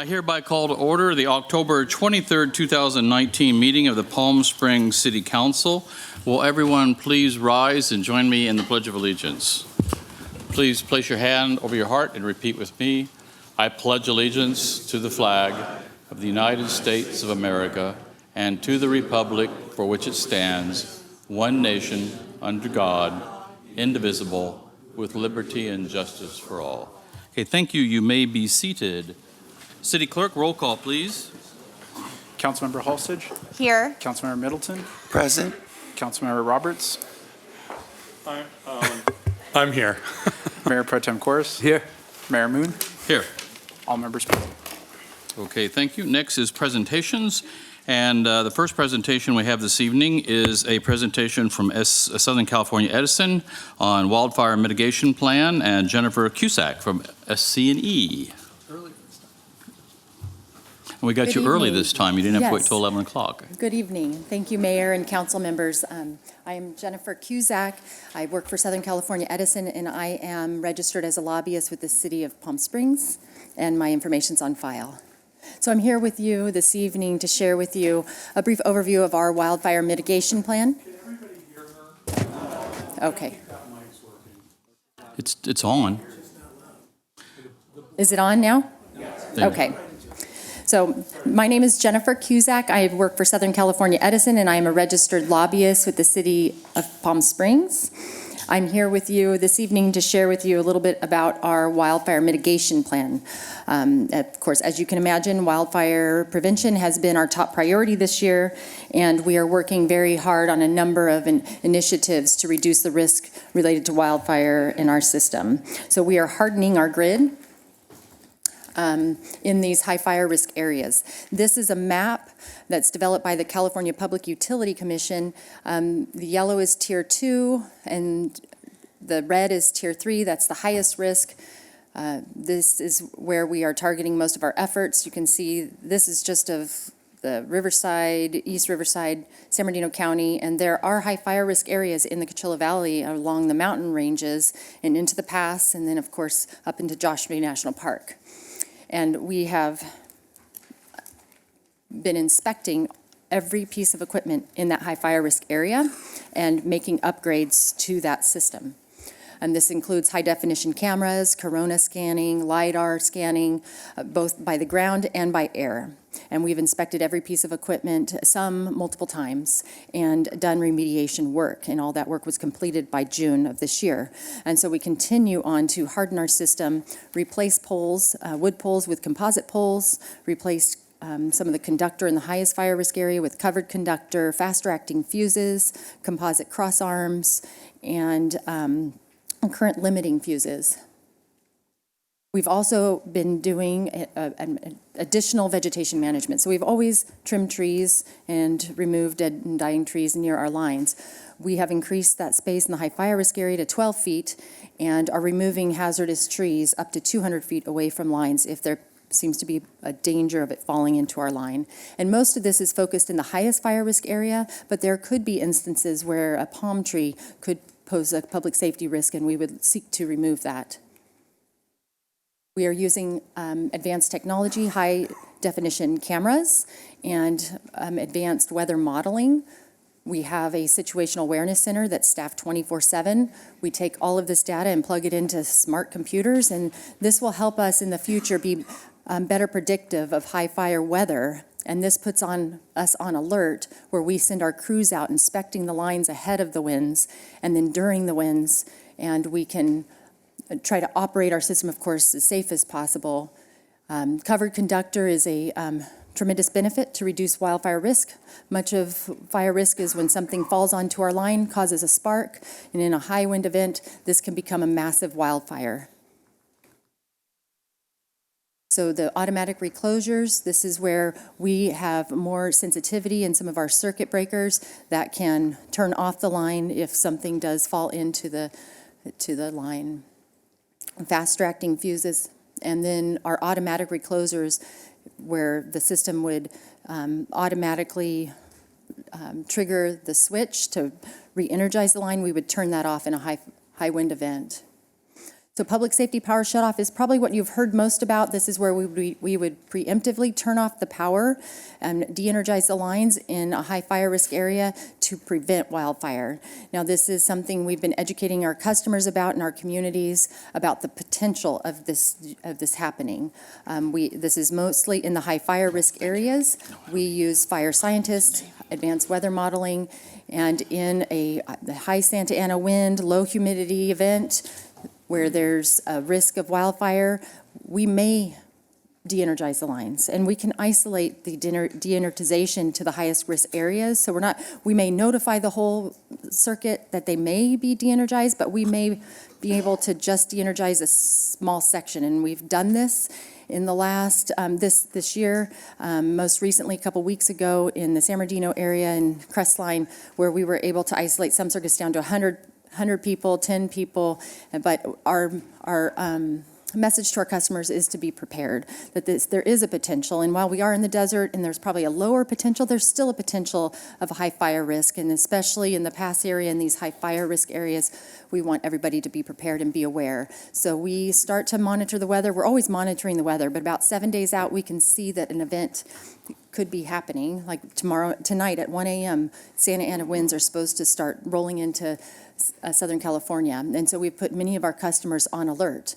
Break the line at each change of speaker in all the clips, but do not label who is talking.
I hereby call to order the October 23rd, 2019 meeting of the Palm Springs City Council. Will everyone please rise and join me in the Pledge of Allegiance? Please place your hand over your heart and repeat with me. I pledge allegiance to the flag of the United States of America and to the republic for which it stands, one nation, under God, indivisible, with liberty and justice for all. Okay, thank you. You may be seated. City Clerk, roll call, please.
Councilmember Halstage.
Here.
Councilmember Middleton.
Present.
Councilmember Roberts.
I'm here.
Mayor Pro Tem Corus.
Here.
Mayor Moon.
Here.
All members present.
Okay, thank you. Next is presentations. And the first presentation we have this evening is a presentation from Southern California Edison on wildfire mitigation plan, and Jennifer Cusack from SC&E. We got
Good
you early
evening.
this time. You didn't have to wait
Yes.
till 11 o'clock.
Good evening. Thank you, Mayor and council members. I am Jennifer Cusack. I work for Southern California Edison, and I am registered as a lobbyist with the City of Palm Springs, and my information's on file. So I'm here with you this evening to share with you a brief overview of our wildfire mitigation plan.
Can everybody hear her?
Okay.
It's on.
Is it on now?
There.
Okay. So my name is Jennifer Cusack. I work for Southern California Edison, and I am a registered lobbyist with the City of Palm Springs. I'm here with you this evening to share with you a little bit about our wildfire mitigation plan. Of course, as you can imagine, wildfire prevention has been our top priority this year, and we are working very hard on a number of initiatives to reduce the risk related to wildfire in our system. So we are hardening our grid in these high fire risk areas. This is a map that's developed by the California Public Utility Commission. The yellow is tier 2 and the red is tier 3. That's the highest risk. This is where we are targeting most of our efforts. You can see this is just of the Riverside, East Riverside, San Bernardino County, and there are high fire risk areas in the Coachella Valley along the mountain ranges and into the pass, and then of course up into Joshua Tree National Park. And we have been inspecting every piece of equipment in that high fire risk area and making upgrades to that system. And this includes high definition cameras, corona scanning, LiDAR scanning, both by the ground and by air. And we've inspected every piece of equipment, some multiple times, and done remediation work. And all that work was completed by June of this year. And so we continue on to harden our system, replace poles, wood poles with composite poles, replace some of the conductor in the highest fire risk area with covered conductor, faster acting fuses, composite cross arms, and current limiting fuses. We've also been doing additional vegetation management. So we've always trimmed trees and removed dead and dying trees near our lines. We have increased that space in the high fire risk area to 12 feet and are removing hazardous trees up to 200 feet away from lines if there seems to be a danger of it falling into our line. And most of this is focused in the highest fire risk area, but there could be instances where a palm tree could pose a public safety risk, and we would seek to remove that. We are using advanced technology, high definition cameras, and advanced weather modeling. We have a situational awareness center that's staffed 24/7. We take all of this data and plug it into smart computers, and this will help us in the future be better predictive of high fire weather. And this puts us on alert, where we send our crews out inspecting the lines ahead of the winds and then during the winds, and we can try to operate our system, of course, as safe as possible. Covered conductor is a tremendous benefit to reduce wildfire risk. Much of fire risk is when something falls onto our line, causes a spark, and in a high wind event, this can become a massive wildfire. So the automatic reclosures, this is where we have more sensitivity in some of our circuit breakers that can turn off the line if something does fall into the line. Fast acting fuses, and then our automatic reclosers, where the system would automatically trigger the switch to re-energize the line. We would turn that off in a high wind event. So public safety power shutoff is probably what you've heard most about. This is where we would preemptively turn off the power and de-energize the lines in a high fire risk area to prevent wildfire. Now, this is something we've been educating our customers about in our communities about the potential of this happening. This is mostly in the high fire risk areas. We use fire scientists, advanced weather modeling, and in the high Santa Ana wind, low humidity event, where there's a risk of wildfire, we may de-energize the lines, and we can isolate the de-energization to the highest risk areas. So we may notify the whole circuit that they may be de-energized, but we may be able to just de-energize a small section, and we've done this in the last, this year, most recently, a couple weeks ago, in the San Bernardino area and Crestline, where we were able to isolate some circuits down to 100 people, 10 people, but our message to our customers is to be prepared, that there is a potential, and while we are in the desert and there's probably a lower potential, there's still a potential of a high fire risk, and especially in the pass area and these high fire risk areas, we want everybody to be prepared and be aware. So we start to monitor the weather. We're always monitoring the weather, but about 7 days out, we can see that an event could be happening. Like tonight at 1 a.m., Santa Ana winds are supposed to start rolling into Southern California, and so we've put many of our customers on alert.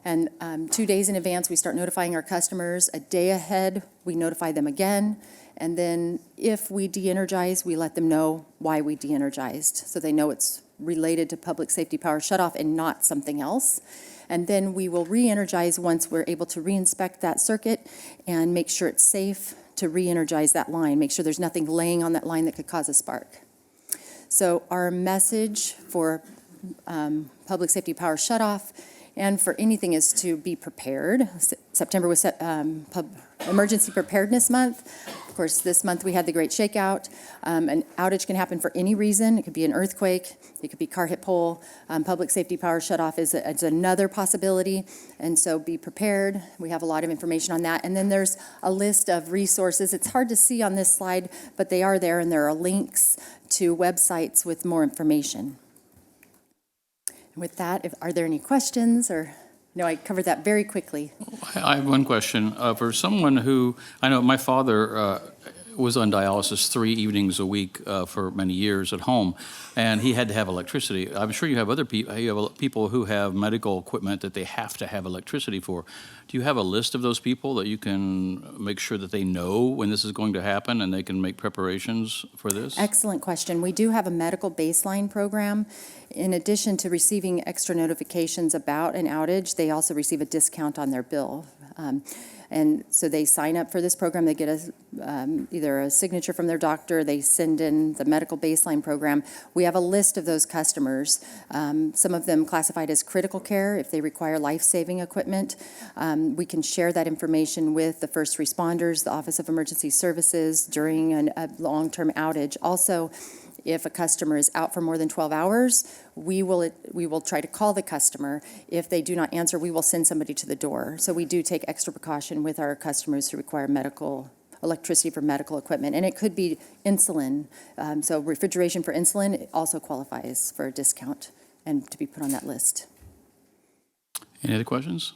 And 2 days in advance, we start notifying our customers. A day ahead, we notify them again. And then if we de-energize, we let them know why we de-energized, so they know it's related to public safety power shutoff and not something else. And then we will re-energize once we're able to re-inspect that circuit and make sure it's safe to re-energize that line, make sure there's nothing laying on that line that could cause a spark. So our message for public safety power shutoff and for anything is to be prepared. September was Emergency Preparedness Month. Of course, this month we had the Great Shakeout. An outage can happen for any reason. It could be an earthquake. It could be car hit pole. Public safety power shutoff is another possibility. And so be prepared. We have a lot of information on that. And then there's a list of resources. It's hard to see on this slide, but they are there, and there are links to websites with more information. With that, are there any questions, or no, I covered that very quickly.
I have one question. For someone who, I know my father was on dialysis 3 evenings a week for many years at home, and he had to have electricity. I'm sure you have other people, people who have medical equipment that they have to have electricity for. Do you have a list of those people that you can make sure that they know when this is going to happen and they can make preparations for this?
Excellent question. We do have a medical baseline program. In addition to receiving extra notifications about an outage, they also receive a discount on their bill. And so they sign up for this program. They get either a signature from their doctor. They send in the medical baseline program. We have a list of those customers. Some of them classified as critical care if they require life-saving equipment. We can share that information with the first responders, the Office of Emergency Services during a long-term outage. Also, if a customer is out for more than 12 hours, we will try to call the customer. If they do not answer, we will send somebody to the door. So we do take extra precaution with our customers who require electricity for medical equipment. And it could be insulin. So refrigeration for insulin also qualifies for a discount and to be put on that list.
Any other questions?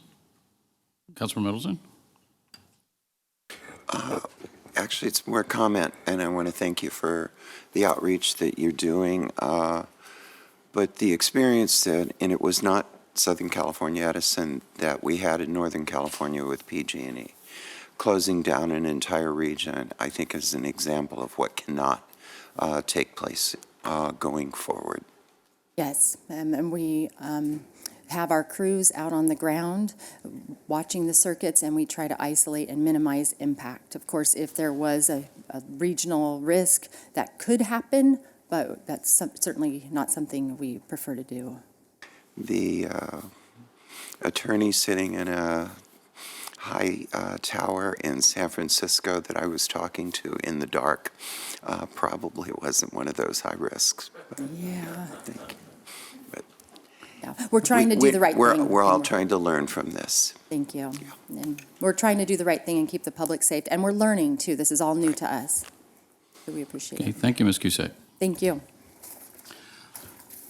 Councilor Middleton?
Actually, it's more comment, and I want to thank you for the outreach that you're doing. But the experience that, and it was not Southern California Edison, that we had in Northern California with PG&E, closing down an entire region, I think is an example of what cannot take place going forward.
Yes, and we have our crews out on the ground watching the circuits, and we try to isolate and minimize impact. Of course, if there was a regional risk, that could happen, but that's certainly not something we prefer to do.
The attorney sitting in a high tower in San Francisco that I was talking to in the dark probably wasn't one of those high risks.
Yeah.
Thank you.
Yeah. We're trying to do the right thing.
We're all trying to learn from this.
Thank you. Yeah. And we're trying to do the right thing and keep the public safe. And we're learning, too. This is all new to us. So we appreciate
Okay,
it.
thank you, Ms. Cusack.
Thank you.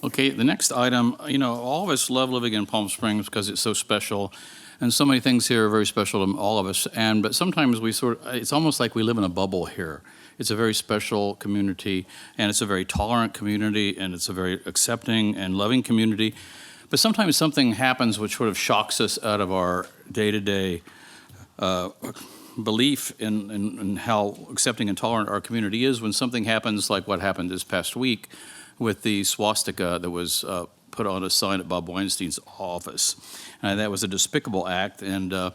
Okay, the next item, all of us love living in Palm Springs because it's so special, and so many things here are very special to all of us. But sometimes it's almost like we live in a bubble here. It's a very special community, and it's a very tolerant community, and it's a very accepting and loving community. But sometimes something happens which sort of shocks us out of our day-to-day belief in how accepting and tolerant our community is when something happens like what happened this past week with the swastika that was put on a sign at Bob Weinstein's office. That was a despicable act, and I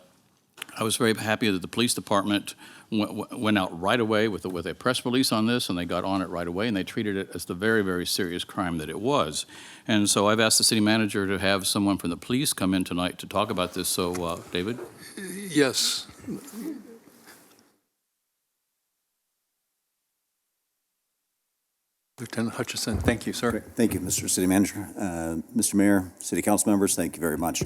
was very happy that the police department went out right away with a press release on this, and they got on it right away, and they treated it as the very, very serious crime that it was. And so I've asked the city manager to have someone from the police come in tonight to talk about this. So, David?
Yes. Lieutenant Hutchison, thank you, sir.
Thank you, Mr. City Manager. Mr. Mayor, City Council members, thank you very much.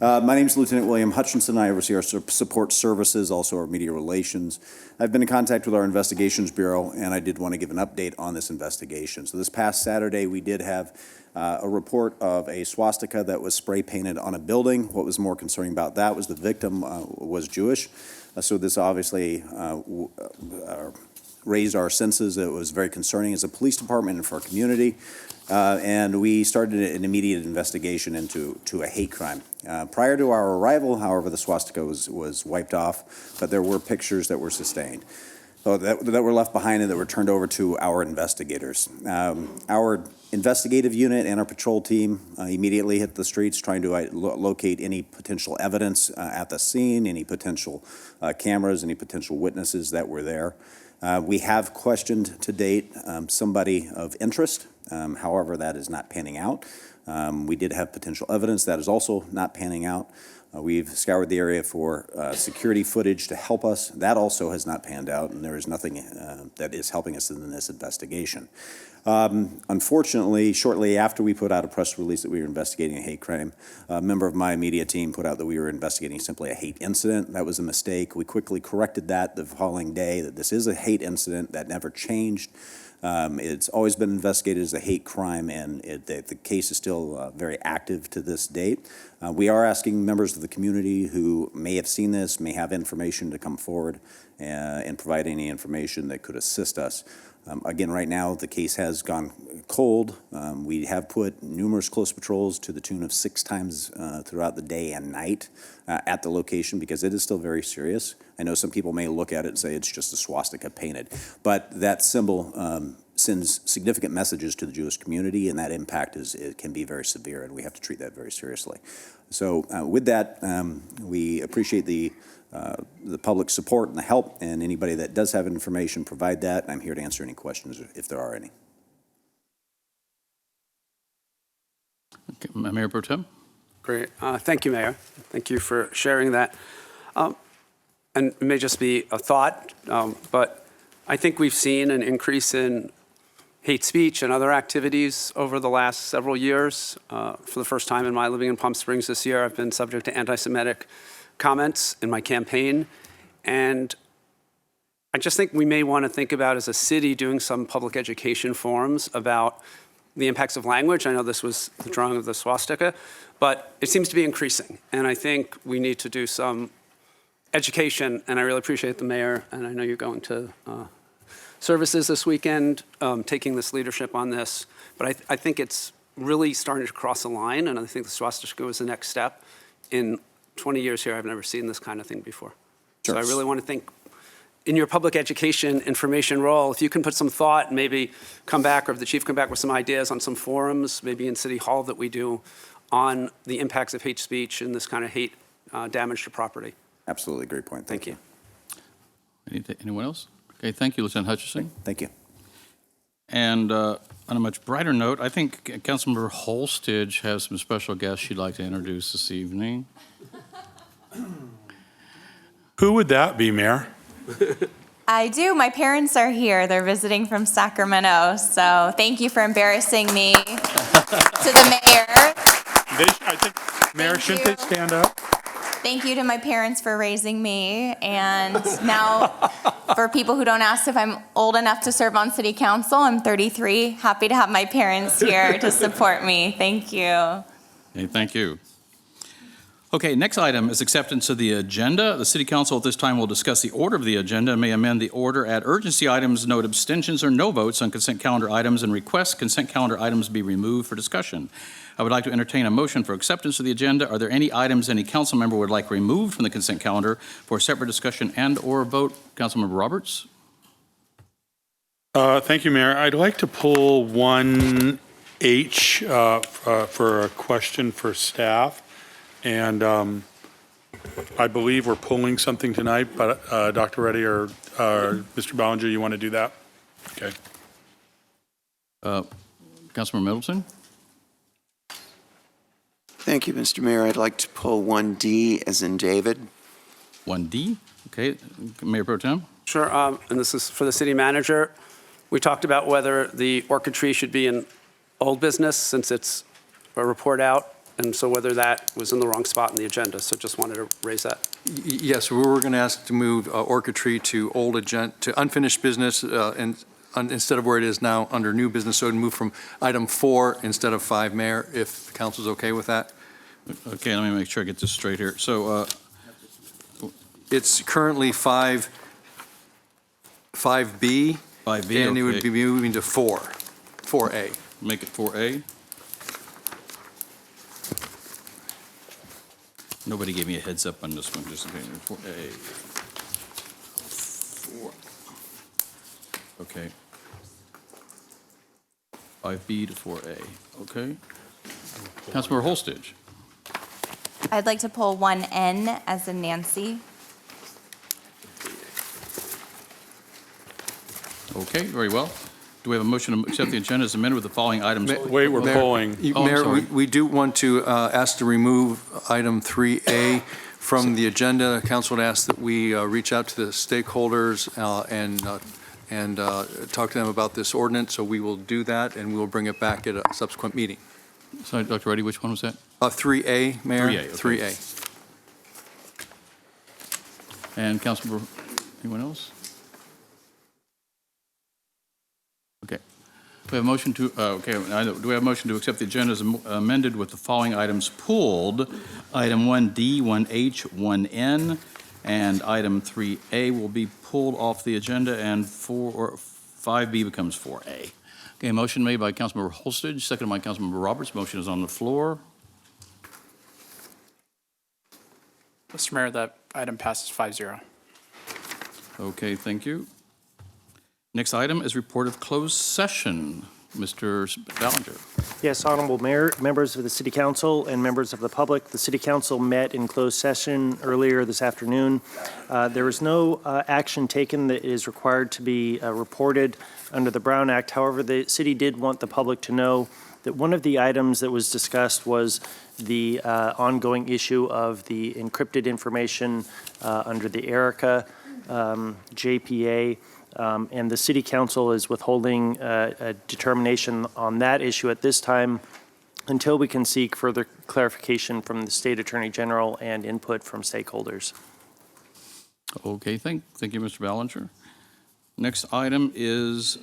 My name is Lieutenant William Hutchinson. I oversee our support services, also our media relations. I've been in contact with our investigations bureau, and I did want to give an update on this investigation. So this past Saturday, we did have a report of a swastika that was spray painted on a building. What was more concerning about that was the victim was Jewish. So this obviously raised our senses. It was very concerning as a police department and for our community. And we started an immediate investigation into a hate crime. Prior to our arrival, however, the swastika was wiped off, but there were pictures that were sustained. That were left behind and that were turned over to our investigators. Our investigative unit and our patrol team immediately hit the streets trying to locate any potential evidence at the scene, any potential cameras, any potential witnesses that were there. We have questioned to date somebody of interest. However, that is not panning out. We did have potential evidence that is also not panning out. We've scoured the area for security footage to help us. That also has not panned out, and there is nothing that is helping us in this investigation. Unfortunately, shortly after we put out a press release that we were investigating a hate crime, a member of my media team put out that we were investigating simply a hate incident. That was a mistake. We quickly corrected that the following day, that this is a hate incident. That never changed. It's always been investigated as a hate crime, and the case is still very active to this date. We are asking members of the community who may have seen this, may have information to come forward and provide any information that could assist us. Again, right now, the case has gone cold. We have put numerous close patrols to the tune of 6 times throughout the day and night at the location because it is still very serious. I know some people may look at it and say it's just a swastika painted, but that symbol sends significant messages to the Jewish community, and that impact it can be very severe, and we have to treat that very seriously. So with that, we appreciate the public support and the help, and anybody that does have information, provide that. I'm here to answer any questions if there are any.
Okay, Mayor Pro Tem?
Great. Thank you, Mayor. Thank you for sharing that. And it may just be a thought, but I think we've seen an increase in hate speech and other activities over the last several years. For the first time in my living in Palm Springs this year, I've been subject to anti-Semitic comments in my campaign. And I just think we may want to think about, as a city, doing some public education forums about the impacts of language. I know this was the drawing of the swastika, but it seems to be increasing. And I think we need to do some education, and I really appreciate the mayor, and I know you're going to services this weekend, taking this leadership on this. But I think it's really starting to cross a line, and I think the swastika is the next step. In 20 years here, I've never seen this kind of thing before.
Sure.
So I really want to think, in your public education information role, if you can put some thought and maybe come back, or if the chief come back with some ideas on some forums, maybe in City Hall, that we do on the impacts of hate speech and this kind of hate damage to property.
Absolutely, great point. Thank you.
Anyone else? Okay, thank you, Lieutenant Hutchison.
Thank you.
And on a much brighter note, I think Councilmember Holstage has some special guests she'd like to introduce this evening.
Who would that be, Mayor?
I do. My parents are here. They're visiting from Sacramento. So thank you for embarrassing me to the mayor.
I think, Mayor, shouldn't they stand up?
Thank you to my parents for raising me. And now, for people who don't ask if I'm old enough to serve on city council, I'm 33. Happy to have my parents here to support me. Thank you.
Okay, thank you. Okay, next item is acceptance of the agenda. The city council at this time will discuss the order of the agenda and may amend the order, add urgency items, note abstentions or no votes on consent calendar items, and request consent calendar items be removed for discussion. I would like to entertain a motion for acceptance of the agenda. Are there any items any council member would like removed from the consent calendar for separate discussion and/or vote? Councilmember Roberts?
Thank you, Mayor. I'd like to pull 1H for a question for staff. And I believe we're pulling something tonight, but Dr. Reddy or Mr. Ballinger, you want to do that? Okay.
Councilmember Middleton?
Thank you, Mr. Mayor. I'd like to pull 1D as in David.
1D? Okay. Mayor Pro Tem?
Sure, and this is for the city manager. We talked about whether the orchid tree should be in old business since it's a report out, and so whether that was in the wrong spot in the agenda. So just wanted to raise that.
Yes, we were going to ask to move orchid tree to to unfinished business and instead of where it is now under new business. So it would move from item 4 instead of 5, Mayor, if the council's okay with that.
Okay, let me make sure I get this straight here. So
It's currently 5B.
5B,
And it would
okay.
be moving to 4A.
Make it 4A. Nobody gave me a heads up on this one, just in case. 4A. 4. Okay. 5B to 4A, okay. Councilmember Holstage.
I'd like to pull 1N as in Nancy.
Okay, very well. Do we have a motion to accept the agenda as amended with the following items?
Wait, we're
Mayor-
polling.
Oh, I'm
Mayor,
sorry.
we do want to ask to remove item 3A from the agenda. Council would ask that we reach out to the stakeholders and talk to them about this ordinance. So we will do that, and we will bring it back at a subsequent meeting.
Sorry, Dr. Reddy, which one was that?
3A, Mayor?
3A, okay.
3A.
And Councilmember, anyone else? Okay. We have a motion to, do we have a motion to accept the agenda as amended with the following items pulled? Item 1D, 1H, 1N, and item 3A will be pulled off the agenda, and 5B becomes 4A. Okay, motion made by Councilmember Holstage, seconded by Councilmember Roberts. Motion is on the floor.
Mr. Mayor, that item passes 5-0.
Okay, thank you. Next item is report of closed session. Mr. Ballinger.
Yes, Honorable Mayor, members of the City Council, and members of the public, the City Council met in closed session earlier this afternoon. There was no action taken that is required to be reported under the Brown Act. However, the city did want the public to know that one of the items that was discussed was the ongoing issue of the encrypted information under the ERICA JPA. And the City Council is withholding a determination on that issue at this time until we can seek further clarification from the State Attorney General and input from stakeholders.
Okay, thank you, Mr. Ballinger. Next item is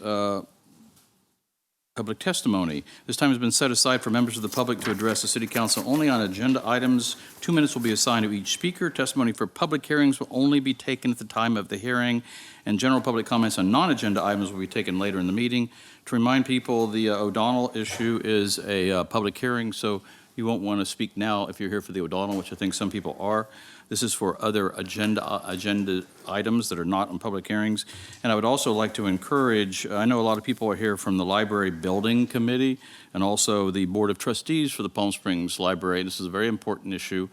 public testimony. This time has been set aside for members of the public to address the City Council only on agenda items. 2 minutes will be assigned to each speaker. Testimony for public hearings will only be taken at the time of the hearing, and general public comments on non-agenda items will be taken later in the meeting. To remind people, the O'Donnell issue is a public hearing, so you won't want to speak now if you're here for the O'Donnell, which I think some people are. This is for other agenda items that are not on public hearings. And I would also like to encourage, I know a lot of people are here from the Library Building Committee and also the Board of Trustees for the Palm Springs Library. This is a very important issue,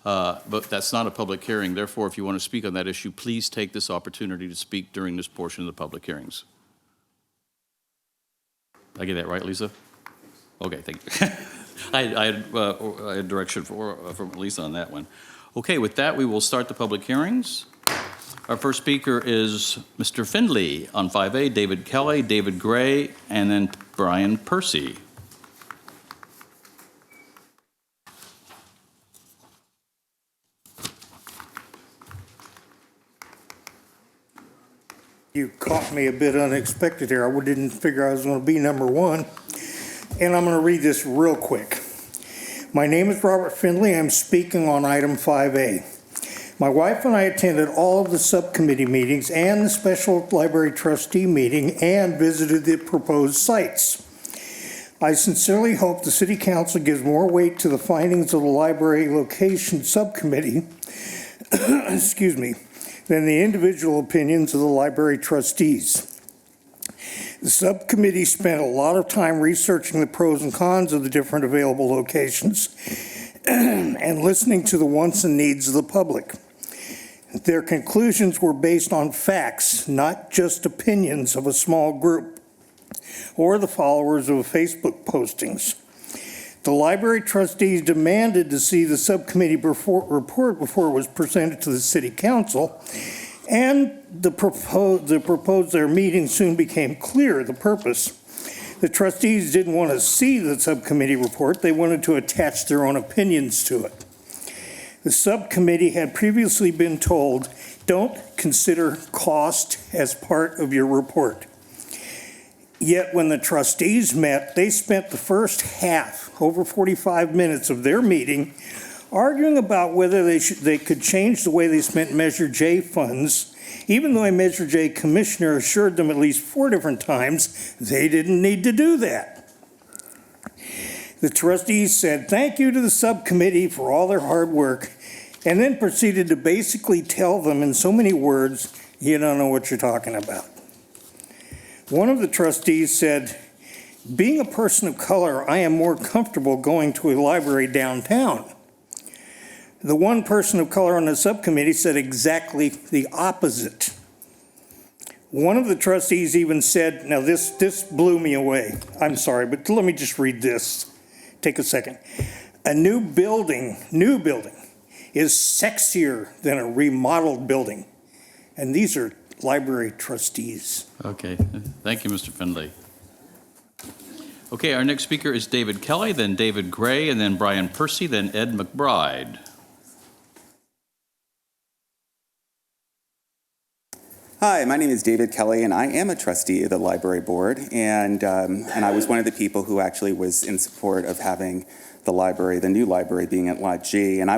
but that's not a public hearing. Therefore, if you want to speak on that issue, please take this opportunity to speak during this portion of the public hearings. Did I get that right, Lisa? Okay, thank you. I had direction from Lisa on that one. Okay, with that, we will start the public hearings. Our first speaker is Mr. Findley on 5A, David Kelly, David Gray, and then Brian Percy.
You caught me a bit unexpected here. I didn't figure I was going to be number one. And I'm going to read this real quick. My name is Robert Findley. I'm speaking on item 5A. My wife and I attended all of the subcommittee meetings and the special library trustee meeting and visited the proposed sites. I sincerely hope the City Council gives more weight to the findings of the library location subcommittee excuse me, than the individual opinions of the library trustees. The subcommittee spent a lot of time researching the pros and cons of the different available locations and listening to the wants and needs of the public. Their conclusions were based on facts, not just opinions of a small group or the followers of Facebook postings. The library trustees demanded to see the subcommittee report before it was presented to the City Council, and their meeting soon became clear, the purpose. The trustees didn't want to see the subcommittee report, they wanted to attach their own opinions to it. The subcommittee had previously been told, don't consider cost as part of your report. Yet when the trustees met, they spent the first half, over 45 minutes of their meeting, arguing about whether they could change the way they spent Measure J funds, even though a Measure J commissioner assured them at least 4 different times they didn't need to do that. The trustees said thank you to the subcommittee for all their hard work, and then proceeded to basically tell them in so many words, you don't know what you're talking about. One of the trustees said, being a person of color, I am more comfortable going to a library downtown. The one person of color on the subcommittee said exactly the opposite. One of the trustees even said, now this blew me away. I'm sorry, but let me just read this. Take a second. A new building is sexier than a remodeled building. And these are library trustees.
Okay, thank you, Mr. Findley. Okay, our next speaker is David Kelly, then David Gray, and then Brian Percy, then Ed McBride.
Hi, my name is David Kelly, and I am a trustee of the library board, and I was one of the people who actually was in support of having the new library being at Lot G, and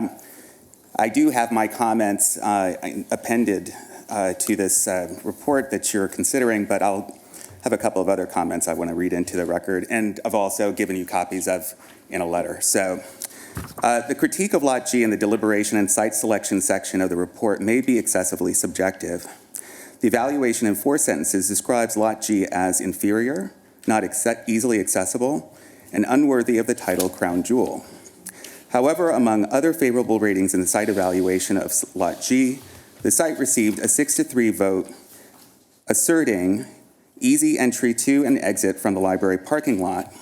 I do have my comments appended to this report that you're considering, but I'll have a couple of other comments I want to read into the record, and I've also given you copies of in a letter. So the critique of Lot G in the deliberation and site selection section of the report may be excessively subjective. The evaluation in 4 sentences describes Lot G as inferior, not easily accessible, and unworthy of the title Crown Jewel. However, among other favorable ratings in the site evaluation of Lot G, the site received a 6-3 vote asserting easy entry to and exit from the library parking lot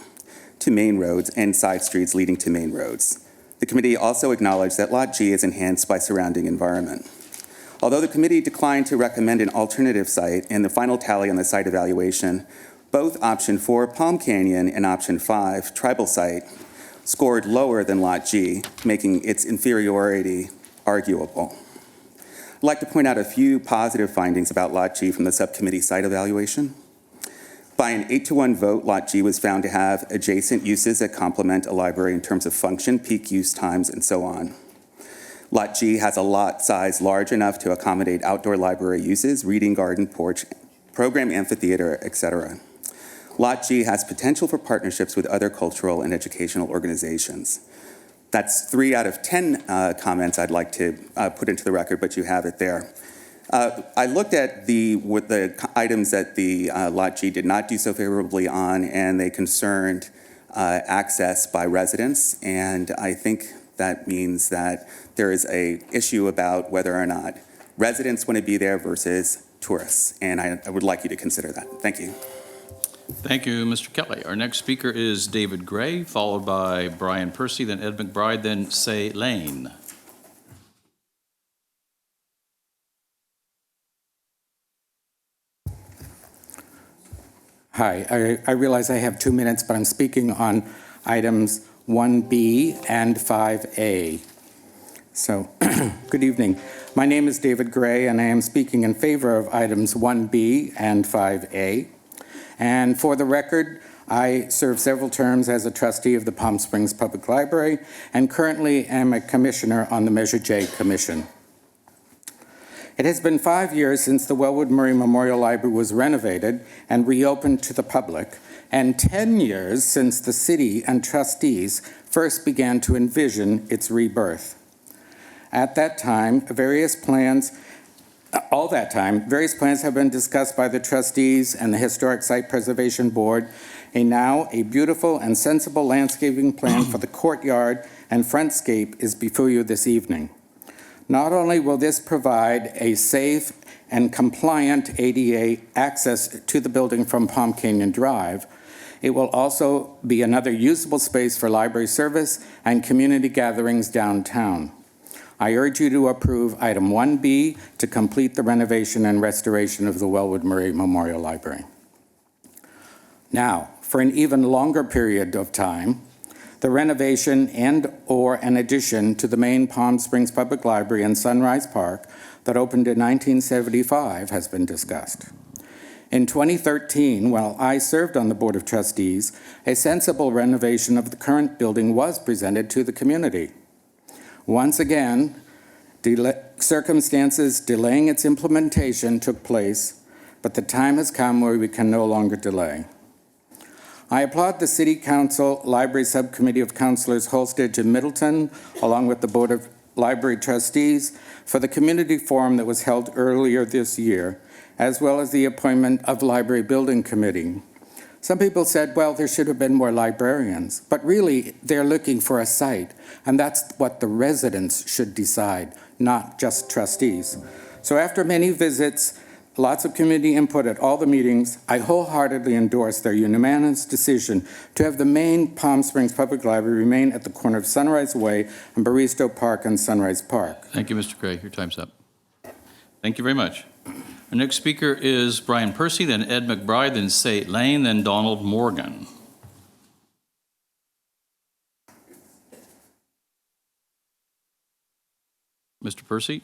to main roads and side streets leading to main roads. The committee also acknowledged that Lot G is enhanced by surrounding environment. Although the committee declined to recommend an alternative site in the final tally on the site evaluation, both option 4, Palm Canyon, and option 5, Tribal Site, scored lower than Lot G, making its inferiority arguable. I'd like to point out a few positive findings about Lot G from the subcommittee site evaluation. By an 8-1 vote, Lot G was found to have adjacent uses that complement a library in terms of function, peak use times, and so on. Lot G has a lot size large enough to accommodate outdoor library uses, reading garden, porch, program amphitheater, etc. Lot G has potential for partnerships with other cultural and educational organizations. That's 3 out of 10 comments I'd like to put into the record, but you have it there. I looked at the items that the Lot G did not do so favorably on, and they concerned access by residents, and I think that means that there is a issue about whether or not residents want to be there versus tourists, and I would like you to consider that. Thank you.
Thank you, Mr. Kelly. Our next speaker is David Gray, followed by Brian Percy, then Ed McBride, then Say Lane.
Hi, I realize I have 2 minutes, but I'm speaking on items 1B and 5A. So, good evening. My name is David Gray, and I am speaking in favor of items 1B and 5A. And for the record, I served several terms as a trustee of the Palm Springs Public Library and currently am a commissioner on the Measure J Commission. It has been 5 years since the Wellwood Murray Memorial Library was renovated and reopened to the public, and 10 years since the city and trustees first began to envision its rebirth. At that time, various plans have been discussed by the trustees and the Historic Site Preservation Board, and now a beautiful and sensible landscaping plan for the courtyard and frontscape is before you this evening. Not only will this provide a safe and compliant ADA access to the building from Palm Canyon Drive, it will also be another usable space for library service and community gatherings downtown. I urge you to approve item 1B to complete the renovation and restoration of the Wellwood Murray Memorial Library. Now, for an even longer period of time, the renovation and/or an addition to the main Palm Springs Public Library in Sunrise Park that opened in 1975 has been discussed. In 2013, while I served on the Board of Trustees, a sensible renovation of the current building was presented to the community. Once again, circumstances delaying its implementation took place, but the time has come where we can no longer delay. I applaud the City Council Library Subcommittee of Councilors Holstage and Middleton, along with the Board of Library Trustees, for the community forum that was held earlier this year, as well as the appointment of Library Building Committee. Some people said, well, there should have been more librarians, but really they're looking for a site, and that's what the residents should decide, not just trustees. So after many visits, lots of community input at all the meetings, I wholeheartedly endorse their unanimous decision to have the main Palm Springs Public Library remain at the corner of Sunrise Way and Baristo Park and Sunrise Park.
Thank you, Mr. Gray. Your time's up. Thank you very much. Our next speaker is Brian Percy, then Ed McBride, then Sate Lane, then Donald Morgan. Mr. Percy?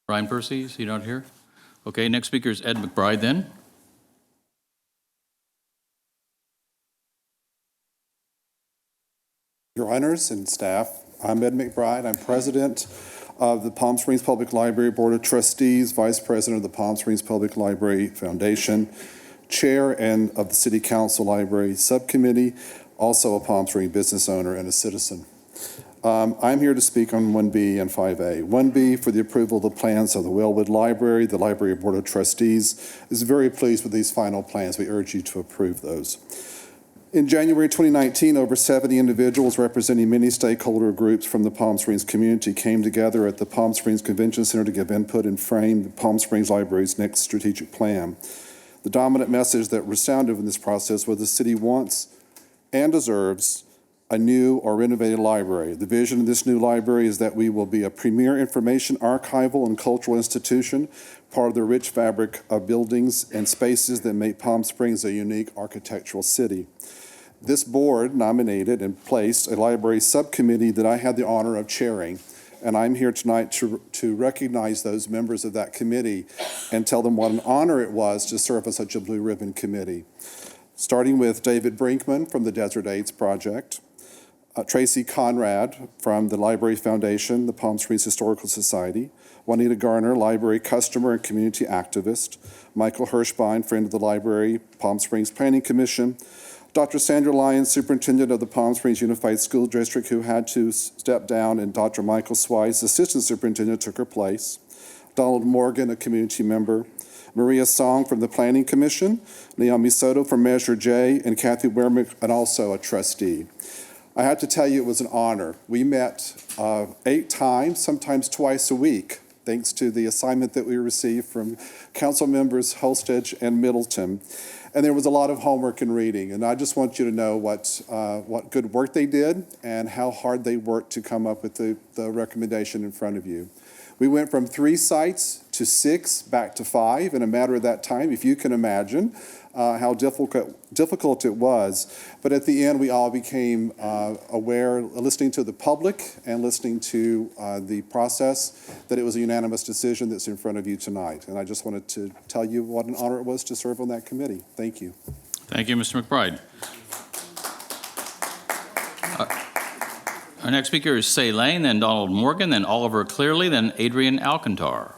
Brian Percy, is he not here? Okay, next speaker is Ed McBride then.
Your honors and staff, I'm Ed McBride. I'm president of the Palm Springs Public Library Board of Trustees, vice president of the Palm Springs Public Library Foundation, chair and of the City Council Library Subcommittee, also a Palm Springs business owner and a citizen. I'm here to speak on 1B and 5A. 1B for the approval of the plans of the Wellwood Library. The Library Board of Trustees is very pleased with these final plans. We urge you to approve those. In January 2019, over 70 individuals representing many stakeholder groups from the Palm Springs community came together at the Palm Springs Convention Center to give input and frame the Palm Springs Library's next strategic plan. The dominant message that resounded in this process was the city wants and deserves a new or renovated library. The vision of this new library is that we will be a premier information, archival, and cultural institution, part of the rich fabric of buildings and spaces that make Palm Springs a unique architectural city. This board nominated and placed a library subcommittee that I had the honor of chairing, and I'm here tonight to recognize those members of that committee and tell them what an honor it was to serve on such a blue ribbon committee. Starting with David Brinkman from the Desert AIDS Project, Tracy Conrad from the Library Foundation, the Palm Springs Historical Society, Juanita Garner, library customer and community activist, Michael Hirschbein, friend of the library, Palm Springs Planning Commission, Dr. Sandra Lyons, superintendent of the Palm Springs Unified School District, who had to step down, and Dr. Michael Swice, assistant superintendent, took her place, Donald Morgan, a community member, Maria Song from the Planning Commission, Naomi Soto from Measure J, and Kathy Wermick, and also a trustee. I have to tell you, it was an honor. We met 8 times, sometimes twice a week, thanks to the assignment that we received from council members Holstage and Middleton. And there was a lot of homework and reading. And I just want you to know what good work they did and how hard they worked to come up with the recommendation in front of you. We went from 3 sites to 6, back to 5 in a matter of that time, if you can imagine. how difficult it was. But at the end, we all became aware, listening to the public and listening to the process, that it was a unanimous decision that's in front of you tonight. And I just wanted to tell you what an honor it was to serve on that committee. Thank you.
Thank you, Mr. McBride. Our next speaker is Say Lane, then Donald Morgan, then Oliver Clearly, then Adrian Alcantar.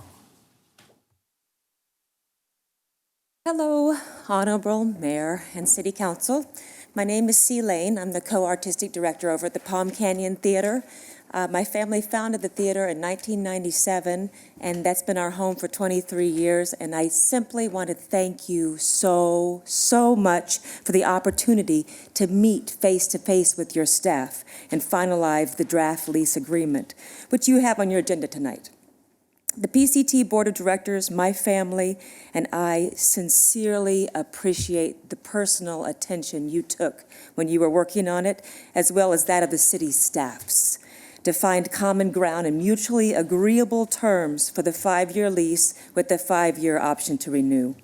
Hello, Honorable Mayor and City Council. My name is C. Lane. I'm the co-artistic director over at the Palm Canyon Theater. My family founded the theater in 1997, and that's been our home for 23 years. And I simply want to thank you so much for the opportunity to meet face-to-face with your staff and finalize the draft lease agreement, which you have on your agenda tonight. The PCT Board of Directors, my family, and I sincerely appreciate the personal attention you took when you were working on it, as well as that of the city staffs, to find common ground and mutually agreeable terms for the 5-year lease with the 5-year option to renew.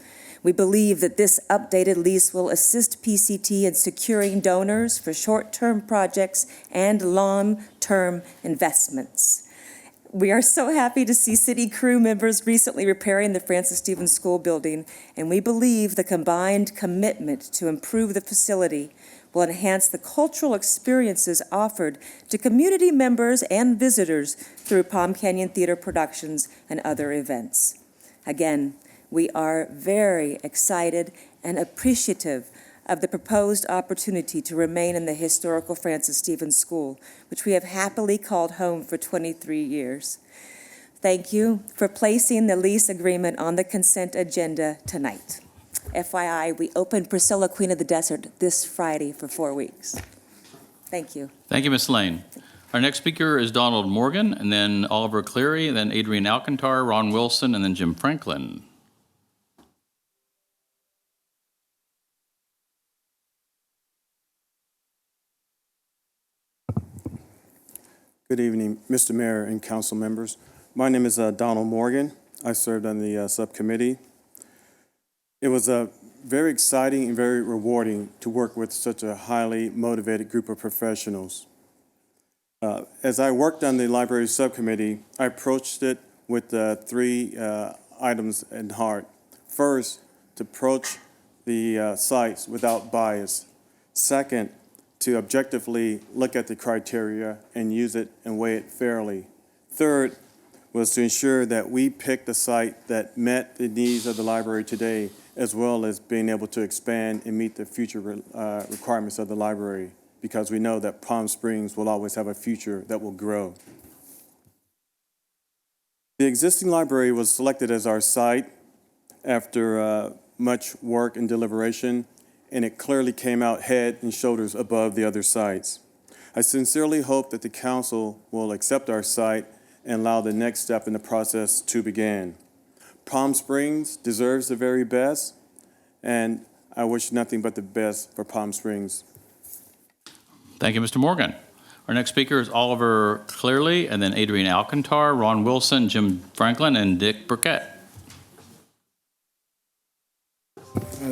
We believe that this updated lease will assist PCT in securing donors for short-term projects and long-term investments. We are so happy to see city crew members recently repairing the Francis Stevens School building, and we believe the combined commitment to improve the facility will enhance the cultural experiences offered to community members and visitors through Palm Canyon Theater productions and other events. Again, we are very excited and appreciative of the proposed opportunity to remain in the historical Francis Stevens School, which we have happily called home for 23 years. Thank you for placing the lease agreement on the consent agenda tonight. FYI, we opened Priscilla, Queen of the Desert this Friday for 4 weeks. Thank you.
Thank you, Ms. Lane. Our next speaker is Donald Morgan, and then Oliver Cleary, then Adrian Alcantar, Ron Wilson, and then Jim Franklin.
Good evening, Mr. Mayor and council members. My name is Donald Morgan. I served on the subcommittee. It was very exciting and very rewarding to work with such a highly motivated group of professionals. As I worked on the library subcommittee, I approached it with 3 items in heart. First, to approach the sites without bias. Second, to objectively look at the criteria and use it and weigh it fairly. Third was to ensure that we picked a site that met the needs of the library today, as well as being able to expand and meet the future requirements of the library, because we know that Palm Springs will always have a future that will grow. The existing library was selected as our site after much work and deliberation, and it clearly came out head and shoulders above the other sites. I sincerely hope that the council will accept our site and allow the next step in the process to begin. Palm Springs deserves the very best, and I wish nothing but the best for Palm Springs.
Thank you, Mr. Morgan. Our next speaker is Oliver Clearly, and then Adrian Alcantar, Ron Wilson, Jim Franklin, and Dick Burkett.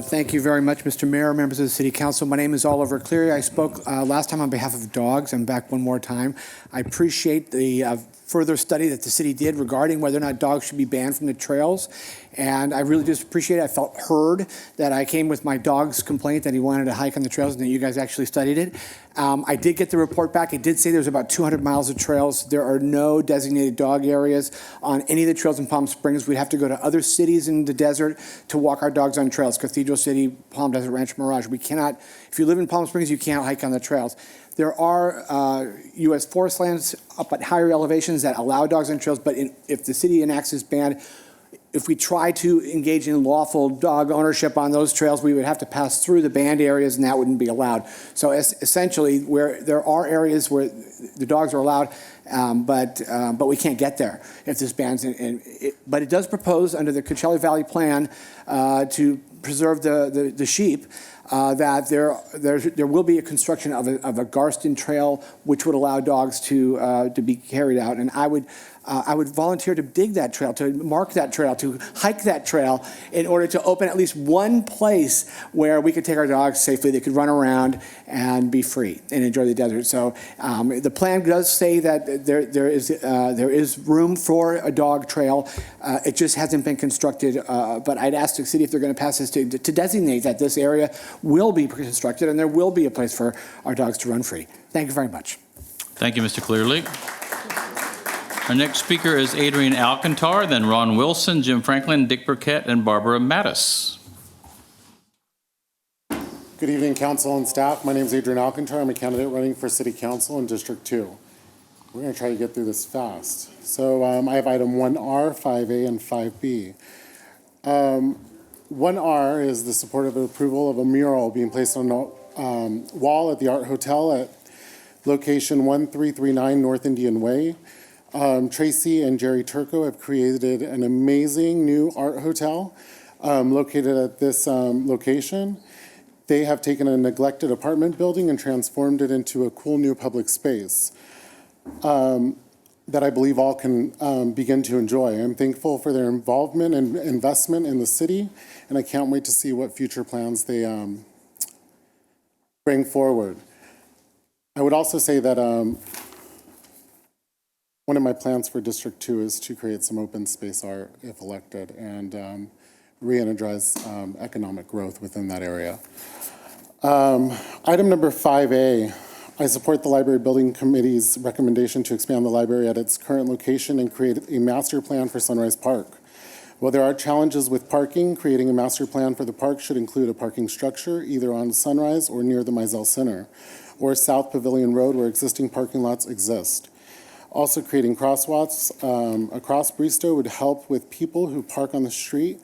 Thank you very much, Mr. Mayor, members of the City Council. My name is Oliver Cleary. I spoke last time on behalf of dogs. I'm back one more time. I appreciate the further study that the city did regarding whether or not dogs should be banned from the trails. And I really just appreciate it. I felt heard that I came with my dog's complaint that he wanted to hike on the trails and that you guys actually studied it. I did get the report back. It did say there's about 200 miles of trails. There are no designated dog areas on any of the trails in Palm Springs. We'd have to go to other cities in the desert to walk our dogs on trails. Cathedral City, Palm Desert, Rancho Mirage. We cannot, if you live in Palm Springs, you can't hike on the trails. There are U.S. forest lands up at higher elevations that allow dogs on trails, but if the city enacts this ban, if we try to engage in lawful dog ownership on those trails, we would have to pass through the banned areas, and that wouldn't be allowed. So essentially, where there are areas where the dogs are allowed, but we can't get there if this bans. But it does propose under the Coachella Valley Plan to preserve the sheep. That there will be a construction of a Garston Trail, which would allow dogs to be carried out. And I would volunteer to dig that trail, to mark that trail, to hike that trail in order to open at least one place where we could take our dogs safely. They could run around and be free and enjoy the desert. So the plan does say that there is room for a dog trail. It just hasn't been constructed. But I'd ask the city if they're going to pass this to designate that this area will be constructed and there will be a place for our dogs to run free. Thank you very much.
Thank you, Mr. Clearly. Our next speaker is Adrian Alcantar, then Ron Wilson, Jim Franklin, Dick Burkett, and Barbara Mattis.
Good evening, council and staff. My name is Adrian Alcantar. I'm a candidate running for City Council in District 2. We're going to try to get through this fast. So I have item 1R, 5A, and 5B. 1R is the support of approval of a mural being placed on the wall at the Art Hotel at location 1339 North Indian Way. Tracy and Jerry Turco have created an amazing new art hotel located at this location. They have taken a neglected apartment building and transformed it into a cool new public space that I believe all can begin to enjoy. I'm thankful for their involvement and investment in the city, and I can't wait to see what future plans they bring forward. I would also say that one of my plans for District 2 is to create some open space art, if elected, and re-energize economic growth within that area. Item number 5A, I support the Library Building Committee's recommendation to expand the library at its current location and create a master plan for Sunrise Park. While there are challenges with parking, creating a master plan for the park should include a parking structure either on Sunrise or near the Mizell Center, or South Pavilion Road where existing parking lots exist. Also, creating crosswalks across Bristow would help with people who park on the street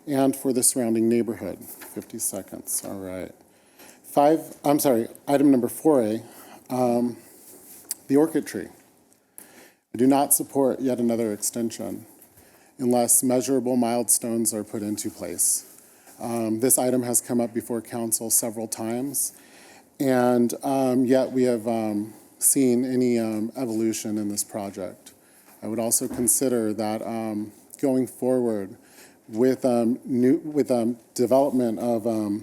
and for the surrounding neighborhood. 50 seconds, all right. Item number 4A, the orchid tree. I do not support yet another extension unless measurable milestones are put into place. This item has come up before council several times, and yet we have seen any evolution in this project. I would also consider that going forward with development of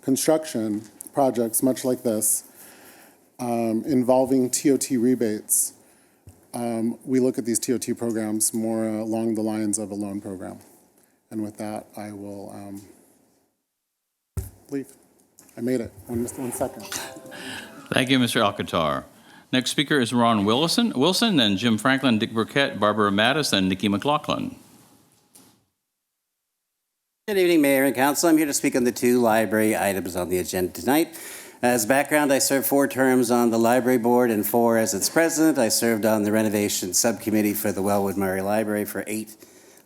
construction projects much like this involving TOT rebates, we look at these TOT programs more along the lines of a loan program. And with that, I will leave. I made it. One second.
Thank you, Mr. Alcantar. Next speaker is Ron Wilson, then Jim Franklin, Dick Burkett, Barbara Mattis, and Nikki McLaughlin.
Good evening, Mayor and Council. I'm here to speak on the 2 library items on the agenda tonight. As background, I served 4 terms on the library board and 4 as its president. I served on the renovation subcommittee for the Wellwood Murray Library for 8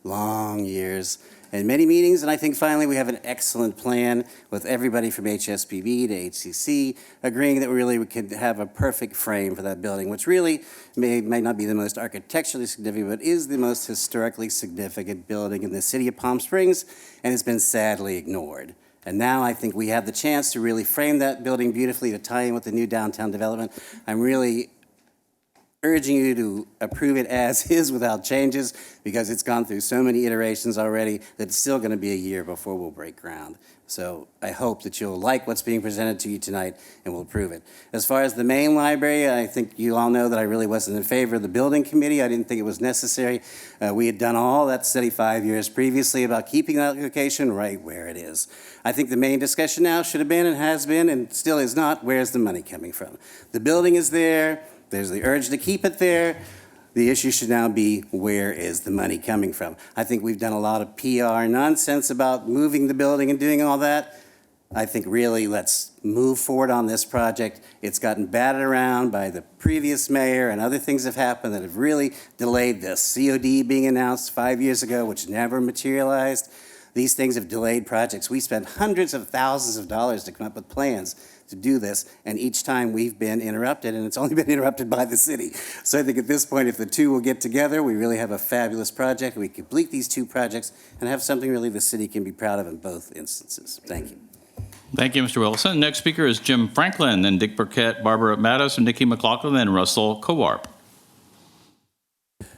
long years and many meetings, and I think finally we have an excellent plan with everybody from HSPB to HCC agreeing that we could have a perfect frame for that building, which really may not be the most architecturally significant, but is the most historically significant building in the city of Palm Springs, and has been sadly ignored. And now I think we have the chance to really frame that building beautifully to tie in with the new downtown development. I'm really urging you to approve it as is without changes, because it's gone through so many iterations already that it's still going to be a year before we'll break ground. So I hope that you'll like what's being presented to you tonight and will approve it. As far as the main library, I think you all know that I really wasn't in favor of the building committee. I didn't think it was necessary. We had done all that study 5 years previously about keeping that location right where it is. I think the main discussion now should have been and has been and still is not, where's the money coming from? The building is there. There's the urge to keep it there. The issue should now be, where is the money coming from? I think we've done a lot of PR nonsense about moving the building and doing all that. I think really let's move forward on this project. It's gotten batted around by the previous mayor, and other things have happened that have really delayed this. COD being announced 5 years ago, which never materialized. These things have delayed projects. We spent hundreds of thousands of dollars to come up with plans to do this, and each time we've been interrupted, and it's only been interrupted by the city. So I think at this point, if the 2 will get together, we really have a fabulous project. We complete these 2 projects and have something really the city can be proud of in both instances. Thank you.
Thank you, Mr. Wilson. Next speaker is Jim Franklin, then Dick Burkett, Barbara Mattis, and Nikki McLaughlin, and Russell Cowarp.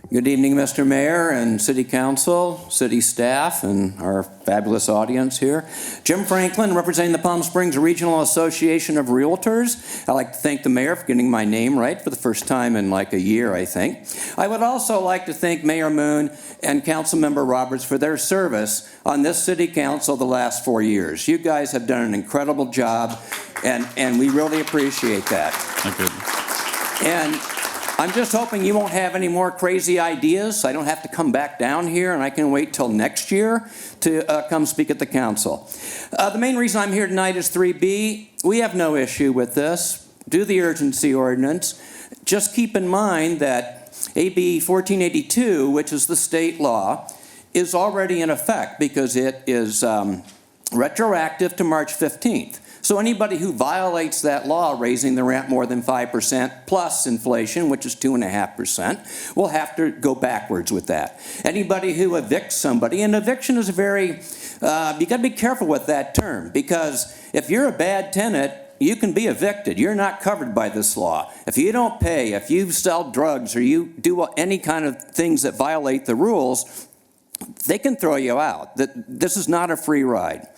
Good evening, Mr. Mayor and City Council, city staff, and our fabulous audience here. Jim Franklin, representing the Palm Springs Regional Association of Realtors. I'd like to thank the mayor for getting my name right for the first time in like a year, I think. I would also like to thank Mayor Moon and Councilmember Roberts for their service on this city council the last 4 years. You guys have done an incredible job, and we really appreciate that.
Thank you.
And I'm just hoping you won't have any more crazy ideas, so I don't have to come back down here, and I can wait till next year to come speak at the council. The main reason I'm here tonight is 3B. We have no issue with this. Do the urgency ordinance. Just keep in mind that AB 1482, which is the state law, is already in effect because it is retroactive to March 15th. So anybody who violates that law, raising the rent more than 5% plus inflation, which is 2.5%, will have to go backwards with that. Anybody who evicts somebody, and eviction is a very, you got to be careful with that term, because if you're a bad tenant, you can be evicted. You're not covered by this law. If you don't pay, if you sell drugs, or you do any kind of things that violate the rules, they can throw you out. This is not a free ride.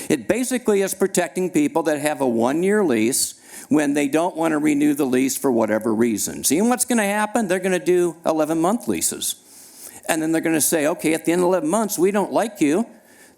It basically is protecting people that have a 1-year lease when they don't want to renew the lease for whatever reason. See, what's going to happen? They're going to do 11-month leases. And then they're going to say, okay, at the end of 11 months, we don't like you.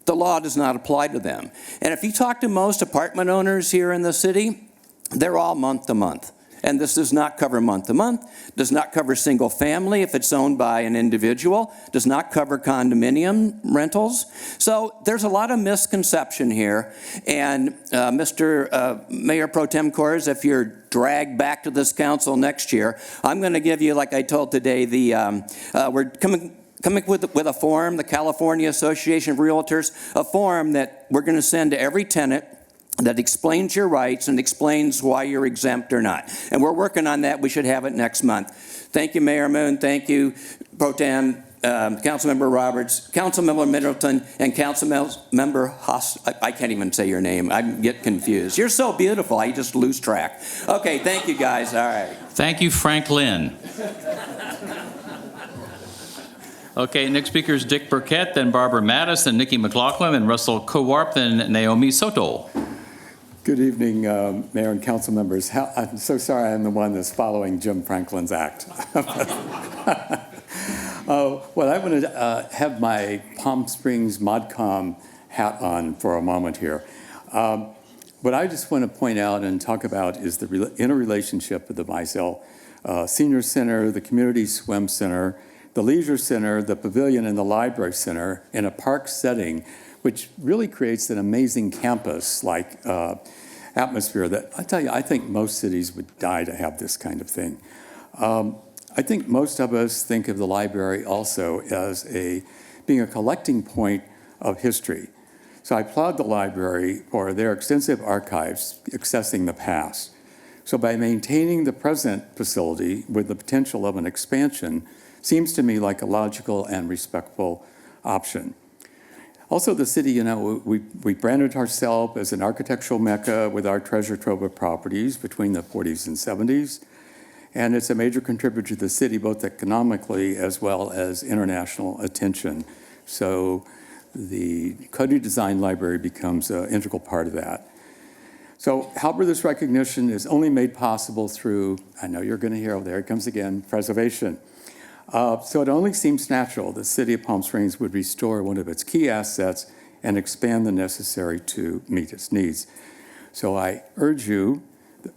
The law does not apply to them. And if you talk to most apartment owners here in the city, they're all month to month. And this does not cover month to month, does not cover single family if it's owned by an individual, does not cover condominium rentals. So there's a lot of misconception here. And Mr. Mayor Pro Tem Corrs, if you're dragged back to this council next year, I'm going to give you, like I told today, we're coming with a form, the California Association of Realtors, a form that we're going to send to every tenant that explains your rights and explains why you're exempt or not. And we're working on that. We should have it next month. Thank you, Mayor Moon. Thank you, Pro Tem, Councilmember Roberts, Councilmember Middleton, and Councilmember Haas. I can't even say your name. I get confused. You're so beautiful, I just lose track. Okay, thank you, guys. All right.
Thank you, Franklin. Okay, next speaker is Dick Burkett, then Barbara Mattis, then Nikki McLaughlin, then Russell Cowarp, then Naomi Soto.
Good evening, Mayor and council members. I'm so sorry I'm the one that's following Jim Franklin's act. Well, I'm going to have my Palm Springs ModCom hat on for a moment here. What I just want to point out and talk about is the interrelationship of the Mizell Senior Center, the Community Swim Center, the Leisure Center, the Pavilion, and the Library Center in a park setting, which really creates an amazing campus-like atmosphere that, I tell you, I think most cities would die to have this kind of thing. I think most of us think of the library also as being a collecting point of history. So I applaud the library for their extensive archives accessing the past. So by maintaining the present facility with the potential of an expansion seems to me like a logical and respectful option. Also, the city, we branded ourselves as an architectural mecca with our treasure trove of properties between the 40s and 70s. And it's a major contributor to the city, both economically as well as international attention. So the Cody Design Library becomes an integral part of that. So, however, this recognition is only made possible through, I know you're going to hear, oh, there it comes again, preservation. So it only seems natural the city of Palm Springs would restore one of its key assets and expand the necessary to meet its needs. So I urge you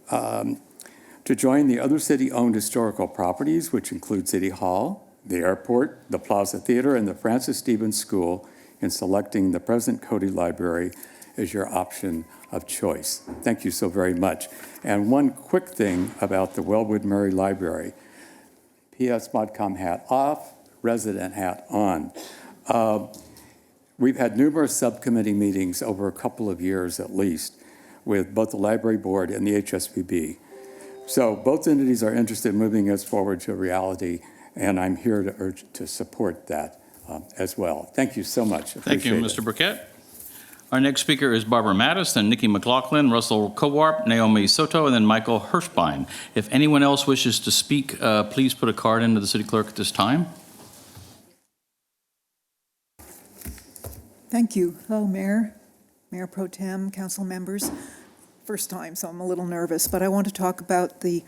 to join the other city-owned historical properties, which include City Hall, the airport, the Plaza Theater, and the Francis Stevens School in selecting the present Cody Library as your option of choice. Thank you so very much. And one quick thing about the Wellwood Murray Library. P.S. ModCom hat off, resident hat on. We've had numerous subcommittee meetings over a couple of years at least with both the library board and the HSBB. So both entities are interested in moving us forward to reality, and I'm here to urge to support that as well. Thank you so much.
Thank you, Mr. Burkett. Our next speaker is Barbara Mattis, then Nikki McLaughlin, Russell Cowarp, Naomi Soto, and then Michael Hirschbein. If anyone else wishes to speak, please put a card into the city clerk at this time.
Thank you. Hello, Mayor, Mayor Pro Tem, council members. First time, so I'm a little nervous, but I want to talk about the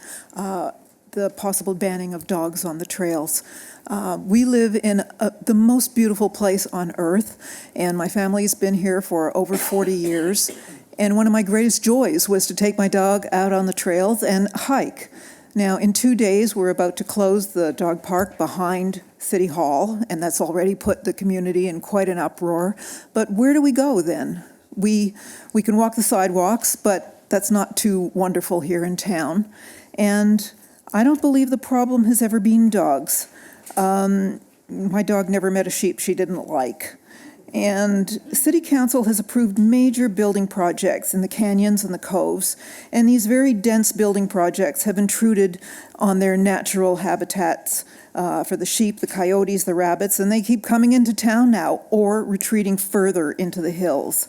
possible banning of dogs on the trails. We live in the most beautiful place on earth, and my family's been here for over 40 years. And one of my greatest joys was to take my dog out on the trails and hike. Now, in 2 days, we're about to close the dog park behind City Hall, and that's already put the community in quite an uproar. But where do we go then? We can walk the sidewalks, but that's not too wonderful here in town. And I don't believe the problem has ever been dogs. My dog never met a sheep she didn't like. And City Council has approved major building projects in the canyons and the coves, and these very dense building projects have intruded on their natural habitats for the sheep, the coyotes, the rabbits, and they keep coming into town now or retreating further into the hills.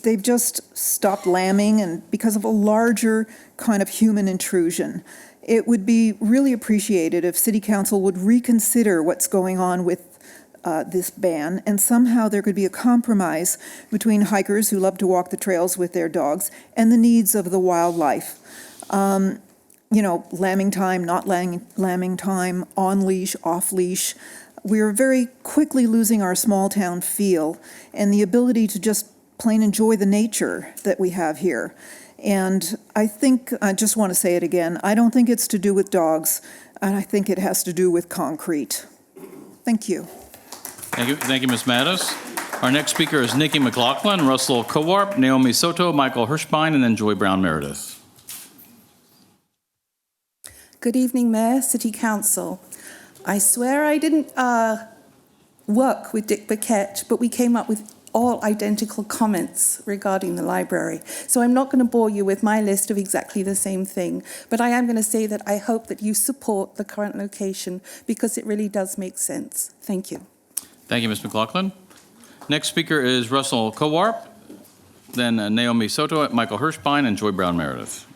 They've just stopped lambing, and because of a larger kind of human intrusion. It would be really appreciated if City Council would reconsider what's going on with this ban, and somehow there could be a compromise between hikers who love to walk the trails with their dogs and the needs of the wildlife. Lambing time, not lambing time, on leash, off leash. We're very quickly losing our small town feel and the ability to just plain enjoy the nature that we have here. And I just want to say it again, I don't think it's to do with dogs, and I think it has to do with concrete. Thank you.
Thank you, Ms. Mattis. Our next speaker is Nikki McLaughlin, Russell Cowarp, Naomi Soto, Michael Hirschbein, and then Joy Brown Meredith.
Good evening, Mayor, City Council. I swear I didn't work with Dick Burkett, but we came up with all identical comments regarding the library. So I'm not going to bore you with my list of exactly the same thing, but I am going to say that I hope that you support the current location because it really does make sense. Thank you.
Thank you, Ms. McLaughlin. Next speaker is Russell Cowarp, then Naomi Soto, Michael Hirschbein, and Joy Brown Meredith.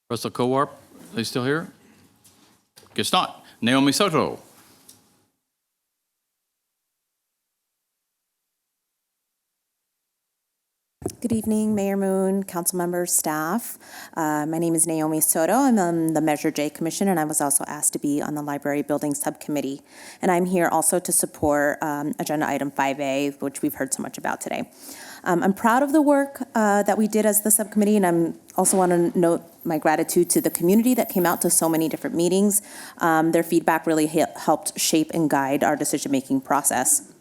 Russell Cowarp, are they still here? Guess not. Naomi Soto.
Good evening, Mayor Moon, council members, staff. My name is Naomi Soto. I'm on the Measure J Commission, and I was also asked to be on the Library Building Subcommittee. And I'm here also to support Agenda Item 5A, which we've heard so much about today. I'm proud of the work that we did as the subcommittee, and I'm also want to note my gratitude to the community that came out to so many different meetings. Their feedback really helped shape and guide our decision-making process.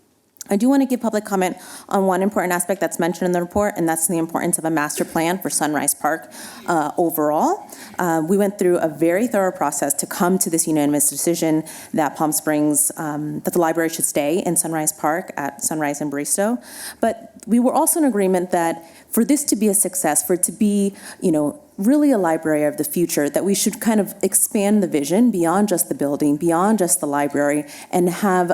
I do want to give public comment on one important aspect that's mentioned in the report, and that's the importance of a master plan for Sunrise Park overall. We went through a very thorough process to come to this unanimous decision that Palm Springs, that the library should stay in Sunrise Park at Sunrise and Bristow. But we were also in agreement that for this to be a success, for it to be, really a library of the future, that we should kind of expand the vision beyond just the building, beyond just the library, and have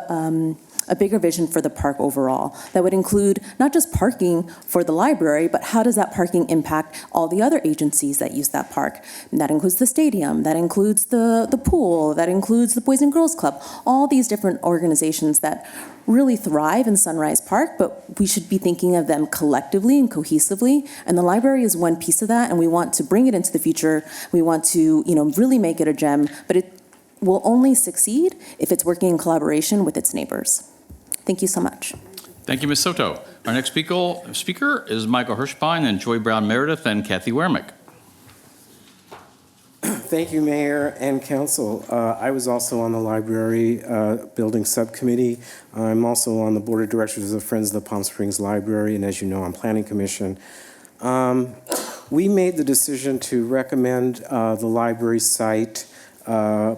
a bigger vision for the park overall that would include not just parking for the library, but how does that parking impact all the other agencies that use that park? And that includes the stadium, that includes the pool, that includes the Boys and Girls Club, all these different organizations that really thrive in Sunrise Park, but we should be thinking of them collectively and cohesively. And the library is one piece of that, and we want to bring it into the future. We want to, really make it a gem, but it will only succeed if it's working in collaboration with its neighbors. Thank you so much.
Thank you, Ms. Soto. Our next speaker is Michael Hirschbein, and Joy Brown Meredith, and Kathy Wermick.
Thank you, Mayor and Council. I was also on the Library Building Subcommittee. I'm also on the Board of Directors of Friends of the Palm Springs Library, and as you know, I'm Planning Commission. We made the decision to recommend the library site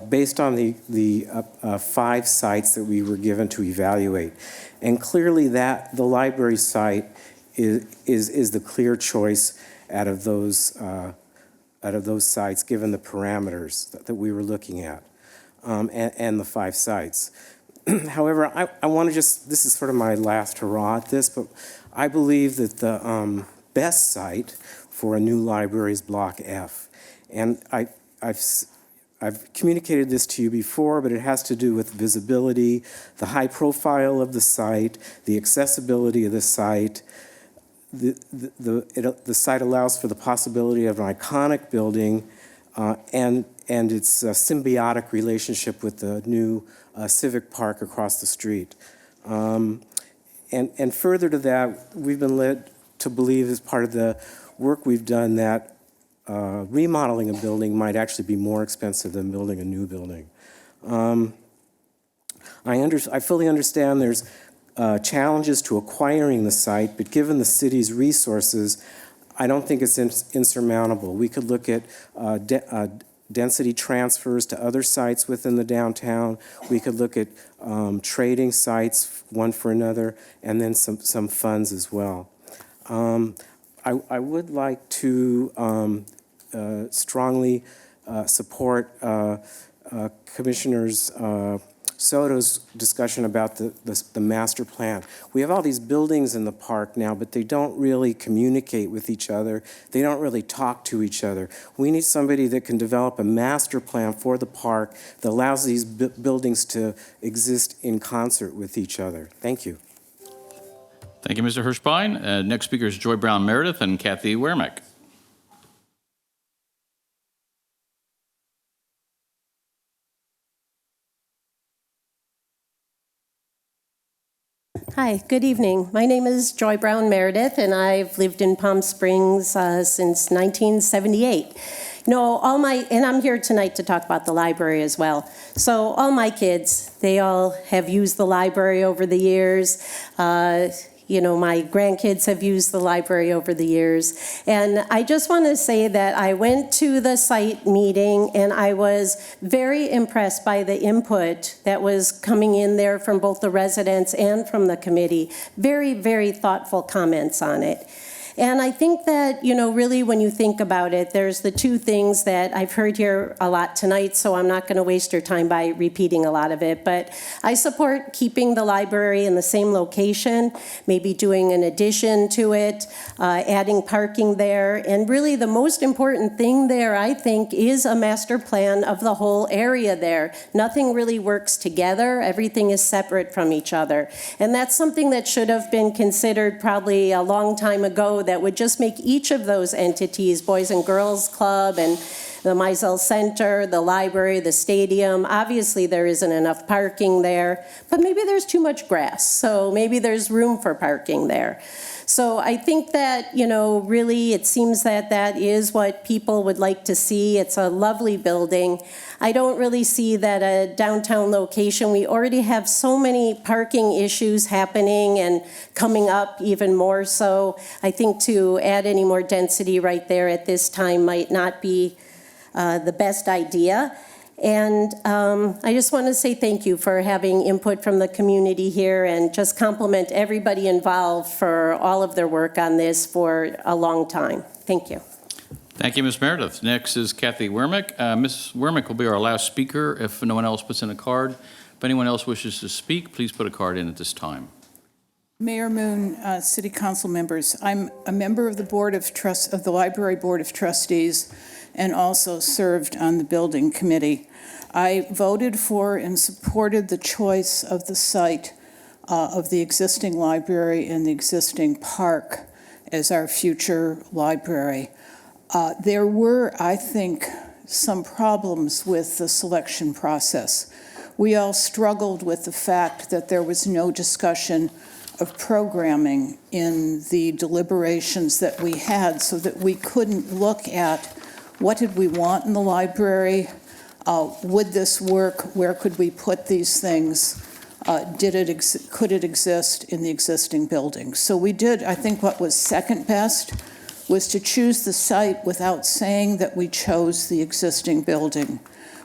based on the 5 sites that we were given to evaluate. And clearly that the library site is the clear choice out of those sites, given the parameters that we were looking at, and the 5 sites. However, I want to this is sort of my last hurrah at this, but I believe that the best site for a new library's Block F. And I've communicated this to you before, but it has to do with visibility, the high profile of the site, the accessibility of the site. The site allows for the possibility of an iconic building and its symbiotic relationship with the new civic park across the street. And further to that, we've been led to believe, as part of the work we've done, that remodeling a building might actually be more expensive than building a new building. I fully understand there's challenges to acquiring the site, but given the city's resources, I don't think it's insurmountable. We could look at density transfers to other sites within the downtown. We could look at trading sites, one for another, and then some funds as well. I would like to strongly support Commissioners Soto's discussion about the master plan. We have all these buildings in the park now, but they don't really communicate with each other. They don't really talk to each other. We need somebody that can develop a master plan for the park that allows these buildings to exist in concert with each other. Thank you.
Thank you, Mr. Hirschbein. Next speaker is Joy Brown Meredith and Kathy Wermick.
Hi, good evening. My name is Joy Brown Meredith, and I've lived in Palm Springs since 1978. And I'm here tonight to talk about the library as well. So all my kids, they all have used the library over the years. My grandkids have used the library over the years. And I just want to say that I went to the site meeting and I was very impressed by the input that was coming in there from both the residents and from the committee. Very, very thoughtful comments on it. And I think that, really when you think about it, there's the two things that I've heard here a lot tonight, so I'm not going to waste your time by repeating a lot of it. But I support keeping the library in the same location, maybe doing an addition to it, adding parking there. And really the most important thing there, I think, is a master plan of the whole area there. Nothing really works together. Everything is separate from each other. And that's something that should have been considered probably a long time ago, that would just make each of those entities, Boys and Girls Club and the Mizell Center, the library, the stadium. Obviously, there isn't enough parking there, but maybe there's too much grass, so maybe there's room for parking there. So I think that, really it seems that that is what people would like to see. It's a lovely building. I don't really see that a downtown location. We already have so many parking issues happening and coming up even more so. I think to add any more density right there at this time might not be the best idea. And I just want to say thank you for having input from the community here and just compliment everybody involved for all of their work on this for a long time. Thank you.
Thank you, Ms. Meredith. Next is Kathy Wermick. Ms. Wermick will be our last speaker if no one else puts in a card. If anyone else wishes to speak, please put a card in at this time.
Mayor Moon, City Council members, I'm a member of the of the Library Board of Trustees, and also served on the building committee. I voted for and supported the choice of the site of the existing library and the existing park as our future library. There were, I think, some problems with the selection process. We all struggled with the fact that there was no discussion of programming in the deliberations that we had, so that we couldn't look at what did we want in the library, would this work, where could we put these things, could it exist in the existing building. So we did, I think what was second best was to choose the site without saying that we chose the existing building.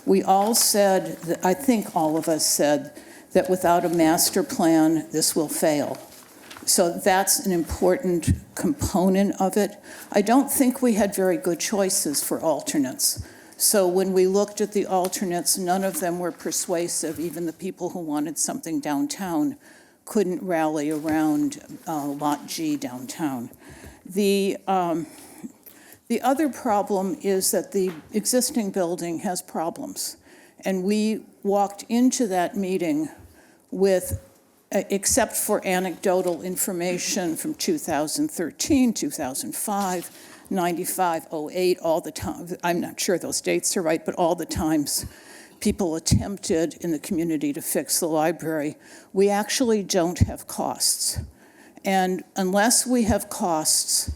We all said, I think all of us said, that without a master plan, this will fail. So that's an important component of it. I don't think we had very good choices for alternates. So when we looked at the alternates, none of them were persuasive. Even the people who wanted something downtown couldn't rally around Lot G downtown. The other problem is that the existing building has problems. And we walked into that meeting with, except for anecdotal information from 2013, 2005, 95, 08, all the time. I'm not sure those dates are right, but all the times people attempted in the community to fix the library, we actually don't have costs. And unless we have costs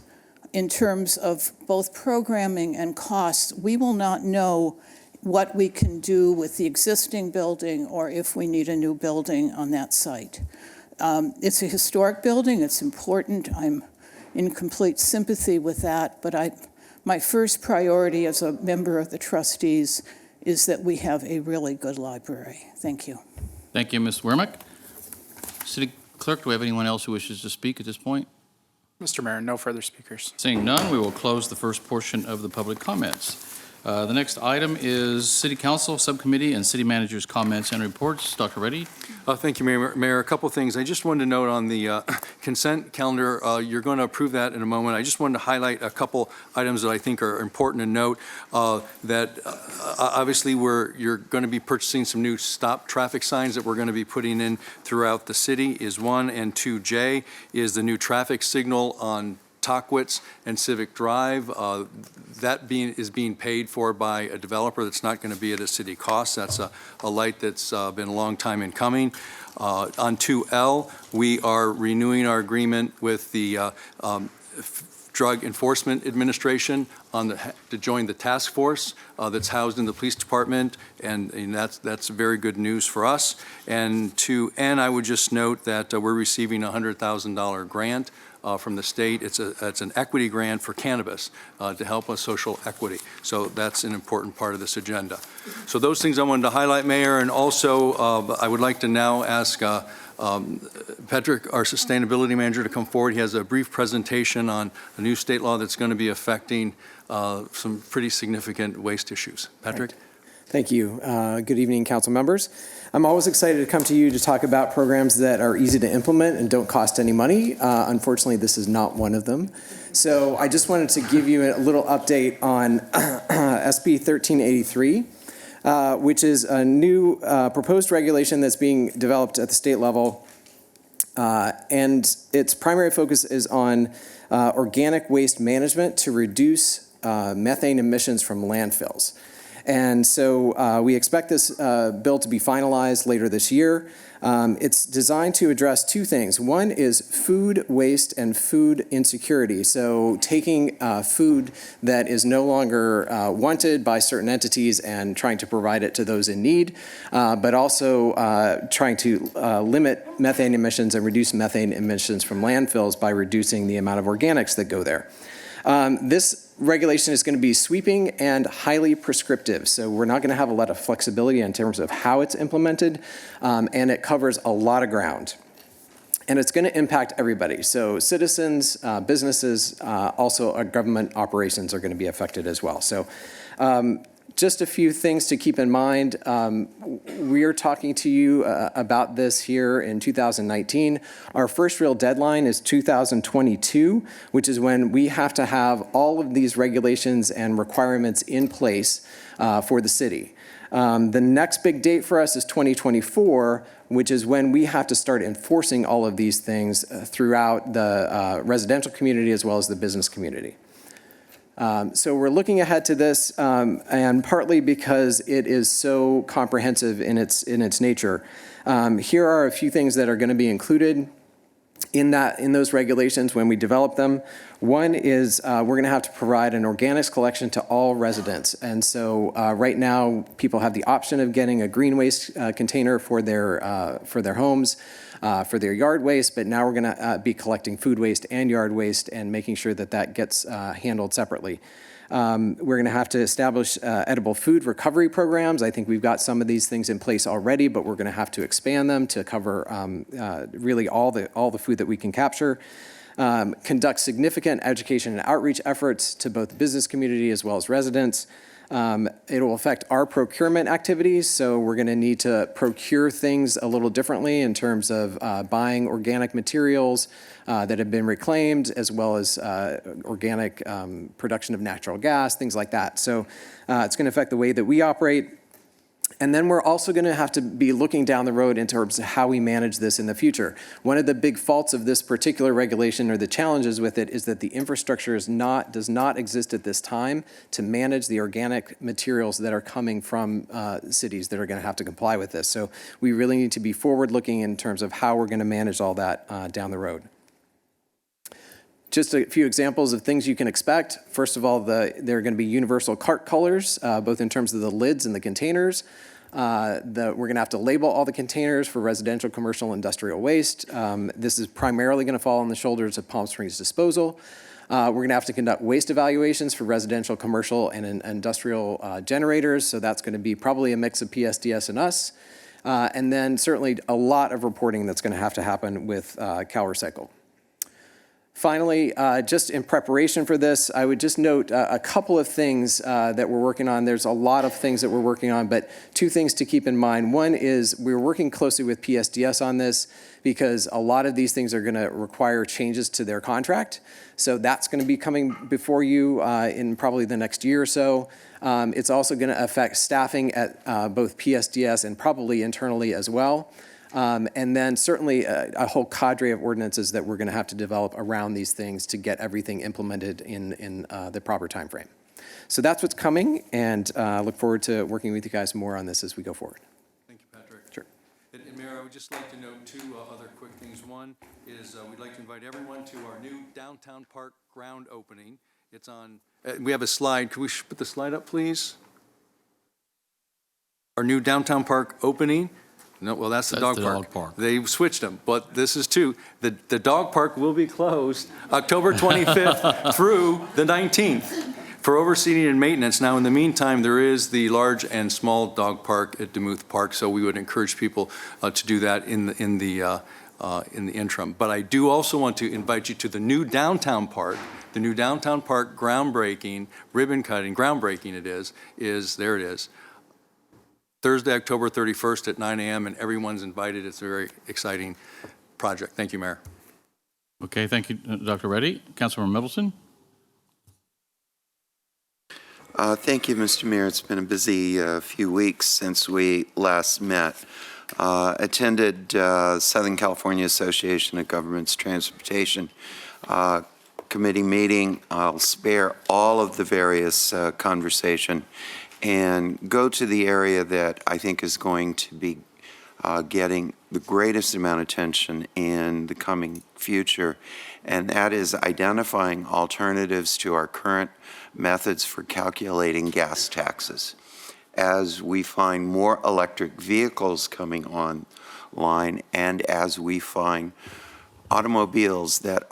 in terms of both programming and costs, we will not know what we can do with the existing building or if we need a new building on that site. It's a historic building, it's important. I'm in complete sympathy with that, but my first priority as a member of the trustees is that we have a really good library. Thank you.
Thank you, Ms. Wermick. City Clerk, do we have anyone else who wishes to speak at this point?
Mr. Mayor, no further speakers.
Seeing none, we will close the first portion of the public comments. The next item is City Council, Subcommittee, and City Manager's comments and reports. Dr. Reddy?
Thank you, Mayor. A couple things. I just wanted to note on the consent calendar, you're going to approve that in a moment. I just wanted to highlight a couple items that I think are important to note, that obviously you're going to be purchasing some new stop traffic signs that we're going to be putting in throughout the city is one, and 2J is the new traffic signal on Tockwitz and Civic Drive. That is being paid for by a developer that's not going to be at a city cost. That's a light that's been a long time in coming. On 2L, we are renewing our agreement with the Drug Enforcement Administration to join the task force that's housed in the police department, and that's very good news for us. And to N, I would just note that we're receiving a $100,000 grant from the state. It's an equity grant for cannabis to help us social equity. So that's an important part of this agenda. So those things I wanted to highlight, Mayor, and also I would like to now ask Patrick, our sustainability manager, to come forward. He has a brief presentation on a new state law that's going to be affecting some pretty significant waste issues. Patrick?
Right. Thank you. Good evening, council members. I'm always excited to come to you to talk about programs that are easy to implement and don't cost any money. Unfortunately, this is not one of them. So I just wanted to give you a little update on SB 1383, which is a new proposed regulation that's being developed at the state level. And its primary focus is on organic waste management to reduce methane emissions from landfills. And so we expect this bill to be finalized later this year. It's designed to address two things. One is food waste and food insecurity. So taking food that is no longer wanted by certain entities and trying to provide it to those in need, but also trying to limit methane emissions and reduce methane emissions from landfills by reducing the amount of organics that go there. This regulation is going to be sweeping and highly prescriptive, so we're not going to have a lot of flexibility in terms of how it's implemented, and it covers a lot of ground. And it's going to impact everybody, so citizens, businesses, also government operations are going to be affected as well. So just a few things to keep in mind. We are talking to you about this here in 2019. Our first real deadline is 2022, which is when we have to have all of these regulations and requirements in place for the city. The next big date for us is 2024, which is when we have to start enforcing all of these things throughout the residential community as well as the business community. So we're looking ahead to this, and partly because it is so comprehensive in its nature. Here are a few things that are going to be included in those regulations when we develop them. One is we're going to have to provide an organics collection to all residents, and so right now people have the option of getting a green waste container for their homes. For their yard waste, but now we're going to be collecting food waste and yard waste and making sure that that gets handled separately. We're going to have to establish edible food recovery programs. I think we've got some of these things in place already, but we're going to have to expand them to cover really all the food that we can capture. Conduct significant education and outreach efforts to both the business community as well as residents. It will affect our procurement activities, so we're going to need to procure things a little differently in terms of buying organic materials that have been reclaimed, as well as organic production of natural gas, things like that. So it's going to affect the way that we operate. And then we're also going to have to be looking down the road in terms of how we manage this in the future. One of the big faults of this particular regulation, or the challenges with it, is that the infrastructure does not exist at this time to manage the organic materials that are coming from cities that are going to have to comply with this. So we really need to be forward-looking in terms of how we're going to manage all that down the road. Just a few examples of things you can expect. First of all, there are going to be universal cart colors, both in terms of the lids and the containers. We're going to have to label all the containers for residential, commercial, industrial waste. This is primarily going to fall on the shoulders of Palm Springs Disposal. We're going to have to conduct waste evaluations for residential, commercial, and industrial generators. So that's going to be probably a mix of PSDS and us. And then certainly a lot of reporting that's going to have to happen with CalRecycle. Finally, just in preparation for this, I would just note a couple of things that we're working on. There's a lot of things that we're working on, but two things to keep in mind. One is we're working closely with PSDS on this because a lot of these things are going to require changes to their contract. So that's going to be coming before you in probably the next year or so. It's also going to affect staffing at both PSDS and probably internally as well. And then certainly a whole cadre of ordinances that we're going to have to develop around these things to get everything implemented in the proper time frame. So that's what's coming, and look forward to working with you guys more on this as we go forward.
Thank you, Patrick.
Sure.
And Mayor, I would just like to note two other quick things. One is we'd like to invite everyone to our new downtown park ground opening. It's on, we have a slide. Can we put the slide up, please? Our new downtown park opening. No, well, that's the dog park. They switched them, but this is two. The dog park will be closed October 25th through the 19th for overseeing and maintenance. Now, in the meantime, there is the large and small dog park at Demuth Park, so we would encourage people to do that in the interim. But I do also want to invite you to the new downtown park. The new downtown park groundbreaking, ribbon cutting, groundbreaking it is there it is. Thursday, October 31st at 9 a.m., and everyone's invited. It's a very exciting project. Thank you, Mayor.
Okay, thank you, Dr. Reddy. Councilmember Middleton.
Thank you, Mr. Mayor. It's been a busy few weeks since we last met. Attended Southern California Association of Governments Transportation Committee meeting. I'll spare all of the various conversation and go to the area that I think is going to be getting the greatest amount of attention in the coming future, and that is identifying alternatives to our current methods for calculating gas taxes. As we find more electric vehicles coming online, and as we find automobiles that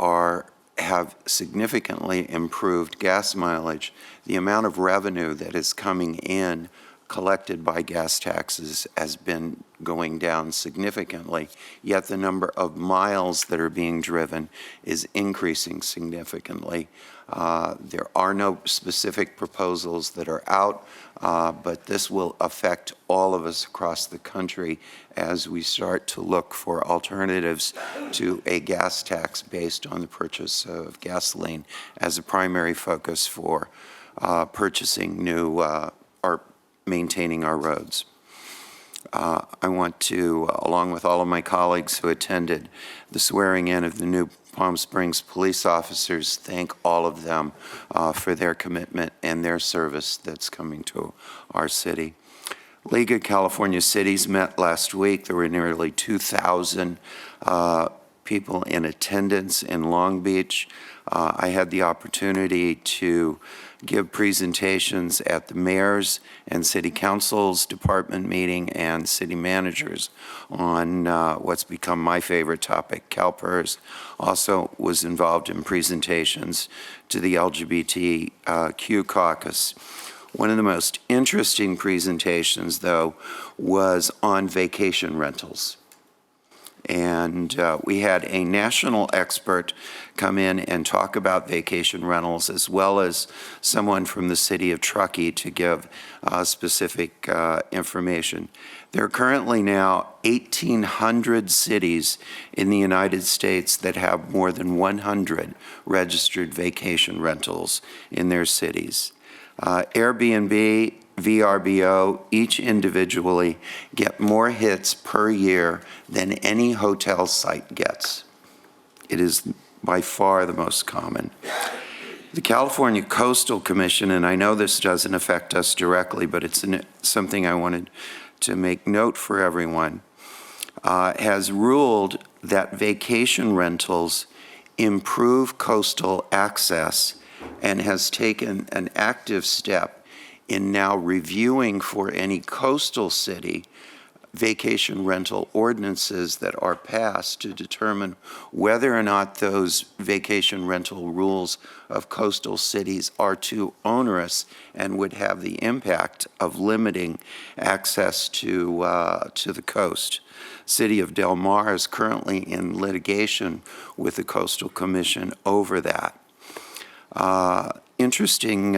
have significantly improved gas mileage, the amount of revenue that is coming in collected by gas taxes has been going down significantly, yet the number of miles that are being driven is increasing significantly. There are no specific proposals that are out, but this will affect all of us across the country as we start to look for alternatives to a gas tax based on the purchase of gasoline as a primary focus for purchasing new or maintaining our roads. I want to, along with all of my colleagues who attended the swearing in of the new Palm Springs police officers, thank all of them for their commitment and their service that's coming to our city. League of California Cities met last week. There were nearly 2,000 people in attendance in Long Beach. I had the opportunity to give presentations at the mayor's and city council's department meeting and city managers on what's become my favorite topic, CalPERS. Also was involved in presentations to the LGBTQ caucus. One of the most interesting presentations, though, was on vacation rentals. And we had a national expert come in and talk about vacation rentals, as well as someone from the city of Truckee to give specific information. There are currently now 1,800 cities in the United States that have more than 100 registered vacation rentals in their cities. Airbnb, VRBO, each individually get more hits per year than any hotel site gets. It is by far the most common. The California Coastal Commission, and I know this doesn't affect us directly, but it's something I wanted to make note for everyone, has ruled that vacation rentals improve coastal access and has taken an active step in now reviewing for any coastal city vacation rental ordinances that are passed to determine whether or not those vacation rental rules of coastal cities are too onerous and would have the impact of limiting access to the coast. City of Del Mar is currently in litigation with the Coastal Commission over that. Interesting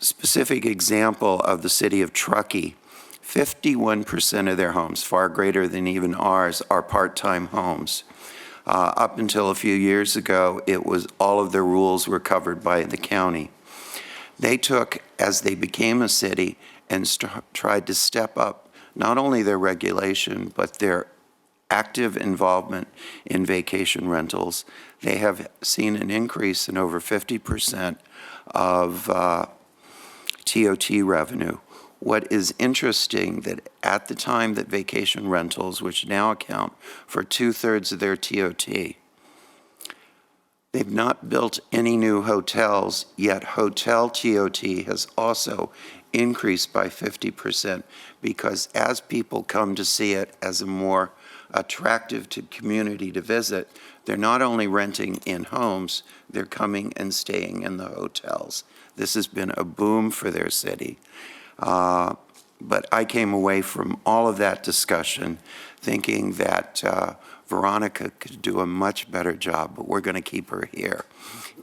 specific example of the city of Truckee. 51% of their homes, far greater than even ours, are part-time homes. Up until a few years ago, it was all of their rules were covered by the county. They took, as they became a city, and tried to step up not only their regulation, but their active involvement in vacation rentals. They have seen an increase in over 50% of TOT revenue. What is interesting that at the time that vacation rentals, which now account for 2/3 of their TOT, they've not built any new hotels, yet hotel TOT has also increased by 50%, because as people come to see it as a more attractive to community to visit, they're not only renting in homes, they're coming and staying in the hotels. This has been a boom for their city. But I came away from all of that discussion thinking that Veronica could do a much better job, but we're going to keep her here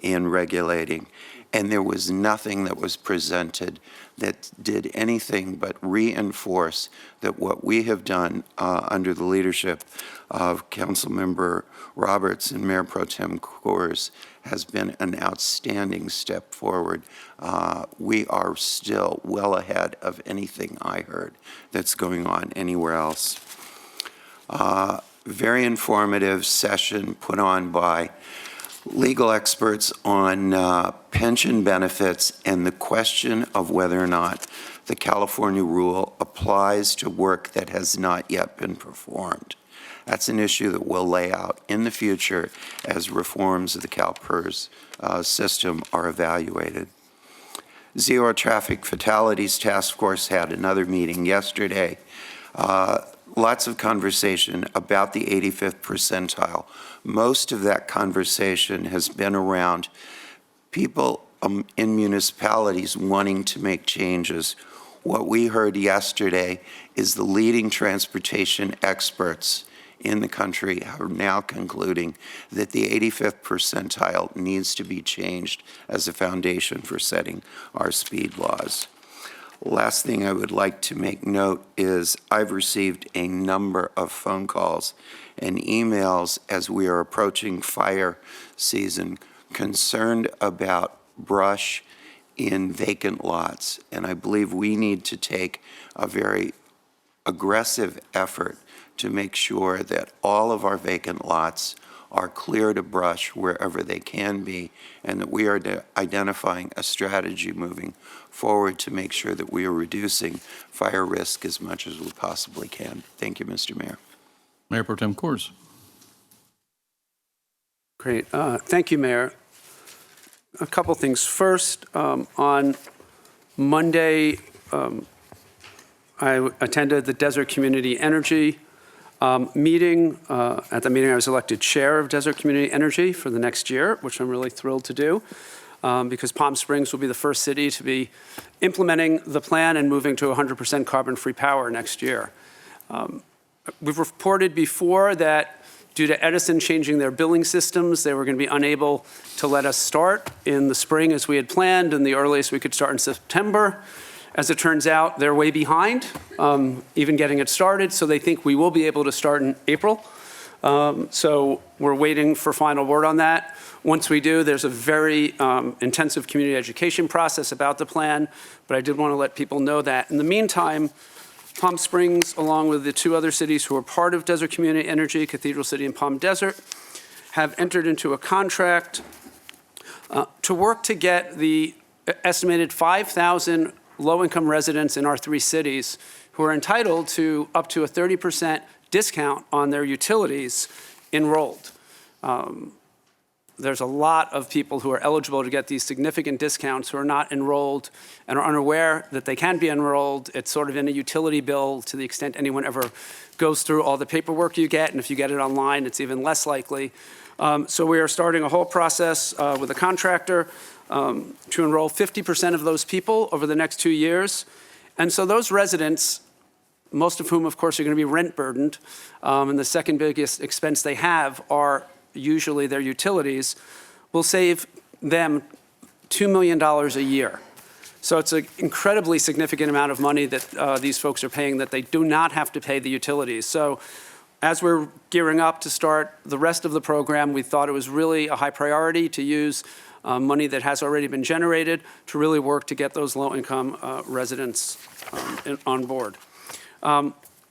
in regulating. And there was nothing that was presented that did anything but reinforce that what we have done under the leadership of Councilmember Roberts and Mayor Pro Tem Coors has been an outstanding step forward. We are still well ahead of anything I heard that's going on anywhere else. Very informative session put on by legal experts on pension benefits and the question of whether or not the California rule applies to work that has not yet been performed. That's an issue that we'll lay out in the future as reforms of the CalPERS system are evaluated. Zero Traffic Fatalities Task Force had another meeting yesterday. Lots of conversation about the 85th percentile. Most of that conversation has been around people in municipalities wanting to make changes. What we heard yesterday is the leading transportation experts in the country are now concluding that the 85th percentile needs to be changed as a foundation for setting our speed laws. Last thing I would like to make note is I've received a number of phone calls and emails as we are approaching fire season concerned about brush in vacant lots. And I believe we need to take a very aggressive effort to make sure that all of our vacant lots are cleared of brush wherever they can be, and that we are identifying a strategy moving forward to make sure that we are reducing fire risk as much as we possibly can. Thank you, Mr. Mayor.
Mayor Pro Tem Coors.
Great. Thank you, Mayor. A couple things. First, on Monday, I attended the Desert Community Energy meeting. At the meeting, I was elected chair of Desert Community Energy for the next year, which I'm really thrilled to do, because Palm Springs will be the first city to be implementing the plan and moving to 100% carbon-free power next year. We've reported before that due to Edison changing their billing systems, they were going to be unable to let us start in the spring as we had planned, and the earliest we could start in September. As it turns out, they're way behind, even getting it started, so they think we will be able to start in April. So we're waiting for final word on that. Once we do, there's a very intensive community education process about the plan, but I did want to let people know that. In the meantime, Palm Springs, along with the two other cities who are part of Desert Community Energy, Cathedral City and Palm Desert, have entered into a contract to work to get the estimated 5,000 low-income residents in our three cities who are entitled to up to a 30% discount on their utilities enrolled. There's a lot of people who are eligible to get these significant discounts who are not enrolled and are unaware that they can be enrolled. It's sort of in a utility bill to the extent anyone ever goes through all the paperwork you get, and if you get it online, it's even less likely. So we are starting a whole process with a contractor to enroll 50% of those people over the next 2 years. And so those residents, most of whom, of course, are going to be rent burdened, and the second biggest expense they have are usually their utilities, will save them $2 million a year. So it's an incredibly significant amount of money that these folks are paying that they do not have to pay the utilities. So as we're gearing up to start the rest of the program, we thought it was really a high priority to use money that has already been generated to really work to get those low-income residents on board.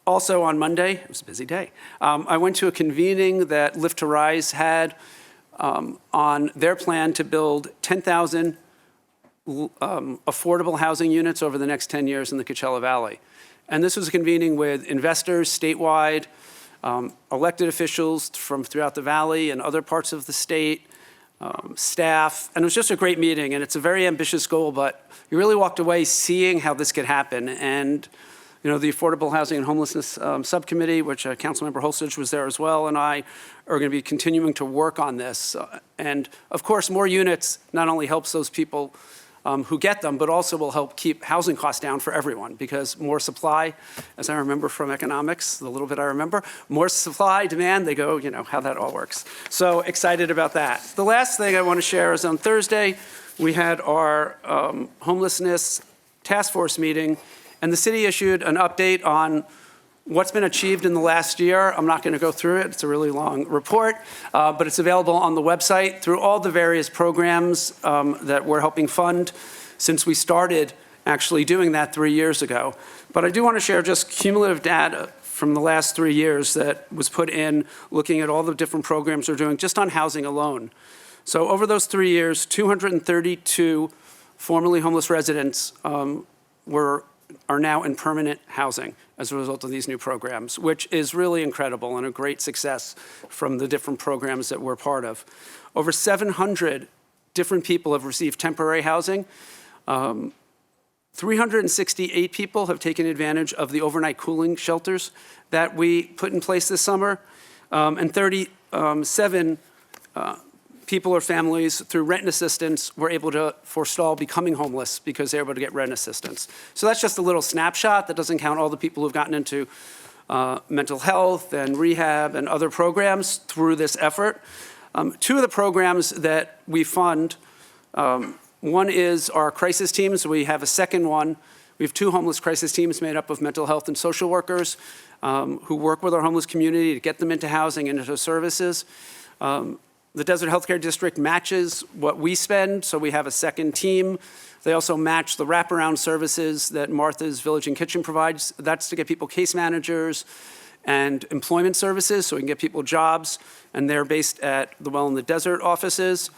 Also on Monday, it was a busy day, I went to a convening that Lift to Rise had on their plan to build 10,000 affordable housing units over the next 10 years in the Coachella Valley. And this was a convening with investors statewide, elected officials from throughout the valley and other parts of the state, staff, and it was just a great meeting, and it's a very ambitious goal, but you really walked away seeing how this could happen. And you know, the Affordable Housing and Homelessness Subcommittee, which Councilmember Holstage was there as well, and I are going to be continuing to work on this. And of course, more units not only helps those people who get them, but also will help keep housing costs down for everyone, because more supply, as I remember from economics, the little bit I remember, more supply, demand, they go, you know, how that all works. So excited about that. The last thing I want to share is on Thursday, we had our homelessness task force meeting, and the city issued an update on what's been achieved in the last year. I'm not going to go through it. It's a really long report, but it's available on the website through all the various programs that we're helping fund since we started actually doing that 3 years ago. But I do want to share just cumulative data from the last 3 years that was put in looking at all the different programs we're doing just on housing alone. So over those 3 years, 232 formerly homeless residents are now in permanent housing as a result of these new programs, which is really incredible and a great success from the different programs that we're part of. Over 700 different people have received temporary housing. 368 people have taken advantage of the overnight cooling shelters that we put in place this summer, and 37 people or families through rent assistance were able to forestall becoming homeless because they were able to get rent assistance. So that's just a little snapshot. That doesn't count all the people who've gotten into mental health and rehab and other programs through this effort. Two of the programs that we fund, one is our crisis teams. We have a second one. We have two homeless crisis teams made up of mental health and social workers who work with our homeless community to get them into housing and into services. The Desert Healthcare District matches what we spend, so we have a second team. They also match the wraparound services that Martha's Village and Kitchen provides. That's to get people case managers and employment services, so we can get people jobs, and they're based at the Well in the Desert offices.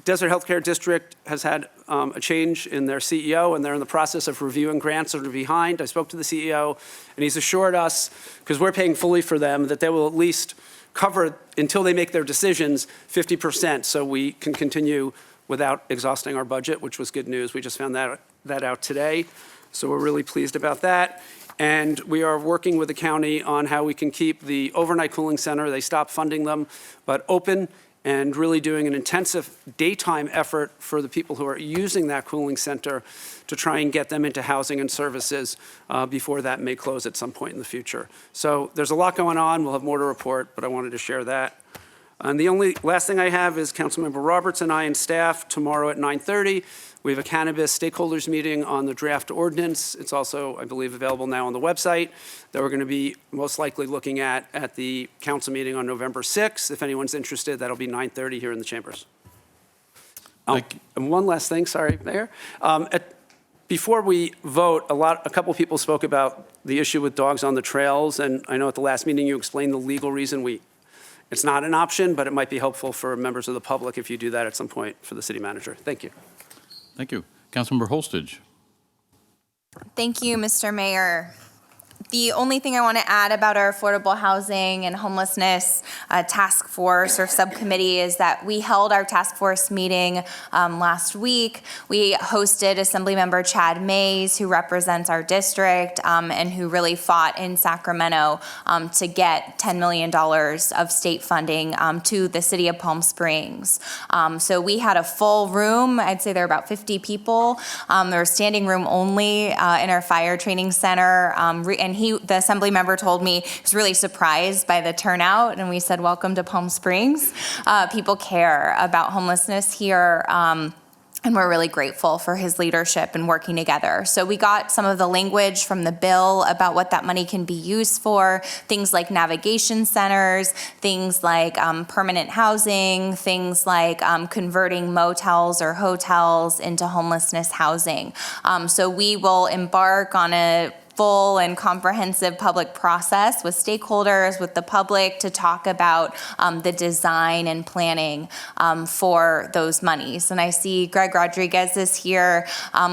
Desert Healthcare District has had a change in their CEO, and they're in the process of reviewing grants that are behind. I spoke to the CEO, and he's assured us, because we're paying fully for them, that they will at least cover, until they make their decisions, 50%, so we can continue without exhausting our budget, which was good news. We just found that out today, so we're really pleased about that. And we are working with the county on how we can keep the overnight cooling center, they stopped funding them, but open and really doing an intensive daytime effort for the people who are using that cooling center to try and get them into housing and services before that may close at some point in the future. So there's a lot going on. We'll have more to report, but I wanted to share that. And the only last thing I have is Councilmember Roberts and I and staff tomorrow at 9:30. We have a cannabis stakeholders meeting on the draft ordinance. It's also, I believe, available now on the website that we're going to be most likely looking at the council meeting on November 6th. If anyone's interested, that'll be 9:30 here in the chambers. And one last thing, sorry, Mayor. Before we vote, a couple people spoke about the issue with dogs on the trails, and I know at the last meeting you explained the legal reason it's not an option, but it might be helpful for members of the public if you do that at some point for the city manager. Thank you.
Thank you. Councilmember Holstage.
Thank you, Mr. Mayor. The only thing I want to add about our affordable housing and homelessness task force or subcommittee is that we held our task force meeting last week. We hosted Assemblymember Chad Mays, who represents our district and who really fought in Sacramento to get $10 million of state funding to the city of Palm Springs. So we had a full room. I'd say there were about 50 people. There was standing room only in our fire training center. And the assembly member told me he was really surprised by the turnout, and we said, welcome to Palm Springs. People care about homelessness here, and we're really grateful for his leadership and working together. So we got some of the language from the bill about what that money can be used for, things like navigation centers, things like permanent housing, things like converting motels or hotels into homelessness housing. So we will embark on a full and comprehensive public process with stakeholders, with the public, to talk about the design and planning for those monies. And I see Greg Rodriguez is here,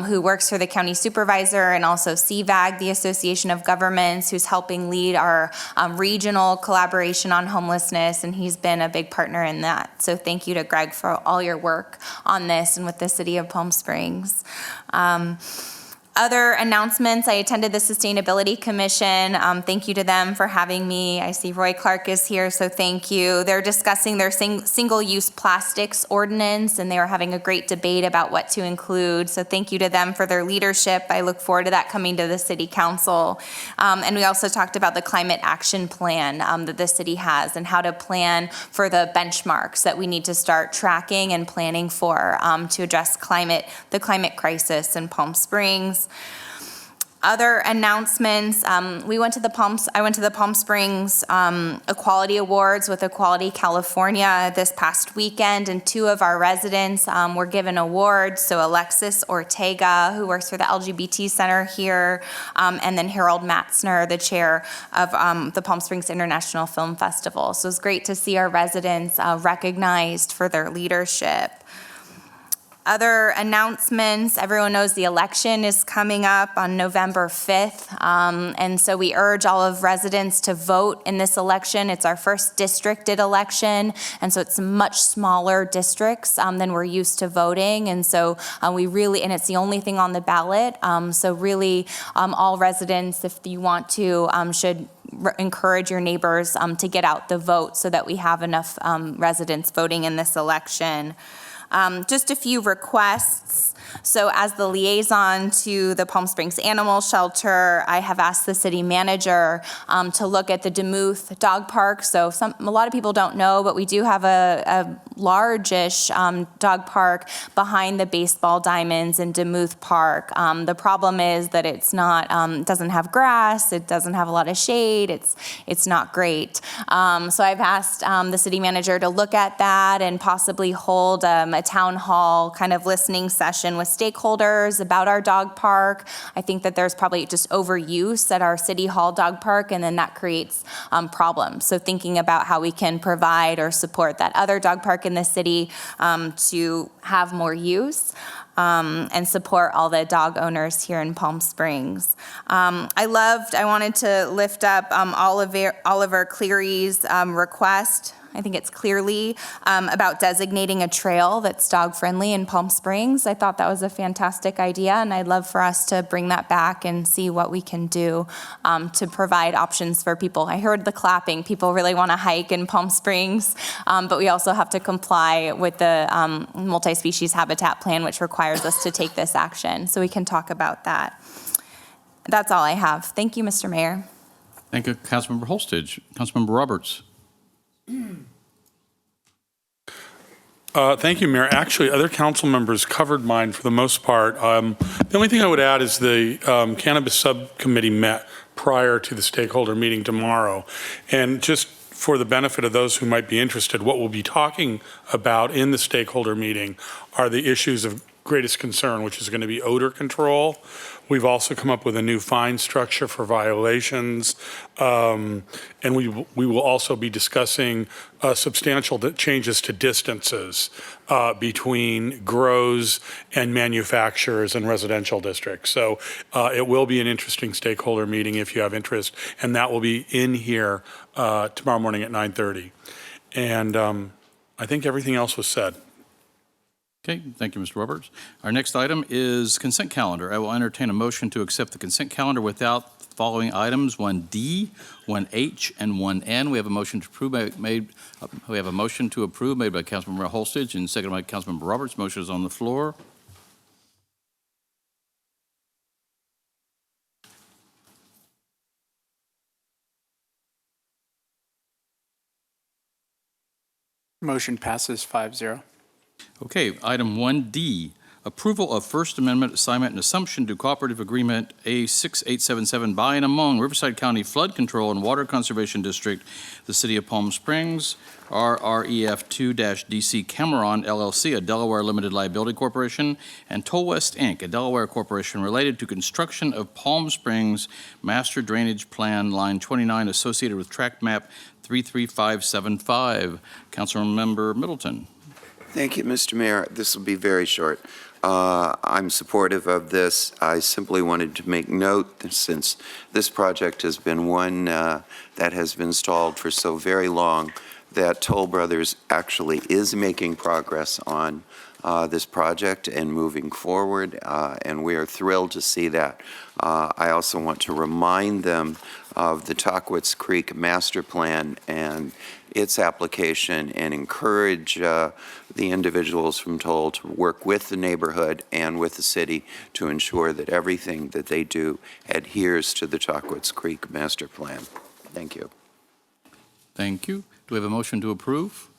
who works for the county supervisor, and also CVAG, the Association of Governments, who's helping lead our regional collaboration on homelessness, and he's been a big partner in that. So thank you to Greg for all your work on this and with the city of Palm Springs. Other announcements, I attended the Sustainability Commission. Thank you to them for having me. I see Roy Clark is here, so thank you. They're discussing their single-use plastics ordinance, and they were having a great debate about what to include. So thank you to them for their leadership. I look forward to that coming to the City Council. And we also talked about the climate action plan that the city has and how to plan for the benchmarks that we need to start tracking and planning for to address the climate crisis in Palm Springs. Other announcements, I went to the Palm Springs Equality Awards with Equality California this past weekend, and 2 of our residents were given awards. So Alexis Ortega, who works for the LGBT Center here, and then Harold Matzner, the chair of the Palm Springs International Film Festival. So it's great to see our residents recognized for their leadership. Other announcements, everyone knows the election is coming up on November 5th, and so we urge all of residents to vote in this election. It's our first districted election, and so it's much smaller districts than we're used to voting, and so and it's the only thing on the ballot, so really all residents, if you want to, should encourage your neighbors to get out the vote so that we have enough residents voting in this election. Just a few requests. So as the liaison to the Palm Springs Animal Shelter, I have asked the city manager to look at the Demuth Dog Park. So a lot of people don't know, but we do have a large-ish dog park behind the baseball diamonds in Demuth Park. The problem is that it's not, doesn't have grass, it doesn't have a lot of shade, it's not great. So I've asked the city manager to look at that and possibly hold a town hall kind of listening session with stakeholders about our dog park. I think that there's probably just overuse at our City Hall dog park, and then that creates problems. So thinking about how we can provide or support that other dog park in the city to have more use. And support all the dog owners here in Palm Springs. I wanted to lift up Oliver Cleary's request I think it's clearly about designating a trail that's dog-friendly in Palm Springs. I thought that was a fantastic idea, and I'd love for us to bring that back and see what we can do to provide options for people. I heard the clapping. People really want to hike in Palm Springs, but we also have to comply with the multi-species habitat plan, which requires us to take this action. So we can talk about that. That's all I have. Thank you, Mr. Mayor.
Thank you, Councilmember Holstage. Councilmember Roberts.
Thank you, Mayor. Actually, other council members covered mine for the most part. The only thing I would add is the cannabis subcommittee met prior to the stakeholder meeting tomorrow. And just for the benefit of those who might be interested, what we'll be talking about in the stakeholder meeting are the issues of greatest concern, which is going to be odor control. We've also come up with a new fine structure for violations, and we will also be discussing substantial changes to distances between grows and manufacturers in residential districts. So it will be an interesting stakeholder meeting if you have interest, and that will be in here tomorrow morning at 9:30. And I think everything else was said.
Okay, thank you, Mr. Roberts. Our next item is consent calendar. I will entertain a motion to accept the consent calendar without the following items: 1D, 1H, and 1N. We have a motion to approve made by Councilmember Holstage and seconded by Councilmember Roberts. Motion is on the floor.
Motion passes 5-0.
Okay, item 1D, approval of First Amendment assignment and assumption to cooperative agreement A6877 by and among Riverside County Flood Control and Water Conservation District, the City of Palm Springs, RREF2-DC Cameron LLC, a Delaware Limited Liability Corporation, and Toll West Inc., a Delaware corporation related to construction of Palm Springs Master Drainage Plan Line 29 associated with Tract Map 33575. Councilmember Middleton.
Thank you, Mr. Mayor. This will be very short. I'm supportive of this. I simply wanted to make note that since this project has been one that has been stalled for so very long, that Toll Brothers actually is making progress on this project and moving forward, and we are thrilled to see that. I also want to remind them of the Tahquitz Creek Master Plan and its application, and encourage the individuals from Toll to work with the neighborhood and with the city to ensure that everything that they do adheres to the Tahquitz Creek Master Plan. Thank you.
Thank you. Do we have a motion to approve?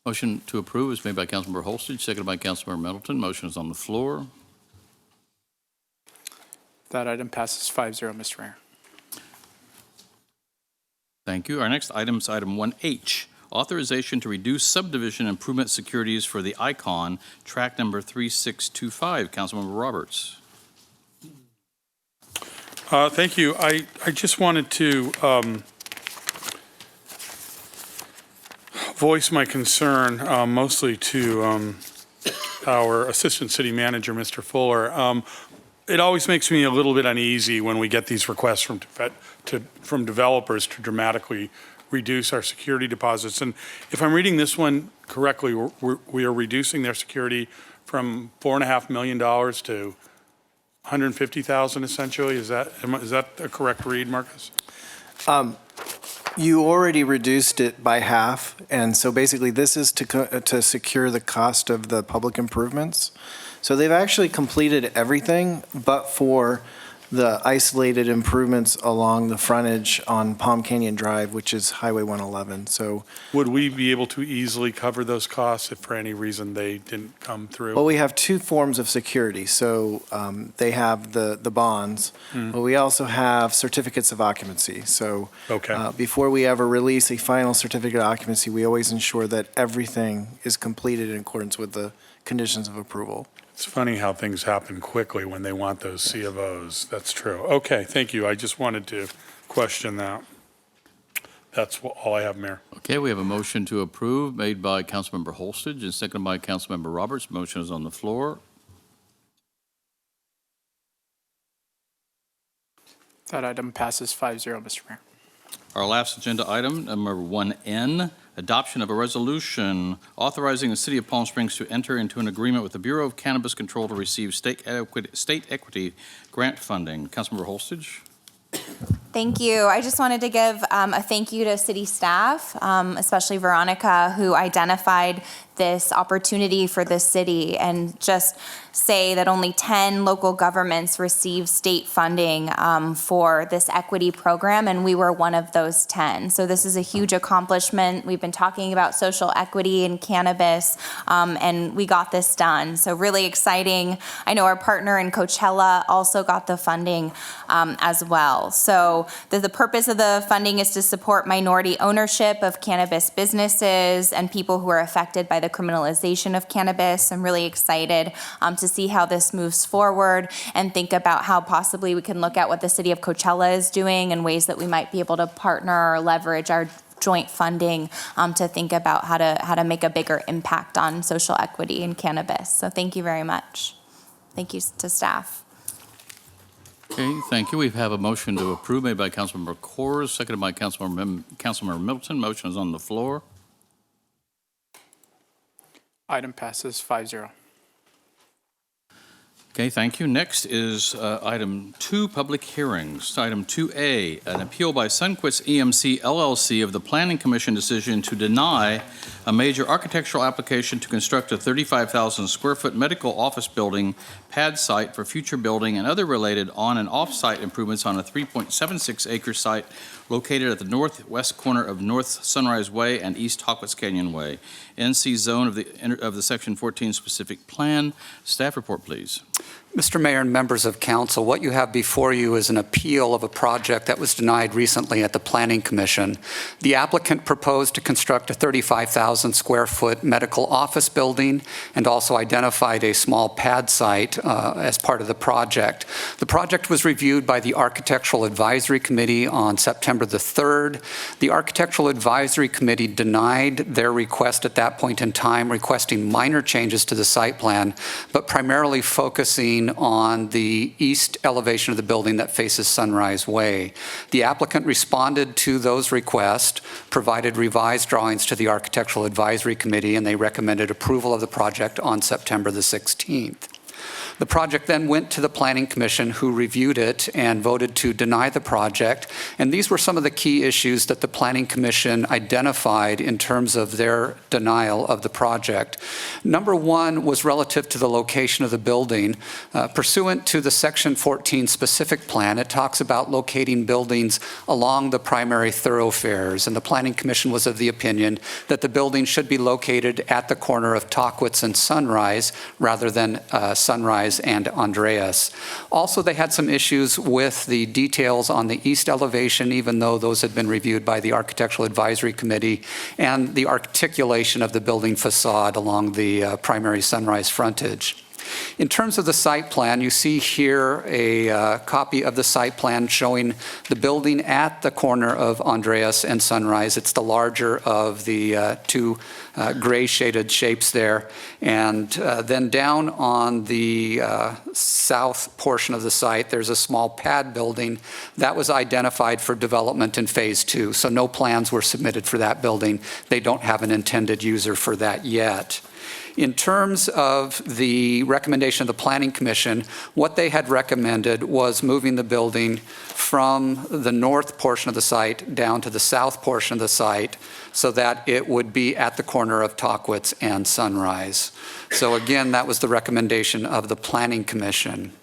Motion to approve is made by Councilmember Holstage, seconded by Councilmember Middleton. Motion is on the floor.
That item passes 5-0, Mr. Mayor.
Thank you. Our next item is item 1H, authorization to reduce subdivision improvement securities for the Icon, track number 3625. Councilmember Roberts.
Thank you. I just wanted to voice my concern mostly to our Assistant City Manager, Mr. Fuller. It always makes me a little bit uneasy when we get these requests from developers to dramatically reduce our security deposits. And if I'm reading this one correctly, we are reducing their security from $4.5 million to $150,000 essentially. Is that a correct read, Marcus?
You already reduced it by half, and so basically this is to secure the cost of the public improvements. So they've actually completed everything but for the isolated improvements along the frontage on Palm Canyon Drive, which is Highway 111. So
would we be able to easily cover those costs if for any reason they didn't come through?
Well, we have two forms of security. So they have the bonds, but we also have certificates of occupancy. So before we ever release a final certificate of occupancy, we always ensure that everything is completed in accordance with the conditions of approval.
It's funny how things happen quickly when they want those C of Os. That's true. Okay, thank you. I just wanted to question that. That's all I have, Mayor.
Okay, we have a motion to approve made by Councilmember Holstage and seconded by Councilmember Roberts. Motion is on the floor.
That item passes 5-0, Mr. Mayor.
Our last agenda item, number 1N, adoption of a resolution authorizing the City of Palm Springs to enter into an agreement with the Bureau of Cannabis Control to receive state equity grant funding. Councilmember Holstage?
Thank you. I just wanted to give a thank you to city staff, especially Veronica, who identified this opportunity for the city, and just say that only 10 local governments receive state funding for this equity program, and we were one of those 10. So this is a huge accomplishment. We've been talking about social equity in cannabis, and we got this done. So really exciting. I know our partner in Coachella also got the funding as well. So the purpose of the funding is to support minority ownership of cannabis businesses and people who are affected by the criminalization of cannabis. I'm really excited to see how this moves forward and think about how possibly we can look at what the city of Coachella is doing and ways that we might be able to partner or leverage our joint funding to think about how to make a bigger impact on social equity in cannabis. So thank you very much. Thank you to staff.
Okay, thank you. We have a motion to approve made by Councilmember Coors, seconded by Councilmember Middleton. Motion is on the floor.
Item passes 5-0.
Okay, thank you. Next is item 2, public hearings. Item 2A, an appeal by Sunquist EMC LLC of the Planning Commission decision to deny a major architectural application to construct a 35,000 square foot medical office building pad site for future building and other related on and off-site improvements on a 3.76 acre site located at the northwest corner of North Sunrise Way and East Hawkins Canyon Way, NC zone of the Section 14 specific plan. Staff report, please.
Mr. Mayor and members of council, what you have before you is an appeal of a project that was denied recently at the Planning Commission. The applicant proposed to construct a 35,000 square foot medical office building and also identified a small pad site as part of the project. The project was reviewed by the Architectural Advisory Committee on September the 3rd. The Architectural Advisory Committee denied their request at that point in time, requesting minor changes to the site plan, but primarily focusing on the east elevation of the building that faces Sunrise Way. The applicant responded to those requests, provided revised drawings to the Architectural Advisory Committee, and they recommended approval of the project on September the 16th. The project then went to the Planning Commission, who reviewed it and voted to deny the project. And these were some of the key issues that the Planning Commission identified in terms of their denial of the project. Number one was relative to the location of the building. Pursuant to the Section 14 specific plan, it talks about locating buildings along the primary thoroughfares. And the Planning Commission was of the opinion that the building should be located at the corner of Tockwitz and Sunrise rather than Sunrise and Andreas. Also, they had some issues with the details on the east elevation, even though those had been reviewed by the Architectural Advisory Committee, and the articulation of the building facade along the primary Sunrise frontage. In terms of the site plan, you see here a copy of the site plan showing the building at the corner of Andreas and Sunrise. It's the larger of the two gray shaded shapes there. And then down on the south portion of the site, there's a small pad building that was identified for development in phase 2. So no plans were submitted for that building. They don't have an intended user for that yet. In terms of the recommendation of the Planning Commission, what they had recommended was moving the building from the north portion of the site down to the south portion of the site so that it would be at the corner of Tockwitz and Sunrise. So again, that was the recommendation of the Planning Commission.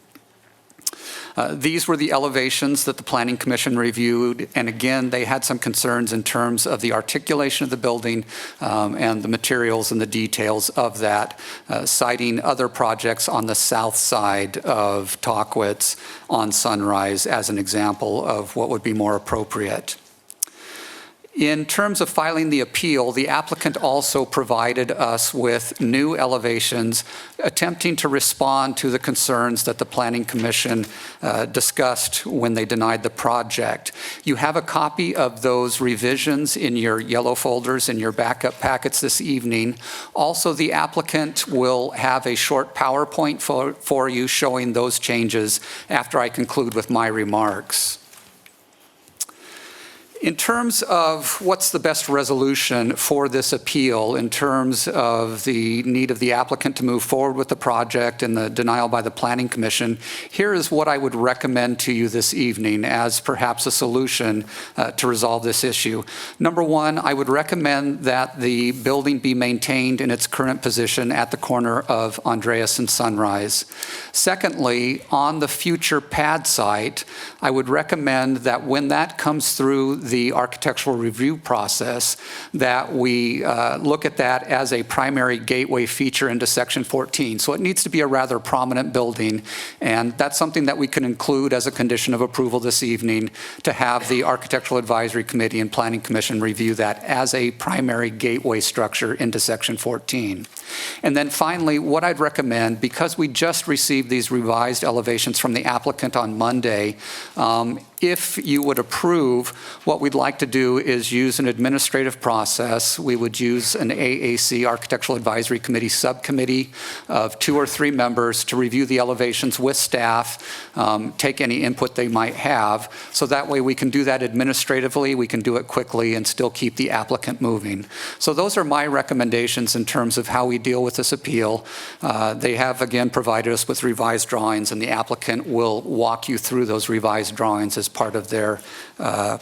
These were the elevations that the Planning Commission reviewed, and again, they had some concerns in terms of the articulation of the building and the materials and the details of that, citing other projects on the south side of Tockwitz on Sunrise as an example of what would be more appropriate. In terms of filing the appeal, the applicant also provided us with new elevations attempting to respond to the concerns that the Planning Commission discussed when they denied the project. You have a copy of those revisions in your yellow folders in your backup packets this evening. Also, the applicant will have a short PowerPoint for you showing those changes after I conclude with my remarks. In terms of what's the best resolution for this appeal, in terms of the need of the applicant to move forward with the project and the denial by the Planning Commission, here is what I would recommend to you this evening as perhaps a solution to resolve this issue. Number one, I would recommend that the building be maintained in its current position at the corner of Andreas and Sunrise. Secondly, on the future pad site, I would recommend that when that comes through the architectural review process, that we look at that as a primary gateway feature into Section 14. So it needs to be a rather prominent building, and that's something that we can include as a condition of approval this evening, to have the Architectural Advisory Committee and Planning Commission review that as a primary gateway structure into Section 14. And then finally, what I'd recommend, because we just received these revised elevations from the applicant on Monday, if you would approve, what we'd like to do is use an administrative process. We would use an AAC, Architectural Advisory Committee subcommittee of 2 or 3 members to review the elevations with staff, take any input they might have. So that way we can do that administratively, we can do it quickly, and still keep the applicant moving. So those are my recommendations in terms of how we deal with this appeal. They have, again, provided us with revised drawings, and the applicant will walk you through those revised drawings as part of their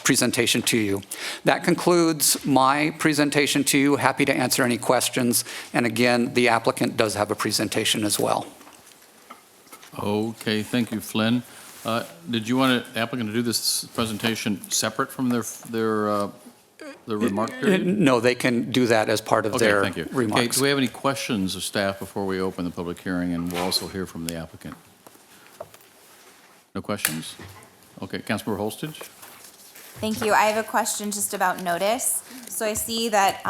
presentation to you. That concludes my presentation to you. Happy to answer any questions. And again, the applicant does have a presentation as well.
Okay, thank you, Flynn. Did you want the applicant to do this presentation separate from their remark period?
No, they can do that as part of their
thank you.
remarks.
Okay, do we have any questions of staff before we open the public hearing, and we'll also hear from the applicant? No questions? Okay, Councilmember Holstage?
Thank you. I have a question just about notice. So I see that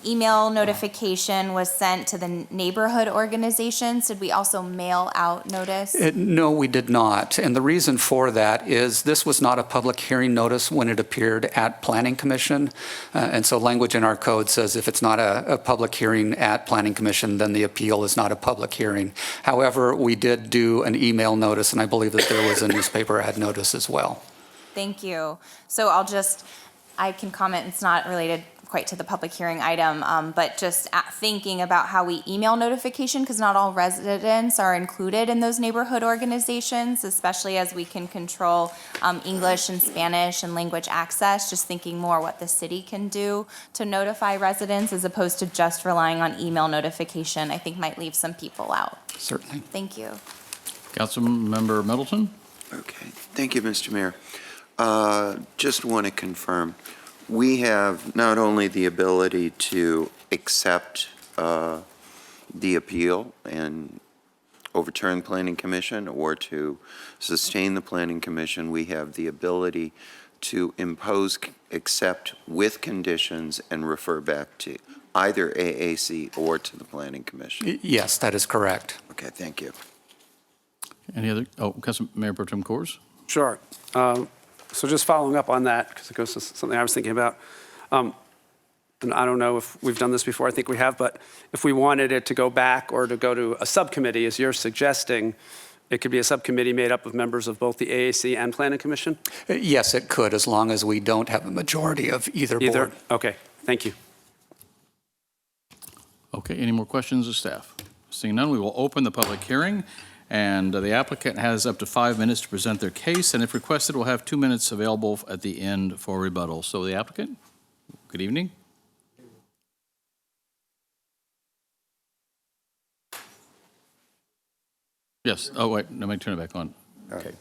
email notification was sent to the neighborhood organizations. Did we also mail out notice?
No, we did not. And the reason for that is this was not a public hearing notice when it appeared at Planning Commission. And so language in our code says if it's not a public hearing at Planning Commission, then the appeal is not a public hearing. However, we did do an email notice, and I believe that there was a newspaper ad notice as well.
Thank you. So I can comment, it's not related quite to the public hearing item, but just thinking about how we email notification, because not all residents are included in those neighborhood organizations, especially as we can control English and Spanish and language access, just thinking more what the city can do to notify residents as opposed to just relying on email notification, I think might leave some people out.
Certainly.
Thank you.
Councilmember Middleton?
Okay, thank you, Mr. Mayor. Just want to confirm, we have not only the ability to accept the appeal and overturn the Planning Commission or to sustain the Planning Commission, we have the ability to impose, accept with conditions and refer back to either AAC or to the Planning Commission.
Yes, that is correct.
Okay, thank you.
Any other, Mayor Pro Tem Coors?
Sure. So just following up on that, because it goes to something I was thinking about, and I don't know if we've done this before, I think we have, but if we wanted it to go back or to go to a subcommittee, as you're suggesting, it could be a subcommittee made up of members of both the AAC and Planning Commission?
Yes, it could, as long as we don't have a majority of either board.
Okay, thank you.
Okay, any more questions of staff? Seeing none, we will open the public hearing. And the applicant has up to 5 minutes to present their case, and if requested, we'll have 2 minutes available at the end for rebuttal. So the applicant, good evening. Yes, oh wait, let me turn it back on. Okay.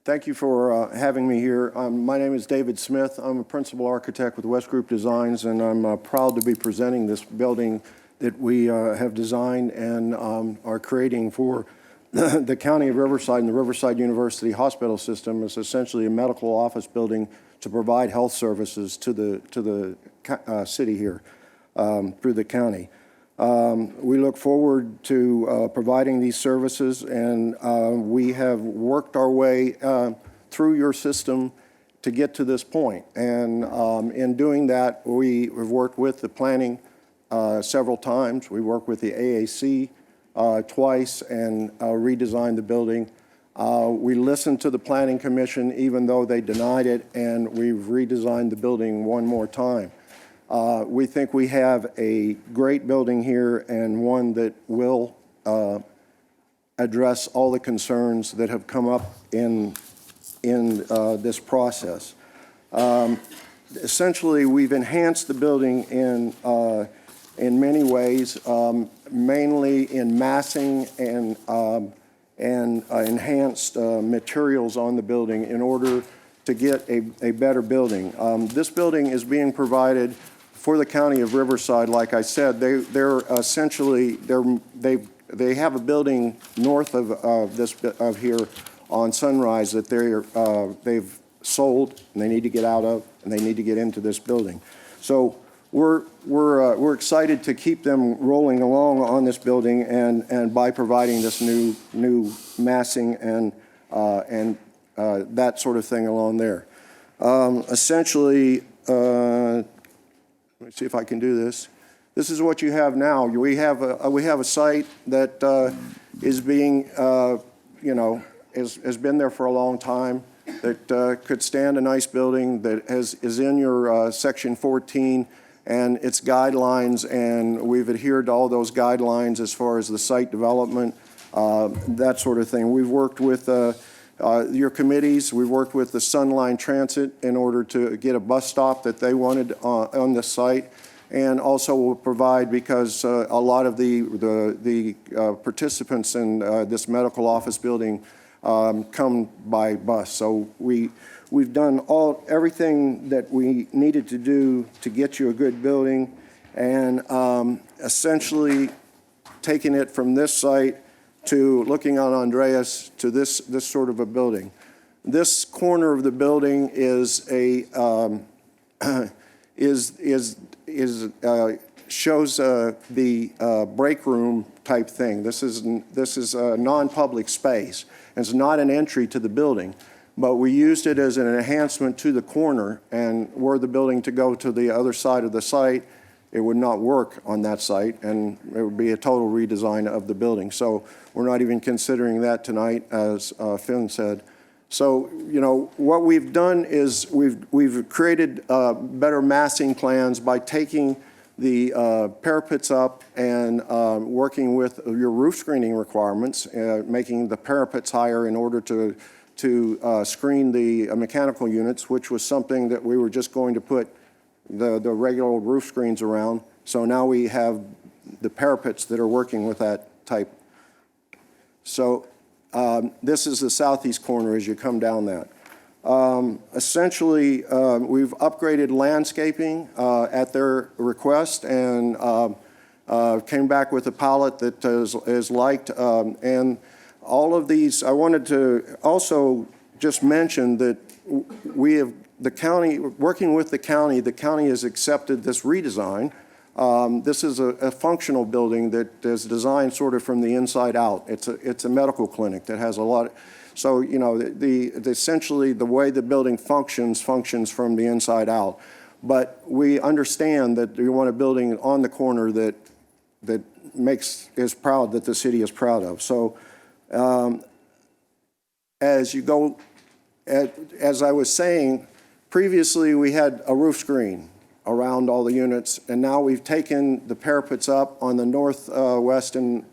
Thank you for having me here. My name is David Smith. I'm a principal architect with West Group Designs, and I'm proud to be presenting this building that we have designed and are creating for the County of Riverside and the Riverside University Hospital System. It's essentially a medical office building to provide health services to the city here through the county. We look forward to providing these services, and we have worked our way through your system to get to this point. And in doing that, we have worked with the planning several times. We worked with the AAC twice and redesigned the building. We listened to the Planning Commission even though they denied it, and we've redesigned the building one more time. We think we have a great building here and one that will address all the concerns that have come up in this process. Essentially, we've enhanced the building in many ways, mainly in massing and enhanced materials on the building in order to get a better building. This building is being provided for the County of Riverside. Like I said, they're essentially they have a building north of here on Sunrise that they've sold and they need to get out of, and they need to get into this building. So we're excited to keep them rolling along on this building and by providing this new massing and that sort of thing along there. Essentially, let me see if I can do this. This is what you have now. We have a site that is being, has been there for a long time, that could stand a nice building, that is in your Section 14 and its guidelines, and we've adhered to all those guidelines as far as the site development, that sort of thing. We've worked with your committees. We've worked with the Sunline Transit in order to get a bus stop that they wanted on the site, and also will provide, because a lot of the participants in this medical office building come by bus. So we've done everything that we needed to do to get you a good building, and essentially taking it from this site to looking on Andreas to this sort of a building. This corner of the building is shows the break room type thing. This is a non-public space. It's not an entry to the building, but we used it as an enhancement to the corner, and were the building to go to the other side of the site, it would not work on that site, and it would be a total redesign of the building. So we're not even considering that tonight, as Finn said. So, what we've done is we've created better massing plans by taking the parapets up and working with your roof screening requirements, making the parapets higher in order to screen the mechanical units, which was something that we were just going to put the regular roof screens around. So now we have the parapets that are working with that type. So this is the southeast corner as you come down that. Essentially, we've upgraded landscaping at their request, and came back with a palette that is liked. And all of these, I wanted to also just mention that we have the county, working with the county has accepted this redesign. This is a functional building that is designed sort of from the inside out. It's a medical clinic that has a lot. So, essentially the way the building functions from the inside out. But we understand that we want a building on the corner that is proud, that the city is proud of. So as you go, as I was saying, previously we had a roof screen around all the units, and now we've taken the parapets up on the northwest and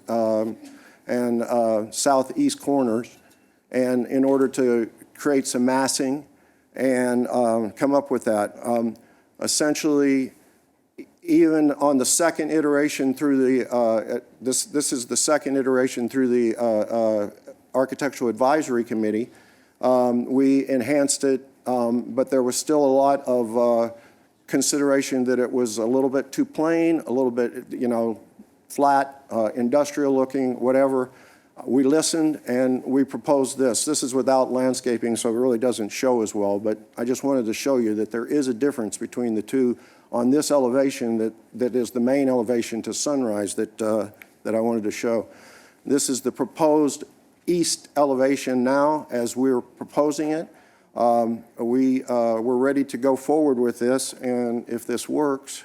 southeast corners, and in order to create some massing and come up with that. Essentially, even on the second iteration through the, this is the second iteration through the Architectural Advisory Committee, we enhanced it, but there was still a lot of consideration that it was a little bit too plain, a little bit, flat, industrial looking, whatever. We listened and we proposed this. This is without landscaping, so it really doesn't show as well, but I just wanted to show you that there is a difference between the two on this elevation that is the main elevation to Sunrise that I wanted to show. This is the proposed east elevation now as we're proposing it. We're ready to go forward with this, and if this works,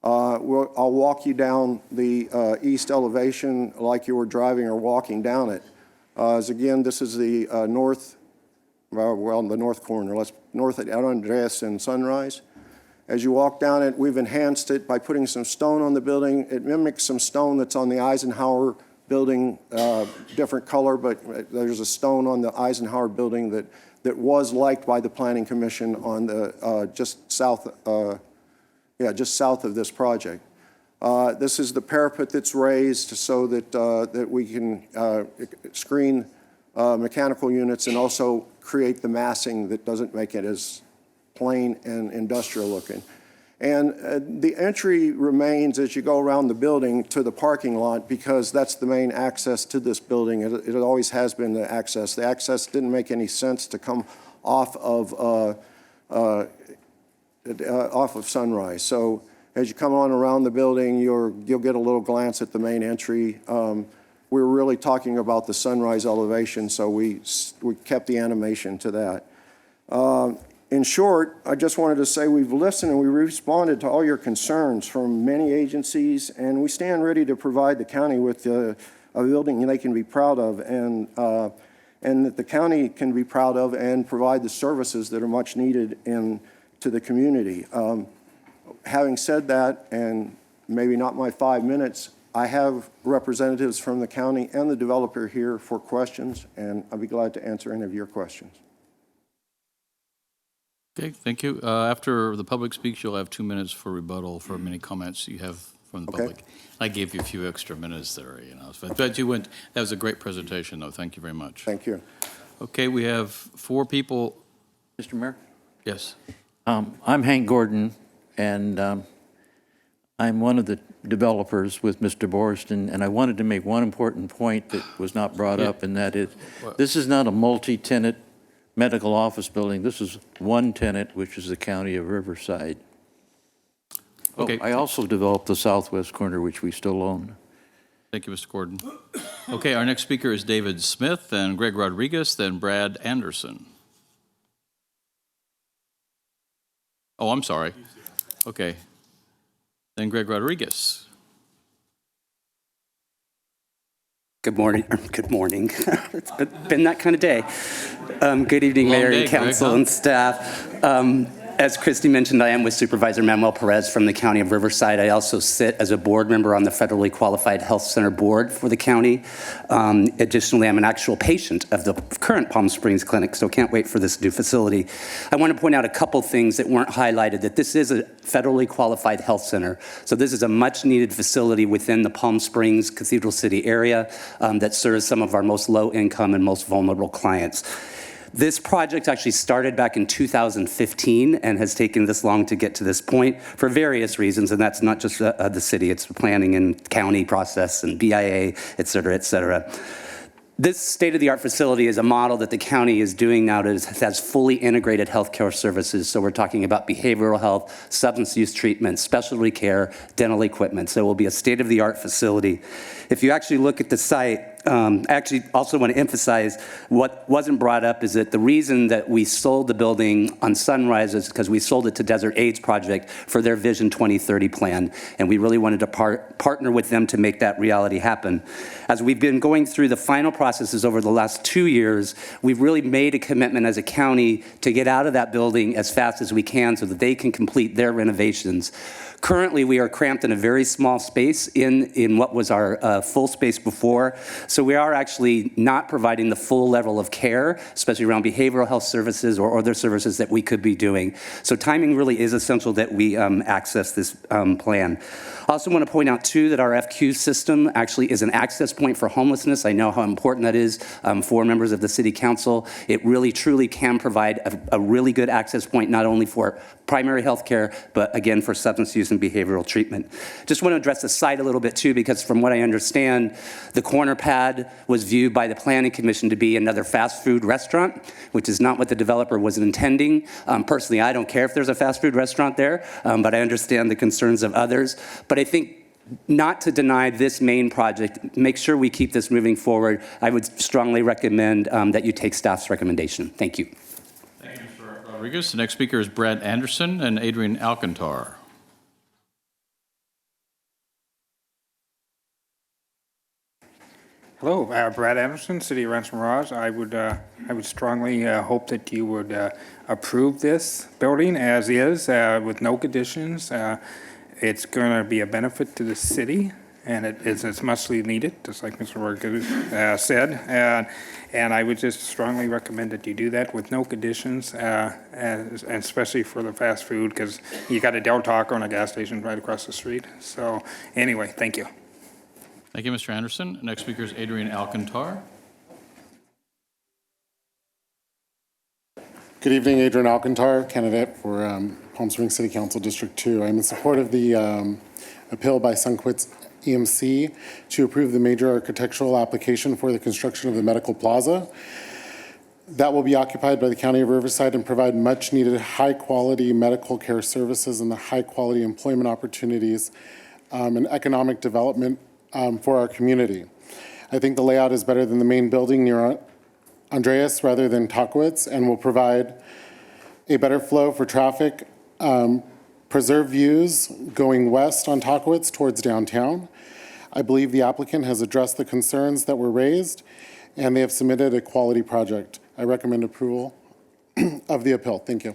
I'll walk you down the east elevation like you were driving or walking down it. Again, this is the the north corner, north at Andreas and Sunrise. As you walk down it, we've enhanced it by putting some stone on the building. It mimics some stone that's on the Eisenhower building, different color, but there's a stone on the Eisenhower building that was liked by the Planning Commission on the just south of this project. This is the parapet that's raised so that we can screen mechanical units and also create the massing that doesn't make it as plain and industrial looking. And the entry remains as you go around the building to the parking lot because that's the main access to this building. It always has been the access. The access didn't make any sense to come off of Sunrise. So as you come on around the building, you'll get a little glance at the main entry. We're really talking about the Sunrise elevation, so we kept the animation to that. In short, I just wanted to say we've listened and we responded to all your concerns from many agencies, and we stand ready to provide the county with a building they can be proud of and that the county can be proud of and provide the services that are much needed to the community. Having said that, and maybe not my 5 minutes, I have representatives from the county and the developer here for questions, and I'll be glad to answer any of your questions.
Okay, thank you. After the public speaks, you'll have 2 minutes for rebuttal for any comments you have from the public. I gave you a few extra minutes there, but you went. That was a great presentation, though. Thank you very much.
Thank you.
Okay, we have 4 people.
Mr. Mayor?
Yes.
I'm Hank Gordon, and I'm one of the developers with Mr. Borston, and I wanted to make one important point that was not brought up, and that is, this is not a multi-tenant medical office building. This is one tenant, which is the County of Riverside.
Okay.
I also developed the southwest corner, which we still own.
Thank you, Mr. Gordon. Okay, our next speaker is David Smith, then Greg Rodriguez, then Brad Anderson. Oh, I'm sorry. Okay. Then Greg Rodriguez.
Good morning. Good morning. It's been that kind of day. Good evening, Mayor and Council and staff. As Christy mentioned, I am with Supervisor Manuel Perez from the County of Riverside. I also sit as a board member on the Federally Qualified Health Center Board for the county. Additionally, I'm an actual patient of the current Palm Springs Clinic, so can't wait for this new facility. I want to point out a couple things that weren't highlighted, that this is a federally qualified health center. So this is a much needed facility within the Palm Springs Cathedral City area that serves some of our most low income and most vulnerable clients. This project actually started back in 2015 and has taken this long to get to this point for various reasons, and that's not just the city, it's the planning and county process and BIA, et cetera, et cetera. This state-of-the-art facility is a model that the county is doing now that has fully integrated healthcare services. So we're talking about behavioral health, substance use treatment, specialty care, dental equipment. So it will be a state-of-the-art facility. If you actually look at the site, I actually also want to emphasize what wasn't brought up is that the reason that we sold the building on Sunrise is because we sold it to Desert AIDS Project for their Vision 2030 plan. And we really wanted to partner with them to make that reality happen. As we've been going through the final processes over the last 2 years, we've really made a commitment as a county to get out of that building as fast as we can so that they can complete their renovations. Currently, we are cramped in a very small space in what was our full space before. So we are actually not providing the full level of care, especially around behavioral health services or other services that we could be doing. So timing really is essential that we access this plan. I also want to point out, too, that our FQ system actually is an access point for homelessness. I know how important that is for members of the City Council. It really, truly can provide a really good access point, not only for primary health care, but again, for substance use and behavioral treatment. Just want to address the site a little bit, too, because from what I understand, the corner pad was viewed by the Planning Commission to be another fast food restaurant, which is not what the developer was intending. Personally, I don't care if there's a fast food restaurant there, but I understand the concerns of others. But I think not to deny this main project, make sure we keep this moving forward. I would strongly recommend that you take staff's recommendation. Thank you.
Thank you, Mr. Rodriguez. The next speaker is Brad Anderson and Adrian Alcantar.
Hello, Brad Anderson, City of Rancho Mirage. I would strongly hope that you would approve this building as is, with no conditions. It's going to be a benefit to the city, and it's muchly needed, just like Mr. Work said. And I would just strongly recommend that you do that with no conditions, and especially for the fast food, because you got a Del Taco and a gas station right across the street. So anyway, thank you.
Thank you, Mr. Anderson. Next speaker is Adrian Alcantar.
Good evening, Adrian Alcantar, candidate for Palm Springs City Council District 2. I'm in support of the appeal by Sunquist EMC to approve the major architectural application for the construction of the Medical Plaza. That will be occupied by the County of Riverside and provide much needed high-quality medical care services and the high-quality employment opportunities and economic development for our community. I think the layout is better than the main building near Andreas rather than Tockwitz, and will provide a better flow for traffic, preserve views going west on Tockwitz towards downtown. I believe the applicant has addressed the concerns that were raised, and they have submitted a quality project. I recommend approval of the appeal. Thank you.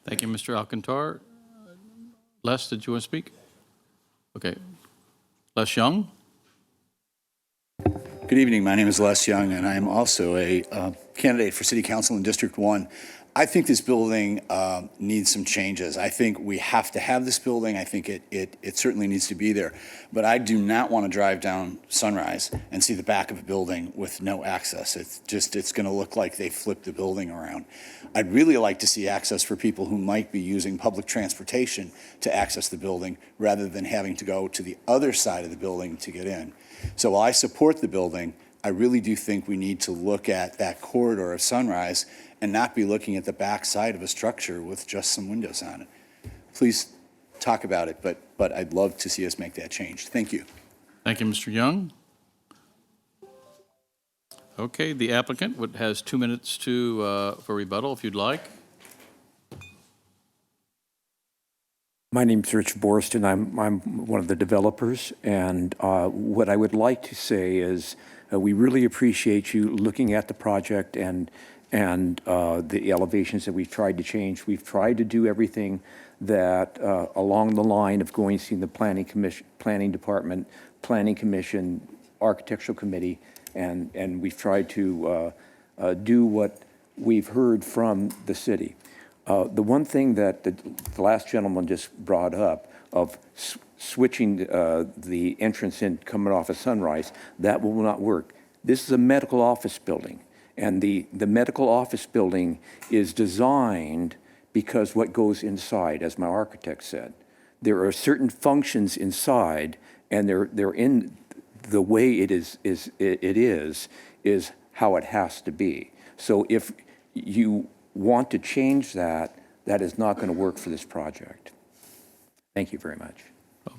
Thank you, Mr. Alcantar. Les, did you want to speak? Okay. Les Young?
Good evening. My name is Les Young, and I am also a candidate for City Council in District 1. I think this building needs some changes. I think we have to have this building. I think it certainly needs to be there. But I do not want to drive down Sunrise and see the back of a building with no access. It's going to look like they flipped the building around. I'd really like to see access for people who might be using public transportation to access the building rather than having to go to the other side of the building to get in. So while I support the building, I really do think we need to look at that corridor of Sunrise and not be looking at the back side of a structure with just some windows on it. Please talk about it, but I'd love to see us make that change. Thank you.
Thank you, Mr. Young. Okay, the applicant has 2 minutes for rebuttal, if you'd like.
My name's Rich Borston. I'm one of the developers, and what I would like to say is we really appreciate you looking at the project and the elevations that we've tried to change. We've tried to do everything that along the line of going to see the planning commission, planning department, planning commission, architectural committee, and we've tried to do what we've heard from the city. The one thing that the last gentleman just brought up of switching the entrance in coming off of Sunrise, that will not work. This is a medical office building. And the medical office building is designed because what goes inside, as my architect said. There are certain functions inside, and they're in the way it is how it has to be. So if you want to change that, that is not going to work for this project. Thank you very much.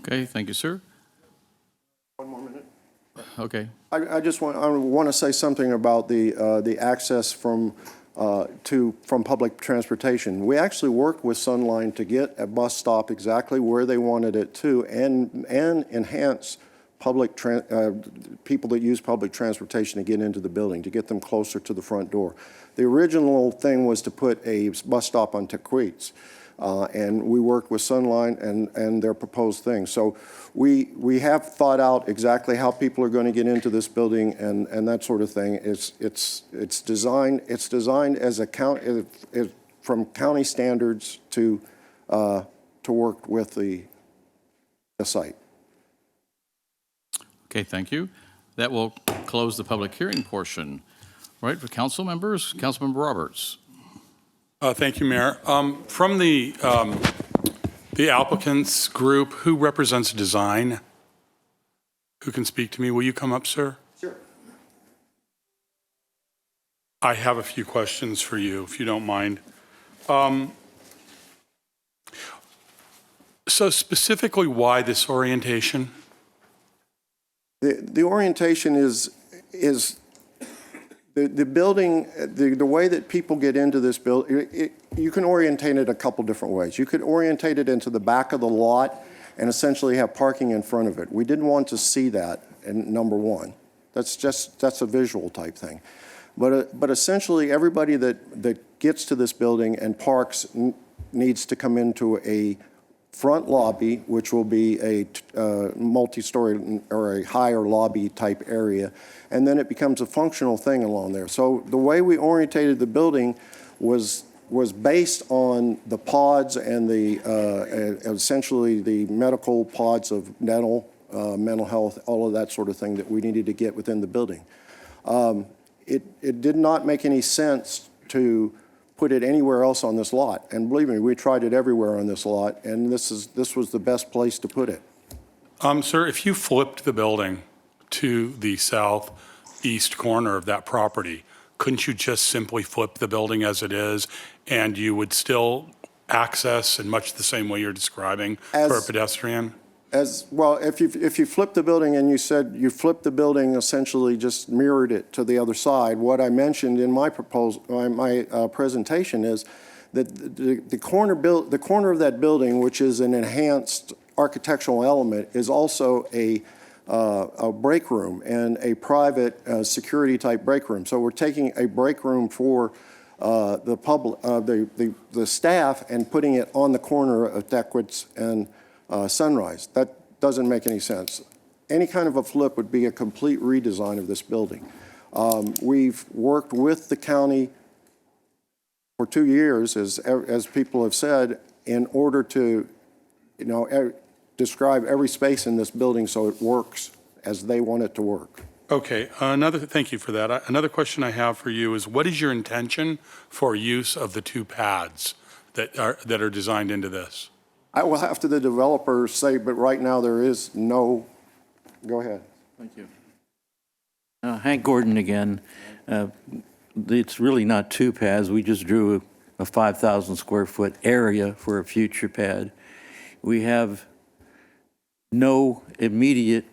Okay, thank you, sir.
One more minute.
Okay.
I want to say something about the access from public transportation. We actually worked with Sunline to get a bus stop exactly where they wanted it to, and enhance people that use public transportation to get into the building, to get them closer to the front door. The original thing was to put a bus stop on Tockwitz. And we worked with Sunline and their proposed thing. So we have thought out exactly how people are going to get into this building and that sort of thing. It's designed as from county standards to work with the site.
Okay, thank you. That will close the public hearing portion. Right, for council members, Councilmember Roberts.
Thank you, Mayor. From the applicants group, who represents design? Who can speak to me? Will you come up, sir?
Sure.
I have a few questions for you, if you don't mind. So specifically, why this orientation?
The orientation is the building, the way that people get into this building, you can orientate it a couple different ways. You could orientate it into the back of the lot and essentially have parking in front of it. We didn't want to see that, number one. That's a visual type thing. But essentially, everybody that gets to this building and parks needs to come into a front lobby, which will be a multi-story or a higher lobby type area, and then it becomes a functional thing along there. So the way we orientated the building was based on the pods and the essentially the medical pods of dental, mental health, all of that sort of thing that we needed to get within the building. It did not make any sense to put it anywhere else on this lot. And believe me, we tried it everywhere on this lot, and this was the best place to put it.
Sir, if you flipped the building to the southeast corner of that property, couldn't you just simply flip the building as it is, and you would still access in much the same way you're describing for a pedestrian?
As well, if you flip the building and you said you flipped the building, essentially just mirrored it to the other side, what I mentioned in my presentation is that the corner of that building, which is an enhanced architectural element, is also a break room and a private security type break room. So we're taking a break room for the public, the staff, and putting it on the corner of Deckwitz and Sunrise. That doesn't make any sense. Any kind of a flip would be a complete redesign of this building. We've worked with the county for 2 years, as people have said, in order to, describe every space in this building so it works as they want it to work.
Okay, thank you for that. Another question I have for you is, what is your intention for use of the 2 pads that are designed into this?
I will have to the developer say, but right now there is no. Go ahead.
Thank you. Hank Gordon again. It's really not 2 pads. We just drew a 5,000 square foot area for a future pad. We have no immediate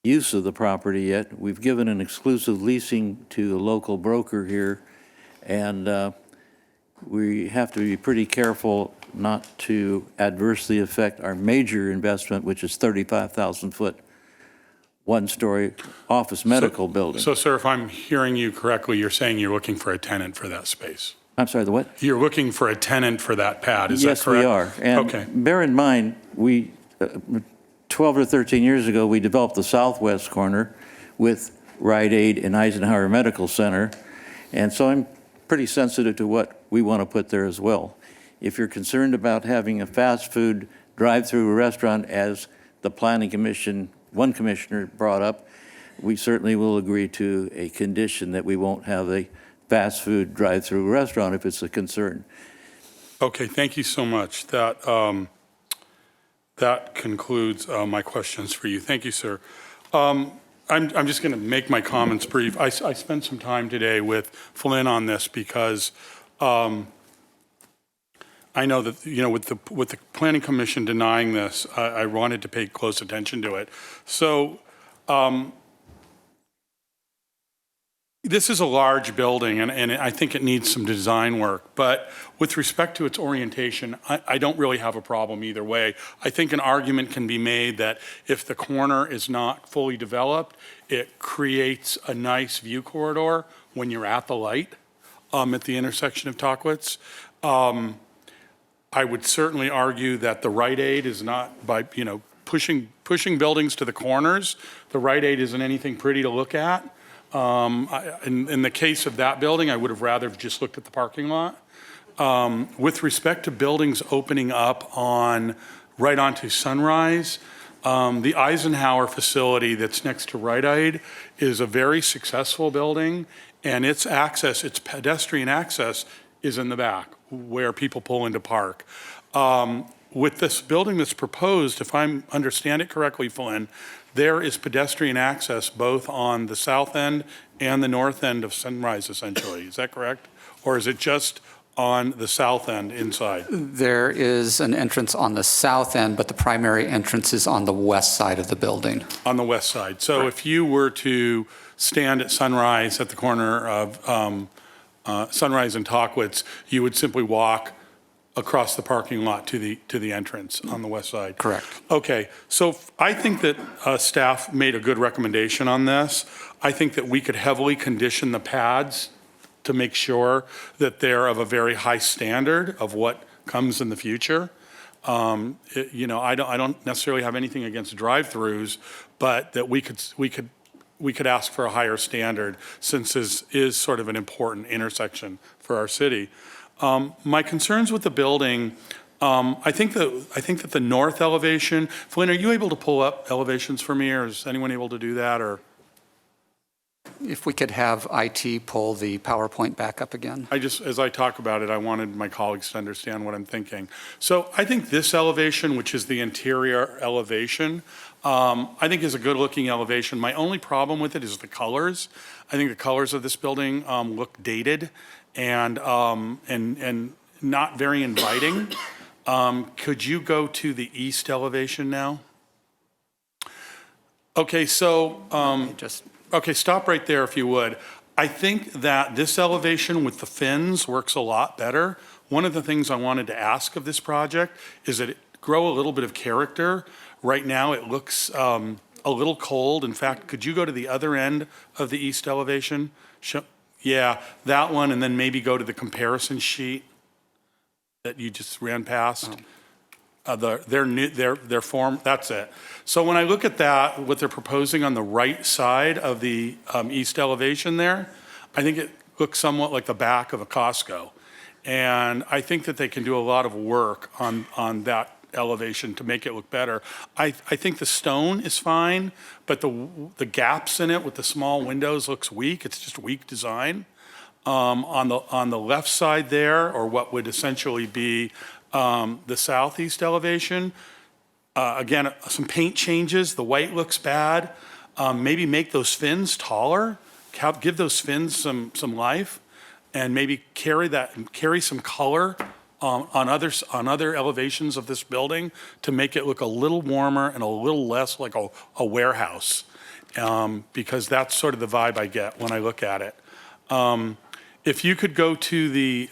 use of the property yet. We've given an exclusive leasing to a local broker here, and we have to be pretty careful not to adversely affect our major investment, which is 35,000-foot, one-story office medical building.
So, sir, if I'm hearing you correctly, you're saying you're looking for a tenant for that space?
I'm sorry, the what?
You're looking for a tenant for that pad, is that correct?
Yes, we are. And
okay.
Bear in mind, 12 or 13 years ago, we developed the southwest corner with Rite Aid and Eisenhower Medical Center, and so I'm pretty sensitive to what we want to put there as well. If you're concerned about having a fast food drive-through restaurant, as the Planning Commission, one commissioner brought up, we certainly will agree to a condition that we won't have a fast food drive-through restaurant if it's a concern.
Okay, thank you so much. That concludes my questions for you. Thank you, sir. I'm just going to make my comments brief. I spent some time today with Flynn on this because I know that, with the Planning Commission denying this, I wanted to pay close attention to it. So this is a large building, and I think it needs some design work. But with respect to its orientation, I don't really have a problem either way. I think an argument can be made that if the corner is not fully developed, it creates a nice view corridor when you're at the light at the intersection of Tockwitz. I would certainly argue that the Rite Aid is not, by pushing buildings to the corners, the Rite Aid isn't anything pretty to look at. In the case of that building, I would have rather just looked at the parking lot. With respect to buildings opening up right onto Sunrise, the Eisenhower facility that's next to Rite Aid is a very successful building, and its pedestrian access is in the back where people pull into park. With this building that's proposed, if I understand it correctly, Flynn, there is pedestrian access both on the south end and the north end of Sunrise, essentially. Is that correct? Or is it just on the south end inside?
There is an entrance on the south end, but the primary entrance is on the west side of the building.
On the west side. So right. If you were to stand at Sunrise at the corner of Sunrise and Tockwitz, you would simply walk across the parking lot to the entrance on the west side.
Correct.
Okay, so I think that staff made a good recommendation on this. I think that we could heavily condition the pads to make sure that they're of a very high standard of what comes in the future. You know, I don't necessarily have anything against drive-throughs, but that we could ask for a higher standard, since this is sort of an important intersection for our city. My concerns with the building, I think that the north elevation, Flynn, are you able to pull up elevations for me, or is anyone able to do that, or?
If we could have IT pull the PowerPoint back up again.
As I talk about it, I wanted my colleagues to understand what I'm thinking. So I think this elevation, which is the interior elevation, I think is a good looking elevation. My only problem with it is the colors. I think the colors of this building look dated and not very inviting. Could you go to the east elevation now? Okay, so okay, stop right there if you would. I think that this elevation with the fins works a lot better. One of the things I wanted to ask of this project is that it grow a little bit of character. Right now it looks a little cold. In fact, could you go to the other end of the east elevation? Yeah, that one, and then maybe go to the comparison sheet that you just ran past. Their form, that's it. So when I look at that, what they're proposing on the right side of the east elevation there, I think it looks somewhat like the back of a Costco. And I think that they can do a lot of work on that elevation to make it look better. I think the stone is fine, but the gaps in it with the small windows looks weak. It's just weak design. On the left side there, or what would essentially be the southeast elevation, again, some paint changes. The white looks bad. Maybe make those fins taller. Give those fins some life, and maybe carry some color on other elevations of this building to make it look a little warmer and a little less like a warehouse, because that's sort of the vibe I get when I look at it. If you could go to the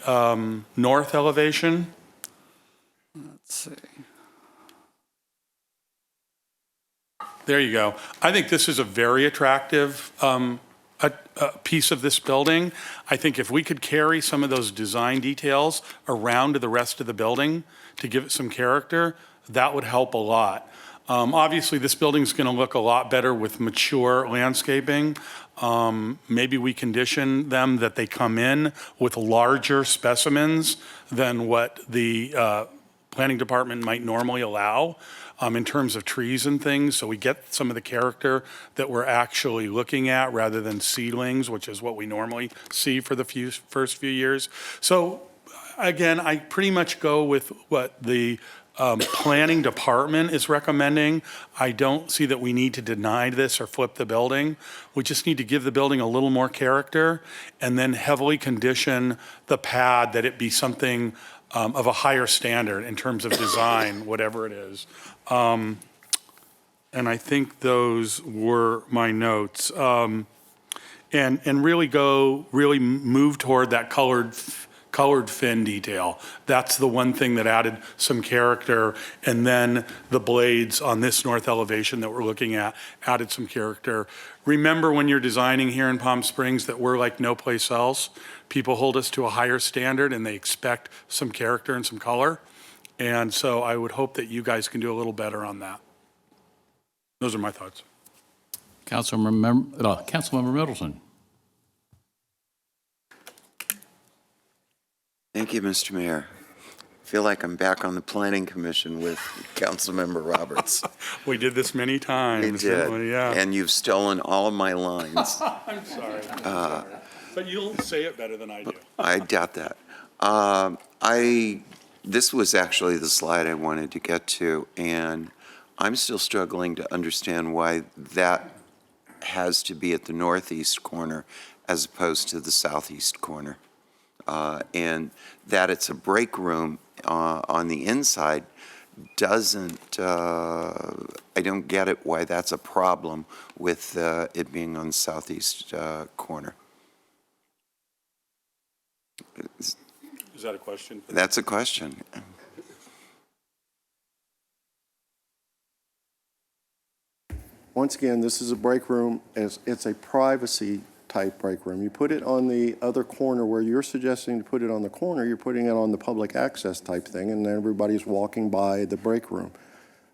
north elevation.
Let's see.
There you go. I think this is a very attractive a piece of this building. I think if we could carry some of those design details around to the rest of the building to give it some character, that would help a lot. Obviously, this building's going to look a lot better with mature landscaping. Maybe we condition them that they come in with larger specimens than what the planning department might normally allow in terms of trees and things, so we get some of the character that we're actually looking at rather than seedlings, which is what we normally see for the first few years. So again, I pretty much go with what the planning department is recommending. I don't see that we need to deny this or flip the building. We just need to give the building a little more character and then heavily condition the pad that it be something of a higher standard in terms of design, whatever it is. And I think those were my notes. And really move toward that colored fin detail. That's the one thing that added some character. And then the blades on this north elevation that we're looking at added some character. Remember when you're designing here in Palm Springs that we're like no place else. People hold us to a higher standard and they expect some character and some color. And so I would hope that you guys can do a little better on that. Those are my thoughts.
Councilmember Middleton.
Thank you, Mr. Mayor. I feel like I'm back on the Planning Commission with Councilmember Roberts.
We did this many times.
We did,
yeah.
and you've stolen all of my lines.
I'm sorry. But you'll say it better than I do.
I doubt that. This was actually the slide I wanted to get to, and I'm still struggling to understand why that has to be at the northeast corner as opposed to the southeast corner. And that it's a break room on the inside doesn't, I don't get it why that's a problem with it being on the southeast corner.
Is Is that a question?
That's a question.
Once again, this is a break room. It's a privacy type break room. You put it on the other corner where you're suggesting to put it on the corner, you're putting it on the public access type thing, and everybody's walking by the break room.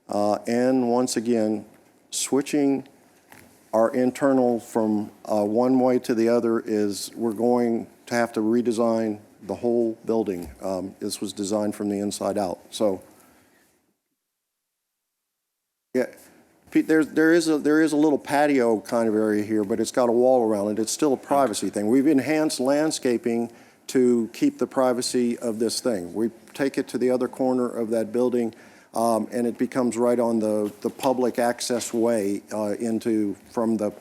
And once again, switching our internal from one way to the other is we're going to have to redesign the whole building. This was designed from the inside out. So, yeah. Pete, there is a little patio kind of area here, but it's got a wall around it. It's still a privacy thing. We've enhanced landscaping to keep the privacy of this thing. We take it to the other corner of that building, and it becomes right on the public access way into from the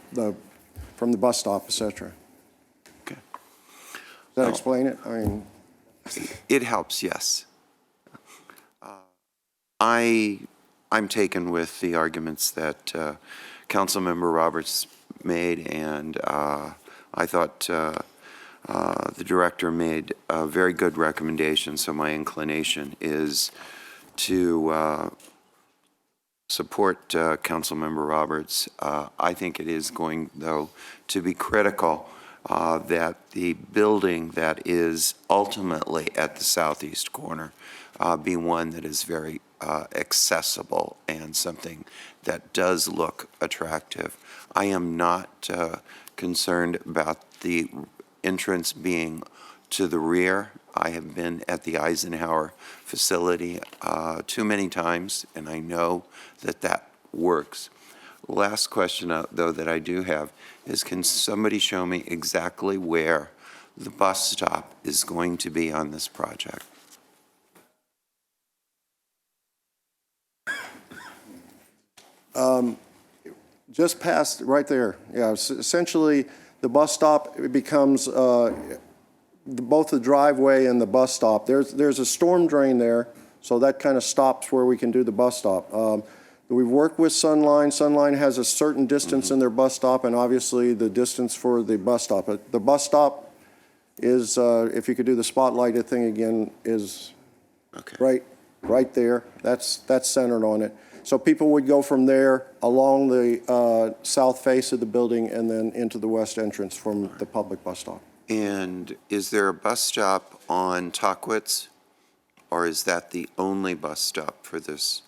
bus stop, etc.
Okay.
Does that explain it? I mean,
it helps. Yes. I'm taken with the arguments that Councilmember Roberts made, and I thought the director made a very good recommendation, so my inclination is to support Councilmember Roberts. I think it is going, though, to be critical that the building that is ultimately at the southeast corner be one that is very accessible and something that does look attractive. I am not concerned about the entrance being to the rear. I have been at the Eisenhower facility too many times, and I know that that works. Last question, though, that I do have is, can somebody show me exactly where the bus stop is going to be on this project?
Just past, right there. Yeah, essentially the bus stop, it becomes both the driveway and the bus stop. There's a storm drain there, so that kind of stops where we can do the bus stop. We've worked with Sunline. Sunline has a certain distance in their bus stop, and obviously the distance for the bus stop. But the bus stop is, if you could do the spotlighted thing again, is right there. That's centered on it. So people would go from there along the south face of the building and then into the west entrance from the public bus stop.
And is there a bus stop on Tockwitz, or is that the only bus stop for this?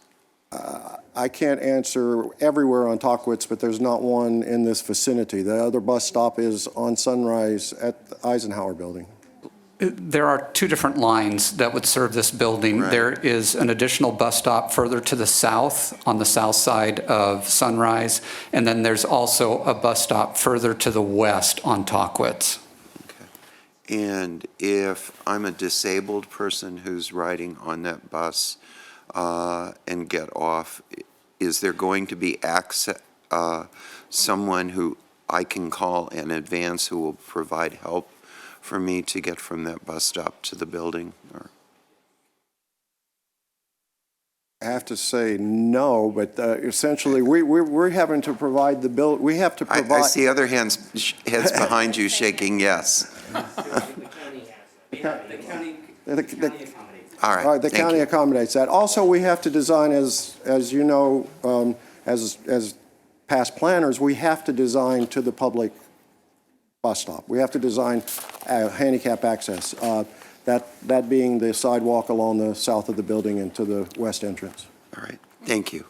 I can't answer everywhere on Tockwitz, but there's not one in this vicinity. The other bus stop is on Sunrise at the Eisenhower building.
There are two different lines that would serve this building.
Right.
There is an additional bus stop further to the south, on the south side of Sunrise, and then there's also a bus stop further to the west on Tockwitz.
Okay. And if I'm a disabled person who's riding on that bus and get off, is there going to be someone who I can call in advance who will provide help for me to get from that bus stop to the building? Or?
I have to say no, but essentially we're having to provide the bill. We have to provide.
I see other heads behind you shaking yes. All right.
The county accommodates that. Also, we have to design, as you know, as past planners, we have to design to the public bus stop. We have to design handicap access. That being the sidewalk along the south of the building and to the west entrance.
All right. Thank you.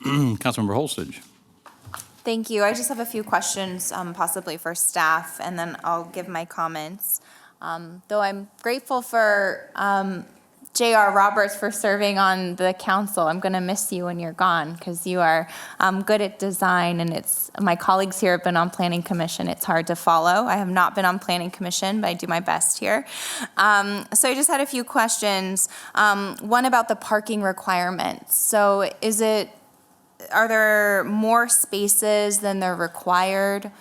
Councilmember Holstage.
Thank you. I just have a few questions, possibly for staff, and then I'll give my comments. Though I'm grateful for J.R. Roberts for serving on the council. I'm going to miss you when you're gone because you are good at design, and my colleagues here have been on Planning Commission. It's hard to follow. I have not been on Planning Commission, but I do my best here. So I just had a few questions. One about the parking requirements. So are there more spaces than they're required?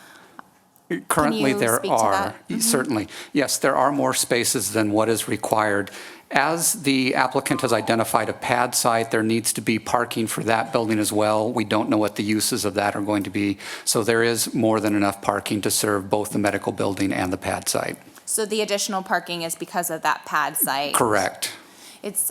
Currently, there
speak to
are,
that?
certainly. Yes, there are more spaces than what is required. As the applicant has identified a pad site, there needs to be parking for that building as well. We don't know what the uses of that are going to be. So there is more than enough parking to serve both the medical building and the pad site.
So the additional parking is because of that pad site?
Correct.
It's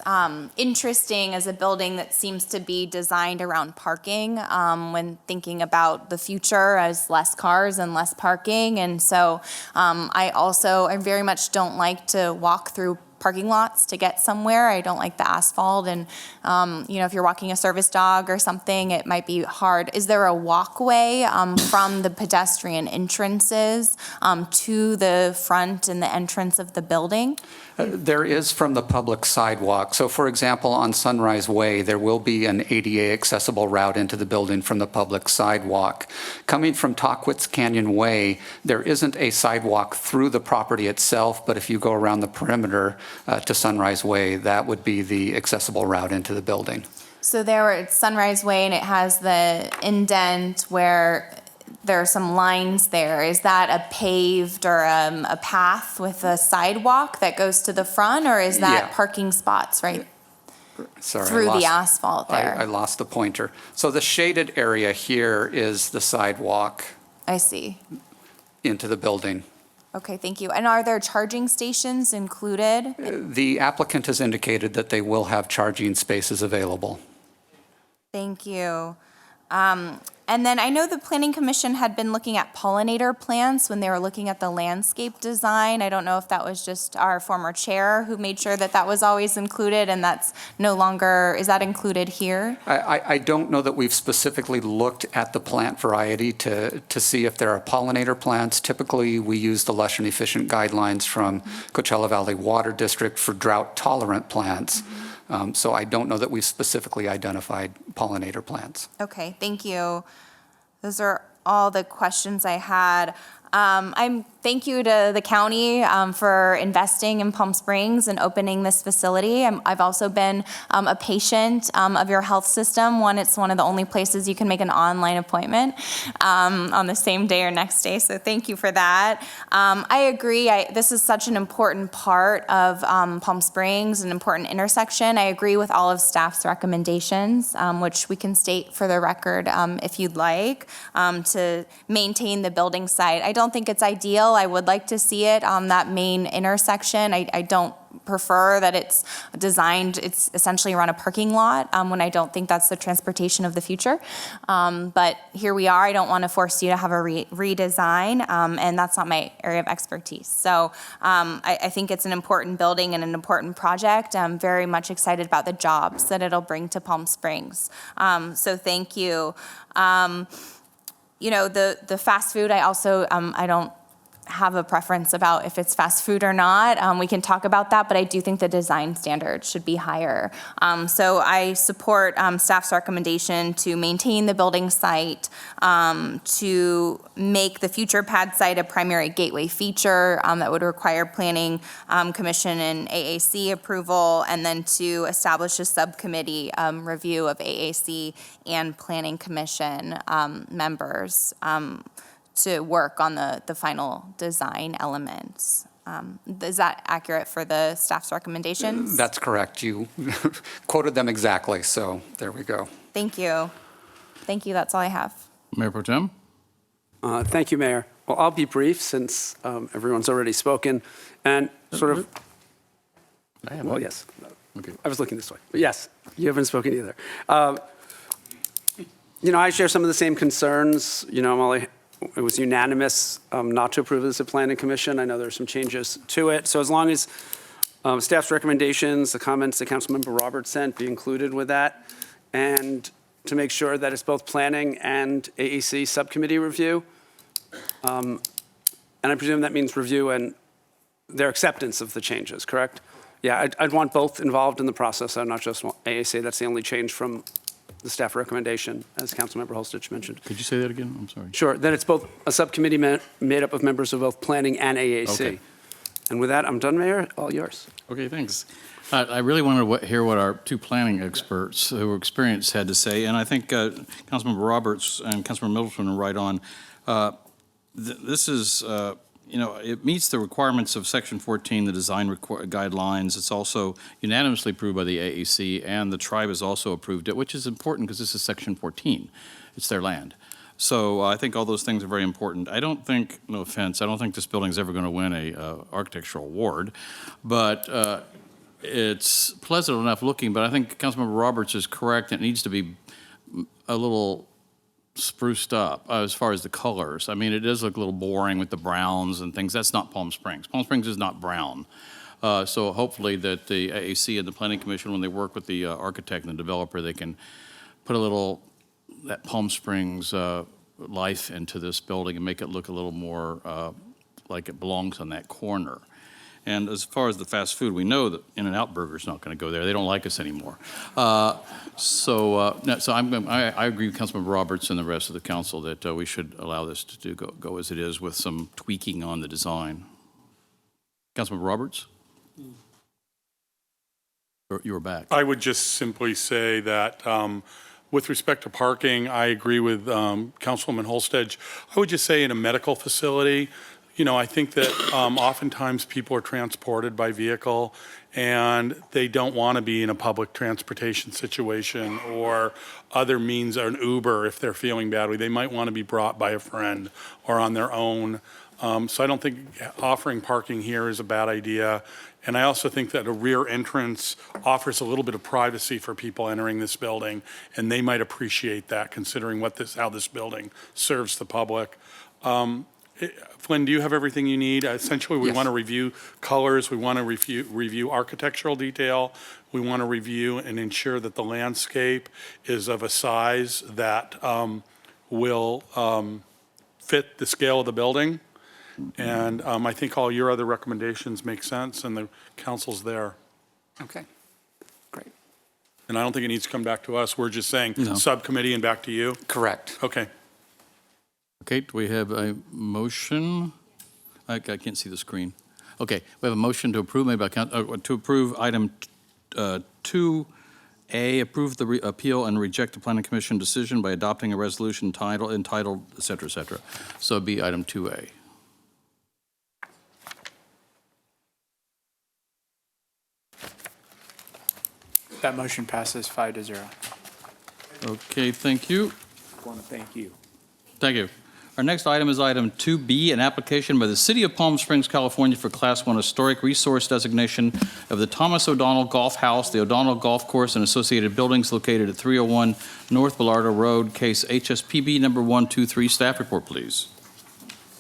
interesting as a building that seems to be designed around parking when thinking about the future as less cars and less parking. And so I very much don't like to walk through parking lots to get somewhere. I don't like the asphalt, and if you're walking a service dog or something, it might be hard. Is there a walkway from the pedestrian entrances to the front and the entrance of the building?
There is from the public sidewalk. So for example, on Sunrise Way, there will be an ADA accessible route into the building from the public sidewalk. Coming from Tockwitz Canyon Way, there isn't a sidewalk through the property itself, but if you go around the perimeter to Sunrise Way, that would be the accessible route into the building.
So there it's Sunrise Way, and it has the indent where there are some lines there. Is that a paved or a path with a sidewalk that goes to the front, or is that parking spots right through the asphalt there?
I lost the pointer. So the shaded area here is the sidewalk.
I see.
Into the building.
Okay, thank you. And are there charging stations included?
The applicant has indicated that they will have charging spaces available.
Thank you. And then I know the Planning Commission had been looking at pollinator plants when they were looking at the landscape design. I don't know if that was just our former chair who made sure that that was always included, and that's no longer, is that included here?
I don't know that we've specifically looked at the plant variety to see if there are pollinator plants. Typically, we use the lush and efficient guidelines from Coachella Valley Water District for drought-tolerant plants. So I don't know that we've specifically identified pollinator plants.
Okay, thank you. Those are all the questions I had. Thank you to the county for investing in Palm Springs and opening this facility. I've also been a patient of your health system. It's one of the only places you can make an online appointment on the same day or next day, so thank you for that. I agree, this is such an important part of Palm Springs, an important intersection. I agree with all of staff's recommendations, which we can state for the record if you'd like, to maintain the building site. I don't think it's ideal. I would like to see it on that main intersection. I don't prefer that it's essentially around a parking lot when I don't think that's the transportation of the future. But here we are. I don't want to force you to have a redesign, and that's not my area of expertise. So I think it's an important building and an important project. I'm very much excited about the jobs that it'll bring to Palm Springs. So thank you. The fast food, I also, I don't have a preference about if it's fast food or not. We can talk about that, but I do think the design standards should be higher. So I support staff's recommendation to maintain the building site, to make the future pad site a primary gateway feature that would require Planning Commission and AAC approval, and then to establish a subcommittee review of AAC and Planning Commission members to work on the final design elements. Is that accurate for the staff's recommendations?
That's correct. You quoted them exactly, so there we go.
Thank you. Thank you, that's all I have.
Mayor Pro Tem?
Thank you, Mayor. Well, I'll be brief since everyone's already spoken. And sort of, well, yes.
Okay.
I was looking this way. But yes, you haven't spoken either. I share some of the same concerns. It was unanimous not to approve this at Planning Commission. I know there's some changes to it. So as long as staff's recommendations, the comments that Councilmember Roberts sent be included with that, and to make sure that it's both planning and AAC subcommittee review. And I presume that means review and their acceptance of the changes, correct? Yeah, I'd want both involved in the process, not just AAC. That's the only change from the staff recommendation, as Councilmember Holstich mentioned.
Could you say that again? I'm sorry.
Sure. Then it's both a subcommittee made up of members of both planning and AAC.
Okay.
And with that, I'm done, Mayor. All yours.
Okay, thanks. I really wanted to hear what our two planning experts who were experienced had to say, and I think Councilmember Roberts and Councilmember Middleton are right on. This is, it meets the requirements of Section 14, the design guidelines. It's also unanimously approved by the AAC, and the tribe has also approved it, which is important because this is Section 14. It's their land. So I think all those things are very important. I don't think, no offense, I don't think this building is ever going to win a architectural award, but it's pleasant enough looking. But I think Councilmember Roberts is correct. It needs to be a little spruced up as far as the colors. I mean, it does look a little boring with the browns and things. That's not Palm Springs. Palm Springs is not brown. So hopefully that the AAC and the Planning Commission, when they work with the architect and the developer, they can put a little that Palm Springs life into this building and make it look a little more like it belongs on that corner. And as far as the fast food, we know that In-N-Out Burger's not going to go there. They don't like us anymore. So I agree with Councilmember Roberts and the rest of the council that we should allow this to go as it is with some tweaking on the design. Councilmember Roberts? You were back.
I would just simply say that with respect to parking, I agree with Councilwoman Holstead. I would just say in a medical facility, you know, I think that oftentimes people are transported by vehicle and they don't want to be in a public transportation situation or other means, or an Uber if they're feeling badly. They might want to be brought by a friend or on their own. So I don't think offering parking here is a bad idea. And I also think that a rear entrance offers a little bit of privacy for people entering this building, and they might appreciate that considering how this building serves the public. Flynn, do you have everything you need? Essentially, we want to review colors. We want to review architectural detail. We want to review and ensure that the landscape is of a size that will fit the scale of the building. And I think all your other recommendations make sense, and the council's there.
Okay, great.
And I don't think it needs to come back to us. We're just saying subcommittee and back to you?
Correct.
Okay.
Okay, do we have a motion? I can't see the screen. Okay, we have a motion to approve made by to approve item 2A, approve the appeal and reject the Planning Commission decision by adopting a resolution entitled, et cetera, et cetera. So it'd be item 2A.
That motion passes 5-0.
Okay, thank you.
I want to thank you.
Thank you. Our next item is item 2B, an application by the City of Palm Springs, California for Class 1 Historic Resource Designation of the Thomas O'Donnell Golf House, the O'Donnell Golf Course, and associated buildings located at 301 North Bellardo Road, case HSPB number 123. Staff report, please.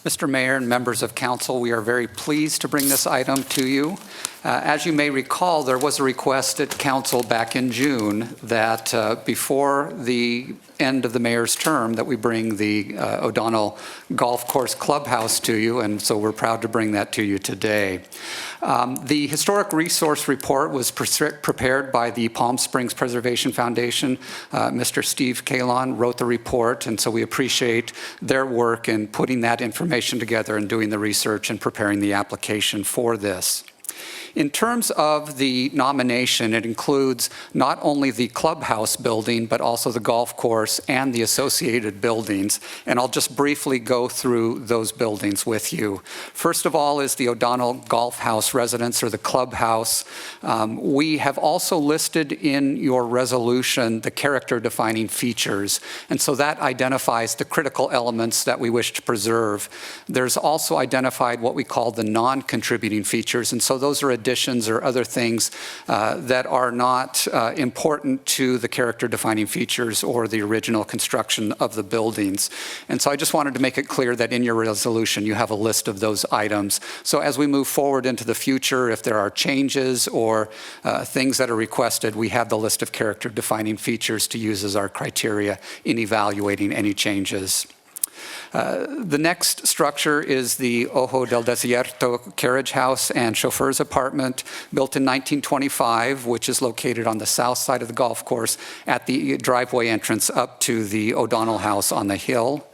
Mr. Mayor and members of council, we are very pleased to bring this item to you. As you may recall, there was a request at council back in June that before the end of the mayor's term that we bring the O'Donnell Golf Course Clubhouse to you, and so we're proud to bring that to you today. The Historic Resource Report was prepared by the Palm Springs Preservation Foundation. Mr. Steve Kalon wrote the report, and so we appreciate their work in putting that information together and doing the research and preparing the application for this. In terms of the nomination, it includes not only the clubhouse building, but also the golf course and the associated buildings. And I'll just briefly go through those buildings with you. First of all is the O'Donnell Golf House residence, or the clubhouse. We have also listed in your resolution the character-defining features. And so that identifies the critical elements that we wish to preserve. There's also identified what we call the non-contributing features. And so those are additions or other things that are not important to the character-defining features or the original construction of the buildings. And so I just wanted to make it clear that in your resolution you have a list of those items. So as we move forward into the future, if there are changes or things that are requested, we have the list of character-defining features to use as our criteria in evaluating any changes. The next structure is the Ojo del Desierto carriage house and chauffeur's apartment, built in 1925, which is located on the south side of the golf course at the driveway entrance up to the O'Donnell house on the hill.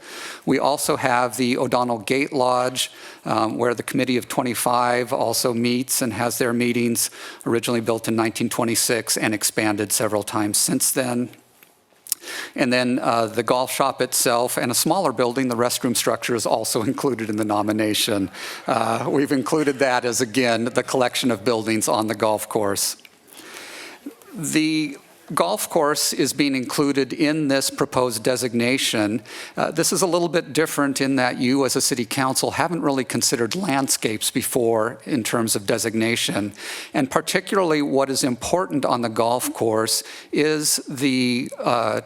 We also have the O'Donnell Gate Lodge, where the Committee of 25 also meets and has their meetings, originally built in 1926 and expanded several times since then. And then the golf shop itself and a smaller building, the restroom structure, is also included in the nomination. We've included that as, again, the collection of buildings on the golf course. The golf course is being included in this proposed designation. This is a little bit different in that you, as a city council, haven't really considered landscapes before in terms of designation. And particularly what is important on the golf course is the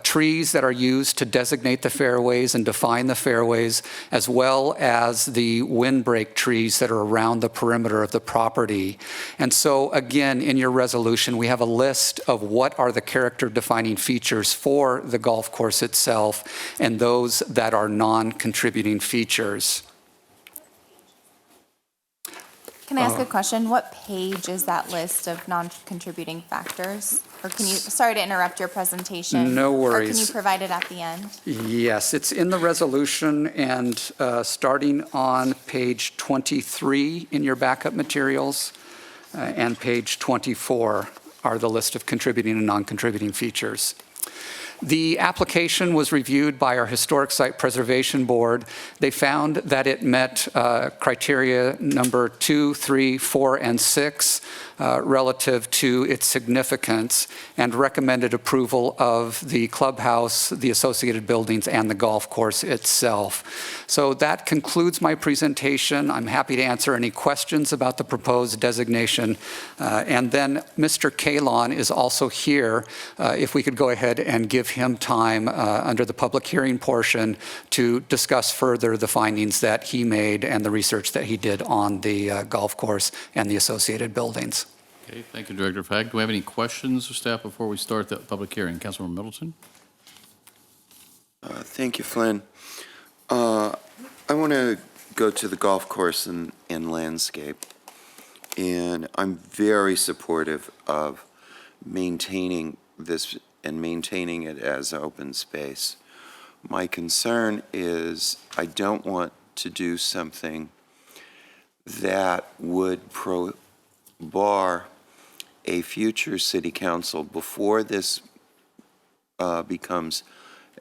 trees that are used to designate the fairways and define the fairways, as well as the windbreak trees that are around the perimeter of the property. And so again, in your resolution, we have a list of what are the character-defining features for the golf course itself and those that are non-contributing features.
Can I ask a question? What page is that list of non-contributing factors? Or can you, sorry to interrupt your presentation.
No worries.
Or can you provide it at the end?
Yes, it's in the resolution, and starting on page 23 in your backup materials and page 24 are the list of contributing and non-contributing features. The application was reviewed by our Historic Site Preservation Board. They found that it met criteria number 2, 3, 4, and 6 relative to its significance, and recommended approval of the clubhouse, the associated buildings, and the golf course itself. So that concludes my presentation. I'm happy to answer any questions about the proposed designation. And then Mr. Kalon is also here. If we could go ahead and give him time under the public hearing portion to discuss further the findings that he made and the research that he did on the golf course and the associated buildings.
Okay, thank you, Director Fagg. Do we have any questions of staff before we start the public hearing? Councilmember Middleton?
Thank you, Flynn. I want to go to the golf course and landscape. And I'm very supportive of maintaining this and maintaining it as open space. My concern is I don't want to do something that would bar a future city council before this becomes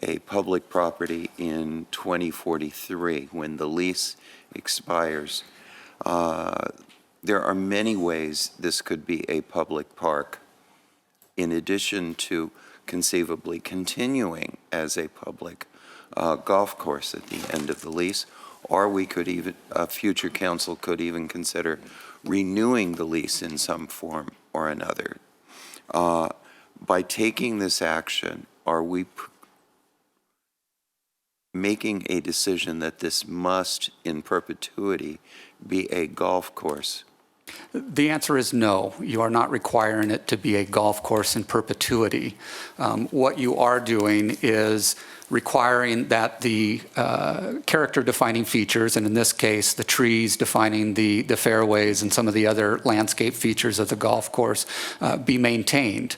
a public property in 2043 when the lease expires. There are many ways this could be a public park in addition to conceivably continuing as a public golf course at the end of the lease, or we could even, a future council could even consider renewing the lease in some form or another. By taking this action, are we making a decision that this must, in perpetuity, be a golf course?
The answer is no. You are not requiring it to be a golf course in perpetuity. What you are doing is requiring that the character-defining features, and in this case, the trees defining the fairways and some of the other landscape features of the golf course, be maintained.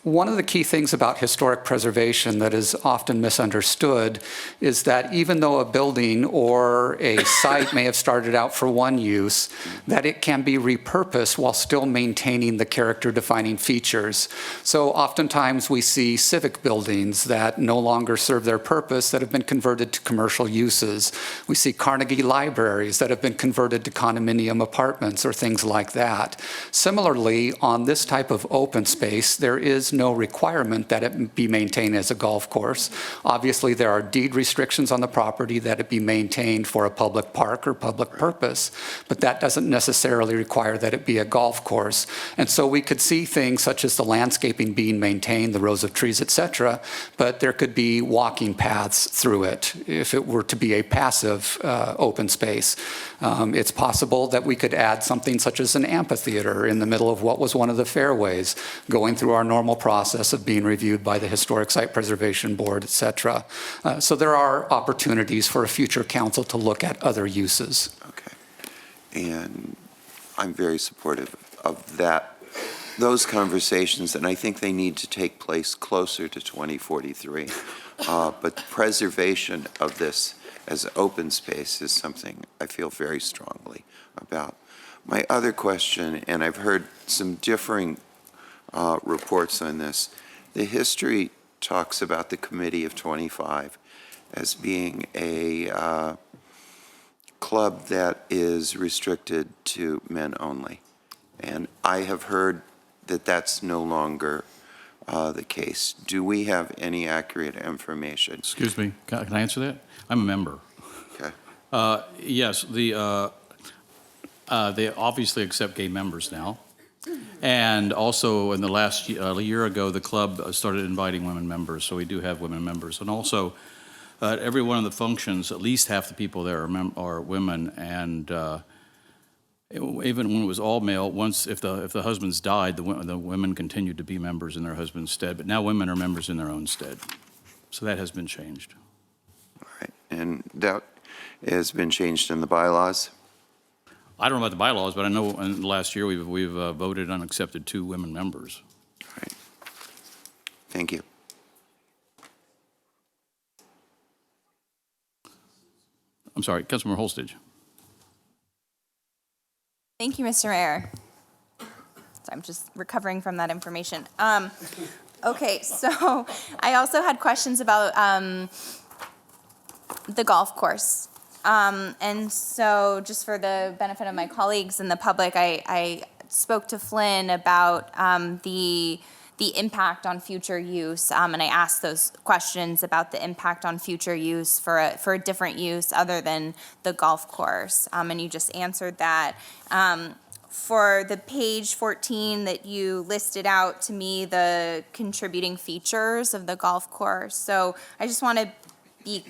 One of the key things about historic preservation that is often misunderstood is that even though a building or a site may have started out for one use, that it can be repurposed while still maintaining the character-defining features. So oftentimes we see civic buildings that no longer serve their purpose that have been converted to commercial uses. We see Carnegie libraries that have been converted to condominium apartments or things like that. Similarly, on this type of open space, there is no requirement that it be maintained as a golf course. Obviously, there are deed restrictions on the property that it be maintained for a public park or public purpose, but that doesn't necessarily require that it be a golf course. And so we could see things such as the landscaping being maintained, the rows of trees, etc., but there could be walking paths through it if it were to be a passive open space. It's possible that we could add something such as an amphitheater in the middle of what was one of the fairways, going through our normal process of being reviewed by the Historic Site Preservation Board, etc. So there are opportunities for a future council to look at other uses.
Okay. And I'm very supportive of those conversations, and I think they need to take place closer to 2043. But preservation of this as open space is something I feel very strongly about. My other question, and I've heard some differing reports on this. The history talks about the Committee of 25 as being a club that is restricted to men only. And I have heard that that's no longer the case. Do we have any accurate information?
Excuse me, can I answer that? I'm a member.
Okay.
Yes, they obviously accept gay members now. And also, in the last year ago, the club started inviting women members, so we do have women members. And also, at every one of the functions, at least half the people there are women. And even when it was all male, once if the husbands died, the women continued to be members in their husband's stead. But now women are members in their own stead. So that has been changed.
All right. And that has been changed in the bylaws?
I don't know about the bylaws, but I know in the last year we've voted and accepted 2 women members.
All right. Thank you.
I'm sorry, Councilmember Holstage.
Thank you, Mr. Mayor. So I'm just recovering from that information. Okay, so I also had questions about the golf course. And so just for the benefit of my colleagues and the public, I spoke to Flynn about the impact on future use, and I asked those questions about the impact on future use for a different use other than the golf course, and you just answered that. For the page 14 that you listed out to me, the contributing features of the golf course. So I just want to be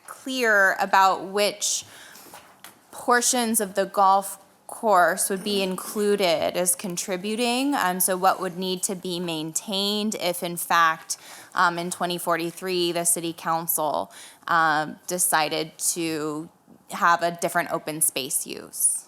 clear about which portions of the golf course would be included as contributing. So what would need to be maintained if in fact in 2043 the city council decided to have a different open space use?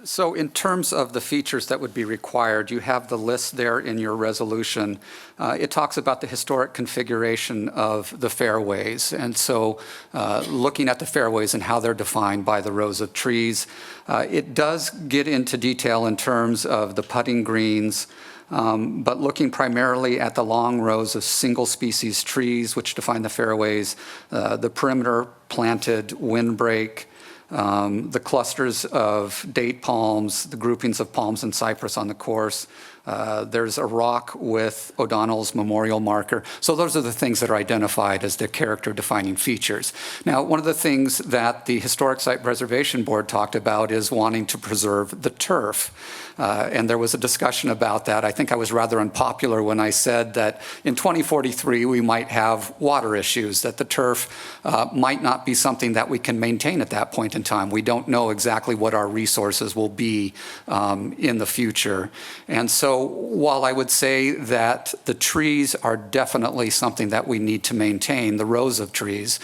So in terms of the features that would be required, you have the list there in your resolution. It talks about the historic configuration of the fairways. And so looking at the fairways and how they're defined by the rows of trees, it does get into detail in terms of the putting greens, but looking primarily at the long rows of single species trees, which define the fairways, the perimeter planted windbreak, the clusters of date palms, the groupings of palms and cypress on the course. There's a rock with O'Donnell's memorial marker. So those are the things that are identified as the character-defining features. Now, one of the things that the Historic Site Preservation Board talked about is wanting to preserve the turf. And there was a discussion about that. I think I was rather unpopular when I said that in 2043 we might have water issues, that the turf might not be something that we can maintain at that point in time. We don't know exactly what our resources will be in the future. And so while I would say that the trees are definitely something that we need to maintain, the rows of trees,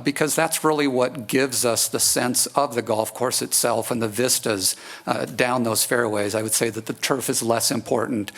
because that's really what gives us the sense of the golf course itself and the vistas down those fairways, I would say that the turf is less important.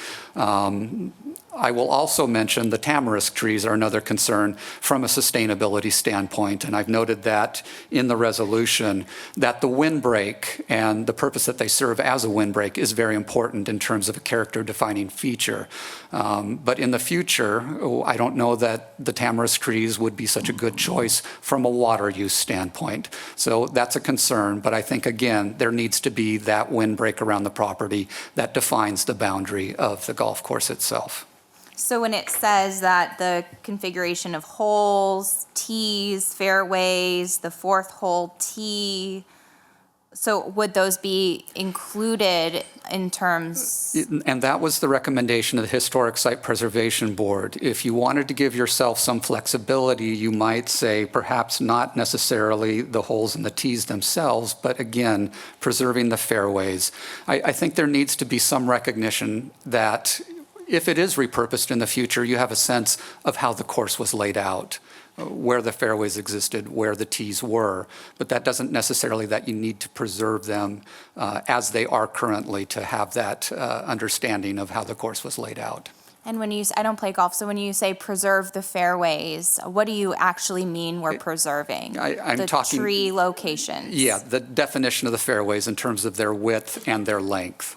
I will also mention the tamarisk trees are another concern from a sustainability standpoint, and I've noted that in the resolution that the windbreak and the purpose that they serve as a windbreak is very important in terms of a character-defining feature. But in the future, I don't know that the tamarisk trees would be such a good choice from a water use standpoint. So that's a concern, but I think, again, there needs to be that windbreak around the property that defines the boundary of the golf course itself.
So when it says that the configuration of holes, tees, fairways, the fourth hole tee, so would those be included in terms?
And that was the recommendation of the Historic Site Preservation Board. If you wanted to give yourself some flexibility, you might say perhaps not necessarily the holes and the tees themselves, but again, preserving the fairways. I think there needs to be some recognition that if it is repurposed in the future, you have a sense of how the course was laid out, where the fairways existed, where the tees were. But that doesn't necessarily that you need to preserve them as they are currently to have that understanding of how the course was laid out.
And when you, I don't play golf, so when you say preserve the fairways, what do you actually mean we're preserving?
I'm
the
talking
tree locations.
Yeah, the definition of the fairways in terms of their width and their length.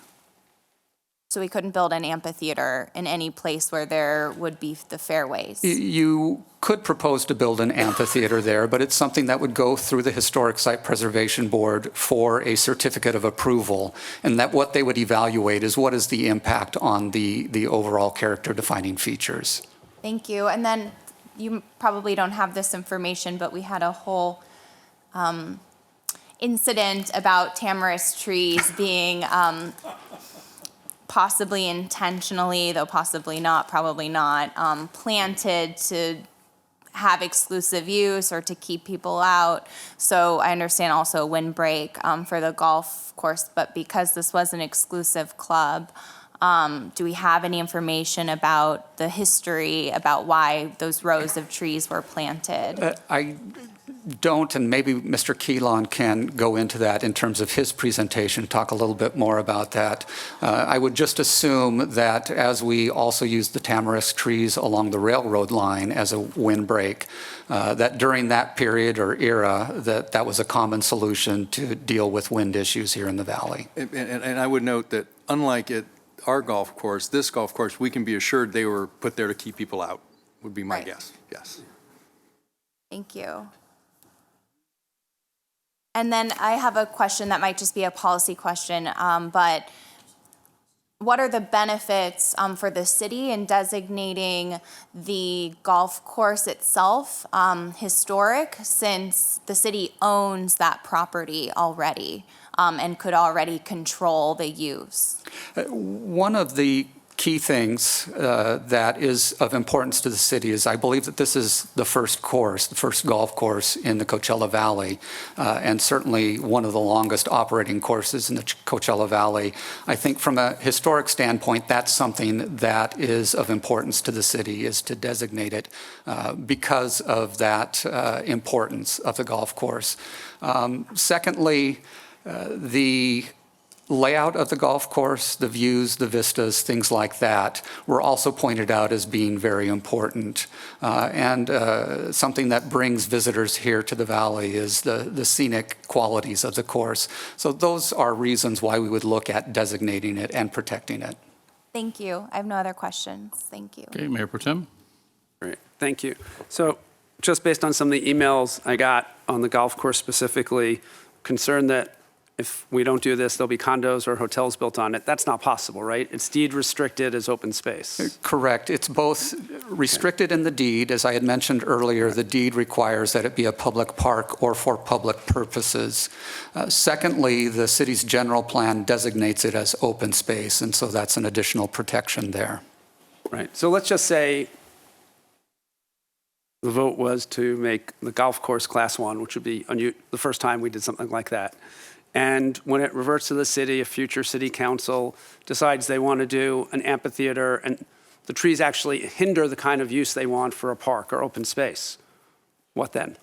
So we couldn't build an amphitheater in any place where there would be the fairways.
You could propose to build an amphitheater there, but it's something that would go through the Historic Site Preservation Board for a certificate of approval, and that what they would evaluate is what is the impact on the overall character-defining features.
Thank you. And then you probably don't have this information, but we had a whole incident about tamarisk trees being possibly intentionally, though possibly not, probably not, planted to have exclusive use or to keep people out. So I understand also a windbreak for the golf course, but because this was an exclusive club, do we have any information about the history, about why those rows of trees were planted?
I don't, and maybe Mr. Keelan can go into that in terms of his presentation, talk a little bit more about that. I would just assume that as we also use the tamarisk trees along the railroad line as a windbreak, that during that period or era, that was a common solution to deal with wind issues here in the valley.
And I would note that unlike our golf course, this golf course, we can be assured they were put there to keep people out, would be my guess, yes.
Thank you. And then I have a question that might just be a policy question, but what are the benefits for the city in designating the golf course itself historic, since the city owns that property already and could already control the use?
One of the key things that is of importance to the city is I believe that this is the first course, the first golf course in the Coachella Valley, and certainly one of the longest operating courses in the Coachella Valley. I think from a historic standpoint, that's something that is of importance to the city, is to designate it because of that importance of the golf course. Secondly, the layout of the golf course, the views, the vistas, things like that, were also pointed out as being very important. And something that brings visitors here to the valley is the scenic qualities of the course. So those are reasons why we would look at designating it and protecting it.
Thank you. I have no other questions. Thank you.
Okay, Mayor Pro Tem.
Great, thank you. So just based on some of the emails I got on the golf course specifically, concerned that if we don't do this, there'll be condos or hotels built on it. That's not possible, right? It's deed restricted as open space.
Correct. It's both restricted in the deed. As I had mentioned earlier, the deed requires that it be a public park or for public purposes. Secondly, the city's general plan designates it as open space, and so that's an additional protection there.
Right. So let's just say the vote was to make the golf course Class 1, which would be the first time we did something like that. And when it reverts to the city, a future city council decides they want to do an amphitheater, and the trees actually hinder the kind of use they want for a park or open space. What then?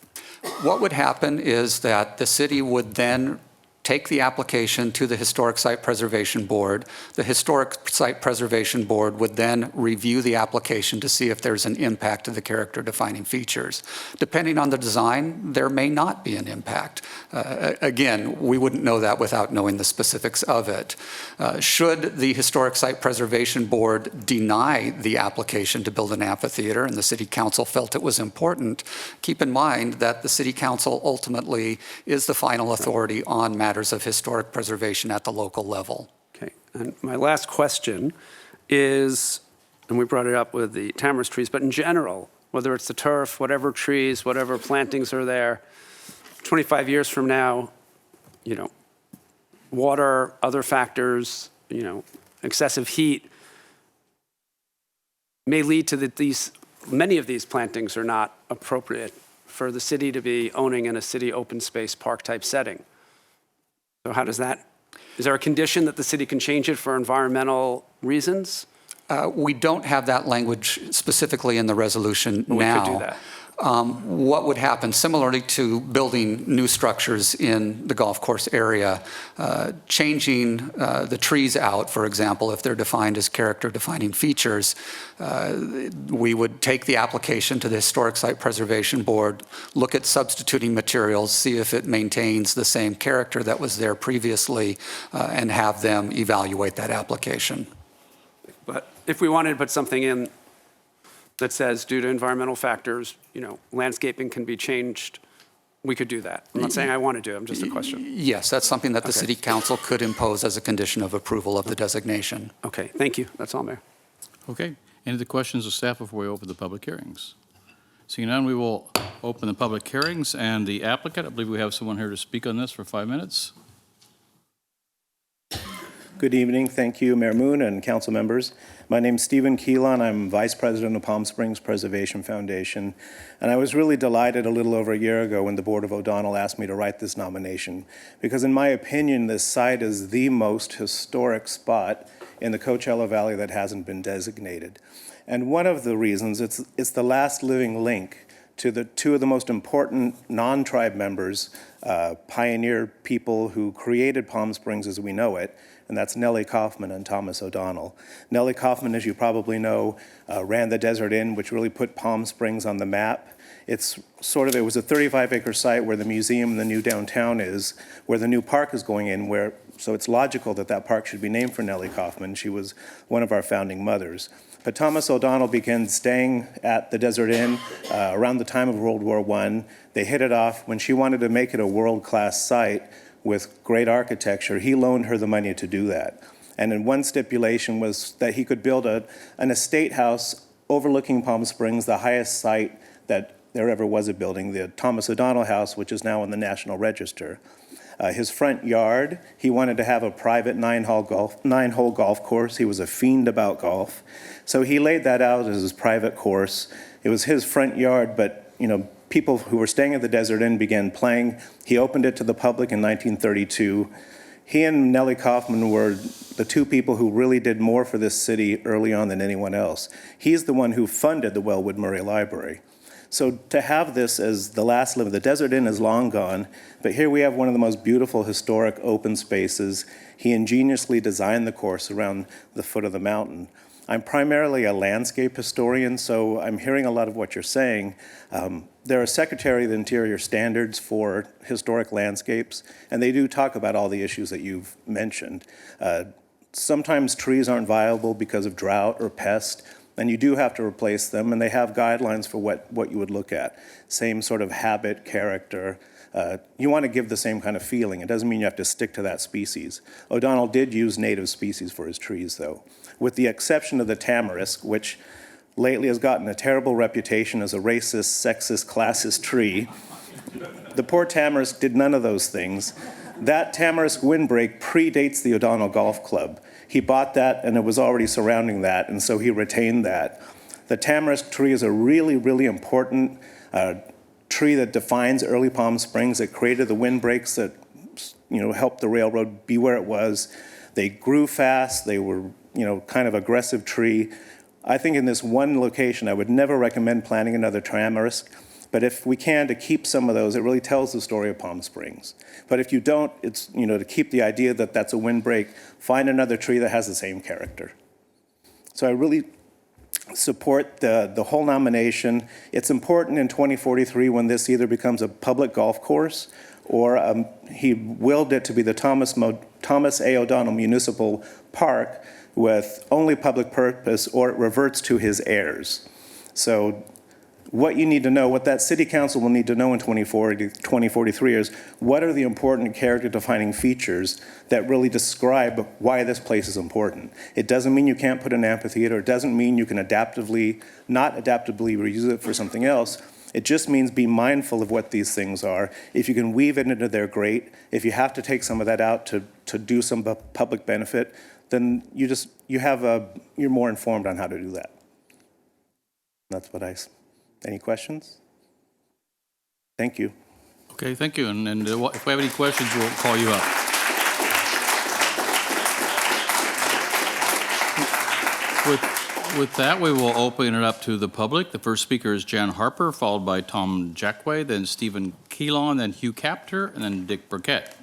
What would happen is that the city would then take the application to the Historic Site Preservation Board. The Historic Site Preservation Board would then review the application to see if there's an impact to the character-defining features. Depending on the design, there may not be an impact. Again, we wouldn't know that without knowing the specifics of it. Should the Historic Site Preservation Board deny the application to build an amphitheater and the City Council felt it was important, keep in mind that the City Council ultimately is the final authority on matters of historic preservation at the local level.
Okay, and my last question is, and we brought it up with the tamarisk trees, but in general, whether it's the turf, whatever trees, whatever plantings are there, 25 years from now, water, other factors, excessive heat may lead to many of these plantings are not appropriate for the city to be owning in a city open space park type setting. So how does that, is there a condition that the city can change it for environmental reasons?
We don't have that language specifically in the resolution now.
We could do that.
What would happen, similarly to building new structures in the golf course area, changing the trees out, for example, if they're defined as character-defining features, we would take the application to the Historic Site Preservation Board, look at substituting materials, see if it maintains the same character that was there previously, and have them evaluate that application.
But if we wanted to put something in that says due to environmental factors, landscaping can be changed, we could do that. I'm not saying I want to do it, just a question.
Yes, that's something that the city council could impose as a condition of approval of the designation.
Okay, thank you. That's all, Mayor.
Okay. Any other questions of staff before we open the public hearings? Seeing none, we will open the public hearings, and the applicant, I believe we have someone here to speak on this for 5 minutes.
Good evening. Thank you, Mayor Moon and council members. My name is Stephen Keelan. I'm Vice President of Palm Springs Preservation Foundation. And I was really delighted a little over a year ago when the Board of O'Donnell asked me to write this nomination, because in my opinion, this site is the most historic spot in the Coachella Valley that hasn't been designated. And one of the reasons, it's the last living link to the two of the most important non-tribe members, pioneer people who created Palm Springs as we know it, and that's Nellie Kaufman and Thomas O'Donnell. Nellie Kaufman, as you probably know, ran the Desert Inn, which really put Palm Springs on the map. It was a 35-acre site where the museum and the new downtown is, where the new park is going in, so it's logical that that park should be named for Nellie Kaufman. She was one of our founding mothers. But Thomas O'Donnell began staying at the Desert Inn around the time of World War I. They hit it off. When she wanted to make it a world-class site with great architecture, he loaned her the money to do that. And then one stipulation was that he could build an estate house overlooking Palm Springs, the highest site that there ever was a building, the Thomas O'Donnell House, which is now on the National Register. His front yard, he wanted to have a private nine-hole golf course. He was a fiend about golf. So he laid that out as his private course. It was his front yard, but people who were staying at the Desert Inn began playing. He opened it to the public in 1932. He and Nellie Kaufman were the two people who really did more for this city early on than anyone else. He's the one who funded the Wellwood Murray Library. So to have this as the last limit, the Desert Inn is long gone, but here we have one of the most beautiful historic open spaces. He ingeniously designed the course around the foot of the mountain. I'm primarily a landscape historian, so I'm hearing a lot of what you're saying. There are Secretary of the Interior standards for historic landscapes, and they do talk about all the issues that you've mentioned. Sometimes trees aren't viable because of drought or pest, and you do have to replace them, and they have guidelines for what you would look at. Same sort of habit, character. You want to give the same kind of feeling. It doesn't mean you have to stick to that species. O'Donnell did use native species for his trees, though, with the exception of the tamarisk, which lately has gotten a terrible reputation as a racist, sexist, classist tree. The poor tamarisk did none of those things. That tamarisk windbreak predates the O'Donnell Golf Club. He bought that, and it was already surrounding that, and so he retained that. The tamarisk tree is a really, really important tree that defines early Palm Springs. It created the windbreaks that helped the railroad be where it was. They grew fast. They were kind of aggressive tree. I think in this one location, I would never recommend planting another tamarisk, but if we can, to keep some of those, it really tells the story of Palm Springs. But if you don't, it's, to keep the idea that that's a windbreak, find another tree that has the same character. So I really support the whole nomination. It's important in 2043 when this either becomes a public golf course or he willed it to be the Thomas A. O'Donnell Municipal Park with only public purpose, or it reverts to his heirs. So what you need to know, what that city council will need to know in 2043 is what are the important character defining features that really describe why this place is important. It doesn't mean you can't put an amphitheater. It doesn't mean you can not adaptively reuse it for something else. It just means be mindful of what these things are. If you can weave it into there, great. If you have to take some of that out to do some public benefit, then you're more informed on how to do that. That's what any questions? Thank you.
Okay, thank you. And if we have any questions, we'll call you up. With that, we will open it up to the public. The first speaker is Jan Harper, followed by Tom Jackway, then Stephen Keelan, then Hugh Capter, and then Dick Burkett.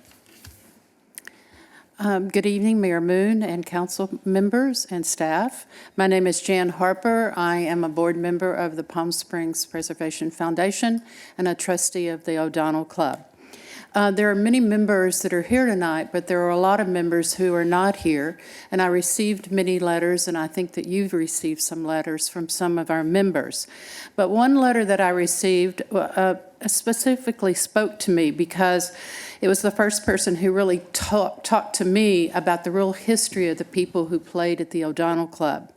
Good evening, Mayor Moon and council members and staff. My name is Jan Harper. I am a board member of the Palm Springs Preservation Foundation and a trustee of the O'Donnell Club. There are many members that are here tonight, but there are a lot of members who are not here. And I received many letters, and I think that you've received some letters from some of our members. But one letter that I received specifically spoke to me because it was the first person who really talked to me about the real history of the people who played at the O'Donnell Club.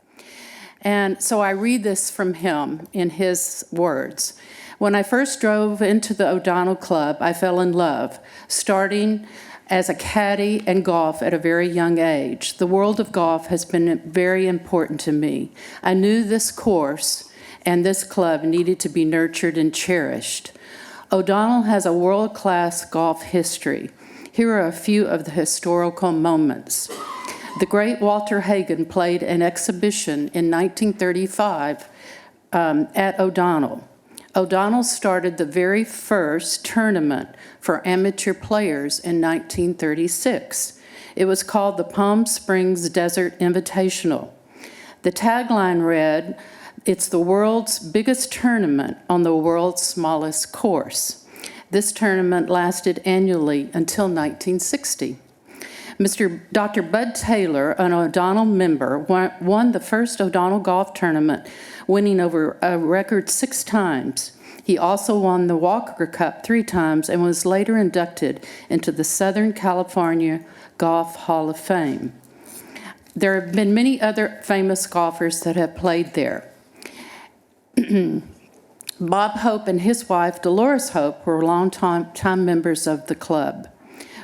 And so I read this from him in his words. When I first drove into the O'Donnell Club, I fell in love, starting as a caddy and golf at a very young age. The world of golf has been very important to me. I knew this course and this club needed to be nurtured and cherished. O'Donnell has a world-class golf history. Here are a few of the historical moments. The great Walter Hagen played an exhibition in 1935 at O'Donnell. O'Donnell started the very first tournament for amateur players in 1936. It was called the Palm Springs Desert Invitational. The tagline read, "It's the world's biggest tournament on the world's smallest course." This tournament lasted annually until 1960. Dr. Bud Taylor, an O'Donnell member, won the first O'Donnell golf tournament, winning over a record 6 times. He also won the Walker Cup 3 times and was later inducted into the Southern California Golf Hall of Fame. There have been many other famous golfers that have played there. Bob Hope and his wife, Dolores Hope, were longtime members of the club.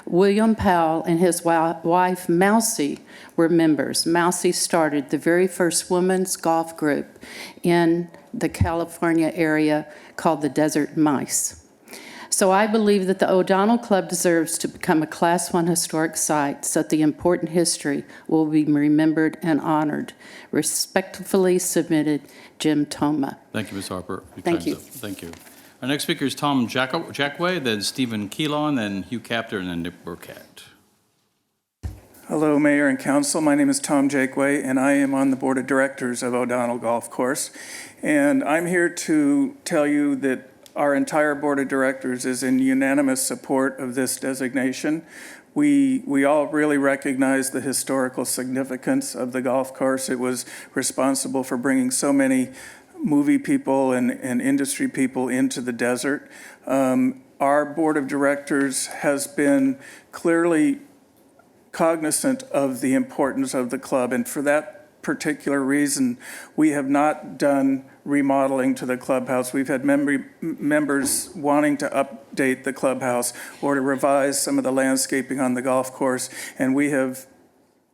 William Powell and his wife, Mousie, were members. Mousie started the very first women's golf group in the California area called the Desert Mice. So I believe that the O'Donnell Club deserves to become a Class 1 historic site so that the important history will be remembered and honored. Respectfully submitted, Jim Toma.
Thank you, Ms. Harper. Your
Thank
time's
you.
up. Thank you. Our next speaker is Tom Jackway, then Stephen Keelan, then Hugh Capter, and then Nick Burkett.
Hello, Mayor and Council. My name is Tom Jackway, and I am on the Board of Directors of O'Donnell Golf Course. And I'm here to tell you that our entire Board of Directors is in unanimous support of this designation. We all really recognize the historical significance of the golf course. It was responsible for bringing so many movie people and industry people into the desert. Our Board of Directors has been clearly cognizant of the importance of the club, and for that particular reason, we have not done remodeling to the clubhouse. We've had members wanting to update the clubhouse or to revise some of the landscaping on the golf course, and we have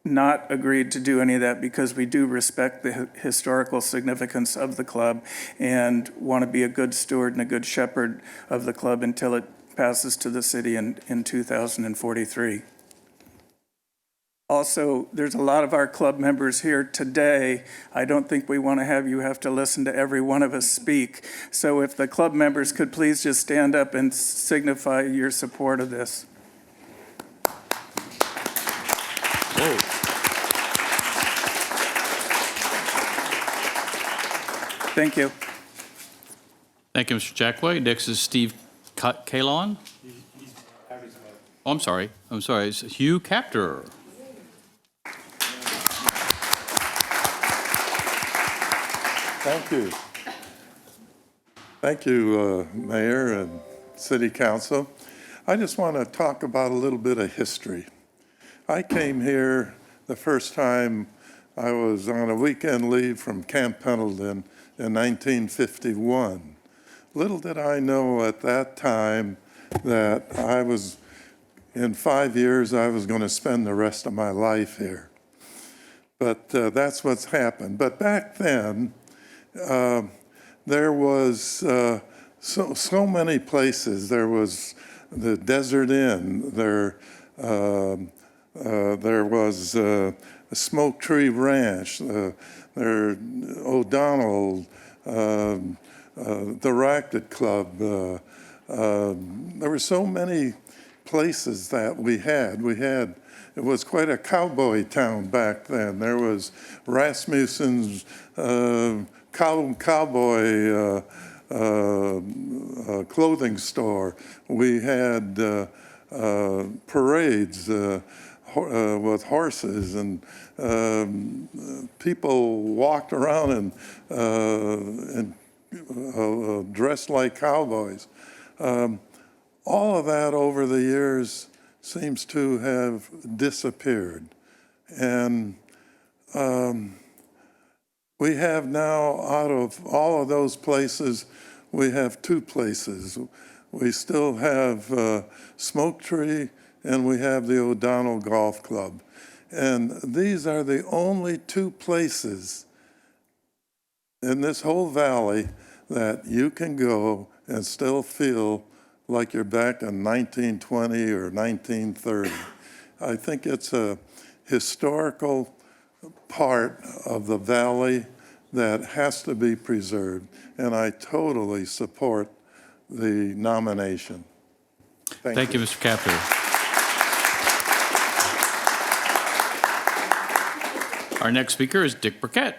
not agreed to do any of that because we do respect the historical significance of the club and want to be a good steward and a good shepherd of the club until it passes to the city in 2043. Also, there's a lot of our club members here today. I don't think we want to have to listen to every one of us speak. So if the club members could please just stand up and signify your support of this. Thank you.
Thank you, Mr. Jackway. Next is Steve Kalon. Oh, I'm sorry. It's Hugh Capter.
Thank you. Thank you, Mayor and City Council. I just want to talk about a little bit of history. I came here the first time I was on a weekend leave from Camp Pendleton in 1951. Little did I know at that time that in 5 years, I was going to spend the rest of my life here. But that's what's happened. But back then, there was so many places. There was the Desert Inn. There was Smoke Tree Ranch. O'Donnell, the Racquet Club. There were so many places that we had. It was quite a cowboy town back then. There was Rasmussen's cowboy clothing store. We had parades with horses, and people walked around and dressed like cowboys. All of that over the years seems to have disappeared. And we have now, out of all of those places, we have two places. We still have Smoke Tree, and we have the O'Donnell Golf Club. And these are the only two places in this whole valley that you can go and still feel like you're back in 1920 or 1930. I think it's a historical part of the valley that has to be preserved, and I totally support the nomination.
Thank you, Mr. Capter. Our next speaker is Dick Burkett.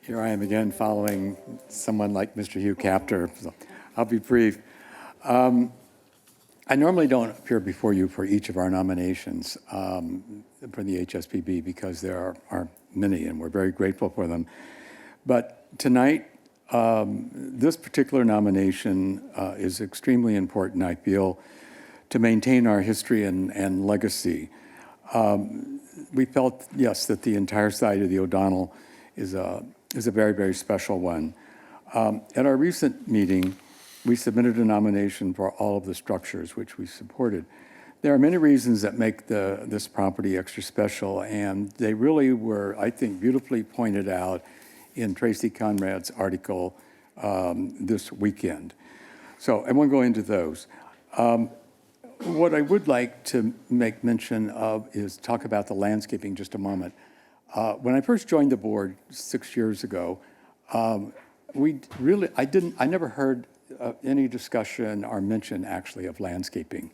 Here I am again following someone like Mr. Hugh Capter. So I'll be brief. I normally don't appear before you for each of our nominations for the HSPB because there are many and we're very grateful for them. But tonight, this particular nomination is extremely important, I feel, to maintain our history and legacy. We felt, yes, that the entire site of the O'Donnell is a very, very special one. At our recent meeting, we submitted a nomination for all of the structures, which we supported. There are many reasons that make this property extra special, and they really were, I think, beautifully pointed out in Tracy Conrad's article this weekend. So I won't go into those. What I would like to make mention of is talk about the landscaping just a moment. When I first joined the board 6 years ago, I never heard any discussion or mention actually of landscaping.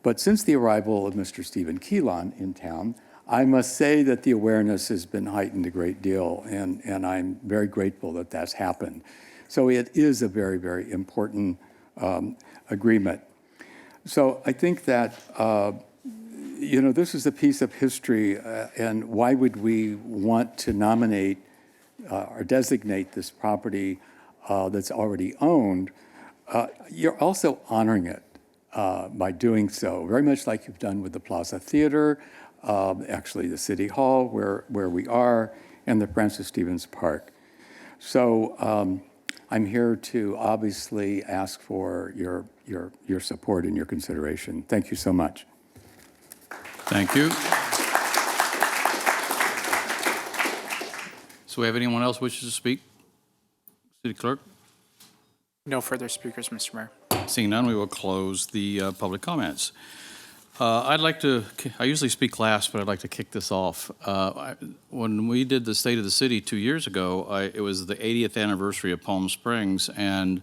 But since the arrival of Mr. Stephen Keelan in town, I must say that the awareness has been heightened a great deal, and I'm very grateful that that's happened. So it is a very, very important agreement. So I think that, this is a piece of history, and why would we want to nominate or designate this property that's already owned? You're also honoring it by doing so, very much like you've done with the Plaza Theater, actually the City Hall where we are, and the Francis Stevens Park. So I'm here to obviously ask for your support and your consideration. Thank you so much.
Thank you. So we have anyone else wishes to speak? City Clerk?
No further speakers, Mr. Mayor.
Seeing none, we will close the public comments. I usually speak last, but I'd like to kick this off. When we did the State of the City 2 years ago, it was the 80th anniversary of Palm Springs, and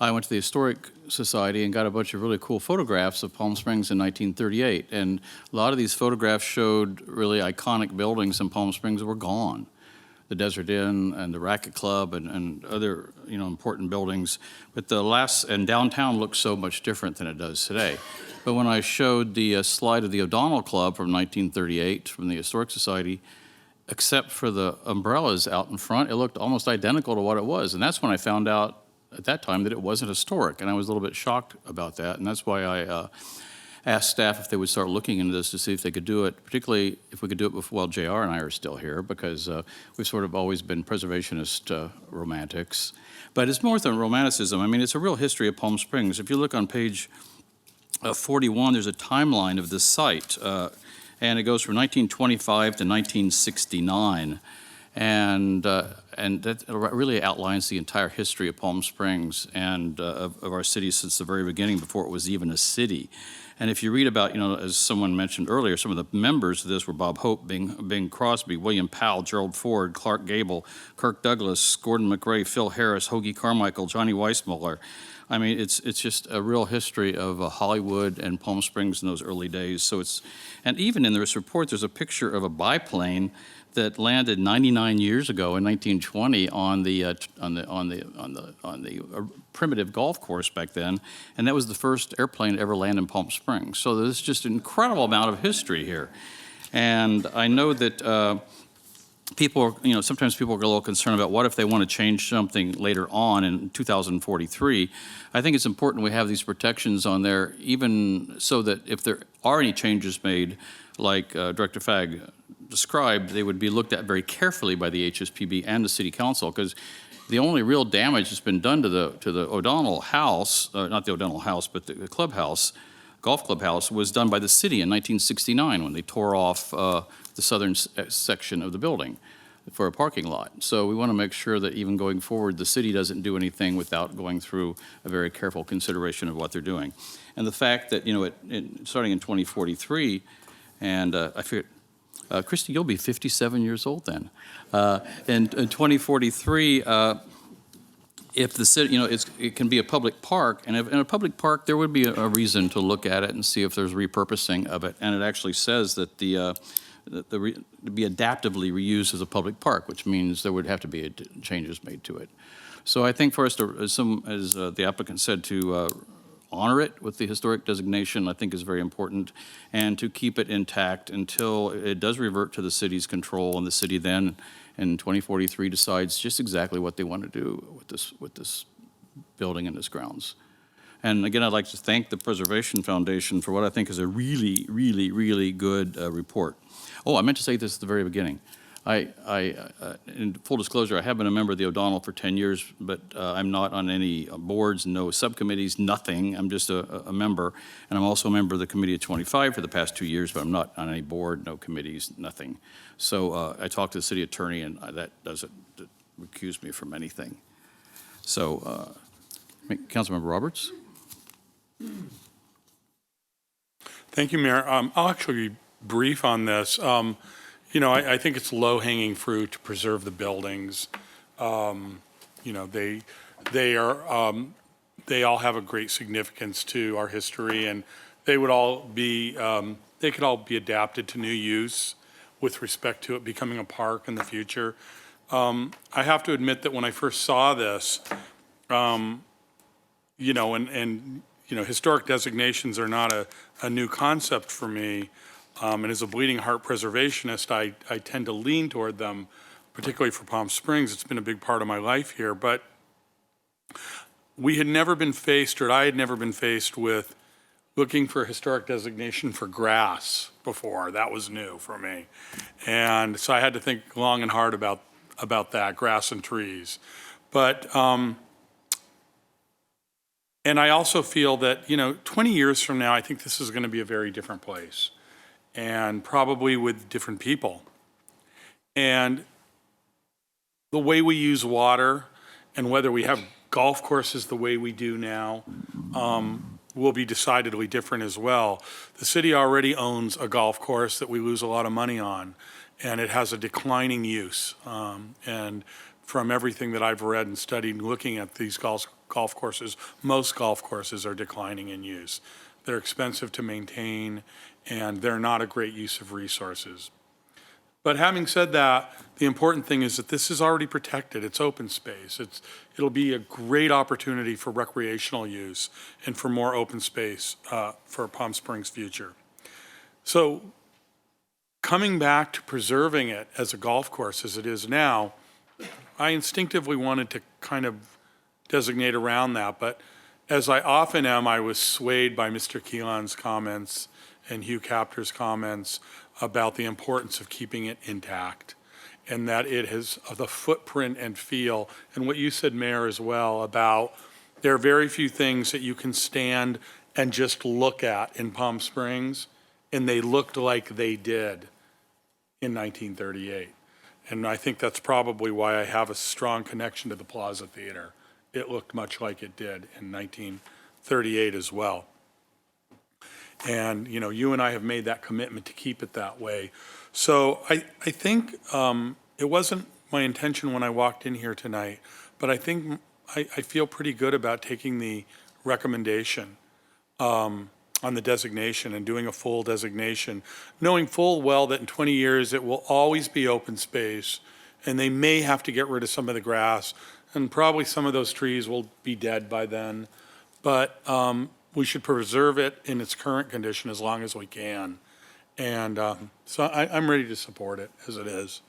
I went to the Historic Society and got a bunch of really cool photographs of Palm Springs in 1938. And a lot of these photographs showed really iconic buildings in Palm Springs that were gone. The Desert Inn and the Racquet Club and other important buildings. But and downtown looks so much different than it does today. But when I showed the slide of the O'Donnell Club from 1938 from the Historic Society, except for the umbrellas out in front, it looked almost identical to what it was. And that's when I found out at that time that it wasn't historic. And I was a little bit shocked about that. And that's why I asked staff if they would start looking into this to see if they could do it, particularly if we could do it before, JR and I are still here, because we've sort of always been preservationist romantics. But it's more than romanticism. I mean, it's a real history of Palm Springs. If you look on page 41, there's a timeline of this site, and it goes from 1925 to 1969. And that really outlines the entire history of Palm Springs and of our city since the very beginning, before it was even a city. And if you read about, as someone mentioned earlier, some of the members of this were Bob Hope, Bing Crosby, William Powell, Gerald Ford, Clark Gable, Kirk Douglas, Gordon McRae, Phil Harris, Hoagie Carmichael, Johnny Weissmuller. I mean, it's just a real history of Hollywood and Palm Springs in those early days. And even in this report, there's a picture of a biplane that landed 99 years ago in 1920 on the primitive golf course back then, and that was the first airplane to ever land in Palm Springs. So there's just an incredible amount of history here. And I know that people, sometimes people get a little concerned about what if they want to change something later on in 2043. I think it's important we have these protections on there, even so that if there are any changes made, like Director Fagg described, they would be looked at very carefully by the HSPB and the City Council, because the only real damage that's been done to the O'Donnell House, not the O'Donnell House, but the clubhouse, golf clubhouse, was done by the city in 1969 when they tore off the southern section of the building for a parking lot. So we want to make sure that even going forward, the city doesn't do anything without going through a very careful consideration of what they're doing. And the fact that, starting in 2043, and I figured, Christy, you'll be 57 years old then. In 2043, if the city, it can be a public park, and if in a public park, there would be a reason to look at it and see if there's repurposing of it. And it actually says that to be adaptively reused as a public park, which means there would have to be changes made to it. So I think for us to, as the applicant said, to honor it with the historic designation, I think is very important, and to keep it intact until it does revert to the city's control, and the city then in 2043 decides just exactly what they want to do with this building and its grounds. And again, I'd like to thank the Preservation Foundation for what I think is a really, really, really good report. Oh, I meant to say this at the very beginning. In full disclosure, I have been a member of the O'Donnell for 10 years, but I'm not on any boards, no subcommittees, nothing. I'm just a member. And I'm also a member of the Committee of 25 for the past 2 years, but I'm not on any board, no committees, nothing. So I talked to the city attorney, and that doesn't recuse me from anything. So, Councilmember Roberts?
Thank you, Mayor. I'll actually be brief on this. I think it's low-hanging fruit to preserve the buildings. They all have a great significance to our history, and they would all be they could all be adapted to new use with respect to it becoming a park in the future. I have to admit that when I first saw this, historic designations are not a new concept for me. And as a bleeding heart preservationist, I tend to lean toward them, particularly for Palm Springs. It's been a big part of my life here. But I had never been faced with looking for a historic designation for grass before. That was new for me. And so I had to think long and hard about that, grass and trees. But, and I also feel that, 20 years from now, I think this is going to be a very different place, and probably with different people. And the way we use water and whether we have golf courses the way we do now will be decidedly different as well. The city already owns a golf course that we lose a lot of money on, and it has a declining use. And from everything that I've read and studied looking at these golf courses, most golf courses are declining in use. They're expensive to maintain, and they're not a great use of resources. But having said that, the important thing is that this is already protected. It's open space. It'll be a great opportunity for recreational use and for more open space for Palm Springs' future. So coming back to preserving it as a golf course as it is now, I instinctively wanted to kind of designate around that. But as I often am, I was swayed by Mr. Keelan's comments and Hugh Capter's comments about the importance of keeping it intact, and that it has the footprint and feel, and what you said, Mayor, as well, about there are very few things that you can stand and just look at in Palm Springs, and they looked like they did in 1938. And I think that's probably why I have a strong connection to the Plaza Theater. It looked much like it did in 1938 as well. And, you and I have made that commitment to keep it that way. So I think it wasn't my intention when I walked in here tonight, but I think I feel pretty good about taking the recommendation. the designation and doing a full designation, knowing full well that in 20 years it will always be open space, and they may have to get rid of some of the grass, and probably some of those trees will be dead by then. But we should preserve it in its current condition as long as we can. And so I'm ready to support it as it is.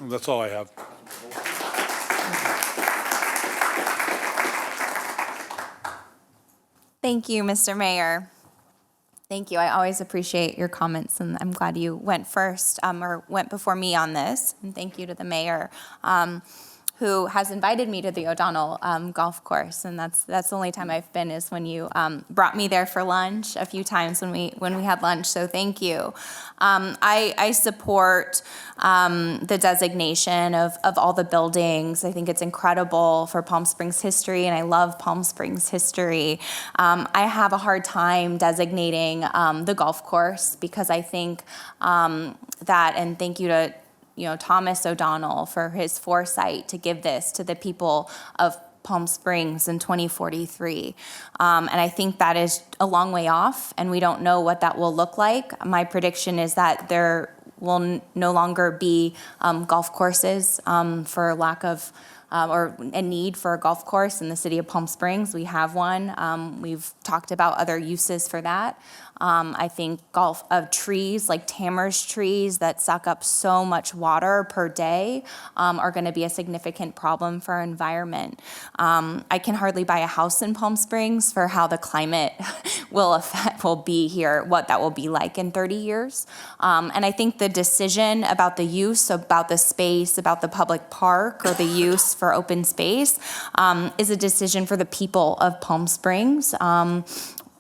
That's all I have.
Thank you, Mr. Mayor. Thank you. I always appreciate your comments, and I'm glad you went first or went before me on this. And thank you to the mayor who has invited me to the O'Donnell golf course, and that's the only time I've been is when you brought me there for lunch a few times when we had lunch. So thank you. I support the designation of all the buildings. I think it's incredible for Palm Springs history, and I love Palm Springs history. I have a hard time designating the golf course because I think that, and thank you to Thomas O'Donnell for his foresight to give this to the people of Palm Springs in 2043. And I think that is a long way off, and we don't know what that will look like. My prediction is that there will no longer be golf courses for lack of or a need for a golf course in the city of Palm Springs. We have one. We've talked about other uses for that. I think trees like Tamarisk trees that suck up so much water per day are going to be a significant problem for our environment. I can hardly buy a house in Palm Springs for how the climate will be here, what that will be like in 30 years. And I think the decision about the use, about the space, about the public park or the use for open space is a decision for the people of Palm Springs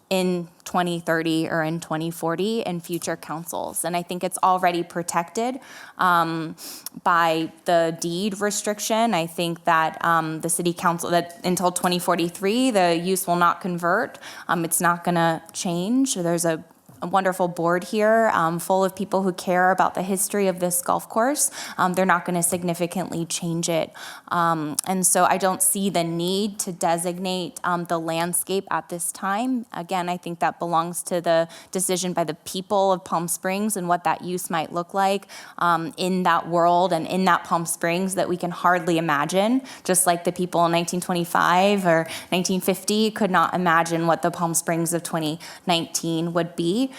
in 2030 or in 2040 in future councils. And I think it's already protected by the deed restriction. I think that the city council, that until 2043, the use will not convert. It's not gonna change. There's a wonderful board here full of people who care about the history of this golf course. They're not going to significantly change it. And so I don't see the need to designate the landscape at this time. Again, I think that belongs to the decision by the people of Palm Springs and what that use might look like in that world and in that Palm Springs that we can hardly imagine, just like the people in 1925 or 1950 could not imagine what the Palm Springs of 2019 would be.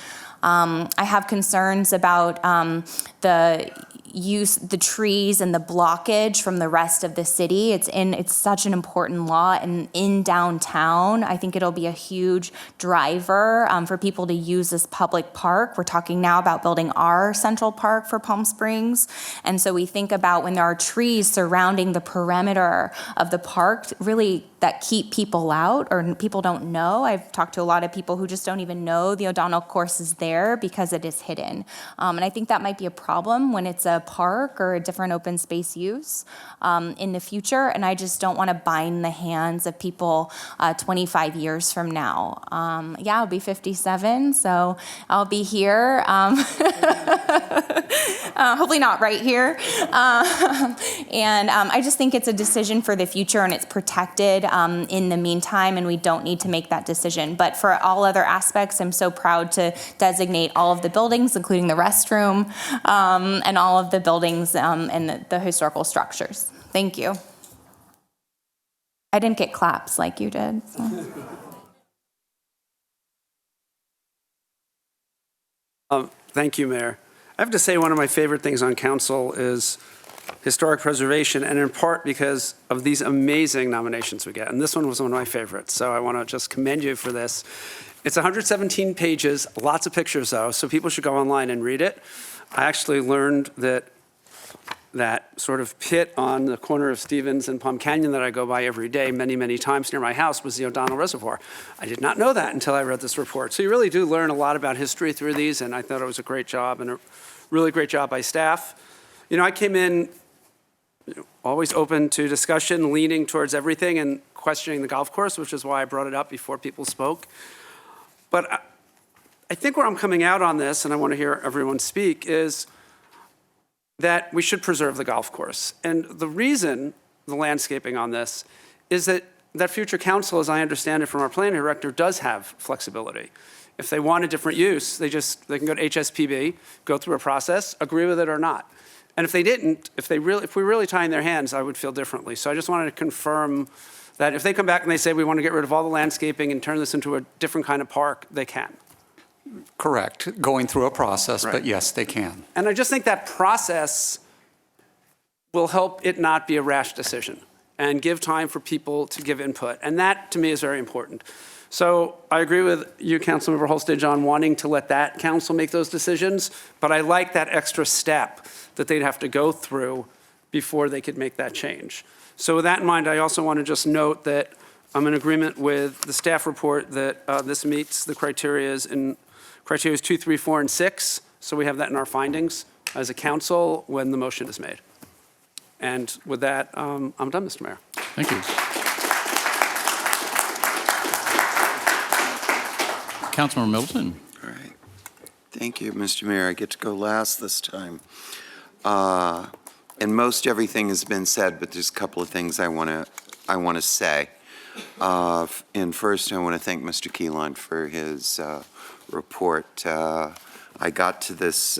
I have concerns about the trees and the blockage from the rest of the city. It's such an important law, and in downtown, I think it'll be a huge driver for people to use this public park. We're talking now about building our Central Park for Palm Springs, and so we think about when there are trees surrounding the perimeter of the park, really that keep people out or people don't know. I've talked to a lot of people who just don't even know the O'Donnell course is there because it is hidden. And I think that might be a problem when it's a park or a different open space use in the future. And I just don't want to bind the hands of people 25 years from now. Yeah, I'll be 57, so I'll be here. Hopefully not right here. And I just think it's a decision for the future and it's protected in the meantime, and we don't need to make that decision. But for all other aspects, I'm so proud to designate all of the buildings, including the restroom, and all of the buildings and the historical structures. Thank you. I didn't get claps like you did. So.
Thank you, Mayor. I have to say one of my favorite things on council is historic preservation, and in part because of these amazing nominations we get. And this one was one of my favorites, so I want to just commend you for this. It's 117 pages, lots of pictures though, so people should go online and read it. I actually learned that sort of pit on the corner of Stevens and Palm Canyon that I go by every day many, many times near my house was the O'Donnell Reservoir. I did not know that until I read this report. So you really do learn a lot about history through these, and I thought it was a great job and a really great job by staff. You know, I came in always open to discussion, leaning towards everything and questioning the golf course, which is why I brought it up before people spoke. But I think where I'm coming out on this, and I want to hear everyone speak, is that we should preserve the golf course. And the reason, the landscaping on this, is that that future council, as I understand it from our planning director, does have flexibility. If they want a different use, they can go to HSPB, go through a process, agree with it or not. And if they didn't, if we're really tying their hands, I would feel differently. So I just wanted to confirm that if they come back and they say we want to get rid of all the landscaping and turn this into a different kind of park, they can.
Correct, going through a process,
Right.
but yes, they can.
And I just think that process will help it not be a rash decision and give time for people to give input. And that, to me, is very important. So I agree with you, Councilmember Holstage, on wanting to let that council make those decisions, but I like that extra step that they'd have to go through before they could make that change. So with that in mind, I also want to just note that I'm in agreement with the staff report that this meets the criteria 2, 3, 4, and 6. So we have that in our findings as a council when the motion is made. And with that, I'm done, Mr. Mayor.
Thank you. Councilmember Middleton.
All right. Thank you, Mr. Mayor. I get to go last this time. And most everything has been said, but there's a couple of things I want to say. And first, I want to thank Mr. Keelan for his report. I got to this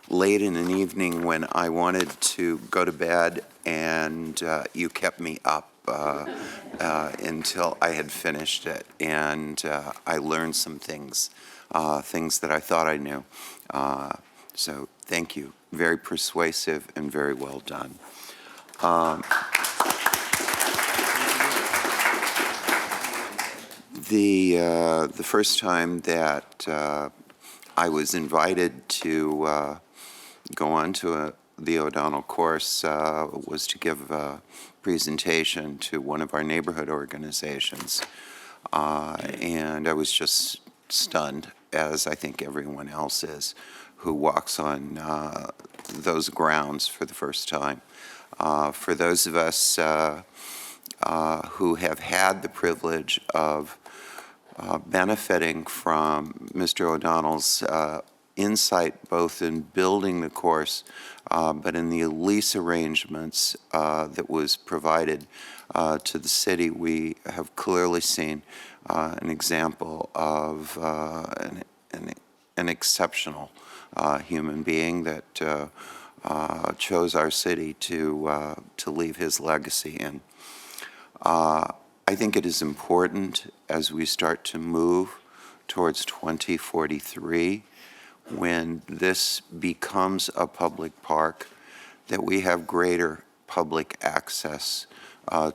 late in an evening when I wanted to go to bed, and you kept me up until I had finished it, and I learned some things, things that I thought I knew. So thank you. Very persuasive and very well done. The first time that I was invited to go on to the O'Donnell course was to give a presentation to one of our neighborhood organizations. And I was just stunned, as I think everyone else is, who walks on those grounds for the first time. For those of us who have had the privilege of benefiting from Mr. O'Donnell's insight both in building the course, but in the lease arrangements that was provided to the city, we have clearly seen an example of an exceptional human being that chose our city to leave his legacy in. I think it is important as we start to move towards 2043, when this becomes a public park, that we have greater public access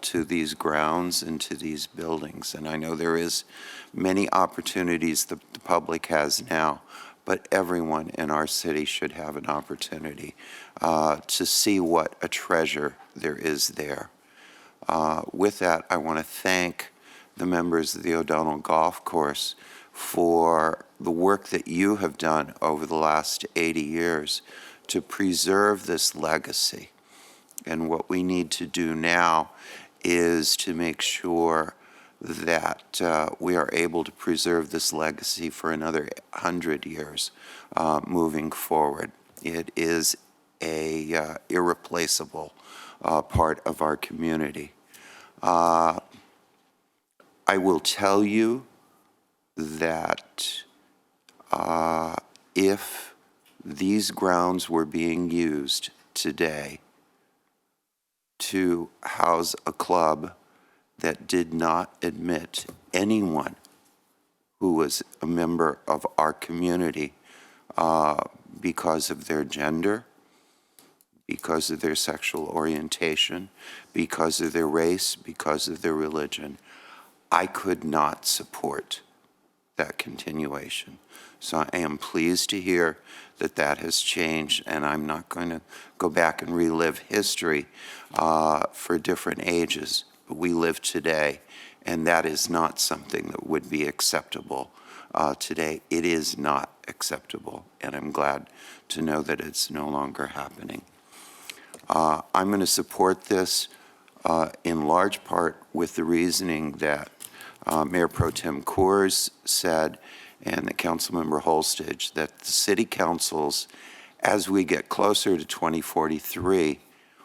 to these grounds and to these buildings. And I know there is many opportunities that the public has now, but everyone in our city should have an opportunity to see what a treasure there is there. With that, I want to thank the members of the O'Donnell Golf Course for the work that you have done over the last 80 years to preserve this legacy. And what we need to do now is to make sure that we are able to preserve this legacy for another 100 years moving forward. It is a irreplaceable part of our community. I will tell you that if these grounds were being used today to house a club that did not admit anyone who was a member of our community because of their gender, because of their sexual orientation, because of their race, because of their religion, I could not support that continuation. So I am pleased to hear that that has changed, and I'm not going to go back and relive history for different ages. But we live today, and that is not something that would be acceptable today. It is not acceptable, and I'm glad to know that it's no longer happening. I'm going to support this in large part with the reasoning that Mayor Pro Tem Coors said and the Councilmember Holstage, that the city councils, as we get closer to 2043,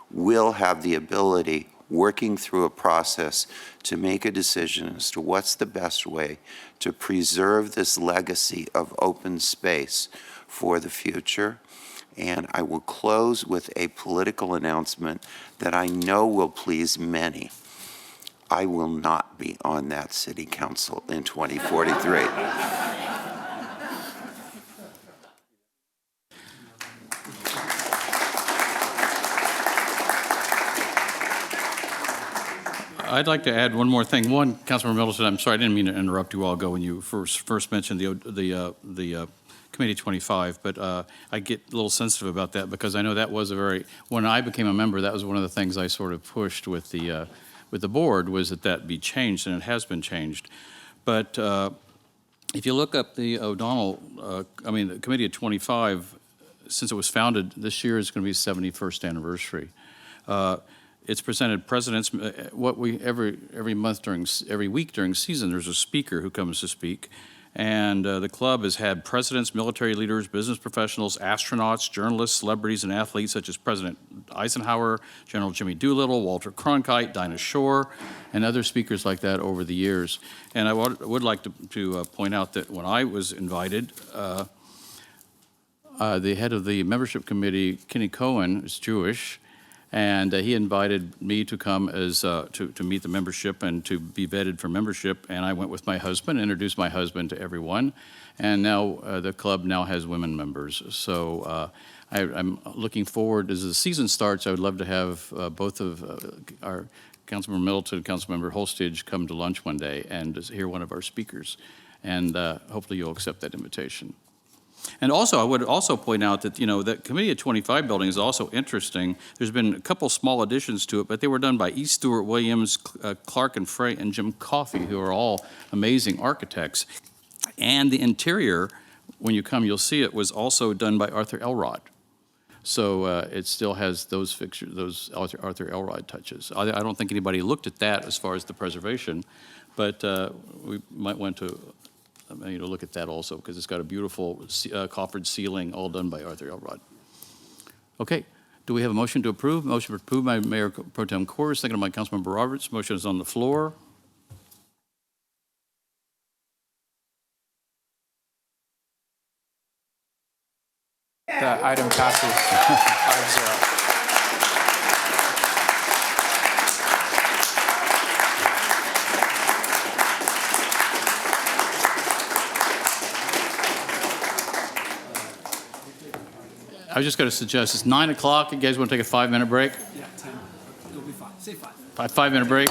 will have the ability, working through a process to make a decision as to what's the best way to preserve this legacy of open space for the future. And I will close with a political announcement that I know will please many. I will not be on that city council in 2043.
I'd like to add one more thing. One, Councilmember Middleton, I'm sorry, I didn't mean to interrupt you all ago when you first mentioned the Committee 25, but I get a little sensitive about that because I know that was when I became a member, that was one of the things I sort of pushed with the board, was that be changed, and it has been changed. But if you look up the the Committee of 25, since it was founded, this year is going to be its 71st anniversary. It's presented presidents, every week during season, there's a speaker who comes to speak. And the club has had presidents, military leaders, business professionals, astronauts, journalists, celebrities, and athletes such as President Eisenhower, General Jimmy Doolittle, Walter Cronkite, Dinah Shore, and other speakers like that over the years. And I would like to point out that when I was invited, the head of the membership committee, Kenny Cohen, is Jewish, and he invited me to come as to meet the membership and to be vetted for membership. And I went with my husband, introduced my husband to everyone, and now the club now has women members. So I'm looking forward, as the season starts, I would love to have both of our Councilmember Middleton and Councilmember Holstage come to lunch one day and hear one of our speakers. And hopefully you'll accept that invitation. And also, I would also point out that, that Committee of 25 building is also interesting. There's been a couple small additions to it, but they were done by E. Stewart Williams, Clark and Frey, and Jim Coffey, who are all amazing architects. And the interior, when you come, you'll see it, was also done by Arthur Elrod. So it still has those fixtures, those Arthur Elrod touches. I don't think anybody looked at that as far as the preservation, but we might want to look at that also, because it's got a beautiful coffered ceiling, all done by Arthur Elrod. Okay, do we have a motion to approve? Motion approved by Mayor Pro Tem Corr, seconded by Councilmember Roberts. Motion is on the floor.
The item passes 5-0.
I was just going to suggest, it's 9 o'clock. You guys want to take a 5-minute break?
Yeah, 10. It'll be fine. Say 5.
5-minute break.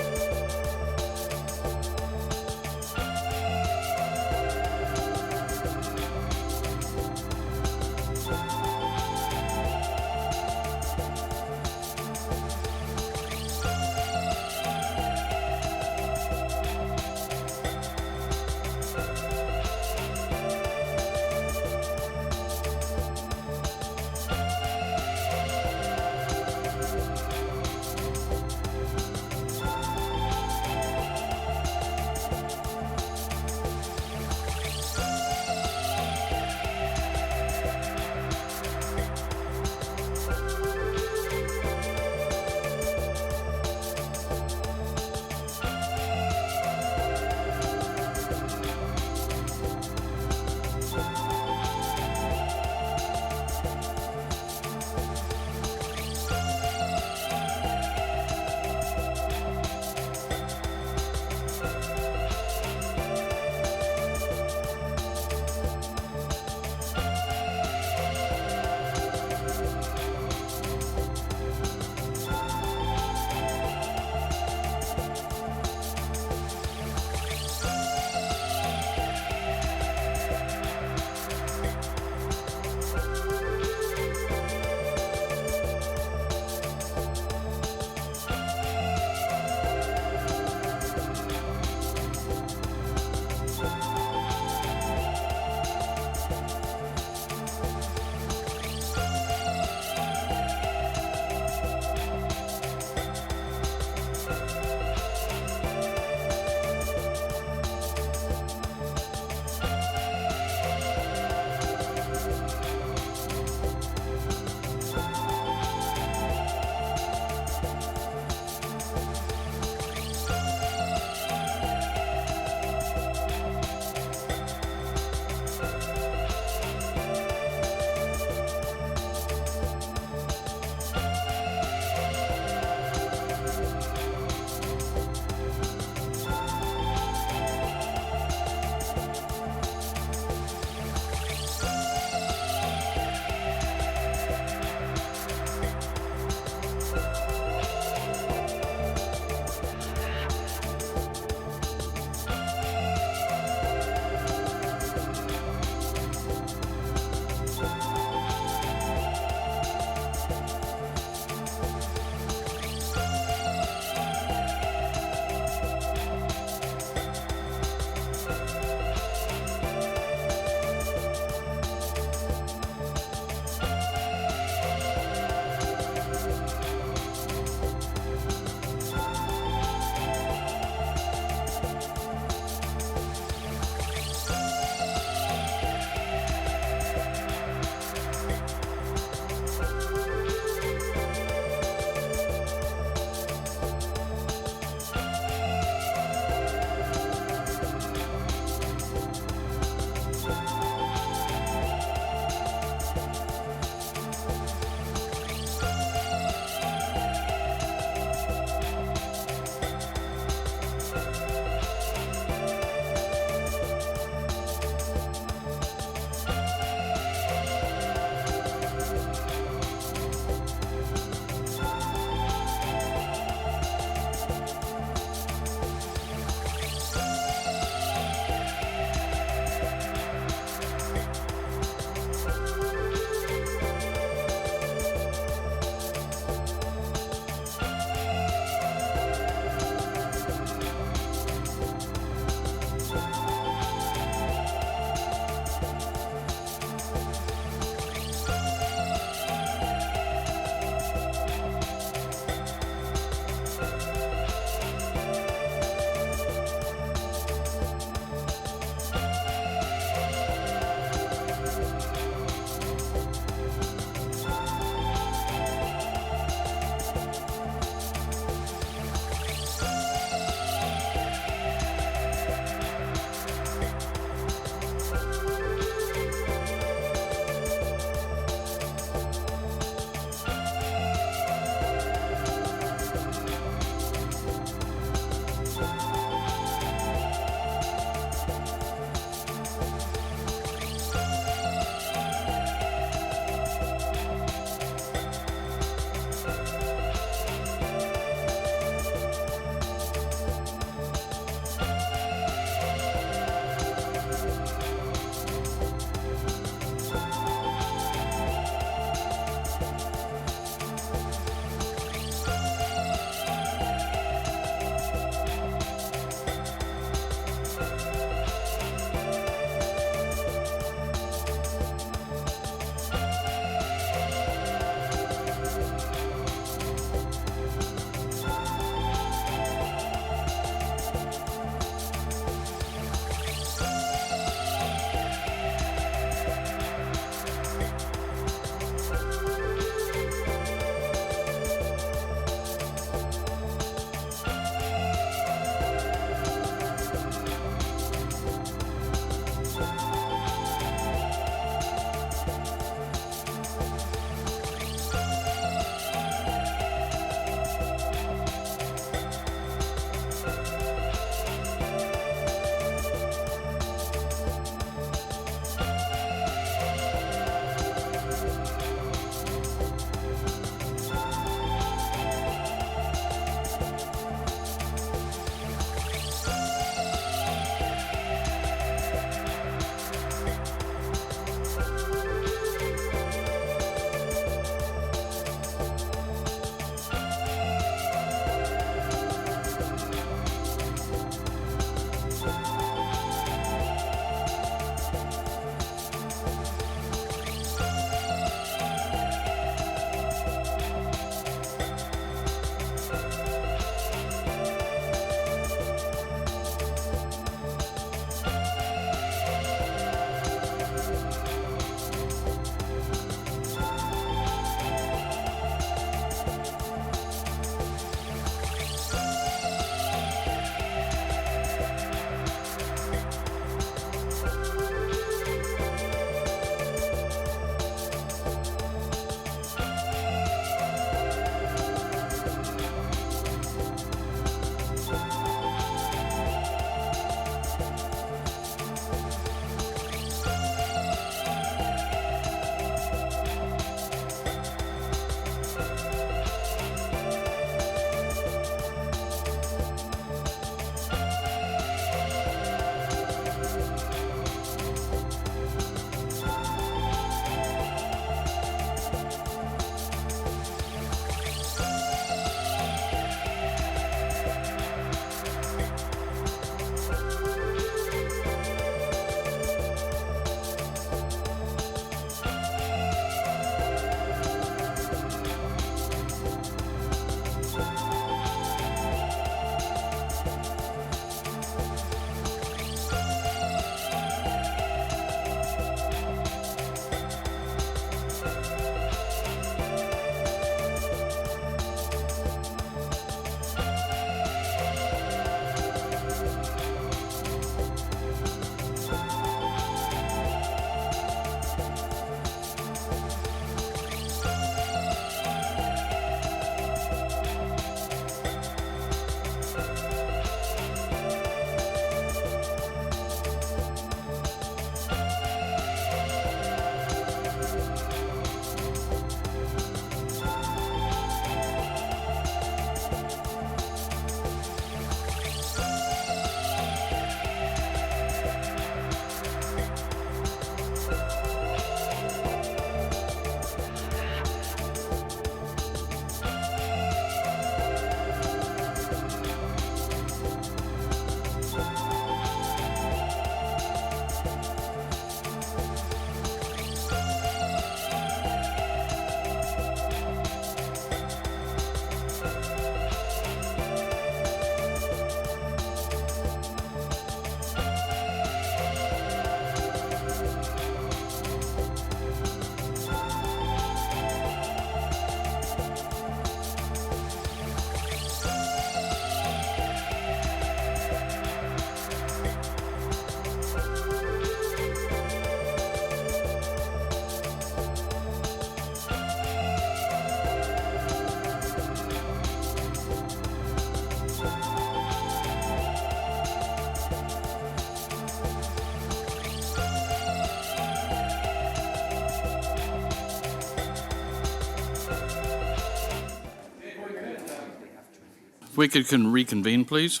We could reconvene, please.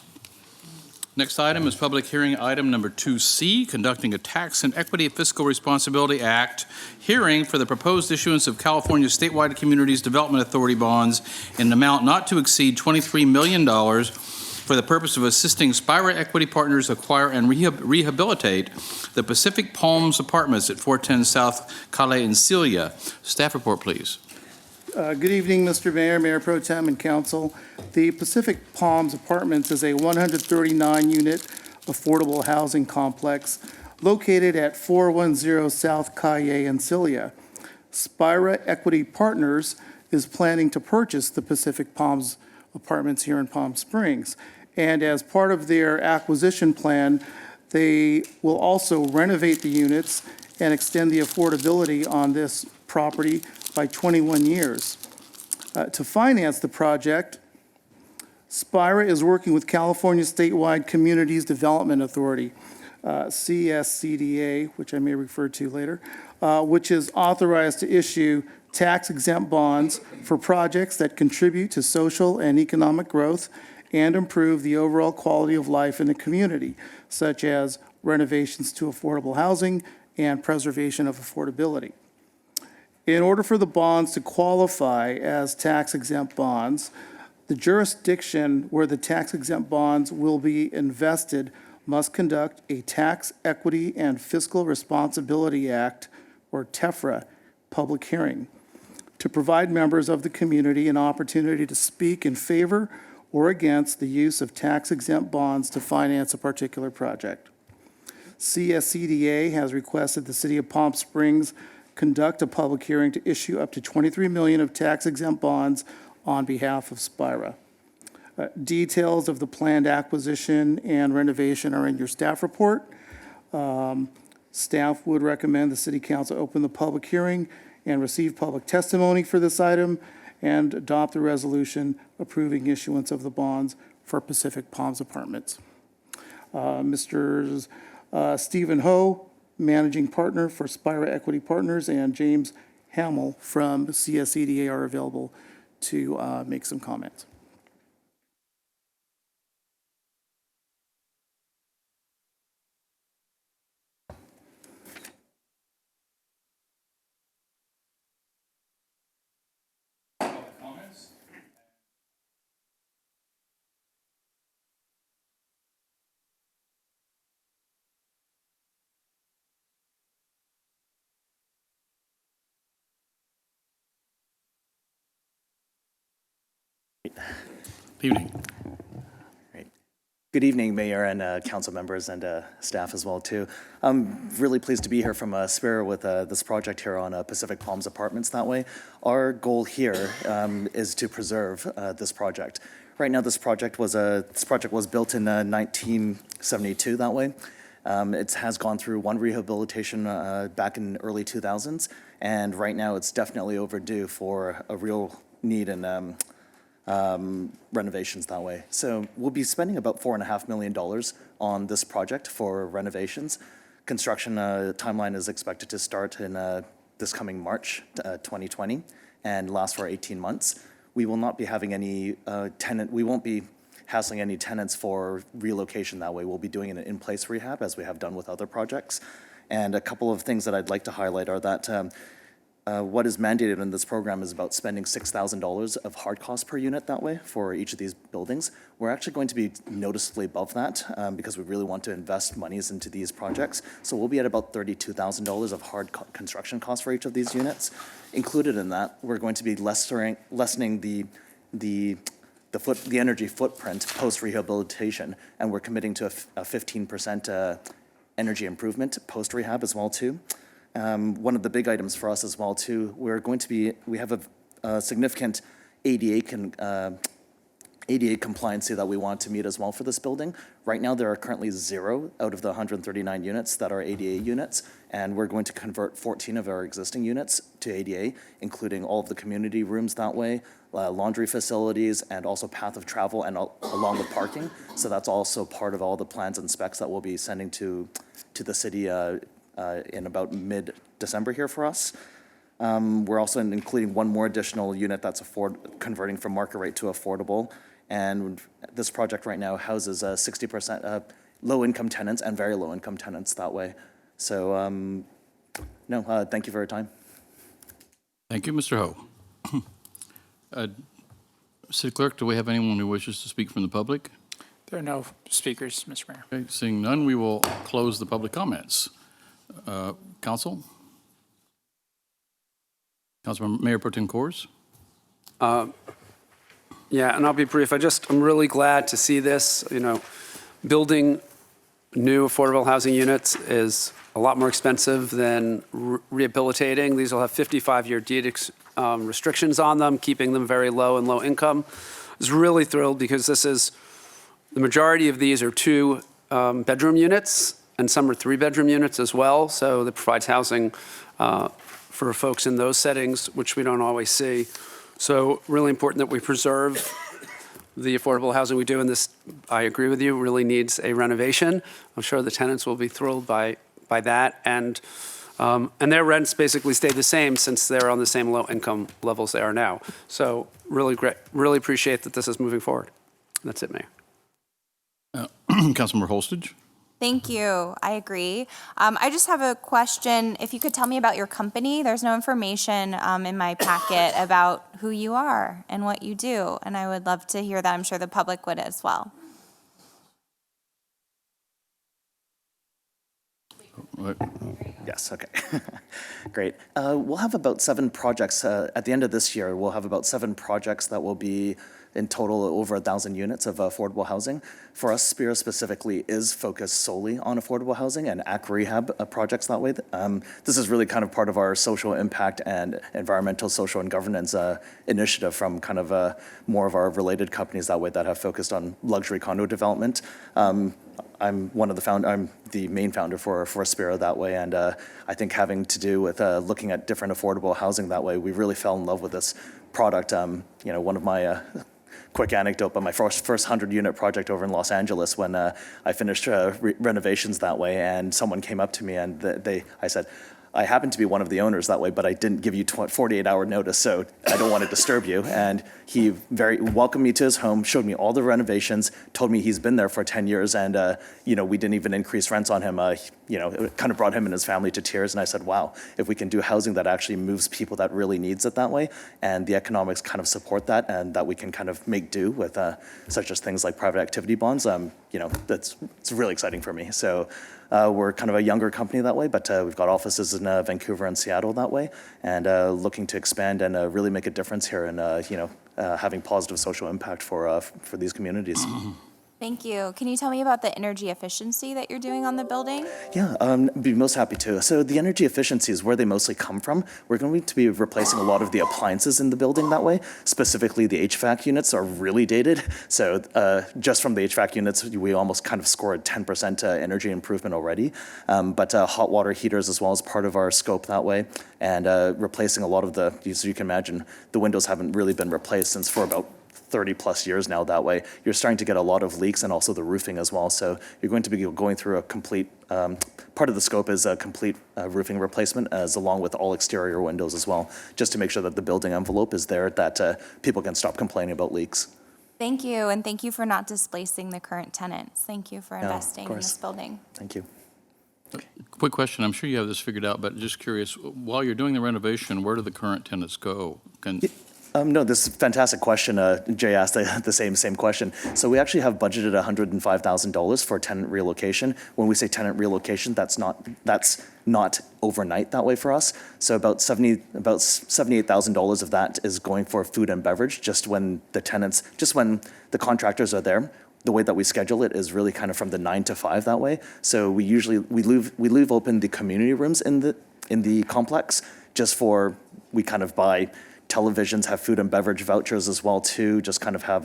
Next item is public hearing item number 2C, conducting a Tax and Equity Fiscal Responsibility Act hearing for the proposed issuance of California Statewide Communities Development Authority bonds in an amount not to exceed $23 million for the purpose of assisting Spira Equity Partners acquire and rehabilitate the Pacific Palms Apartments at 410 South Calle and Celia. Staff report, please.
Good evening, Mr. Mayor, Mayor Pro Tem, and Council. The Pacific Palms Apartments is a 139-unit affordable housing complex located at 410 South Calle and Celia. Spira Equity Partners is planning to purchase the Pacific Palms Apartments here in Palm Springs. And as part of their acquisition plan, they will also renovate the units and extend the affordability on this property by 21 years. To finance the project, Spira is working with California Statewide Communities Development Authority, CSCDA, which I may refer to later, which is authorized to issue tax-exempt bonds for projects that contribute to social and economic growth and improve the overall quality of life in the community, such as renovations to affordable housing and preservation of affordability. In order for the bonds to qualify as tax-exempt bonds, the jurisdiction where the tax-exempt bonds will be invested must conduct a Tax Equity and Fiscal Responsibility Act, or TEFRA, public hearing to provide members of the community an opportunity to speak in favor or against the use of tax-exempt bonds to finance a particular project. CSCDA has requested the City of Palm Springs conduct a public hearing to issue up to $23 million of tax-exempt bonds on behalf of Spira. Details of the planned acquisition and renovation are in your staff report. Staff would recommend the City Council open the public hearing and receive public testimony for this item and adopt the resolution approving issuance of the bonds for Pacific Palms Apartments. Mr. Stephen Ho, Managing Partner for Spira Equity Partners, and James Hamill from CSCDA are available to make some comments.
Evening.
Great. Good evening, Mayor and council members and staff as well too. I'm really pleased to be here from Spira with this project here on Pacific Palms Apartments that way. Our goal here is to preserve this project. Right now, this project was built in 1972 that way. It has gone through one rehabilitation back in early 2000s, and right now it's definitely overdue for a real need in renovations that way. So we'll be spending about $4.5 million on this project for renovations. Construction timeline is expected to start in this coming March 2020 and last for 18 months. We will not be having any we won't be hassling any tenants for relocation that way. We'll be doing an in-place rehab as we have done with other projects. And a couple of things that I'd like to highlight are that what is mandated in this program is about spending $6,000 of hard costs per unit that way for each of these buildings. We're actually going to be noticeably above that because we really want to invest monies into these projects. So we'll be at about $32,000 of hard construction costs for each of these units. Included in that, we're going to be lessening the energy footprint post-rehabilitation, and we're committing to a 15% energy improvement post-rehab as well too. One of the big items for us as well too, we have a significant ADA compliancy that we want to meet as well for this building. Right now there are currently 0 out of the 139 units that are ADA units, and we're going to convert 14 of our existing units to ADA, including all of the community rooms that way, laundry facilities, and also path of travel and along with parking. So that's also part of all the plans and specs that we'll be sending to the city in about mid-December here for us. We're also including one more additional unit that's converting from market rate to affordable, And this project right now houses 60% low-income tenants and very low-income tenants that way. So, thank you for your time.
Thank you, Mr. Ho. City Clerk, do we have anyone who wishes to speak from the public?
There are no speakers, Mr. Mayor.
Okay, seeing none, we will close the public comments. Council? Councilman Mayor Pro Tem Coors?
Yeah, and I'll be brief. I'm really glad to see this. Building new affordable housing units is a lot more expensive than rehabilitating. These will have 55-year deed restrictions on them, keeping them very low and low income. I was really thrilled because the majority of these are 2-bedroom units, and some are 3-bedroom units as well. So that provides housing for folks in those settings, which we don't always see. So really important that we preserve the affordable housing we do, and this, I agree with you, really needs a renovation. I'm sure the tenants will be thrilled by that, and their rents basically stay the same since they're on the same low income levels they are now. So really great, really appreciate that this is moving forward. That's it, Mayor.
Councilmember Holstage?
Thank you. I agree. I just have a question. If you could tell me about your company. There's no information in my packet about who you are and what you do, and I would love to hear that. I'm sure the public would as well.
Yes, okay. Great. We'll have about 7 projects. At the end of this year, we'll have about 7 projects that will be in total over 1,000 units of affordable housing. For us, Spira specifically is focused solely on affordable housing and ACT rehab projects that way. This is really kind of part of our social impact and environmental, social, and governance initiative from kind of more of our related companies that way that have focused on luxury condo development. I'm the main founder for Spira that way, and I think having to do with looking at different affordable housing that way, we really fell in love with this product. One of my quick anecdote, but my first 100-unit project over in Los Angeles, when I finished renovations that way, and someone came up to me and I said, I happen to be one of the owners that way, but I didn't give you 48-hour notice, so I don't want to disturb you. And he very welcomed me to his home, showed me all the renovations, told me he's been there for 10 years, and we didn't even increase rents on him. It kind of brought him and his family to tears. And I said, wow, if we can do housing that actually moves people that really needs it that way, and the economics kind of support that, and that we can kind of make do with such as things like private activity bonds, it's really exciting for me. So. We're kind of a younger company that way, but we've got offices in Vancouver and Seattle that way, and looking to expand and really make a difference here and having positive social impact for these communities.
Thank you. Can you tell me about the energy efficiency that you're doing on the building?
Yeah, I'd be most happy to. So the energy efficiency is where they mostly come from. We're going to be replacing a lot of the appliances in the building that way. Specifically, the HVAC units are really dated. So just from the HVAC units, we almost kind of scored 10% energy improvement already. But hot water heaters as well as part of our scope that way. And replacing a lot of so you can imagine, the windows haven't really been replaced since for about 30 plus years now that way. You're starting to get a lot of leaks and also the roofing as well. So you're going to be going through a complete, part of the scope is a complete roofing replacement along with all exterior windows as well, just to make sure that the building envelope is there, that people can stop complaining about leaks.
Thank you, and thank you for not displacing the current tenants. Thank you for investing in this building.
Thank you.
Quick question. I'm sure you have this figured out, but just curious, while you're doing the renovation, where do the current tenants go?
No, this is a fantastic question. Jay asked the same question. So we actually have budgeted $105,000 for tenant relocation. When we say tenant relocation, that's not overnight that way for us. So about $78,000 of that is going for food and beverage, just when the contractors are there. The way that we schedule it is really kind of from the 9 to 5 that way. So we leave open the community rooms in the complex we kind of buy televisions, have food and beverage vouchers as well too, just kind of have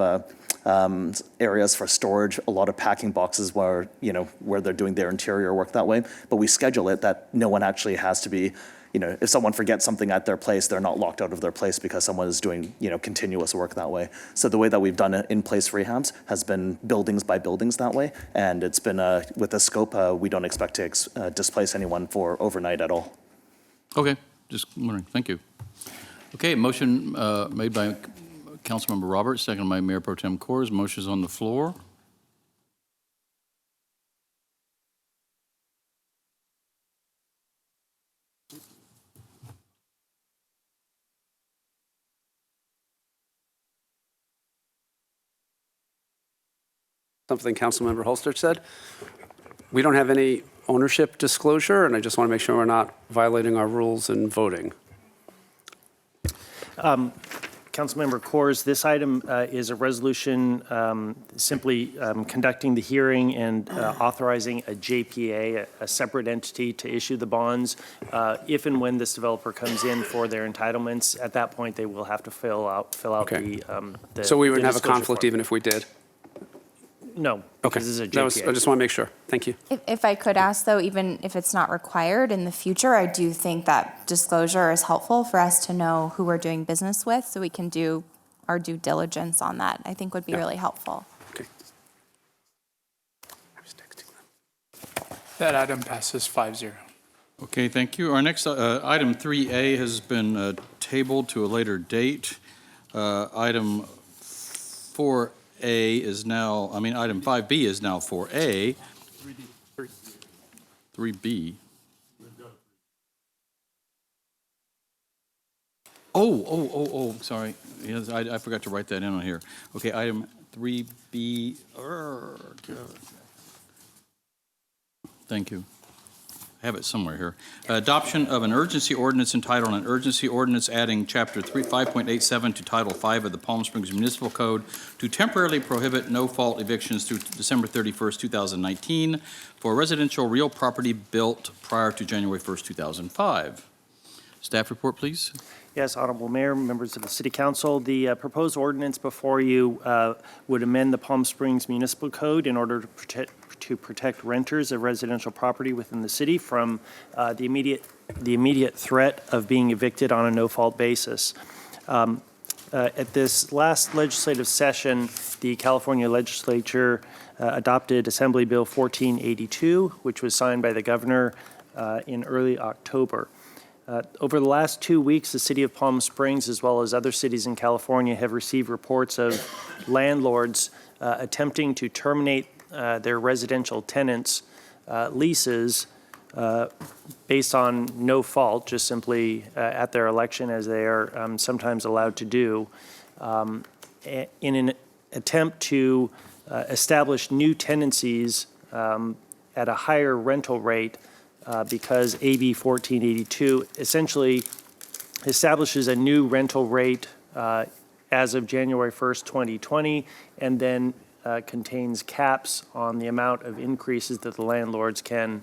areas for storage, a lot of packing boxes where they're doing their interior work that way. But we schedule it that no one actually has to be, if someone forgets something at their place, they're not locked out of their place because someone is doing, continuous work that way. So the way that we've done in-place rehabs has been buildings by buildings that way. And it's been, with this scope, we don't expect to displace anyone for overnight at all.
Okay, just wondering. Thank you. Okay, motion made by Councilmember Roberts, seconded by Mayor Pro Tem Coors. Motion is on the floor.
Something Councilmember Holster said. We don't have any ownership disclosure, and I just want to make sure we're not violating our rules in voting.
Councilmember Coors, this item is a resolution simply conducting the hearing and authorizing a JPA, a separate entity, to issue the bonds. If and when this developer comes in for their entitlements, at that point they will have to fill out
Okay.
the.
So we wouldn't
the
have a
disclosure
conflict
form.
even if we did?
No,
Okay.
because this is a JPA.
I just want to make sure. Thank you.
If I could ask, though, even if it's not required in the future, I do think that disclosure is helpful for us to know who we're doing business with, so we can do our due diligence on that. I think would be really helpful.
That item passes 5-0.
Okay, thank you. Our next item 3A has been tabled to a later date. Item 4A is now, item 5B is now 4A. 3B. Sorry. Yes, I forgot to write that in on here. Okay, item 3B. Thank you. I have it somewhere here. Adoption of an urgency ordinance entitled an urgency ordinance adding Chapter 5.87 to Title 5 of the Palm Springs Municipal Code to temporarily prohibit no-fault evictions through December 31st, 2019 for residential real property built prior to January 1st, 2005. Staff report, please.
Yes, Honorable Mayor, members of the City Council, the proposed ordinance before you would amend the Palm Springs Municipal Code in order to protect renters of residential property within the city from the immediate threat of being evicted on a no-fault basis. At this last legislative session, the California legislature adopted Assembly Bill 1482, which was signed by the governor in early October. Over the last 2 weeks, the city of Palm Springs, as well as other cities in California, have received reports of landlords attempting to terminate their residential tenants' leases based on no fault, just simply at their election, as they are sometimes allowed to do, in an attempt to establish new tenancies at a higher rental rate because AB 1482 essentially establishes a new rental rate as of January 1st, 2020, and then contains caps on the amount of increases that the landlords can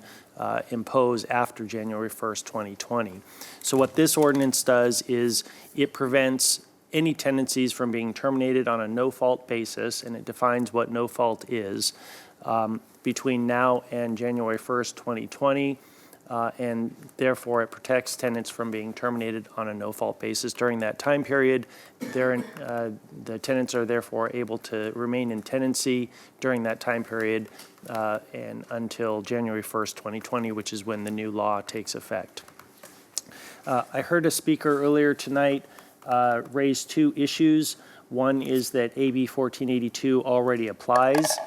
impose after January 1st, 2020. So what this ordinance does is it prevents any tenancies from being terminated on a no-fault basis, and it defines what no fault is, between now and January 1st, 2020. And therefore, it protects tenants from being terminated on a no-fault basis during that time period. The tenants are therefore able to remain in tenancy during that time period and until January 1st, 2020, which is when the new law takes effect. I heard a speaker earlier tonight raise two issues. One is that AB 1482 already applies.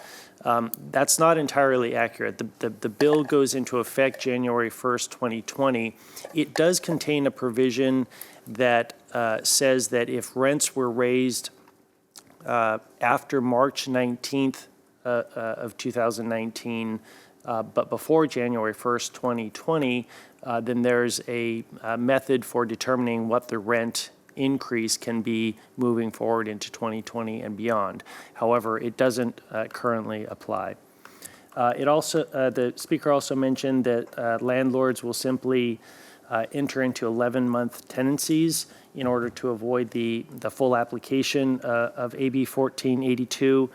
That's not entirely accurate. The bill goes into effect January 1st, 2020. It does contain a provision that says that if rents were raised after March 19th of 2019, but before January 1st, 2020, then there's a method for determining what the rent increase can be moving forward into 2020 and beyond. However, it doesn't currently apply. The speaker also mentioned that landlords will simply enter into 11-month tenancies in order to avoid the full application of AB 1482.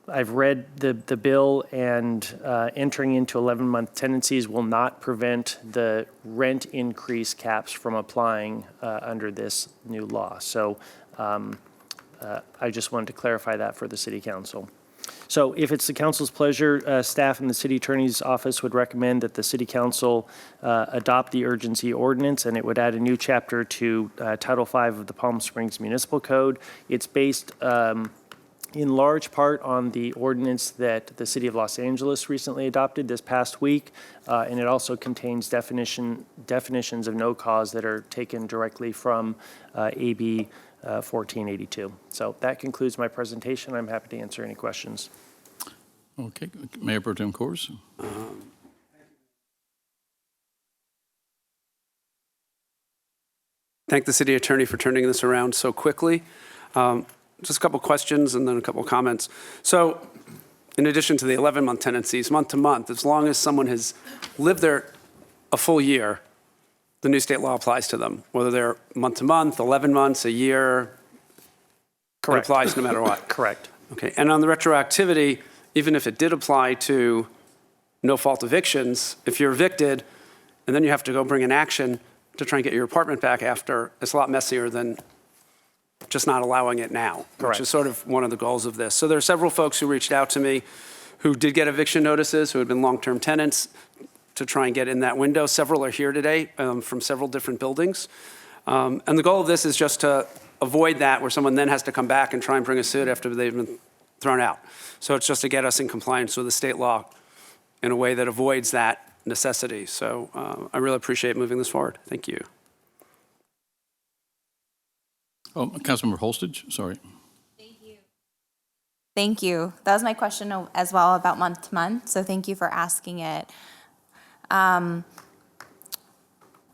I've read the bill, and entering into 11-month tenancies will not prevent the rent increase caps from applying under this new law. So I just wanted to clarify that for the City Council. So if it's the council's pleasure, staff and the city attorney's office would recommend that the city council adopt the urgency ordinance, and it would add a new chapter to Title V of the Palm Springs Municipal Code. It's based in large part on the ordinance that the City of Los Angeles recently adopted this past week, and it also contains definitions of no cause that are taken directly from AB 1482. So that concludes my presentation. I'm happy to answer any questions.
Okay, Mayor Pro Tem Coors.
Thank the city attorney for turning this around so quickly. Just a couple questions and then a couple comments. So in addition to the 11-month tenancies, month to month, as long as someone has lived there a full year, the new state law applies to them, whether they're month to month, 11 months, a year.
Correct.
It applies no matter what.
Correct.
Okay. And on the retroactivity, even if it did apply to no-fault evictions, if you're evicted and then you have to go bring an action to try and get your apartment back after, it's a lot messier than just not allowing it now,
Correct.
which is sort of one of the goals of this. So there are several folks who reached out to me who did get eviction notices, who had been long-term tenants, to try and get in that window. Several are here today from several different buildings. And the goal of this is just to avoid that, where someone then has to come back and try and bring a suit after they've been thrown out. So it's just to get us in compliance with the state law in a way that avoids that necessity. So I really appreciate moving this forward. Thank you.
Oh, Councilmember Holstage, sorry.
Thank you. That was my question as well about month to month, so thank you for asking it.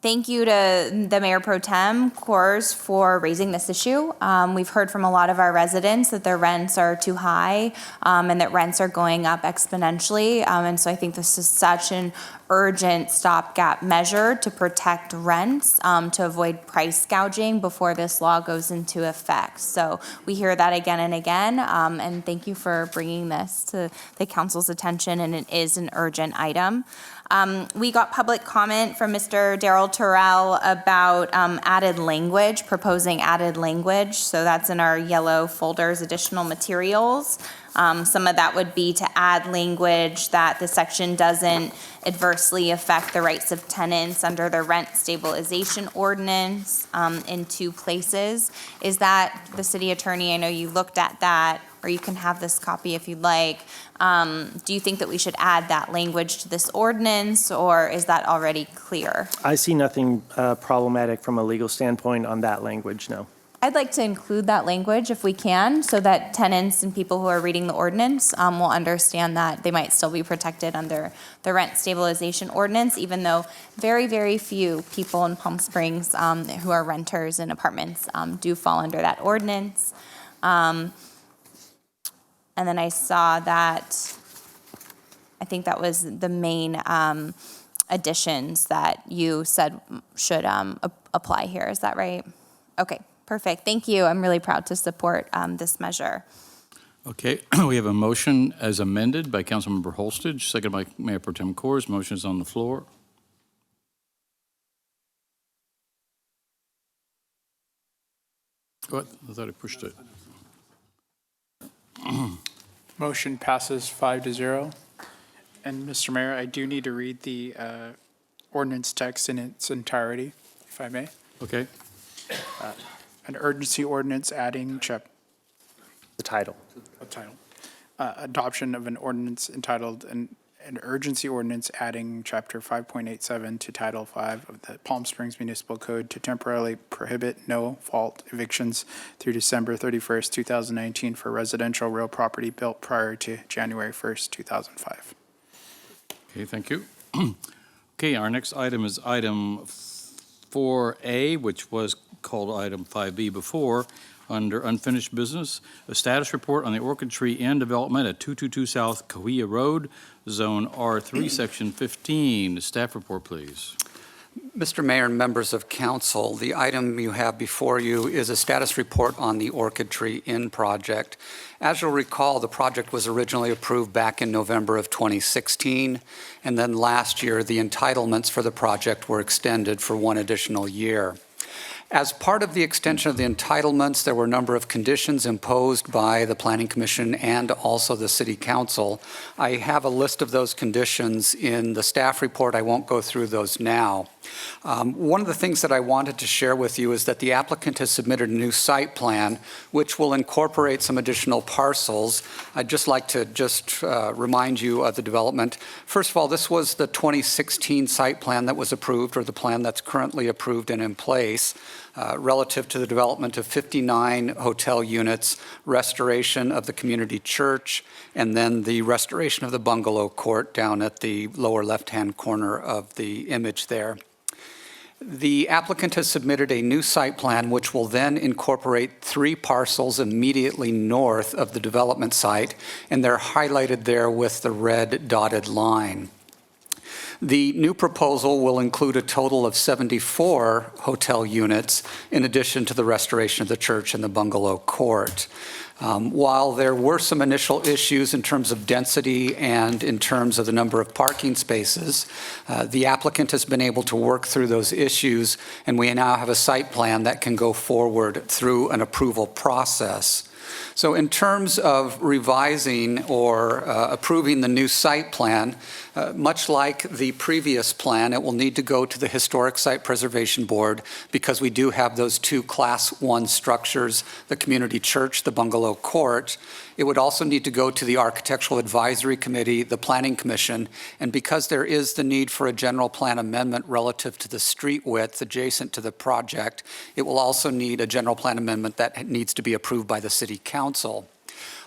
Thank you to the Mayor Pro Tem Coors for raising this issue. We've heard from a lot of our residents that their rents are too high and that rents are going up exponentially. And so I think this is such an urgent stopgap measure to protect rents, to avoid price gouging before this law goes into effect. So we hear that again and again, and thank you for bringing this to the council's attention, and it is an urgent item. We got public comment from Mr. Darrell Terrell about added language, proposing added language. So that's in our yellow folders, additional materials. Some of that would be to add language that the section doesn't adversely affect the rights of tenants under the rent stabilization ordinance in two places. Is that the city attorney? I know you looked at that, or you can have this copy if you'd like. Do you think that we should add that language to this ordinance, or is that already clear?
I see nothing problematic from a legal standpoint on that language, no.
I'd like to include that language if we can, so that tenants and people who are reading the ordinance will understand that they might still be protected under the rent stabilization ordinance, even though very, very few people in Palm Springs who are renters in apartments do fall under that ordinance. And then I saw that, I think that was the main additions that you said should apply here. Is that right? Okay, perfect. Thank you. I'm really proud to support this measure.
Okay, we have a motion as amended by Councilmember Holstage, second by Mayor Pro Tem Coors. Motion is on the floor. What? I thought I pushed it.
Motion passes 5-0. And Mr. Mayor, I do need to read the ordinance text in its entirety, if I may.
Okay.
An urgency ordinance adding
The title.
Adoption of an ordinance entitled an urgency ordinance adding chapter 5.87 to title 5 of the Palm Springs Municipal Code to temporarily prohibit no-fault evictions through December 31st, 2019 for residential real property built prior to January 1st, 2005.
Okay, thank you. Okay, our next item is item 4A, which was called item 5B before, under unfinished business, a status report on the Orchid Tree Inn development at 222 South Cahuilla Road, Zone R3, Section 15. Staff report, please.
Mr. Mayor and members of council, the item you have before you is a status report on the Orchid Tree Inn project. As you'll recall, the project was originally approved back in November of 2016, and then last year the entitlements for the project were extended for one additional year. As part of the extension of the entitlements, there were a number of conditions imposed by the Planning Commission and also the City Council. I have a list of those conditions in the staff report. I won't go through those now. One of the things that I wanted to share with you is that the applicant has submitted a new site plan, which will incorporate some additional parcels. I'd just like to remind you of the development. First of all, this was the 2016 site plan that was approved, or the plan that's currently approved and in place, relative to the development of 59 hotel units, restoration of the community church, and then the restoration of the bungalow court down at the lower left-hand corner of the image there. The applicant has submitted a new site plan which will then incorporate 3 parcels immediately north of the development site, and they're highlighted there with the red dotted line. The new proposal will include a total of 74 hotel units in addition to the restoration of the church and the bungalow court. While there were some initial issues in terms of density and in terms of the number of parking spaces, the applicant has been able to work through those issues, and we now have a site plan that can go forward through an approval process. So in terms of revising or approving the new site plan, much like the previous plan, it will need to go to the Historic Site Preservation Board because we do have those 2 Class 1 structures, the community church, the bungalow court. It would also need to go to the Architectural Advisory Committee, the Planning Commission, and because there is the need for a general plan amendment relative to the street width adjacent to the project, it will also need a general plan amendment that needs to be approved by the City Council.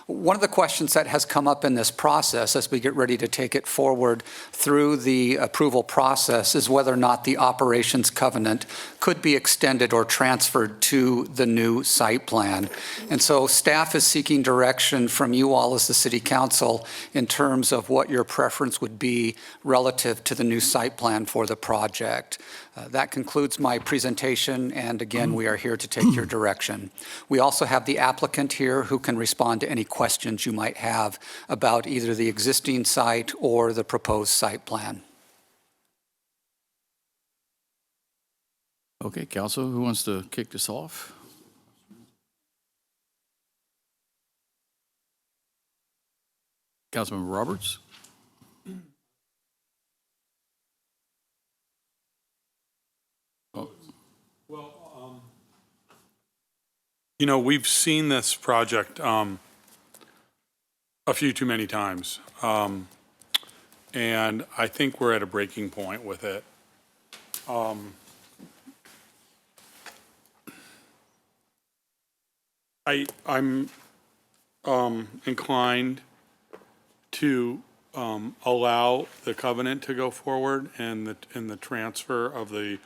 One of the questions that has come up in this process as we get ready to take it forward through the approval process is whether or not the operations covenant could be extended or transferred to the new site plan. And so staff is seeking direction from you all as the City Council in terms of what your preference would be relative to the new site plan for the project. That concludes my presentation, and again, we are here to take your direction. We also have the applicant here who can respond to any questions you might have about either the existing site or the proposed site plan.
Okay, Council, who wants to kick this off? Councilmember Roberts?
You know, we've seen this project a few too many times, and I think we're at a breaking point with it. I'm inclined to allow the covenant to go forward and the transfer of the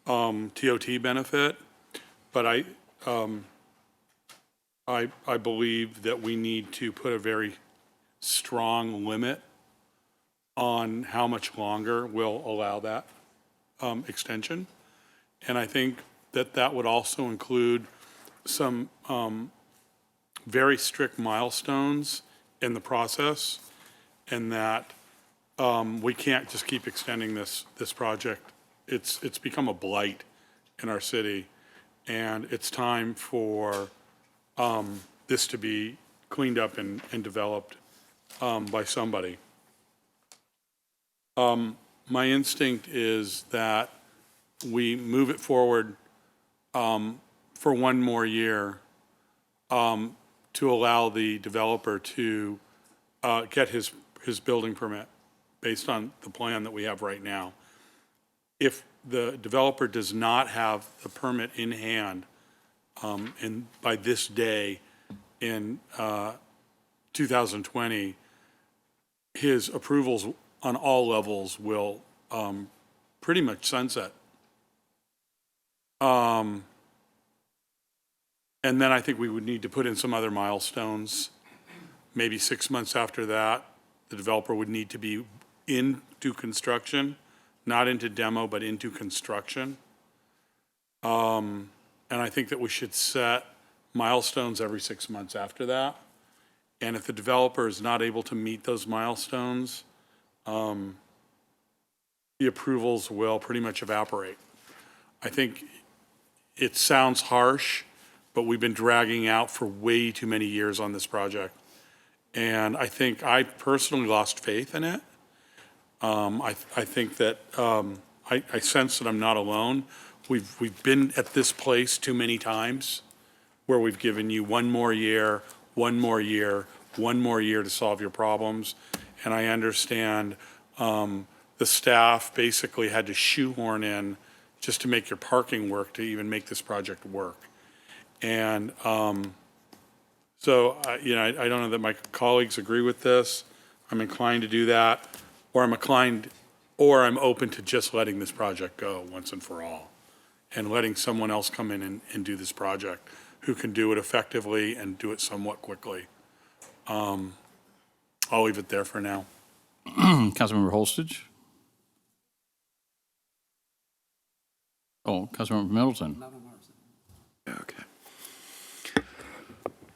TOT benefit, but I believe that we need to put a very strong limit on how much longer we'll allow that extension. And I think that that would also include some very strict milestones in the process, and that we can't just keep extending this project. It's become a blight in our city, and it's time for this to be cleaned up and developed by somebody. My instinct is that we move it forward for one more year to allow the developer to get his building permit based on the plan that we have right now. If the developer does not have the permit in hand and by this day in 2020, his approvals on all levels will pretty much sunset. And then I think we would need to put in some other milestones. Maybe 6 months after that, the developer would need to be into construction, not into demo, but into construction. And I think that we should set milestones every 6 months after that. And if the developer is not able to meet those milestones, the approvals will pretty much evaporate. I think it sounds harsh, but we've been dragging out for way too many years on this project. And I think I personally lost faith in it. I think that I sense that I'm not alone. We've been at this place too many times where we've given you one more year, one more year, one more year to solve your problems. And I understand the staff basically had to shoehorn in just to make your parking work to even make this project work. And so, I don't know that my colleagues agree with this. I'm inclined to do that, or I'm open to just letting this project go once and for all, and letting someone else come in and do this project who can do it effectively and do it somewhat quickly. I'll leave it there for now.
Councilmember Holstage? Oh, Councilmember Middleton.
Okay.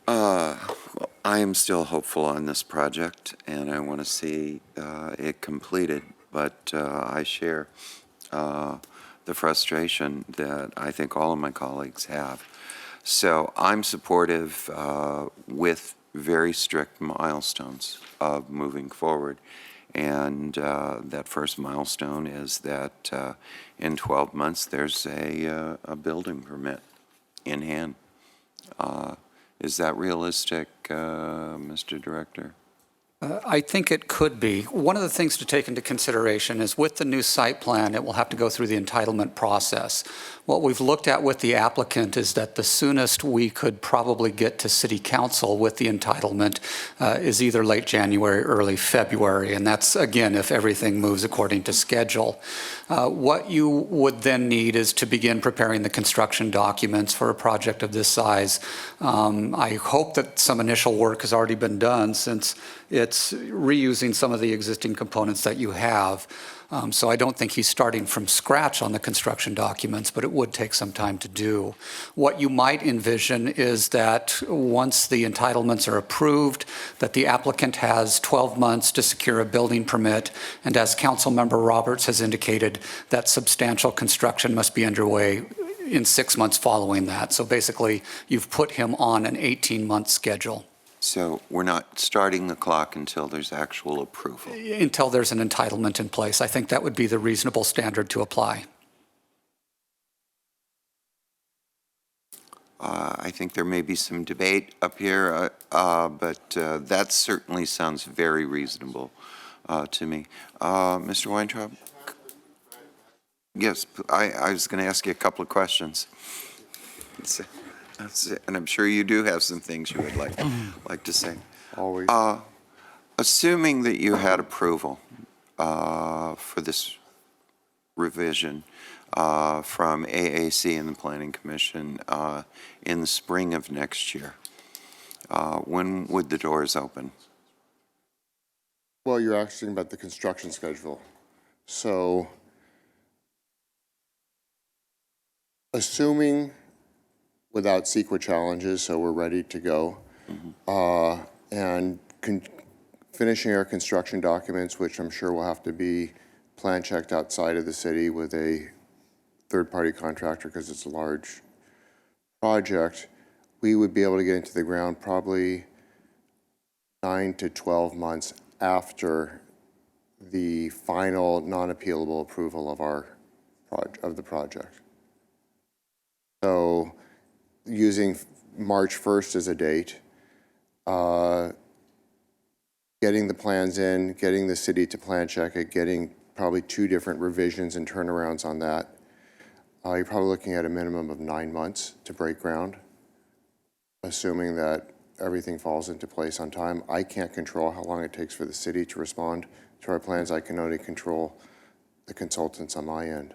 Well, I am still hopeful on this project, and I want to see it completed, but I share the frustration that I think all of my colleagues have. So I'm supportive with very strict milestones of moving forward. And that first milestone is that in 12 months, there's a building permit in hand. Is that realistic, Mr. Director?
I think it could be. One of the things to take into consideration is with the new site plan, it will have to go through the entitlement process. What we've looked at with the applicant is that the soonest we could probably get to City Council with the entitlement is either late January, early February, and that's, again, if everything moves according to schedule. What you would then need is to begin preparing the construction documents for a project of this size. I hope that some initial work has already been done since it's reusing some of the existing components that you have. So I don't think he's starting from scratch on the construction documents, but it would take some time to do. What you might envision is that once the entitlements are approved, that the applicant has 12 months to secure a building permit, and as Councilmember Roberts has indicated, that substantial construction must be underway in 6 months following that. So basically, you've put him on an 18-month schedule.
So we're not starting the clock until there's actual approval?
Until there's an entitlement in place. I think that would be the reasonable standard to apply.
I think there may be some debate up here, but that certainly sounds very reasonable to me. Mr. Weintraub? Yes, I was going to ask you a couple of questions. That's it. And I'm sure you do have some things you would like to say.
Always.
Assuming that you had approval for this revision from AAC and the Planning Commission in the spring of next year, when would the doors open?
Well, you're asking about the construction schedule. So, assuming without CEQA challenges, so we're ready to go, and finishing our construction documents, which I'm sure will have to be plan checked outside of the city with a third-party contractor because it's a large project, we would be able to get into the ground probably 9 to 12 months after the final non-appealable approval of the project. So using March 1st as a date, getting the plans in, getting the city to plan check it, getting probably 2 different revisions and turnarounds on that, you're probably looking at a minimum of 9 months to break ground, assuming that everything falls into place on time. I can't control how long it takes for the city to respond to our plans. I can only control the consultants on my end.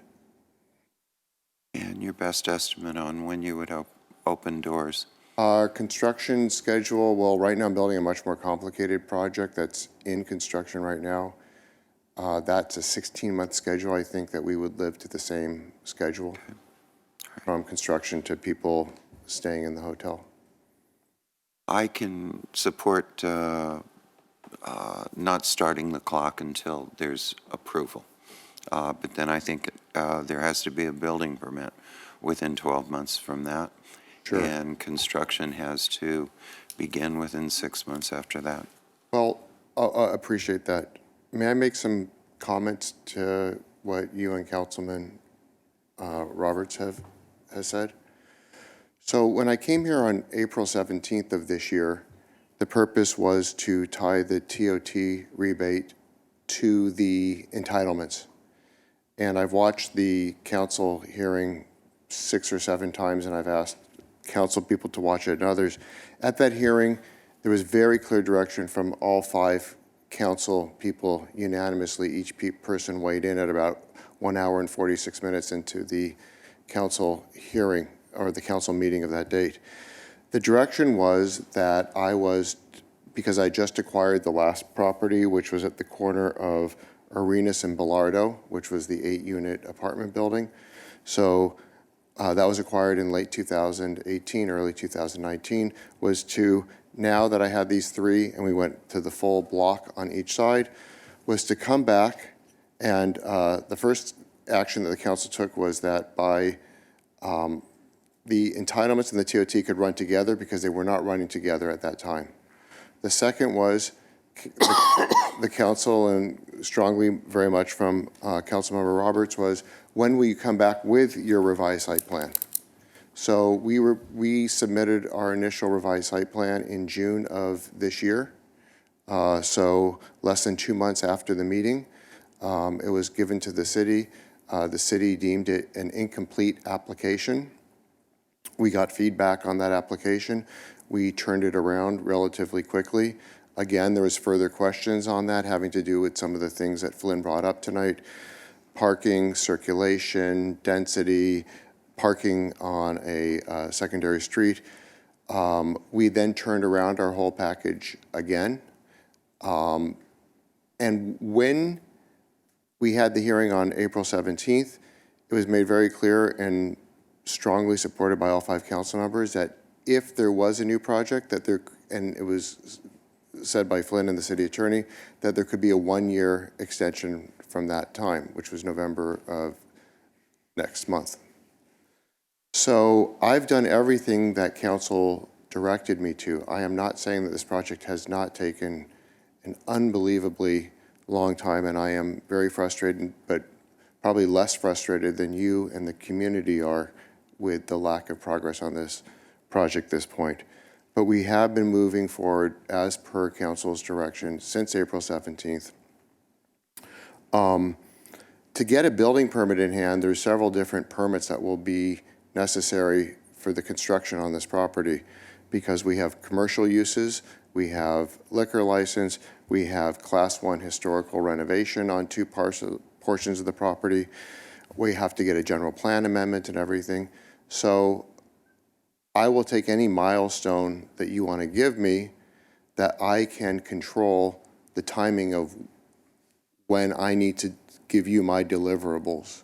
And your best estimate on when you would open doors?
Our construction schedule, well, right now I'm building a much more complicated project that's in construction right now. That's a 16-month schedule. I think that we would live to the same schedule from construction to people staying in the hotel.
I can support not starting the clock until there's approval. But then I think there has to be a building permit, within 12 months from that.
Sure.
And construction has to begin within 6 months after that.
Well, I appreciate that. May I make some comments to what you and Councilman Roberts has said? So when I came here on April 17th of this year, the purpose was to tie the TOT rebate to the entitlements. And I've watched the council hearing 6 or 7 times, and I've asked council people to watch it and others. At that hearing, there was very clear direction from all 5 council people unanimously. Each person weighed in at about 1 hour and 46 minutes into the council hearing or the council meeting of that date. The direction was that I was, because I just acquired the last property, which was at the corner of Arenas and Bilardo, which was the 8-unit apartment building. So that was acquired in late 2018, early 2019, was to, now that I had these 3 and we went to the full block on each side, was to come back and the first action that the council took was that by the entitlements and the TOT could run together because they were not running together at that time. The second was the council, and strongly very much from Councilmember Roberts, was when will you come back with your revised site plan? So we submitted our initial revised site plan in June of this year. So less than 2 months after the meeting, it was given to the city. The city deemed it an incomplete application. We got feedback on that application. We turned it around relatively quickly. Again, there was further questions on that having to do with some of the things that Flynn brought up tonight: parking, circulation, density, parking on a secondary street. We then turned around our whole package again. And when we had the hearing on April 17th, it was made very clear and strongly supported by all 5 council members that if there was a new project, that there, and it was said by Flynn and the city attorney, that there could be a 1-year extension from that time, which was November of next month. So I've done everything that council directed me to. I am not saying that this project has not taken an unbelievably long time, and I am very frustrated, but probably less frustrated than you and the community are with the lack of progress on this project at this point. But we have been moving forward as per council's direction since April 17th. To get a building permit in hand, there's several different permits that will be necessary for the construction on this property, because we have commercial uses, we have liquor license, we have Class 1 historical renovation on 2 portions of the property. We have to get a general plan amendment and everything. So I will take any milestone that you want to give me that I can control the timing of when I need to give you my deliverables.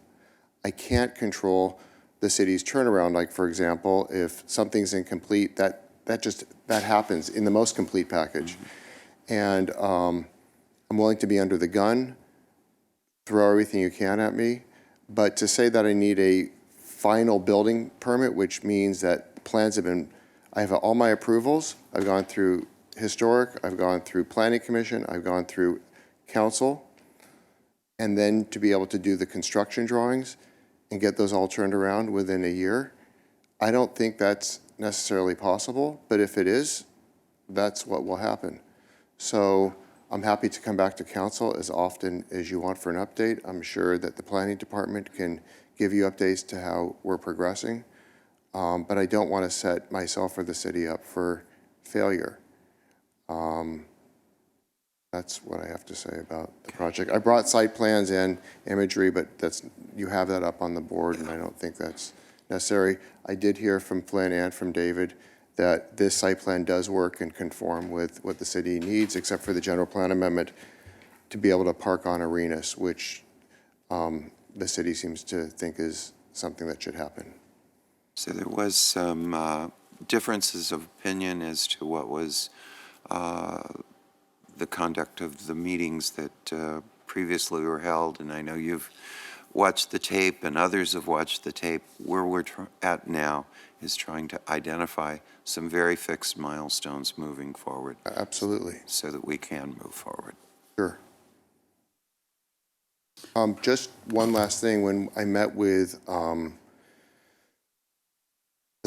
I can't control the city's turnaround. Like, for example, if something's incomplete, that happens in the most complete package. And I'm willing to be under the gun, throw everything you can at me, but to say that I need a final building permit, which means that plans have been, I have all my approvals, I've gone through historic, I've gone through planning commission, I've gone through council, and then to be able to do the construction drawings and get those all turned around within a year, I don't think that's necessarily possible, but if it is, that's what will happen. So I'm happy to come back to council as often as you want for an update. I'm sure that the planning department can give you updates to how we're progressing, but I don't want to set myself or the city up for failure. That's what I have to say about the project. I brought site plans and imagery, but you have that up on the board, and I don't think that's necessary. I did hear from Flynn and from David that this site plan does work and conform with what the city needs, except for the general plan amendment to be able to park on Arenas, which the city seems to think is something that should happen.
So there was some differences of opinion as to what was the conduct of the meetings that previously were held, and I know you've watched the tape and others have watched the tape. Where we're at now is trying to identify some very fixed milestones moving forward.
Absolutely.
So that we can move forward.
Sure. Just one last thing. When I met with the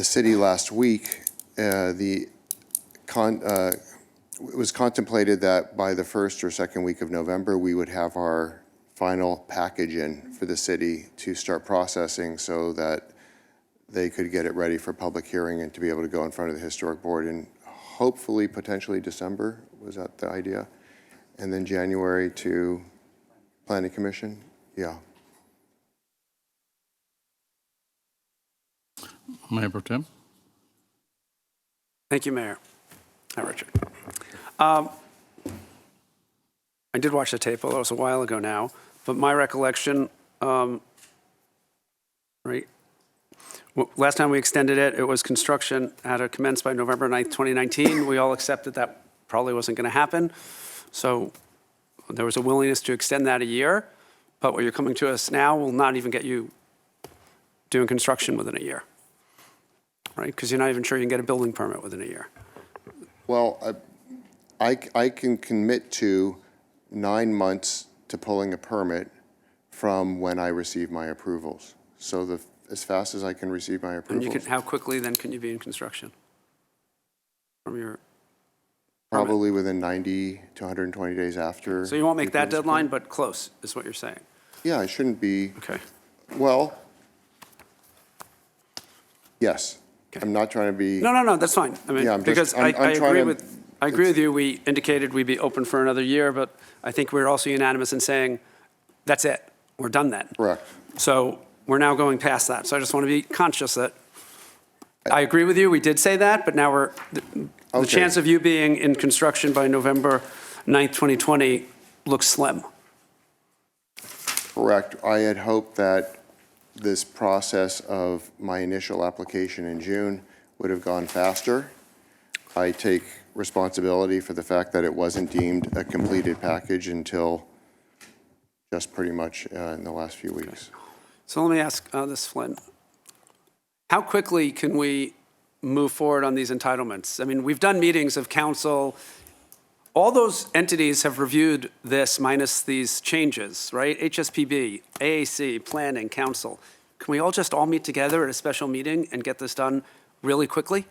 city last week, it was contemplated that by the first or second week of November, we would have our final package in for the city to start processing so that they could get it ready for public hearing and to be able to go in front of the historic board in hopefully potentially December. Was that the idea? And then January to Planning Commission? Yeah.
Mayor Pro Tem.
Thank you, Mayor. Hi, Richard. I did watch the tape, although it was a while ago now, but my recollection, right, last time we extended it, it was construction had to commence by November 9th, 2019. We all accepted that probably wasn't going to happen. So there was a willingness to extend that a year, but what you're coming to us now will not even get you doing construction within a year, right? Because you're not even sure you can get a building permit within a year.
Well, I can commit to 9 months to pulling a permit from when I receive my approvals. So as fast as I can receive my
And
approvals.
you can, how quickly then can you be in construction? From your
Probably within 90 to 120 days after.
So you won't make
the
that
approvals
deadline,
come.
but close, is what you're saying?
Yeah, I shouldn't be.
Okay.
Well, yes. I'm not trying to be.
No, that's fine. I mean,
Yeah, I'm
because
just-
I
I'm trying
agree with you. We indicated we'd be open for another year, but I think we're also unanimous in saying, that's it, we're done then.
Correct.
So we're now going past that. So I just want to be conscious that, I agree with you, we did say that, but now the
Okay.
chance of you being in construction by November 9th, 2020 looks slim.
Correct. I had hoped that this process of my initial application in June would have gone faster. I take responsibility for the fact that it wasn't deemed a completed package until just pretty much in the last few weeks.
So let me ask this, Flynn. How quickly can we move forward on these entitlements? I mean, we've done meetings of council. All those entities have reviewed this minus these changes, right? HSPB, AAC, planning, council. Can we all just all meet together at a special meeting and get this done really quickly?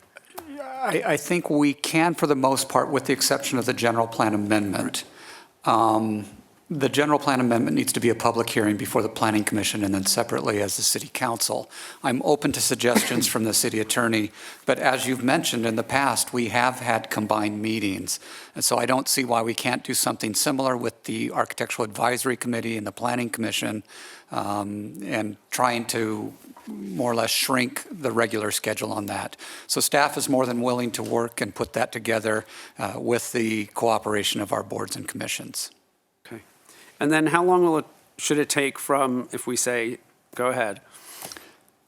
I think we can for the most part, with the exception of the general plan amendment. The general plan amendment needs to be a public hearing before the Planning Commission and then separately as the City Council. I'm open to suggestions from the City Attorney, but as you've mentioned in the past, we have had combined meetings. And so I don't see why we can't do something similar with the Architectural Advisory Committee and the Planning Commission and trying to more or less shrink the regular schedule on that. So staff is more than willing to work and put that together with the cooperation of our boards and commissions.
Okay. And then how long should it take from, if we say, go ahead,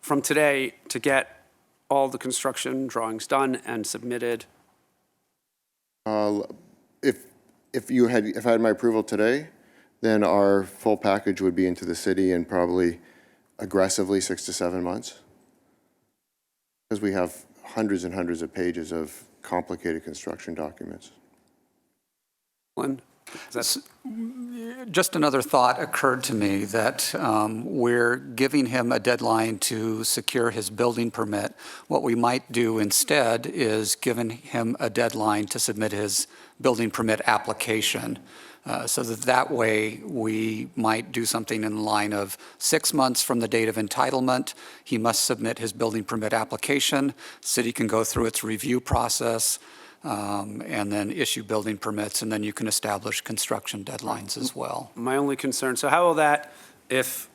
from today to get all the construction drawings done and submitted?
If I had my approval today, then our full package would be into the city in probably aggressively 6 to 7 months. Because we have hundreds and hundreds of pages of complicated construction documents.
Lynn?
Just another thought occurred to me that we're giving him a deadline to secure his building permit. What we might do instead is giving him a deadline to submit his building permit application. So that way we might do something in the line of 6 months from the date of entitlement. He must submit his building permit application. City can go through its review process and then issue building permits, and then you can establish construction deadlines as well.
My only concern, so how will that, if,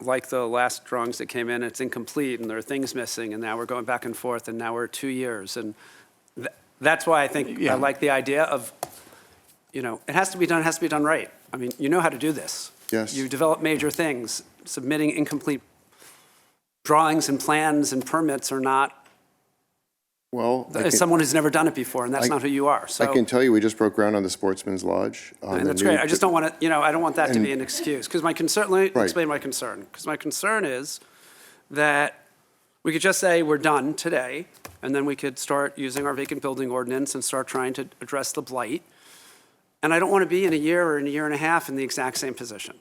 like the last drawings that came in, it's incomplete and there are things missing, and now we're going back and forth, and now we're 2 years, and that's why I think I like the idea of, it has to be done right. I mean, you know how to do this.
Yes.
You develop major things. Submitting incomplete drawings and plans and permits are not
Well,
As someone who's never done it before, and that's not who you are. So
I can tell you, we just broke ground on the Sportsman's Lodge.
and that's great. I just don't want to, I don't want that to be an excuse. Because my concern, let me
Right.
explain my concern. Because my concern is that we could just say we're done today, and then we could start using our vacant building ordinance and start trying to address the blight. And I don't want to be in a year or in a year and a half in the exact same position.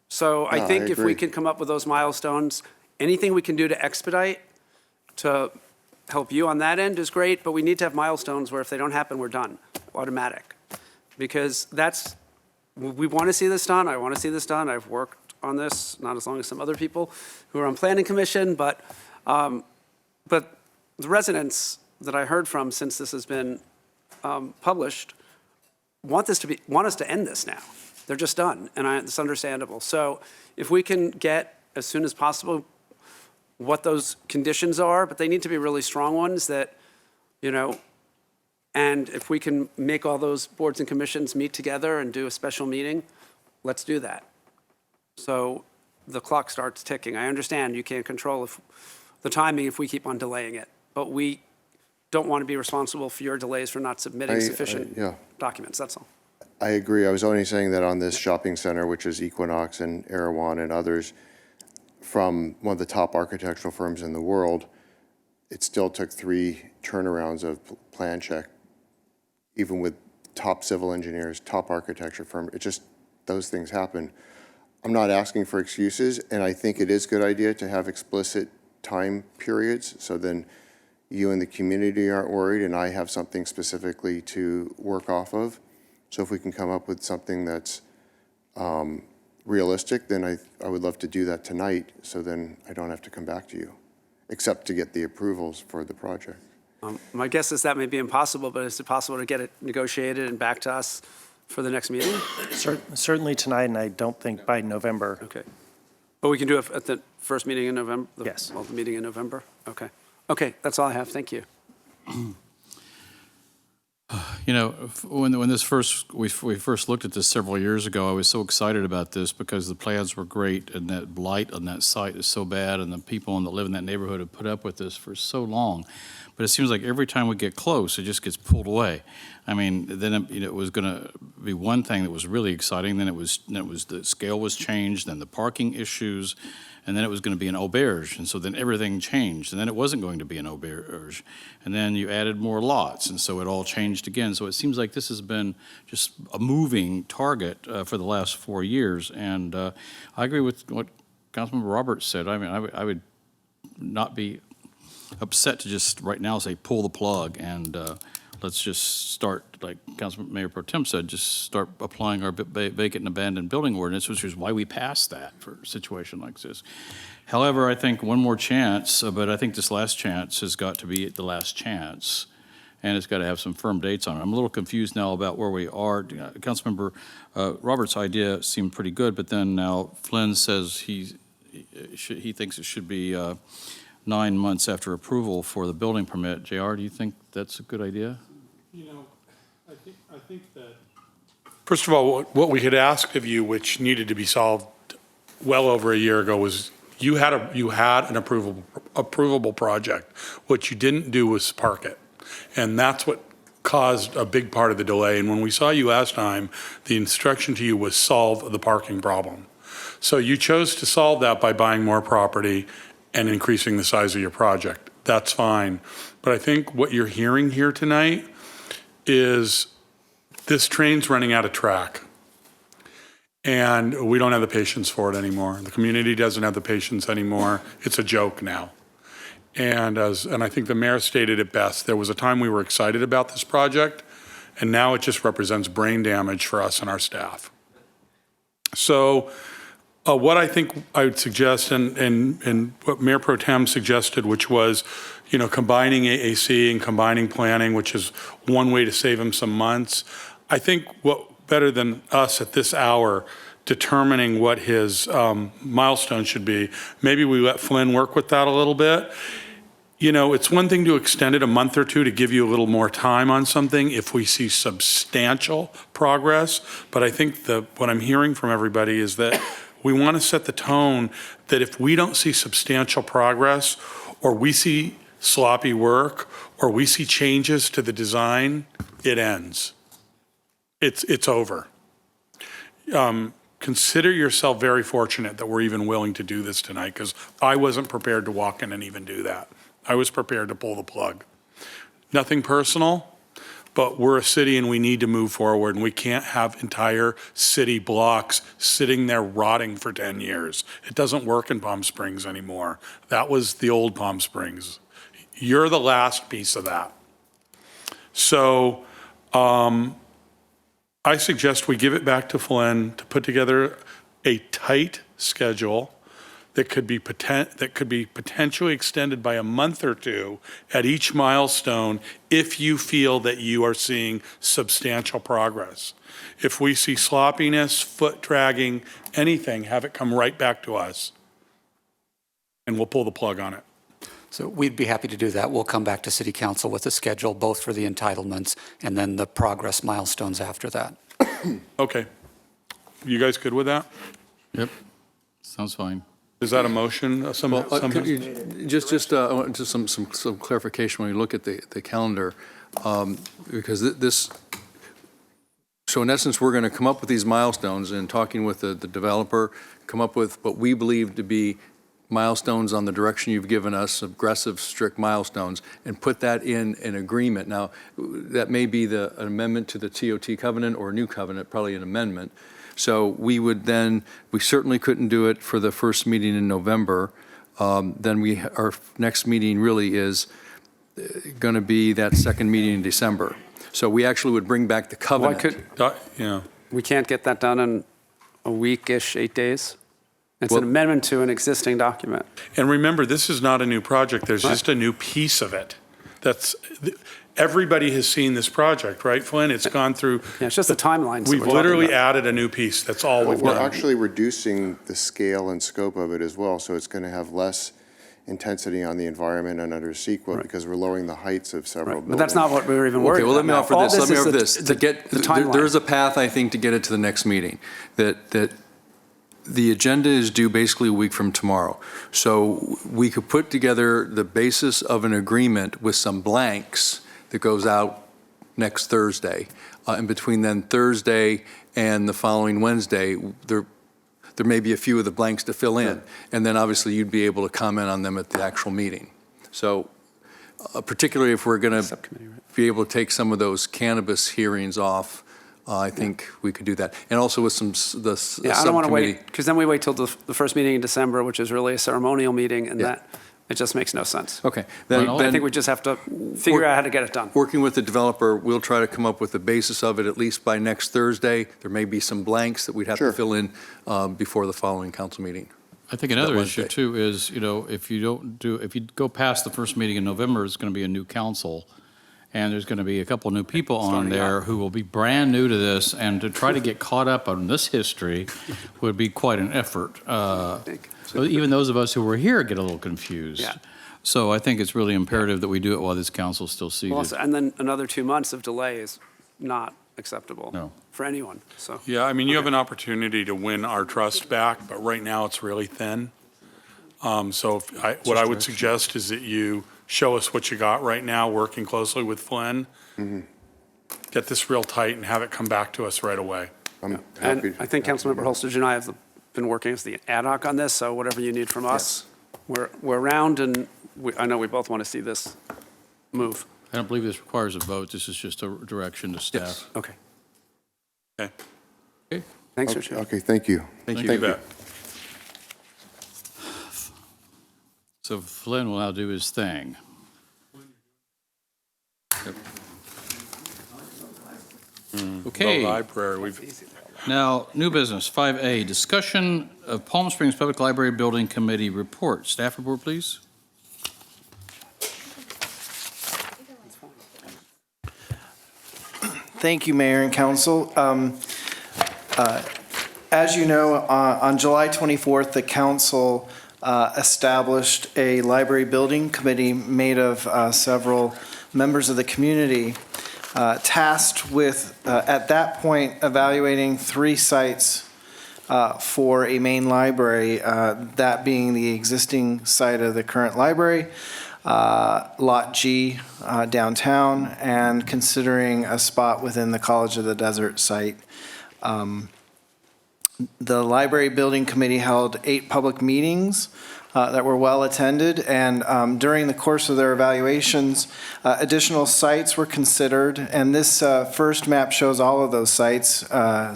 So I
No,
think
I
if we
agree.
can come up with those milestones, anything we can do to expedite, to help you on that end is great, but we need to have milestones where if they don't happen, we're done, automatic. Because we want to see this done, I want to see this done, I've worked on this, not as long as some other people who are on planning commission, but the residents that I heard from since this has been published want us to end this now. They're just done, and it's understandable. So if we can get, as soon as possible, what those conditions are, but they need to be really strong ones that, and if we can make all those boards and commissions meet together and do a special meeting, let's do that. So the clock starts ticking. I understand you can't control the timing if we keep on delaying it, but we don't want to be responsible for your delays for not submitting sufficient documents, that's all.
I agree. I was only saying that on this shopping center, which is Equinox and Erewhon and others, from one of the top architectural firms in the world, it still took 3 turnarounds of plan check, even with top civil engineers, top architecture firm. Those things happen. I'm not asking for excuses, and I think it is a good idea to have explicit time periods, so then you and the community aren't worried, and I have something specifically to work off of. So if we can come up with something that's realistic, then I would love to do that tonight, so then I don't have to come back to you, except to get the approvals for the project.
My guess is that may be impossible, but is it possible to get it negotiated and back to us for the next meeting?
Certainly tonight, and I don't think by November.
Okay. But we can do it at the first meeting in November?
Yes.
The meeting in November? Okay. Okay, that's all I have. Thank you.
When we first looked at this several years ago, I was so excited about this because the plans were great and that blight on that site is so bad and the people that live in that neighborhood have put up with this for so long. But it seems like every time we get close, it just gets pulled away. I mean, then it was going to be one thing that was really exciting. Then it was the scale was changed, then the parking issues, and then it was going to be an auberge. And so then everything changed. And then it wasn't going to be an auberge. And then you added more lots. And so it all changed again. So it seems like this has been just a moving target for the last 4 years. And I agree with what Councilmember Roberts said. I mean, I would not be upset to just right now say pull the plug and let's just start, like Councilman Mayor Pro Tem said, just start applying our vacant and abandoned building ordinance, which is why we passed that for a situation like this. However, I think one more chance, but I think this last chance has got to be the last chance, and it's got to have some firm dates on it. I'm a little confused now about where we are. Councilmember Roberts' idea seemed pretty good, but then now Flynn says he thinks it should be 9 months after approval for the building permit. JR, do you think that's a good idea?
I think that, first of all, what we had asked of you, which needed to be solved well over a year ago, was you had an approvable project. What you didn't do was park it. And that's what caused a big part of the delay. And when we saw you last time, the instruction to you was solve the parking problem. So you chose to solve that by buying more property and increasing the size of your project. That's fine. But I think what you're hearing here tonight is this train's running out of track. And we don't have the patience for it anymore. The community doesn't have the patience anymore. It's a joke now. And I think the mayor stated it best, there was a time we were excited about this project, and now it just represents brain damage for us and our staff. So what I think I would suggest, and what Mayor Pro Tem suggested, which was, combining AAC and combining planning, which is one way to save him some months. I think what better than us at this hour determining what his milestone should be, maybe we let Flynn work with that a little bit. It's one thing to extend it a month or two to give you a little more time on something if we see substantial progress. But I think what I'm hearing from everybody is that we want to set the tone that if we don't see substantial progress, or we see sloppy work or we see changes to the design, it ends. It's over. Consider yourself very fortunate that we're even willing to do this tonight, because I wasn't prepared to walk in and even do that. I was prepared to pull the plug. Nothing personal, but we're a city and we need to move forward, and we can't have entire city blocks sitting there rotting for 10 years. It doesn't work in Palm Springs anymore. That was the old Palm Springs. You're the last piece of that. So I suggest we give it back to Flynn to put together a tight schedule that could be potentially extended by a month or two at each milestone if you feel that you are seeing substantial progress. If we see sloppiness, foot dragging, anything, have it come right back to us, and we'll pull the plug on it.
So we'd be happy to do that. We'll come back to City Council with a schedule, both for the entitlements and then the progress milestones after that.
Okay. You guys good with that?
Yep. Sounds fine.
Is that a motion?
Just some clarification when you look at the calendar, because this. So in essence, we're going to come up with these milestones and talking with the developer, come up with what we believe to be milestones on the direction you've given us, aggressive, strict milestones, and put that in an agreement. Now, that may be an amendment to the TOT covenant or a new covenant, probably an amendment. So we certainly couldn't do it for the first meeting in November. Then our next meeting really is going to be that second meeting in December. So we actually would bring back the covenant.
We can't get that done in a week-ish, 8 days? It's an amendment to an existing document.
And remember, this is not a new project. There's just a new piece of it. Everybody has seen this project, right, Flynn? It's gone through.
Yeah, it's just the timelines.
We've literally added a new piece. That's all we've done.
We're actually reducing the scale and scope of it as well, so it's going to have less intensity on the environment and under CEQA because we're lowering the heights of several buildings.
But that's not what we were even worried about.
Okay, well, let me offer this. Let me offer this.
timeline.
There's a path, I think, to get it to the next meeting. That the agenda is due basically a week from tomorrow. So we could put together the basis of an agreement with some blanks that goes out next Thursday. And between then Thursday and the following Wednesday, there may be a few of the blanks to fill in. And then obviously you'd be able to comment on them at the actual meeting. So particularly if we're going to be able to take some of those cannabis hearings off, I think we could do that. And also with the subcommittee.
I don't want to wait, because then we wait till the first meeting in December, which is really a ceremonial meeting, and that it just makes no sense.
Okay.
I think we just have to figure out how to get it done.
Working with the developer, we'll try to come up with the basis of it at least by next Thursday. There may be some blanks that we'd have to fill in before the following council meeting.
I think another issue too is, if you go past the first meeting in November, it's going to be a new council. And there's going to be a couple new people on there who will be brand new to this, and to try to get caught up on this history would be quite an effort. So even those of us who were here get a little confused.
Yeah.
So I think it's really imperative that we do it while this council's still seated.
Also, and then another 2 months of delay is not acceptable for anyone. So
Yeah, I mean, you have an opportunity to win our trust back, but right now it's really thin. So what I would suggest is that you show us what you got right now, working closely with Flynn. Get this real tight and have it come back to us right away.
And I think Councilmember Holstage and I have been working as the ad hoc on this, so whatever you need from us, we're around, and I know we both want to see this move.
I don't believe this requires a vote. This is just a direction to staff.
Yes. Okay.
Okay.
Thanks, Richard.
Okay, thank you.
Thank you. So Flynn will now do his thing. Okay.
The library,
Now, new business, 5A, discussion of Palm Springs Public Library Building Committee report. Staff report, please.
Thank you, Mayor and Council. As you know, on July 24th, the Council established a library building committee made of several members of the community, tasked with, at that point, evaluating 3 sites for a main library, that being the existing site of the current library, Lot G downtown, and considering a spot within the College of the Desert site. The Library Building Committee held 8 public meetings that were well attended, and during the course of their evaluations, additional sites were considered, and this first map shows all of those sites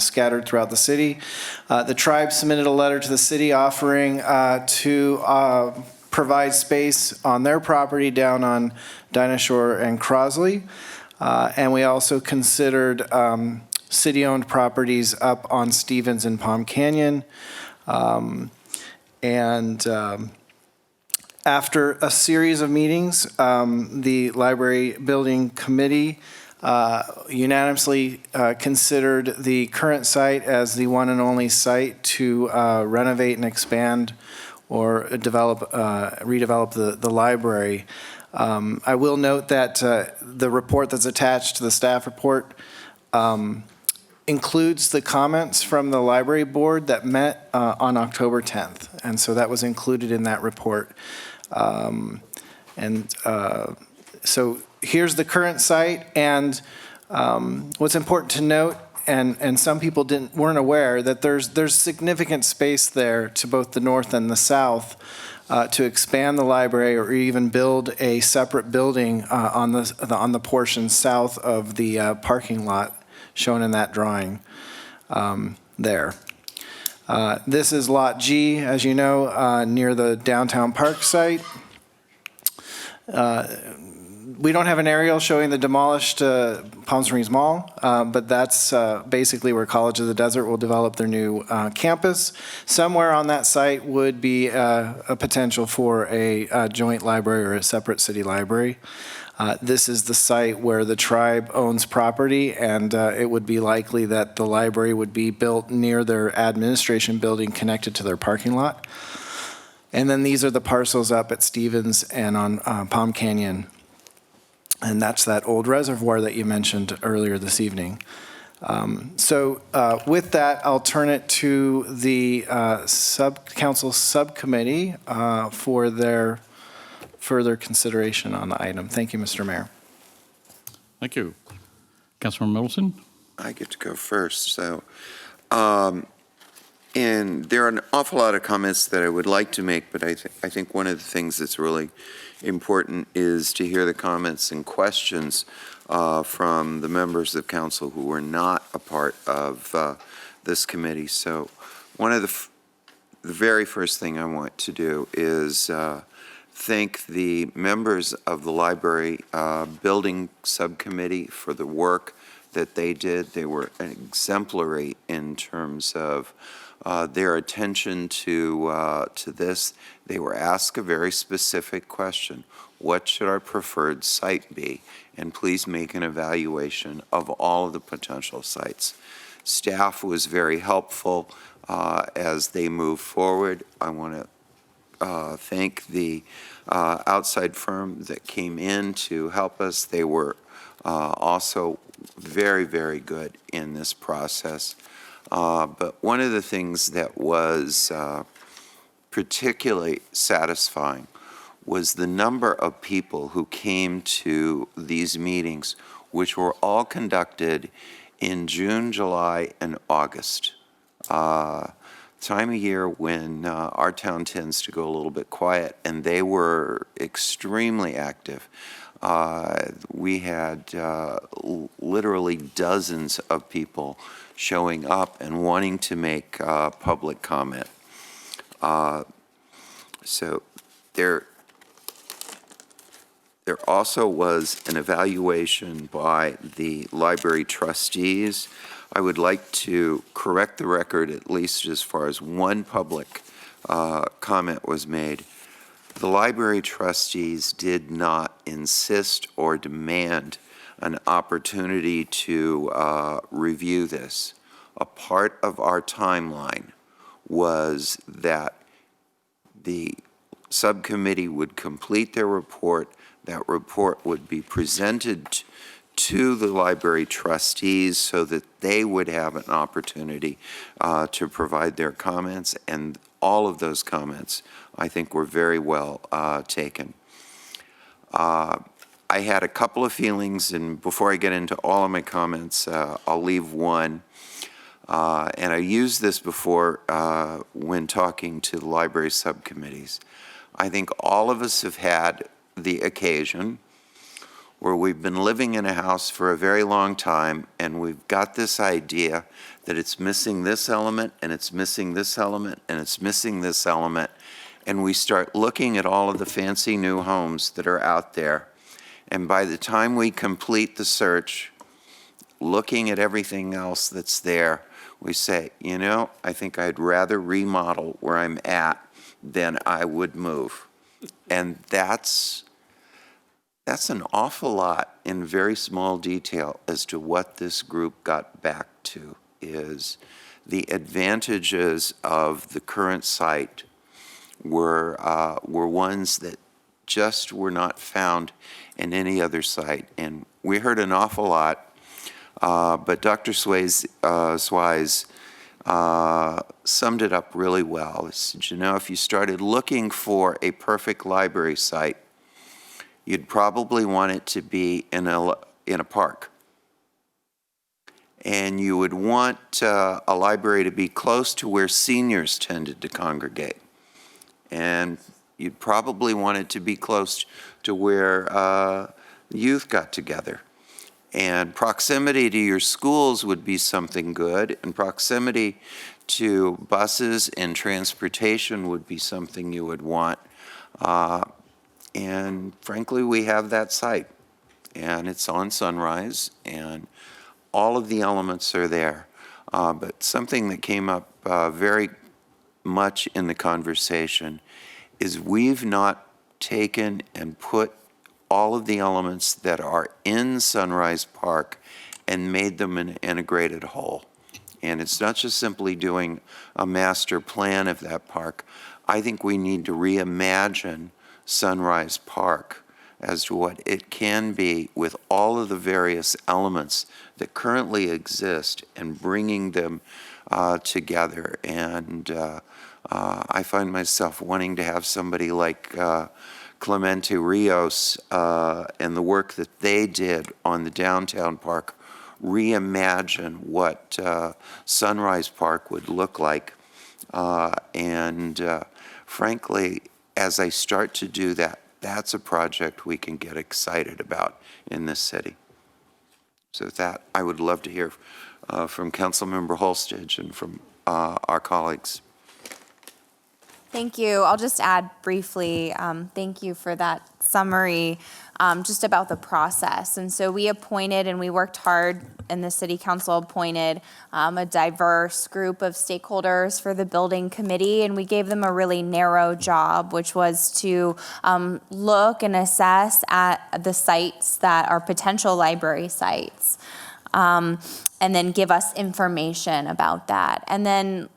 scattered throughout the city. The tribe submitted a letter to the city offering to provide space on their property down on Dinah Shore and Crosley, and we also considered city-owned properties up on Stevens and Palm Canyon. After a series of meetings, the Library Building Committee unanimously considered the current site as the one and only site to renovate and expand or redevelop the library. I will note that the report that's attached to the staff report includes the comments from the library board that met on October 10th. And so that was included in that report. So here's the current site. And what's important to note, and some people weren't aware, that there's significant space there to both the north and the south to expand the library or even build a separate building on the portion south of the parking lot shown in that drawing there. This is Lot G, as you know, near the downtown park site. We don't have an aerial showing the demolished Palm Springs Mall, but that's basically where College of the Desert will develop their new campus. Somewhere on that site would be a potential for a joint library or a separate city library. This is the site where the tribe owns property, and it would be likely that the library would be built near their administration building connected to their parking lot. And then these are the parcels up at Stevens and on Palm Canyon. And that's that old reservoir that you mentioned earlier this evening. With that, I'll turn it to the council subcommittee for their further consideration on the item. Thank you, Mr. Mayor.
Thank you. Councilmember Middleton?
I get to go first. So, and there are an awful lot of comments that I would like to make, but I think one of the things that's really important is to hear the comments and questions from the members of council who were not a part of this committee. So one of the very first thing I want to do is thank the members of the library building subcommittee for the work that they did. They were exemplary in terms of their attention to this. They were asked a very specific question: what should our preferred site be? And please make an evaluation of all of the potential sites. Staff was very helpful as they move forward. I want to thank the outside firm that came in to help us. They were also very, very good in this process. But one of the things that was particularly satisfying was the number of people who came to these meetings, which were all conducted in June, July, and August. Time of year when our town tends to go a little bit quiet, and they were extremely active. We had literally dozens of people showing up and wanting to make public comment. So there also was an evaluation by the library trustees. I would like to correct the record, at least as far as one public comment was made. The library trustees did not insist or demand an opportunity to review this. A part of our timeline was that the subcommittee would complete their report. That report would be presented to the library trustees so that they would have an opportunity to provide their comments, and all of those comments, I think, were very well taken. I had a couple of feelings, and before I get into all of my comments, I'll leave one. And I used this before when talking to the library subcommittees. I think all of us have had the occasion where we've been living in a house for a very long time, and we've got this idea that it's missing this element, and it's missing this element, and it's missing this element, and we start looking at all of the fancy new homes that are out there. And by the time we complete the search, looking at everything else that's there, we say, you know, I think I'd rather remodel where I'm at than I would move. And that's an awful lot in very small detail as to what this group got back to, is the advantages of the current site were ones that just were not found in any other site. And we heard an awful lot, but Dr. Swayze summed it up really well. He said, you know, if you started looking for a perfect library site, you'd probably want it to be in a park. And you would want a library to be close to where seniors tended to congregate. And you'd probably want it to be close to where youth got together. And proximity to your schools would be something good, and proximity to buses and transportation would be something you would want. And frankly, we have that site, and it's on Sunrise, and all of the elements are there. But something that came up very much in the conversation is we've not taken and put all of the elements that are in Sunrise Park and made them an integrated whole. And it's not just simply doing a master plan of that park. I think we need to reimagine Sunrise Park as to what it can be with all of the various elements that currently exist and bringing them together. And I find myself wanting to have somebody like Clemente Rios and the work that they did on the downtown park reimagine what Sunrise Park would look like. Frankly, as I start to do that, that's a project we can get excited about in this city. So with that, I would love to hear from Councilmember Holstage and from our colleagues.
Thank you. I'll just add briefly, thank you for that summary just about the process. And so we appointed and we worked hard, and the City Council appointed a diverse group of stakeholders for the building committee, and we gave them a really narrow job, which was to look and assess at the sites that are potential library sites, and then give us information about that. And then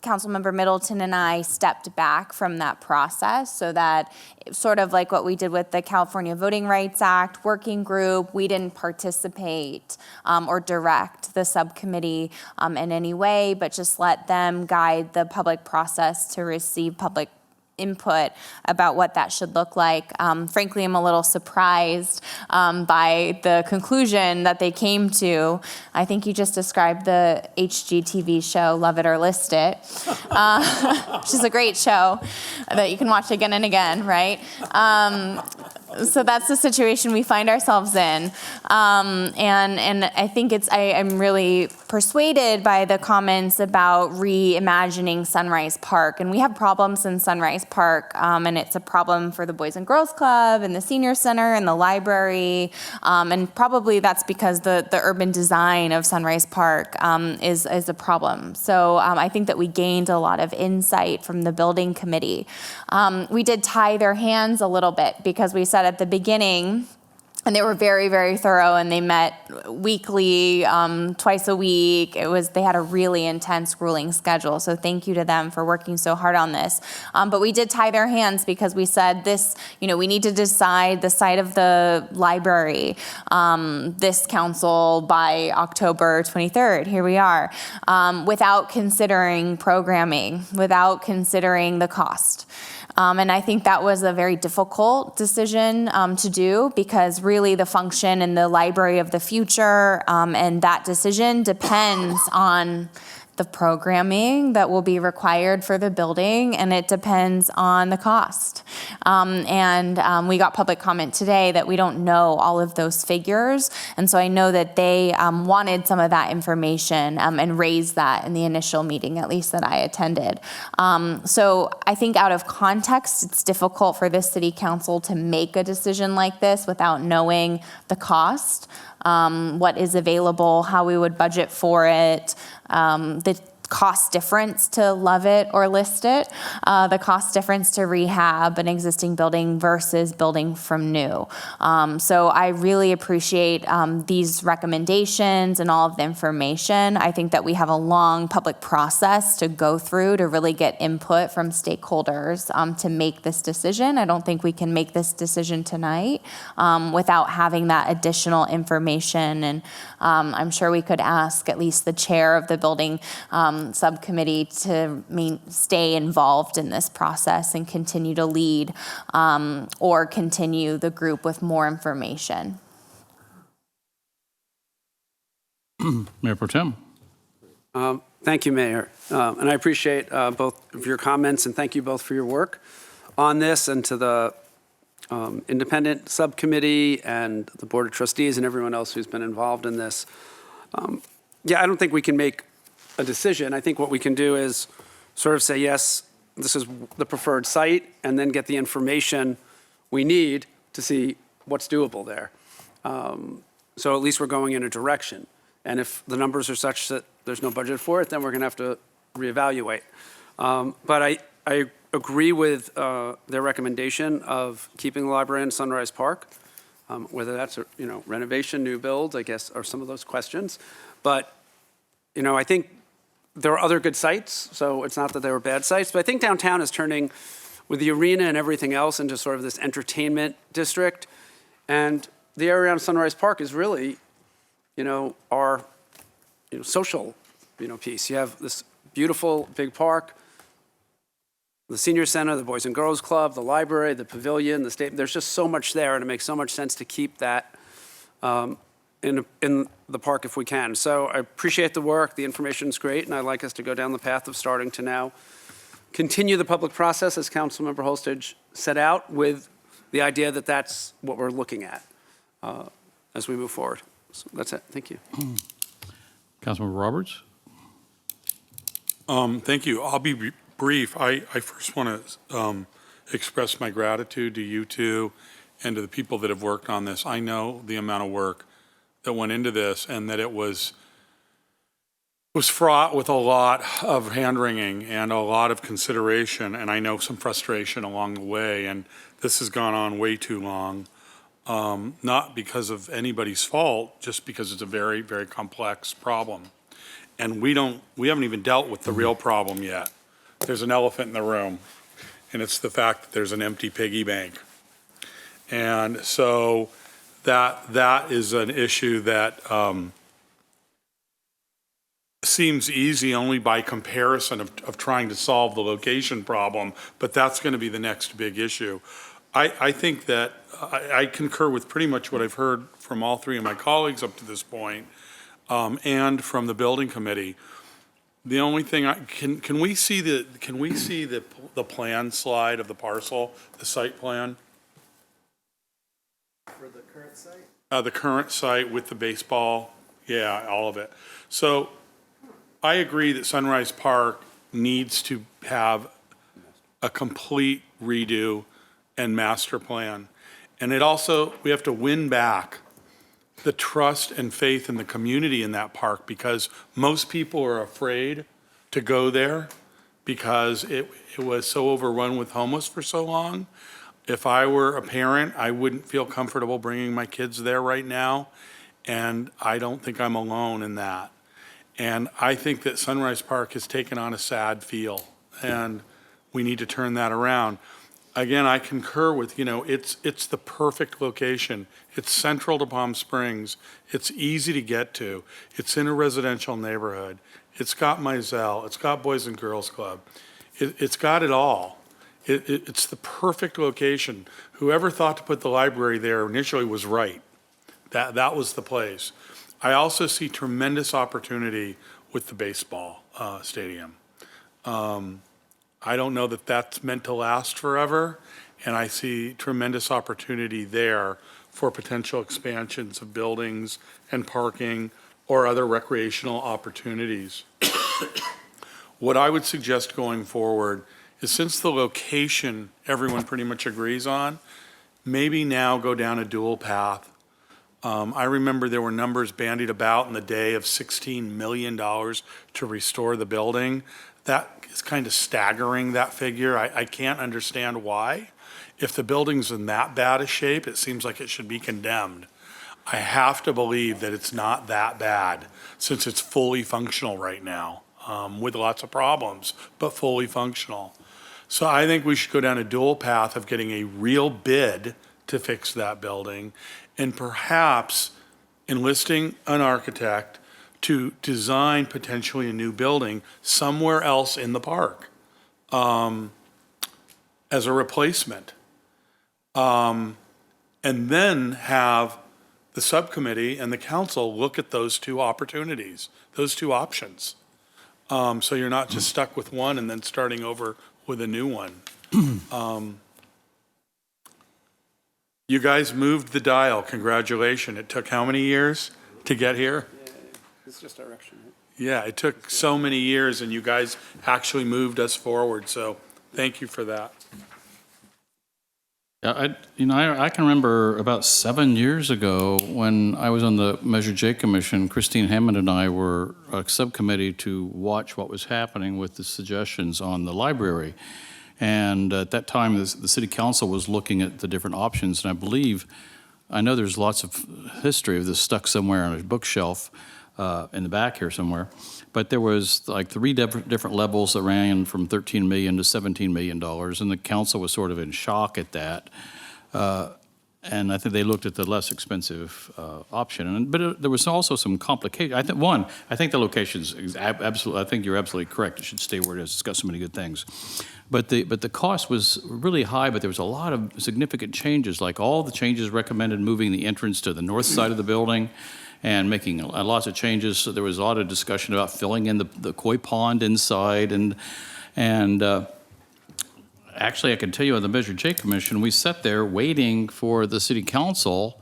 Councilmember Middleton and I stepped back from that process so that, sort of like what we did with the California Voting Rights Act working group, we didn't participate or direct the subcommittee in any way, but just let them guide the public process to receive public input about what that should look like. Frankly, I'm a little surprised by the conclusion that they came to. I think you just described the HGTV show, Love It or List It, which is a great show that you can watch again and again, right? So that's the situation we find ourselves in. And I think I'm really persuaded by the comments about reimagining Sunrise Park. And we have problems in Sunrise Park, and it's a problem for the Boys and Girls Club and the Senior Center and the library. And probably that's because the urban design of Sunrise Park is a problem. So I think that we gained a lot of insight from the building committee. We did tie their hands a little bit because we said at the beginning, and they were very, very thorough, and they met weekly, twice a week. They had a really intense grueling schedule. So thank you to them for working so hard on this. But we did tie their hands because we said this, we need to decide the site of the library, this council by October 23rd. Here we are, without considering programming, without considering the cost. And I think that was a very difficult decision to do, because really the function in the library of the future and that decision depends on the programming that will be required for the building, and it depends on the cost. We got public comment today that we don't know all of those figures, and so I know that they wanted some of that information and raised that in the initial meeting, at least that I attended. So I think out of context, it's difficult for this city council to make a decision like this without knowing the cost, what is available, how we would budget for it, the cost difference to love it or list it, the cost difference to rehab an existing building versus building from new. So I really appreciate these recommendations and all of the information. I think that we have a long public process to go through to really get input from stakeholders to make this decision. I don't think we can make this decision tonight without having that additional information. And I'm sure we could ask at least the chair of the building subcommittee to stay involved in this process and continue to lead or continue the group with more information.
Mayor Pro Tem.
Thank you, Mayor. And I appreciate both of your comments, and thank you both for your work on this, and to the independent subcommittee and the Board of Trustees and everyone else who's been involved in this. I don't think we can make a decision. I think what we can do is sort of say, yes, this is the preferred site, and then get the information we need to see what's doable there. So at least we're going in a direction. And if the numbers are such that there's no budget for it, then we're going to have to reevaluate. But I agree with their recommendation of keeping the library in Sunrise Park, whether that's renovation, new build, I guess, are some of those questions. But I think there are other good sites, so it's not that they were bad sites. But I think downtown is turning, with the arena and everything else, into sort of this entertainment district. And the area around Sunrise Park is really, our social piece. You have this beautiful big park, the senior center, the Boys and Girls Club, the library, the pavilion, the state. There's just so much there, and it makes so much sense to keep that in the park if we can. So I appreciate the work. The information's great, and I'd like us to go down the path of starting to now continue the public process, as Councilmember Holstage set out, with the idea that that's what we're looking at as we move forward. So that's it. Thank you.
Councilmember Roberts.
Thank you. I'll be brief. I first want to express my gratitude to you two and to the people that have worked on this. I know the amount of work that went into this, and that it was fraught with a lot of hand-wringing and a lot of consideration, and I know some frustration along the way, and this has gone on way too long, not because of anybody's fault, just because it's a very, very complex problem. And we haven't even dealt with the real problem yet. There's an elephant in the room, and it's the fact that there's an empty piggy bank. And so that is an issue that seems easy only by comparison of trying to solve the location problem, but that's going to be the next big issue. I think that I concur with pretty much what I've heard from all three of my colleagues up to this point, and from the building committee. The only thing can we see the plan slide of the parcel, the site plan?
For the current site?
The current site with the baseball, yeah, all of it. So I agree that Sunrise Park needs to have a complete redo and master plan. And we have to win back the trust and faith in the community in that park, because most people are afraid to go there because it was so overrun with homeless for so long. If I were a parent, I wouldn't feel comfortable bringing my kids there right now, and I don't think I'm alone in that. And I think that Sunrise Park has taken on a sad feel, and we need to turn that around. Again, I concur with, it's the perfect location. It's central to Palm Springs. It's easy to get to. It's in a residential neighborhood. It's got Mizell. It's got Boys and Girls Club. It's got it all. It's the perfect location. Whoever thought to put the library there initially was right. That was the place. I also see tremendous opportunity with the baseball stadium. I don't know that that's meant to last forever, and I see tremendous opportunity there for potential expansions of buildings and parking or other recreational opportunities. What I would suggest going forward is, since the location everyone pretty much agrees on, maybe now go down a dual path. I remember there were numbers bandied about in the day of $16 million to restore the building. That is kind of staggering, that figure. I can't understand why. If the building's in that bad a shape, it seems like it should be condemned. I have to believe that it's not that bad, since it's fully functional right now, with lots of problems, but fully functional. So I think we should go down a dual path of getting a real bid to fix that building, and perhaps enlisting an architect to design potentially a new building somewhere else in the park as a replacement. And then have the subcommittee and the council look at those two opportunities, those two options. So you're not just stuck with one and then starting over with a new one. You guys moved the dial. Congratulations. It took how many years to get here?
It's just direction.
Yeah, it took so many years, and you guys actually moved us forward. So thank you for that.
Yeah, I can remember about 7 years ago when I was on the Measure J Commission, Christine Hammond and I were a subcommittee to watch what was happening with the suggestions on the library. And at that time, the city council was looking at the different options, and I know there's lots of history of this stuck somewhere on a bookshelf in the back here somewhere, but there was like 3 different levels that ran from $13 million to $17 million, and the council was sort of in shock at that. And I think they looked at the less expensive option. But there was also some complication. I think the location's absolutely, I think you're absolutely correct. It should stay where it is. It's got so many good things. But the cost was really high, but there was a lot of significant changes, like all the changes recommended moving the entrance to the north side of the building and making lots of changes. So there was a lot of discussion about filling in the koi pond inside. And actually, I can tell you on the Measure J Commission, we sat there waiting for the city council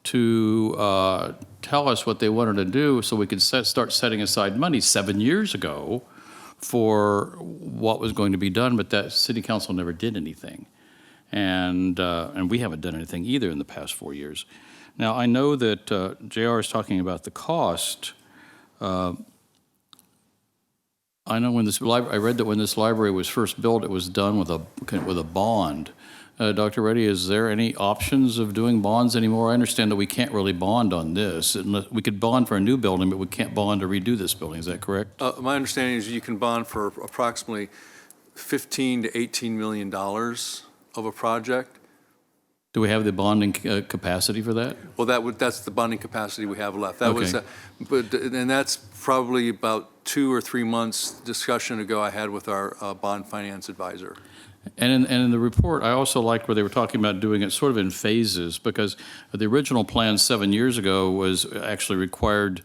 to tell us what they wanted to do so we could start setting aside money 7 years ago for what was going to be done, but that city council never did anything. And we haven't done anything either in the past 4 years. Now, I know that JR is talking about the cost. I know when I read that when this library was first built, it was done with a bond. Dr. Reddy, is there any options of doing bonds anymore? I understand that we can't really bond on this. We could bond for a new building, but we can't bond to redo this building. Is that correct?
My understanding is you can bond for approximately $15 to $18 million of a project.
Do we have the bonding capacity for that?
Well, that's the bonding capacity we have left.
Okay.
And that's probably about 2 or 3 months discussion ago I had with our bond finance advisor.
And in the report, I also liked where they were talking about doing it sort of in phases, because the original plan 7 years ago was actually required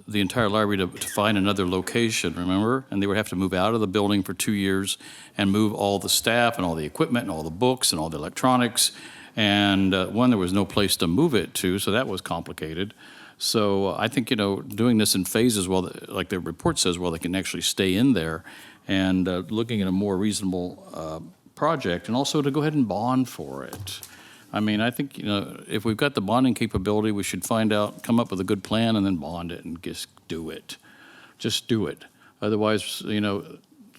the entire library to find another location, remember? And they would have to move out of the building for 2 years and move all the staff and all the equipment and all the books and all the electronics. And there was no place to move it to, so that was complicated. So I think, doing this in phases, like the report says, they can actually stay in there, and looking at a more reasonable project, and also to go ahead and bond for it. I mean, I think, if we've got the bonding capability, we should come up with a good plan and then bond it and just do it. Just do it. Otherwise,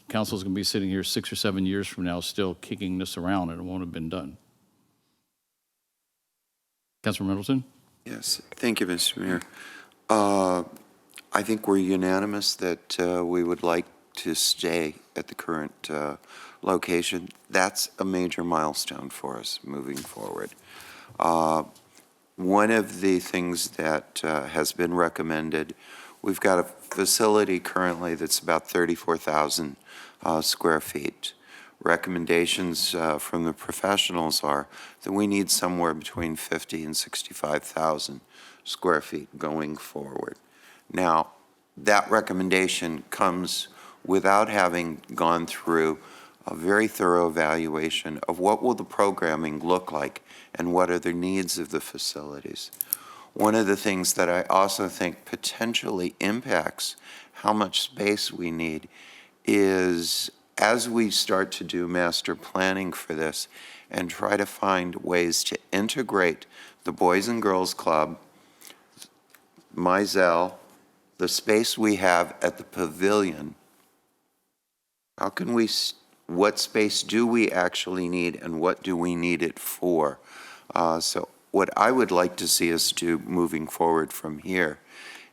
council's going to be sitting here 6 or 7 years from now still kicking this around, and it won't have been done. Councilor Middleton?
Yes, thank you, Mr. Mayor. I think we're unanimous that we would like to stay at the current location. That's a major milestone for us moving forward. One of the things that has been recommended, we've got a facility currently that's about 34,000 square feet. recommendations from the professionals are that we need somewhere between 50 and 65,000 square feet going forward. Now, that recommendation comes without having gone through a very thorough evaluation of what will the programming look like and what are the needs of the facilities. One of the things that I also think potentially impacts how much space we need is as we start to do master planning for this and try to find ways to integrate the Boys and Girls Club, Mizell, the space we have at the pavilion, how can we, what space do we actually need and what do we need it for? So what I would like to see us do moving forward from here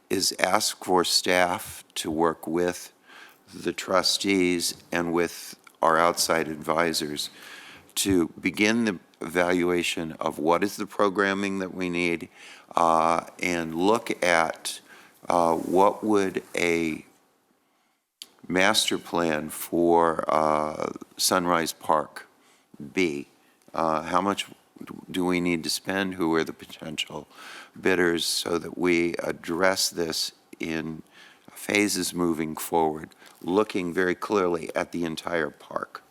is ask for staff to work with the trustees and with our outside advisors to begin the evaluation of what is the programming that we need and look at what would a master plan for Sunrise Park be? How much do we need to spend? Who are the potential bidders so that we address this in phases moving forward, looking very clearly at the entire park?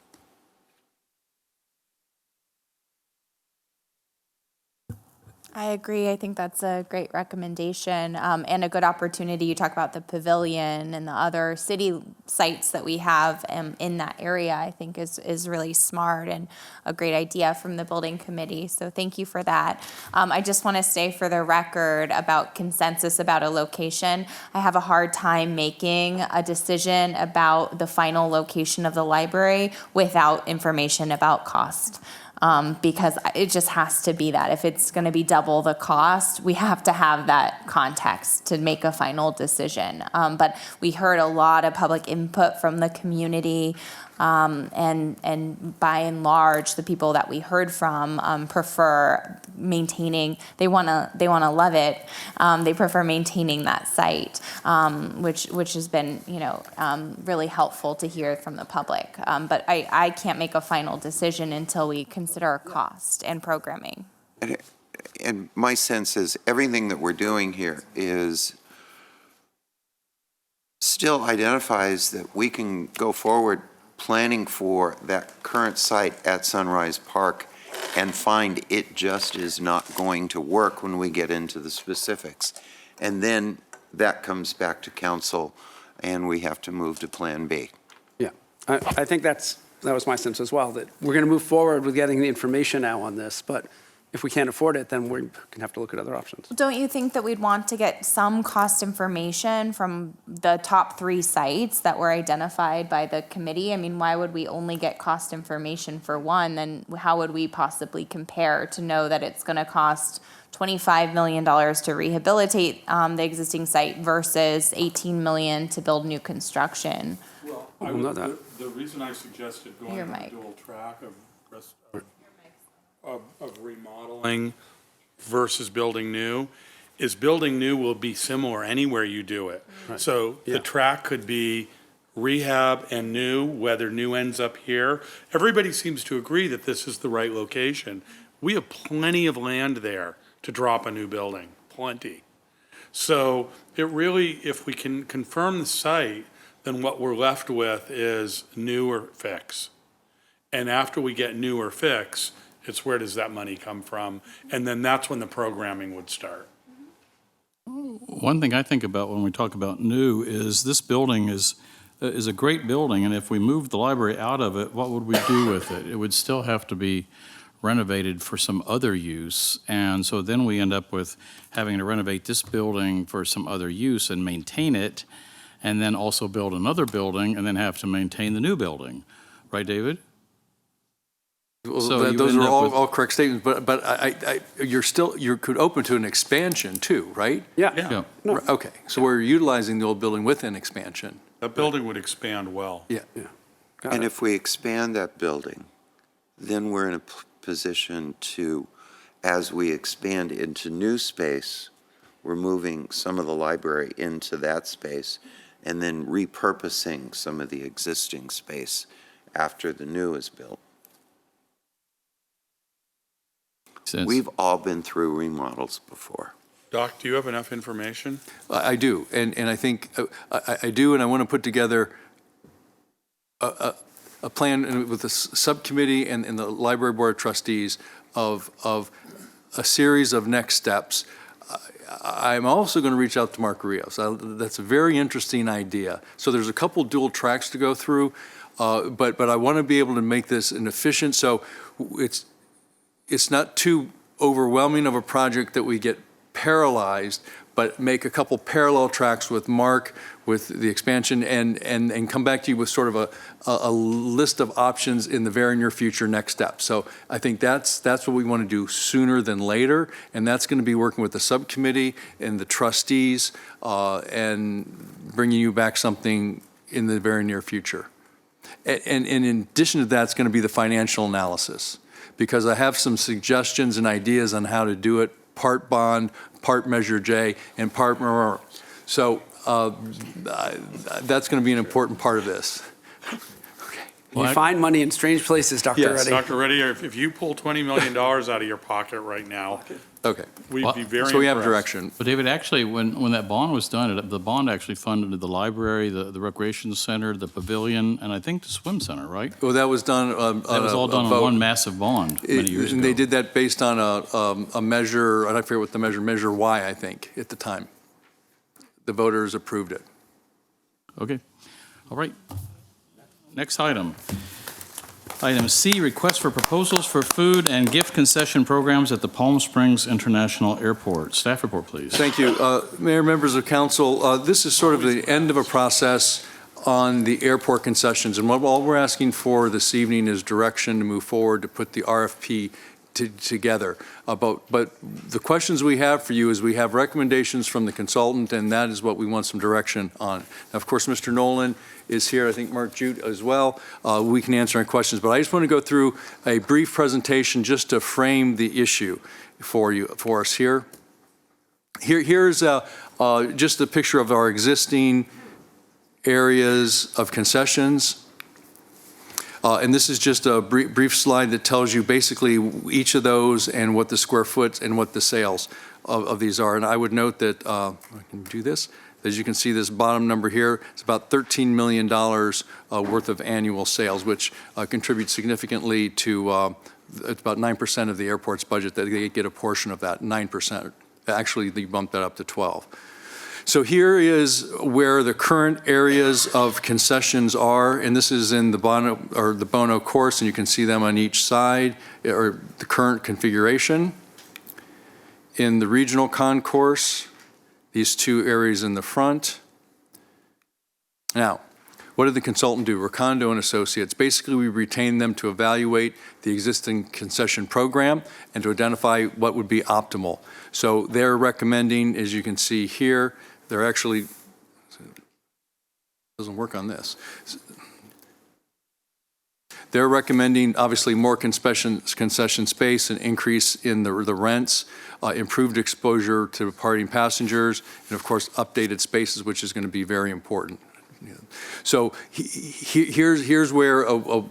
I agree. I think that's a great recommendation and a good opportunity. You talk about the pavilion and the other city sites that we have in that area, I think is really smart and a great idea from the building committee. So thank you for that. I just want to say for the record about consensus about a location. I have a hard time making a decision about the final location of the library without information about cost. Because it just has to be that. If it's going to be double the cost, we have to have that context to make a final decision. But we heard a lot of public input from the community, and by and large, the people that we heard from prefer maintaining. They want to love it. They prefer maintaining that site, which has been really helpful to hear from the public. But I can't make a final decision until we consider cost and programming.
And my sense is everything that we're doing here is still identifies that we can go forward planning for that current site at Sunrise Park and find it just is not going to work when we get into the specifics. And then that comes back to council and we have to move to Plan B.
Yeah, I think that was my sense as well, that we're going to move forward with getting the information now on this, but if we can't afford it, then we're going to have to look at other options.
Don't you think that we'd want to get some cost information from the top 3 sites that were identified by the committee? I mean, why would we only get cost information for one? Then how would we possibly compare to know that it's going to cost $25 million to rehabilitate the existing site versus $18 million to build new construction?
Well, the reason I suggested going on a dual track of remodeling versus building new is building new will be similar anywhere you do it. Right. So the track could be rehab and new, whether new ends up here. Everybody seems to agree that this is the right location. We have plenty of land there to drop a new building, plenty. So it really, if we can confirm the site, then what we're left with is new or fix. And after we get new or fix, it's where does that money come from? And then that's when the programming would start.
One thing I think about when we talk about new is this building is a great building, and if we moved the library out of it, what would we do with it? It would still have to be renovated for some other use, and so then we end up with having to renovate this building for some other use and maintain it, and then also build another building, and then have to maintain the new building. Right, David?
Well,
So you
those
end
are
up
all correct statements, but you could open to an expansion too, right?
Yeah.
Yeah.
Okay, so we're utilizing the old building with an expansion.
That building would expand well.
Yeah.
And if we expand that building, then we're in a position to, as we expand into new space, we're moving some of the library into that space and then repurposing some of the existing space after the new is built.
We've
all been through remodels before.
Doc, do you have enough information?
I do, and I think I do, and I want to put together a plan with the subcommittee and the library board of trustees of a series of next steps. I'm also going to reach out to Mark Rios. That's a very interesting idea. So there's a couple dual tracks to go through, but I want to be able to make this an efficient, so it's not too overwhelming of a project that we get paralyzed, but make a couple parallel tracks with Mark, with the expansion, and come back to you with sort of a list of options in the very near future next steps. So I think that's what we want to do sooner than later, and that's going to be working with the subcommittee and the trustees and bringing you back something in the very near future. And in addition to that, it's going to be the financial analysis, because I have some suggestions and ideas on how to do it, part bond, part Measure J, and part MRR. So that's going to be an important part of this.
You find money in strange places, Dr.
Yes,
Reddy.
Dr. Reddy, if you pull $20 million out of your pocket right now,
okay,
we'd be very
so we have
impressed.
direction.
But David, actually, when that bond was done, the bond actually funded the library, the recreation center, the pavilion, and I think the swim center, right?
Well, that was done
That was all done on one massive bond many years ago.
And they did that based on a measure, I forget what the Measure Y, I think, at the time. The voters approved it.
Okay. All right. Next item. Item C, request for proposals for food and gift concession programs at the Palm Springs International Airport. Staff report, please.
Thank you. Mayor, members of council, this is sort of the end of a process on the airport concessions. And all we're asking for this evening is direction to move forward to put the RFP together. But the questions we have for you is we have recommendations from the consultant, and that is what we want some direction on. Now, of course, Mr. Nolan is here, I think Mark Jute as well. We can answer any questions, but I just want to go through a brief presentation just to frame the issue for us here. Here's just a picture of our existing areas of concessions. And this is just a brief slide that tells you basically each of those and what the square foot and what the sales of these are. And I would note that, I can do this, as you can see this bottom number here, it's about $13 million worth of annual sales, which contributes significantly to it's about 9% of the airport's budget that they get a portion of that, 9%. Actually, they bumped that up to 12. So here is where the current areas of concessions are, and this is in the Bono course, and you can see them on each side, or the current configuration. In the regional concourse, these two areas in the front. Now, what did the consultant do? Recondo and Associates. Basically, we retained them to evaluate the existing concession program and to identify what would be optimal. So they're recommending, as you can see here, they're actually, doesn't work on this. They're recommending, obviously, more concession space, an increase in the rents, improved exposure to departing passengers, and of course, updated spaces, which is going to be very important. So here's where a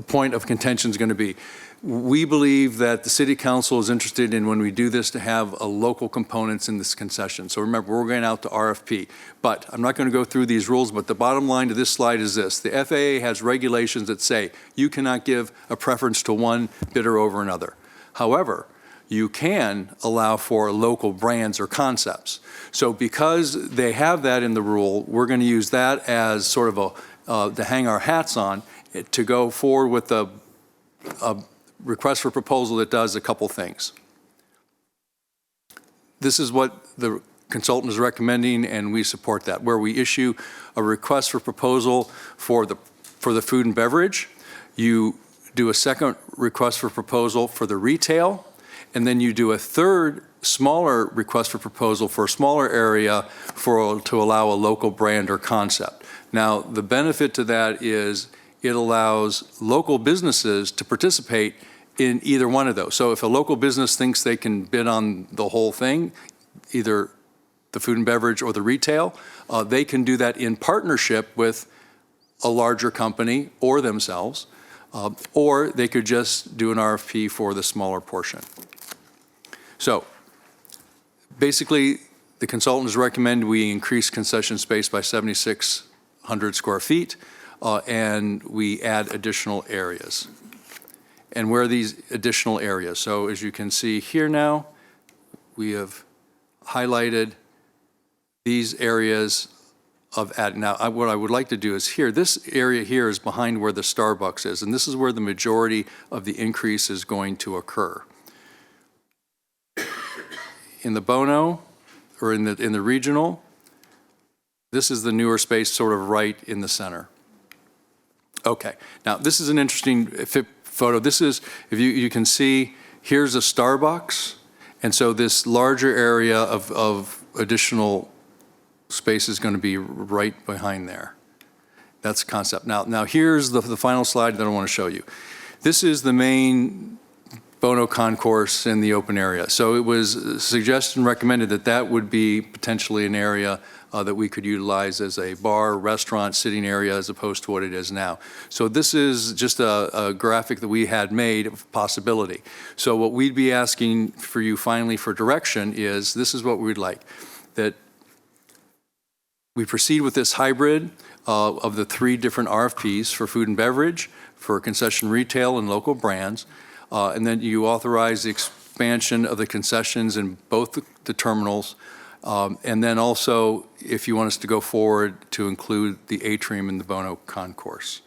point of contention is going to be. We believe that the City Council is interested in, when we do this, to have a local components in this concession. So remember, we're going out to RFP. But I'm not going to go through these rules, but the bottom line to this slide is this. The FAA has regulations that say you cannot give a preference to one bidder over another. However, you can allow for local brands or concepts. So because they have that in the rule, we're going to use that as sort of to hang our hats on, to go forward with a request for proposal that does a couple things. This is what the consultant is recommending, and we support that, where we issue a request for proposal for the food and beverage. You do a second request for proposal for the retail, and then you do a third smaller request for proposal for a smaller area to allow a local brand or concept. Now, the benefit to that is it allows local businesses to participate in either one of those. So if a local business thinks they can bid on the whole thing, either the food and beverage or the retail, they can do that in partnership with a larger company or themselves, or they could just do an RFP for the smaller portion. So basically, the consultants recommend we increase concession space by 7,600 square feet, and we add additional areas. And where are these additional areas? So as you can see here now, we have highlighted these areas of add. Now, what I would like to do is here, this area here is behind where the Starbucks is, and this is where the majority of the increase is going to occur. In the Bono, or in the regional, this is the newer space sort of right in the center. Okay, now this is an interesting photo. This is, if you can see, here's a Starbucks, and so this larger area of additional space is going to be right behind there. That's the concept. Now here's the final slide that I want to show you. This is the main Bono concourse in the open area. So it was suggested and recommended that that would be potentially an area that we could utilize as a bar, restaurant, sitting area as opposed to what it is now. So this is just a graphic that we had made of possibility. So what we'd be asking for you finally for direction is, this is what we'd like, that we proceed with this hybrid of the 3 different RFPs for food and beverage, for concession retail and local brands, and then you authorize the expansion of the concessions in both the terminals, and then also, if you want us to go forward, to include the atrium in the Bono concourse.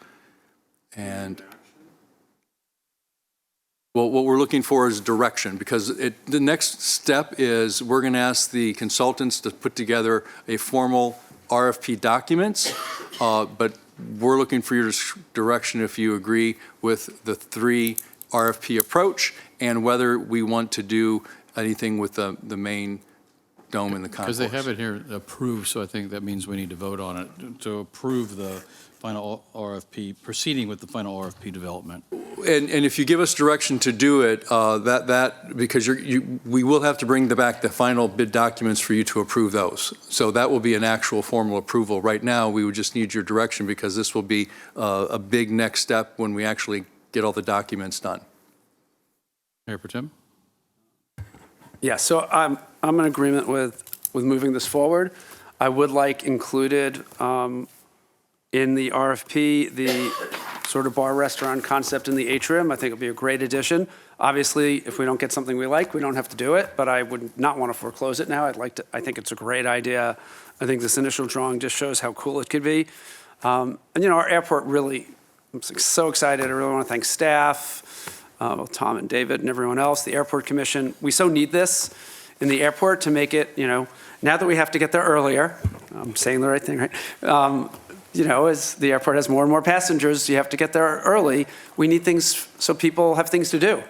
And well, what we're looking for is direction, because the next step is we're going to ask the consultants to put together a formal RFP documents, but we're looking for your direction if you agree with the 3 RFP approach and whether we want to do anything with the main dome in the concourse.
Because they have it here approved, so I think that means we need to vote on it to approve the final RFP, proceeding with the final RFP development.
And if you give us direction to do it, because we will have to bring back the final bid documents for you to approve those. So that will be an actual formal approval. Right now, we would just need your direction because this will be a big next step when we actually get all the documents done.
Mayor Pro Tem?
Yeah, so I'm in agreement with moving this forward. I would like included in the RFP the sort of bar restaurant concept in the atrium. I think it'll be a great addition. Obviously, if we don't get something we like, we don't have to do it, but I would not want to foreclose it now. I think it's a great idea. I think this initial drawing just shows how cool it could be. And our airport really, I'm so excited. I really want to thank staff, Tom and David and everyone else, the Airport Commission. We so need this in the airport to make it, now that we have to get there earlier, I'm saying the right thing, right? As the airport has more and more passengers, you have to get there early. We need things so people have things to do.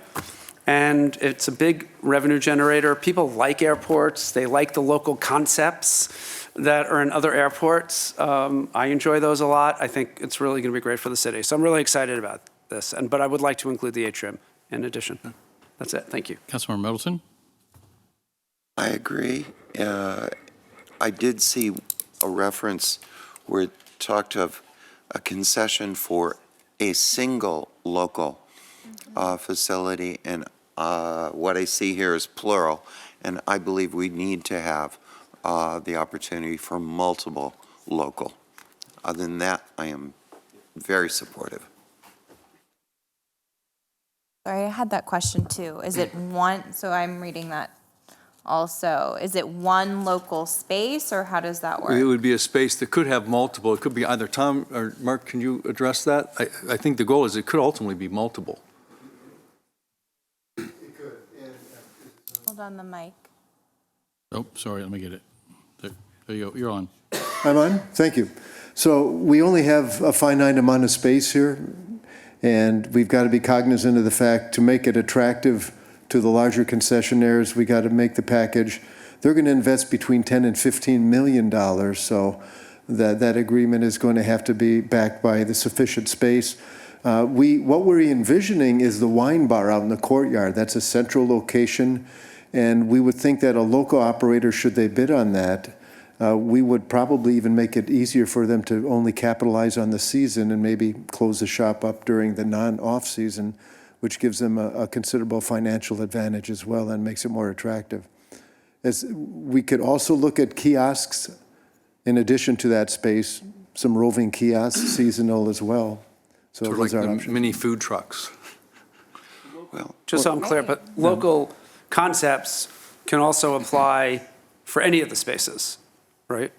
And it's a big revenue generator. People like airports. They like the local concepts that are in other airports. I enjoy those a lot. I think it's really going to be great for the city. So I'm really excited about this. But I would like to include the atrium in addition. That's it. Thank you.
Councilmember Middleton?
I agree. I did see a reference where it talked of a concession for a single local facility, and what I see here is plural, and I believe we need to have the opportunity for multiple local. Other than that, I am very supportive.
Sorry, I had that question too. Is it one, so I'm reading that also. Is it one local space, or how does that work?
It would be a space that could have multiple. It could be either, Tom or Mark, can you address that? I think the goal is it could ultimately be multiple.
Hold on the mic.
Oh, sorry, let me get it. There you go, you're on.
I'm on? Thank you. So we only have a finite amount of space here, and we've got to be cognizant of the fact to make it attractive to the larger concessionaires, we got to make the package. They're going to invest between $10 and $15 million, so that agreement is going to have to be backed by the sufficient space. What we're envisioning is the wine bar out in the courtyard. That's a central location, and we would think that a local operator, should they bid on that, We would probably even make it easier for them to only capitalize on the season and maybe close the shop up during the non-off season, which gives them a considerable financial advantage as well and makes it more attractive. As we could also look at kiosks in addition to that space, some roving kiosks, seasonal as well. So
Sort of
those
like
are
the
options.
mini food trucks.
Just so I'm clear, but local concepts can also apply for any of the spaces, right?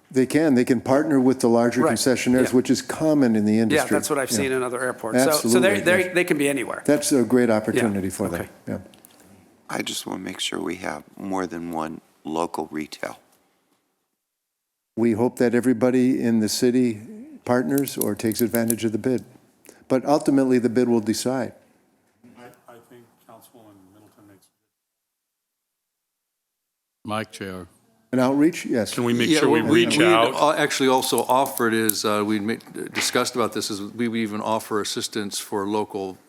They can partner with the larger
Right,
concessionaires,
yeah.
which is common in the
Yeah,
industry.
that's what I've seen
Yeah.
in other airports. So
Absolutely,
they can be anywhere.
That's a great opportunity for them,
okay.
yeah.
I just want to make sure we have more than one local retail.
We hope that everybody in the city partners or takes advantage of the bid. But ultimately, the bid will decide.
I think Councilwoman Middleton makes.
Mike, Chair.
An outreach, yes.
Can we make sure we reach out?
We actually also offered is, discussed about this, is we would even offer assistance for local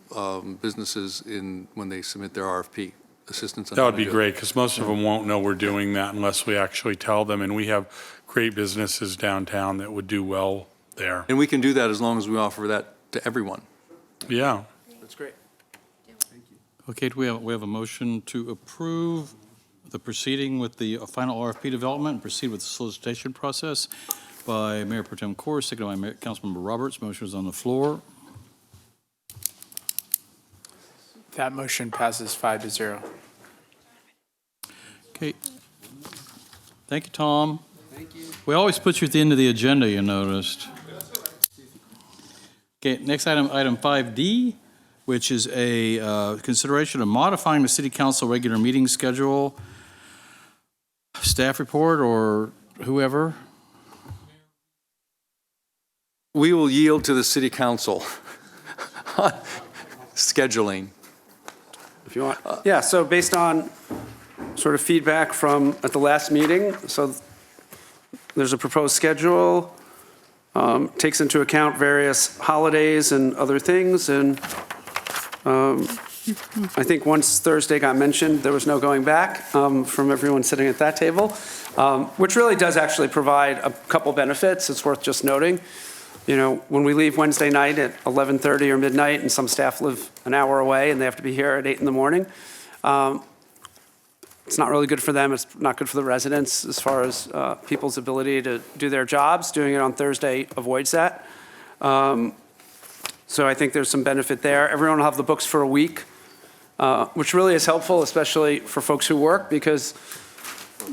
businesses when they submit their RFP, assistance on
That
how
would
to
be
do it.
great, because most of them won't know we're doing that unless we actually tell them, and we have great businesses downtown that would do well there.
And we can do that as long as we offer that to everyone.
Yeah.
That's great.
Okay, we have a motion to approve the proceeding with the final RFP development and proceed with the solicitation process by Mayor Pro Tem Corr, seconded by Councilmember Roberts. Motion is on the floor.
That motion passes 5-0.
Okay. Thank you, Tom. Thank you. We always put you at the end of the agenda, you noticed. Okay, next item 5D, which is a consideration of modifying the city council regular meeting schedule. Staff report or whoever?
We will yield to the city council scheduling.
If you want. Yeah, so based on sort of feedback from at the last meeting, so there's a proposed schedule, takes into account various holidays and other things, and I think once Thursday got mentioned, there was no going back from everyone sitting at that table, which really does actually provide a couple benefits. It's worth just noting. You know, when we leave Wednesday night at 11:30 or midnight, and some staff live an hour away and they have to be here at 8 in the morning, it's not really good for them. It's not good for the residents as far as people's ability to do their jobs. Doing it on Thursday avoids that. So I think there's some benefit there. Everyone will have the books for a week, which really is helpful, especially for folks who work, because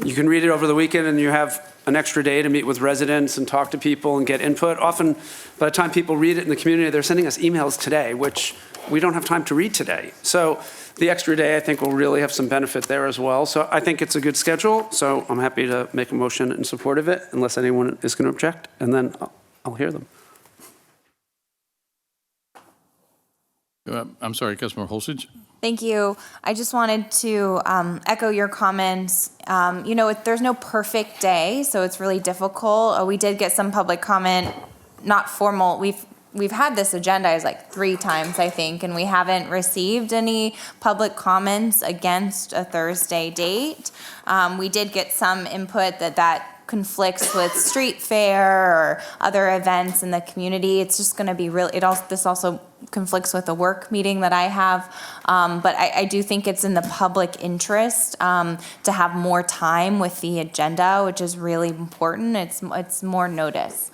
you can read it over the weekend and you have an extra day to meet with residents and talk to people and get input. Often, by the time people read it in the community, they're sending us emails today, which we don't have time to read today. So the extra day, I think, will really have some benefit there as well. So I think it's a good schedule. So I'm happy to make a motion in support of it, unless anyone is going to object, and then I'll hear them.
I'm sorry, Councilmember Holsage?
Thank you. I just wanted to echo your comments. You know, there's no perfect day, so it's really difficult. We did get some public comment, not formal. We've had this agenda like 3 times, I think, and we haven't received any public comments against a Thursday date. We did get some input that conflicts with street fair or other events in the community. It's just going to be really, this also conflicts with a work meeting that I have. But I do think it's in the public interest to have more time with the agenda, which is really important. It's more notice.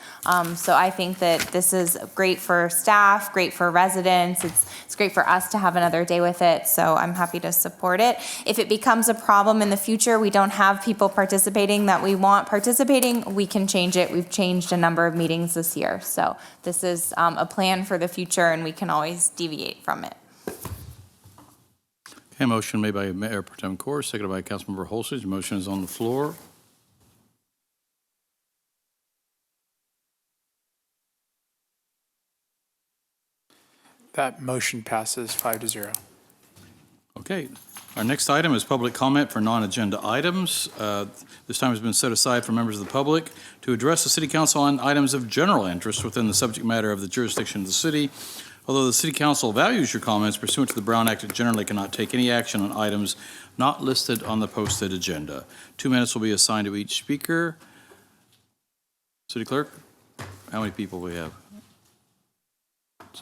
So I think that this is great for staff, great for residents. It's great for us to have another day with it. So I'm happy to support it. If it becomes a problem in the future, we don't have people participating that we want participating, we can change it. We've changed a number of meetings this year. So this is a plan for the future, and we can always deviate from it.
Okay, motion made by Mayor Pro Tem Corr, seconded by Councilmember Holsage. Motion is on the floor.
That motion passes 5-0.
Okay, our next item is public comment for non-agenda items. This time has been set aside for members of the public to address the City Council on items of general interest within the subject matter of the jurisdiction of the city. Although the City Council values your comments pursuant to the Brown Act, it generally cannot take any action on items not listed on the posted agenda. 2 minutes will be assigned to each speaker. City Clerk, how many people we have?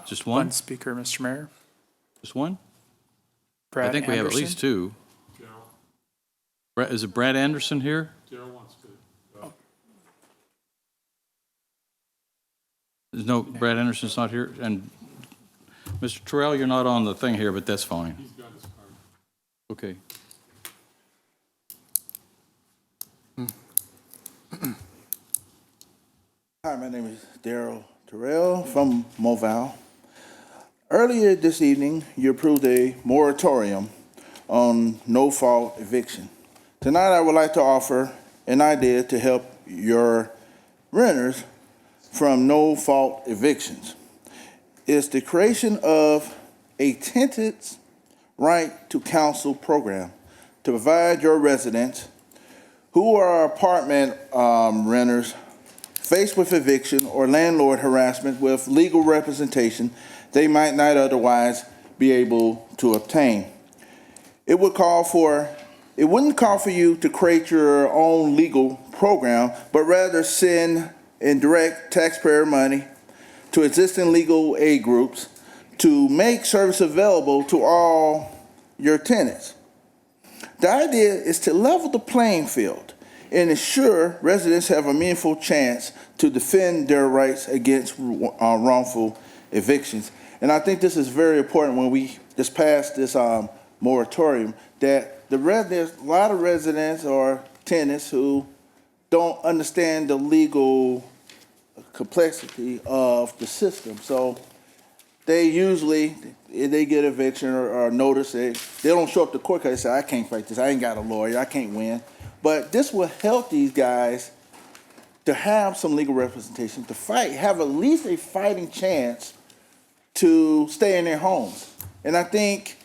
Just one?
One speaker, Mr. Mayor.
Just one?
Brad
I think we have at
Anderson.
least two. Is it Brad Anderson here?
Daryl wants to.
There's no, Brad Anderson's not here, and Mr. Terrell, you're not on the thing here, but that's fine.
He's got his card.
Okay.
Hi, my name is Daryl Terrell from Moval. Earlier this evening, you approved a moratorium on no-fault eviction. Tonight, I would like to offer an idea to help your renters from no-fault evictions. It's the creation of a tenant's right to counsel program to provide your residents who are apartment renters faced with eviction or landlord harassment with legal representation they might not otherwise be able to obtain. It wouldn't call for you to create your own legal program, but rather send and direct taxpayer money to existing legal aid groups to make service available to all your tenants. The idea is to level the playing field and ensure residents have a meaningful chance to defend their rights against wrongful evictions. And I think this is very important when we just passed this moratorium, that there's a lot of residents or tenants who don't understand the legal complexity of the system. So they usually, if they get eviction or notice, they don't show up to court because they say, I can't fight this, I ain't got a lawyer, I can't win. But this will help these guys to have some legal representation, to fight, have at least a fighting chance to stay in their homes. And I think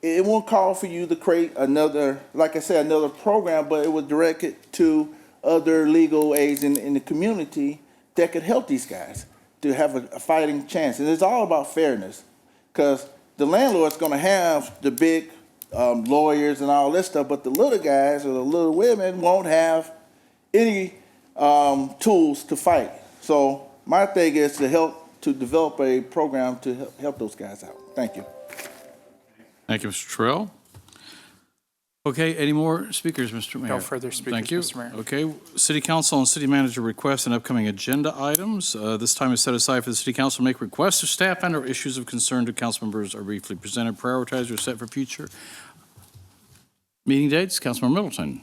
it won't call for you to create another, like I said, another program, but it will direct it to other legal aids in the community that could help these guys to have a fighting chance. And it's all about fairness, because the landlord's gonna have the big lawyers and all this stuff, but the little guys or the little women won't have any tools to fight. So my thing is to develop a program to help those guys out. Thank you.
Thank you, Mr. Terrell. Okay, any more speakers, Mr. Mayor?
No further speakers,
Thank you.
Mr. Mayor.
Okay, City Council and City Manager requests and upcoming agenda items. This time is set aside for the City Council to make requests to staff and/or issues of concern to council members are briefly presented, prioritized, or set for future meeting dates. Councilmember Middleton.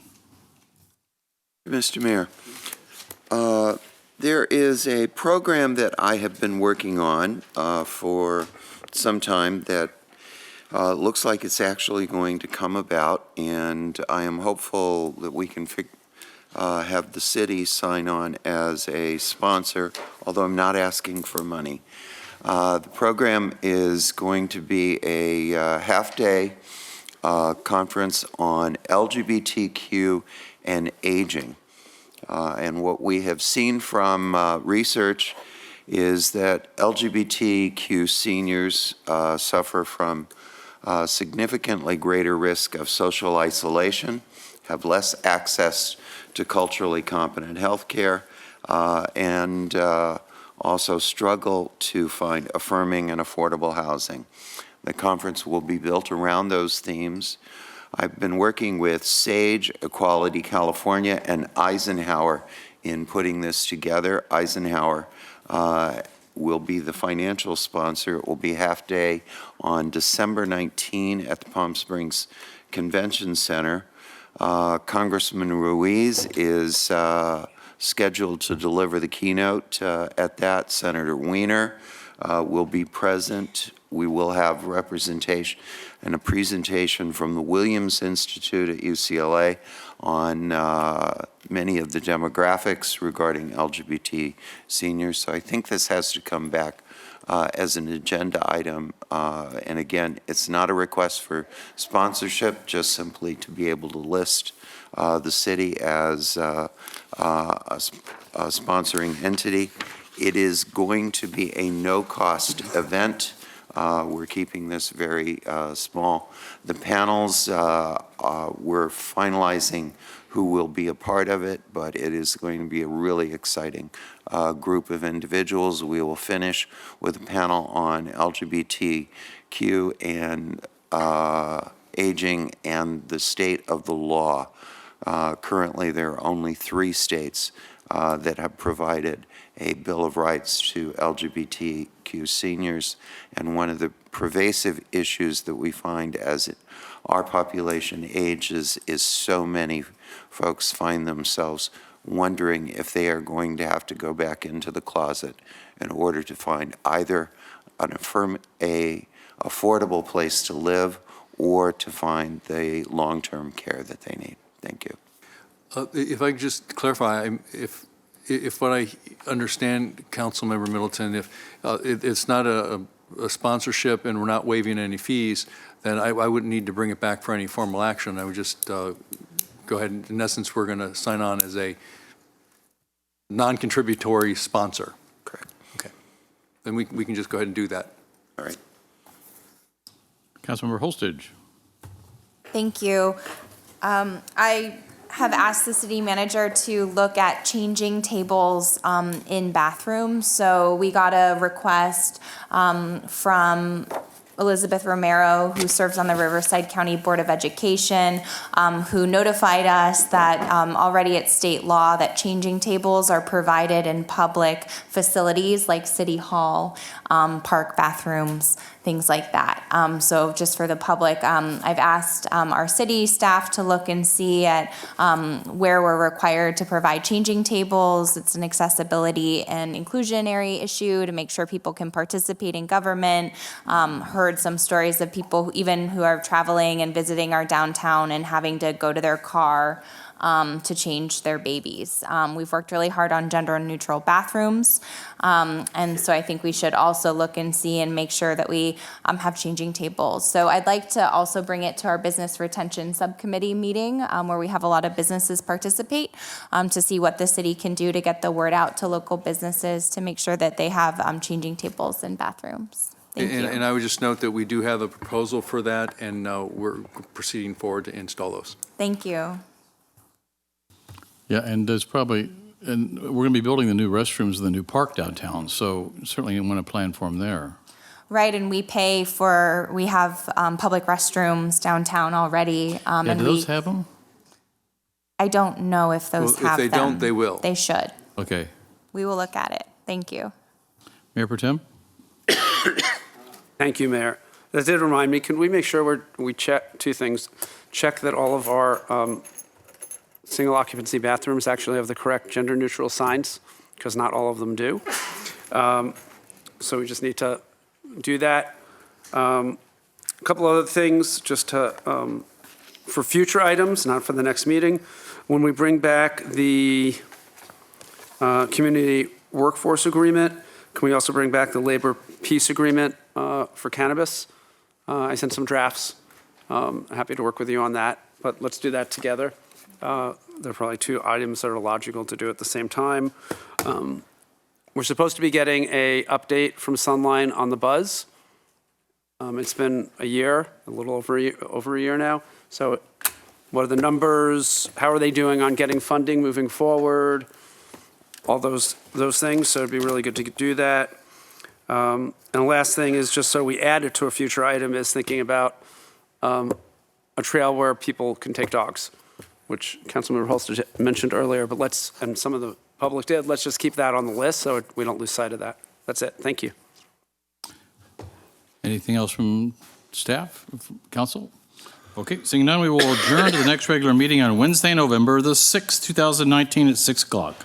Mr. Mayor, there is a program that I have been working on for some time that looks like it's actually going to come about, and I am hopeful that we can have the city sign on as a sponsor, although I'm not asking for money. The program is going to be a half-day conference on LGBTQ and aging. And what we have seen from research is that LGBTQ seniors suffer from significantly greater risk of social isolation, have less access to culturally competent health care, and also struggle to find affirming and affordable housing. The conference will be built around those themes. I've been working with SAGE, Equality California, and Eisenhower in putting this together. Eisenhower will be the financial sponsor. It will be half-day on December 19 at the Palm Springs Convention Center. Congressman Ruiz is scheduled to deliver the keynote at that. Senator Wiener will be present. We will have representation and a presentation from the Williams Institute at UCLA on many of the demographics regarding LGBT seniors. So I think this has to come back as an agenda item. And again, it's not a request for sponsorship, just simply to be able to list the city as a sponsoring entity. It is going to be a no-cost event. We're keeping this very small. The panels, we're finalizing who will be a part of it, but it is going to be a really exciting group of individuals. We will finish with a panel on LGBTQ and aging and the state of the law. Currently, there are only 3 states that have provided a Bill of Rights to LGBTQ seniors, and one of the pervasive issues that we find as our population ages is so many folks find themselves wondering if they are going to have to go back into the closet in order to find either a affordable place to live or to find the long-term care that they need. Thank you.
If I could just clarify, if what I understand, Councilmember Middleton, if it's not a sponsorship and we're not waiving any fees, then I wouldn't need to bring it back for any formal action. I would just go ahead and, in essence, we're going to sign on as a non-contributory sponsor.
Correct.
Okay. Then we can just go ahead and do that.
All right.
Councilmember Holstage.
Thank you. I have asked the city manager to look at changing tables in bathrooms. So we got a request from Elizabeth Romero, who serves on the Riverside County Board of Education, who notified us that already it's state law that changing tables are provided in public facilities like City Hall, park bathrooms, things like that. So just for the public, I've asked our city staff to look and see at where we're required to provide changing tables. It's an accessibility and inclusionary issue to make sure people can participate in government. Heard some stories of people even who are traveling and visiting our downtown and having to go to their car to change their babies. We've worked really hard on gender-neutral bathrooms, and so I think we should also look and see and make sure that we have changing tables. So I'd like to also bring it to our business retention subcommittee meeting, where we have a lot of businesses participate, to see what the city can do to get the word out to local businesses to make sure that they have changing tables in bathrooms. Thank you.
And I would just note that we do have a proposal for that, and we're proceeding forward to install those.
Thank you.
Yeah, and there's probably, and we're going to be building the new restrooms in the new park downtown, so certainly you want to plan for them there.
Right, and we have public restrooms downtown already.
Yeah, do those have them?
I don't know if those have them.
If they don't, they will.
They should.
Okay.
We will look at it. Thank you.
Mayor Pro Tem?
Thank you, Mayor. That did remind me, can we make sure we check 2 things? Check that all of our single occupancy bathrooms actually have the correct gender neutral signs, because not all of them do. So we just need to do that. A couple other things just to, for future items, not for the next meeting. When we bring back the community workforce agreement, can we also bring back the labor peace agreement for cannabis? I sent some drafts. Happy to work with you on that, but let's do that together. There are probably 2 items that are logical to do at the same time. We're supposed to be getting an update from Sunline on the buzz. It's been a year, a little over a year now. So what are the numbers? How are they doing on getting funding moving forward? All those things, so it'd be really good to do that. And the last thing is, just so we add it to a future item, is thinking about a trail where people can take dogs, which Councilmember Holstage mentioned earlier, but and some of the public did, let's just keep that on the list so we don't lose sight of that. That's it. Thank you.
Anything else from staff, council? Okay, seeing none, we will adjourn to the next regular meeting on Wednesday, November the 6th, 2019 at 6 o'clock.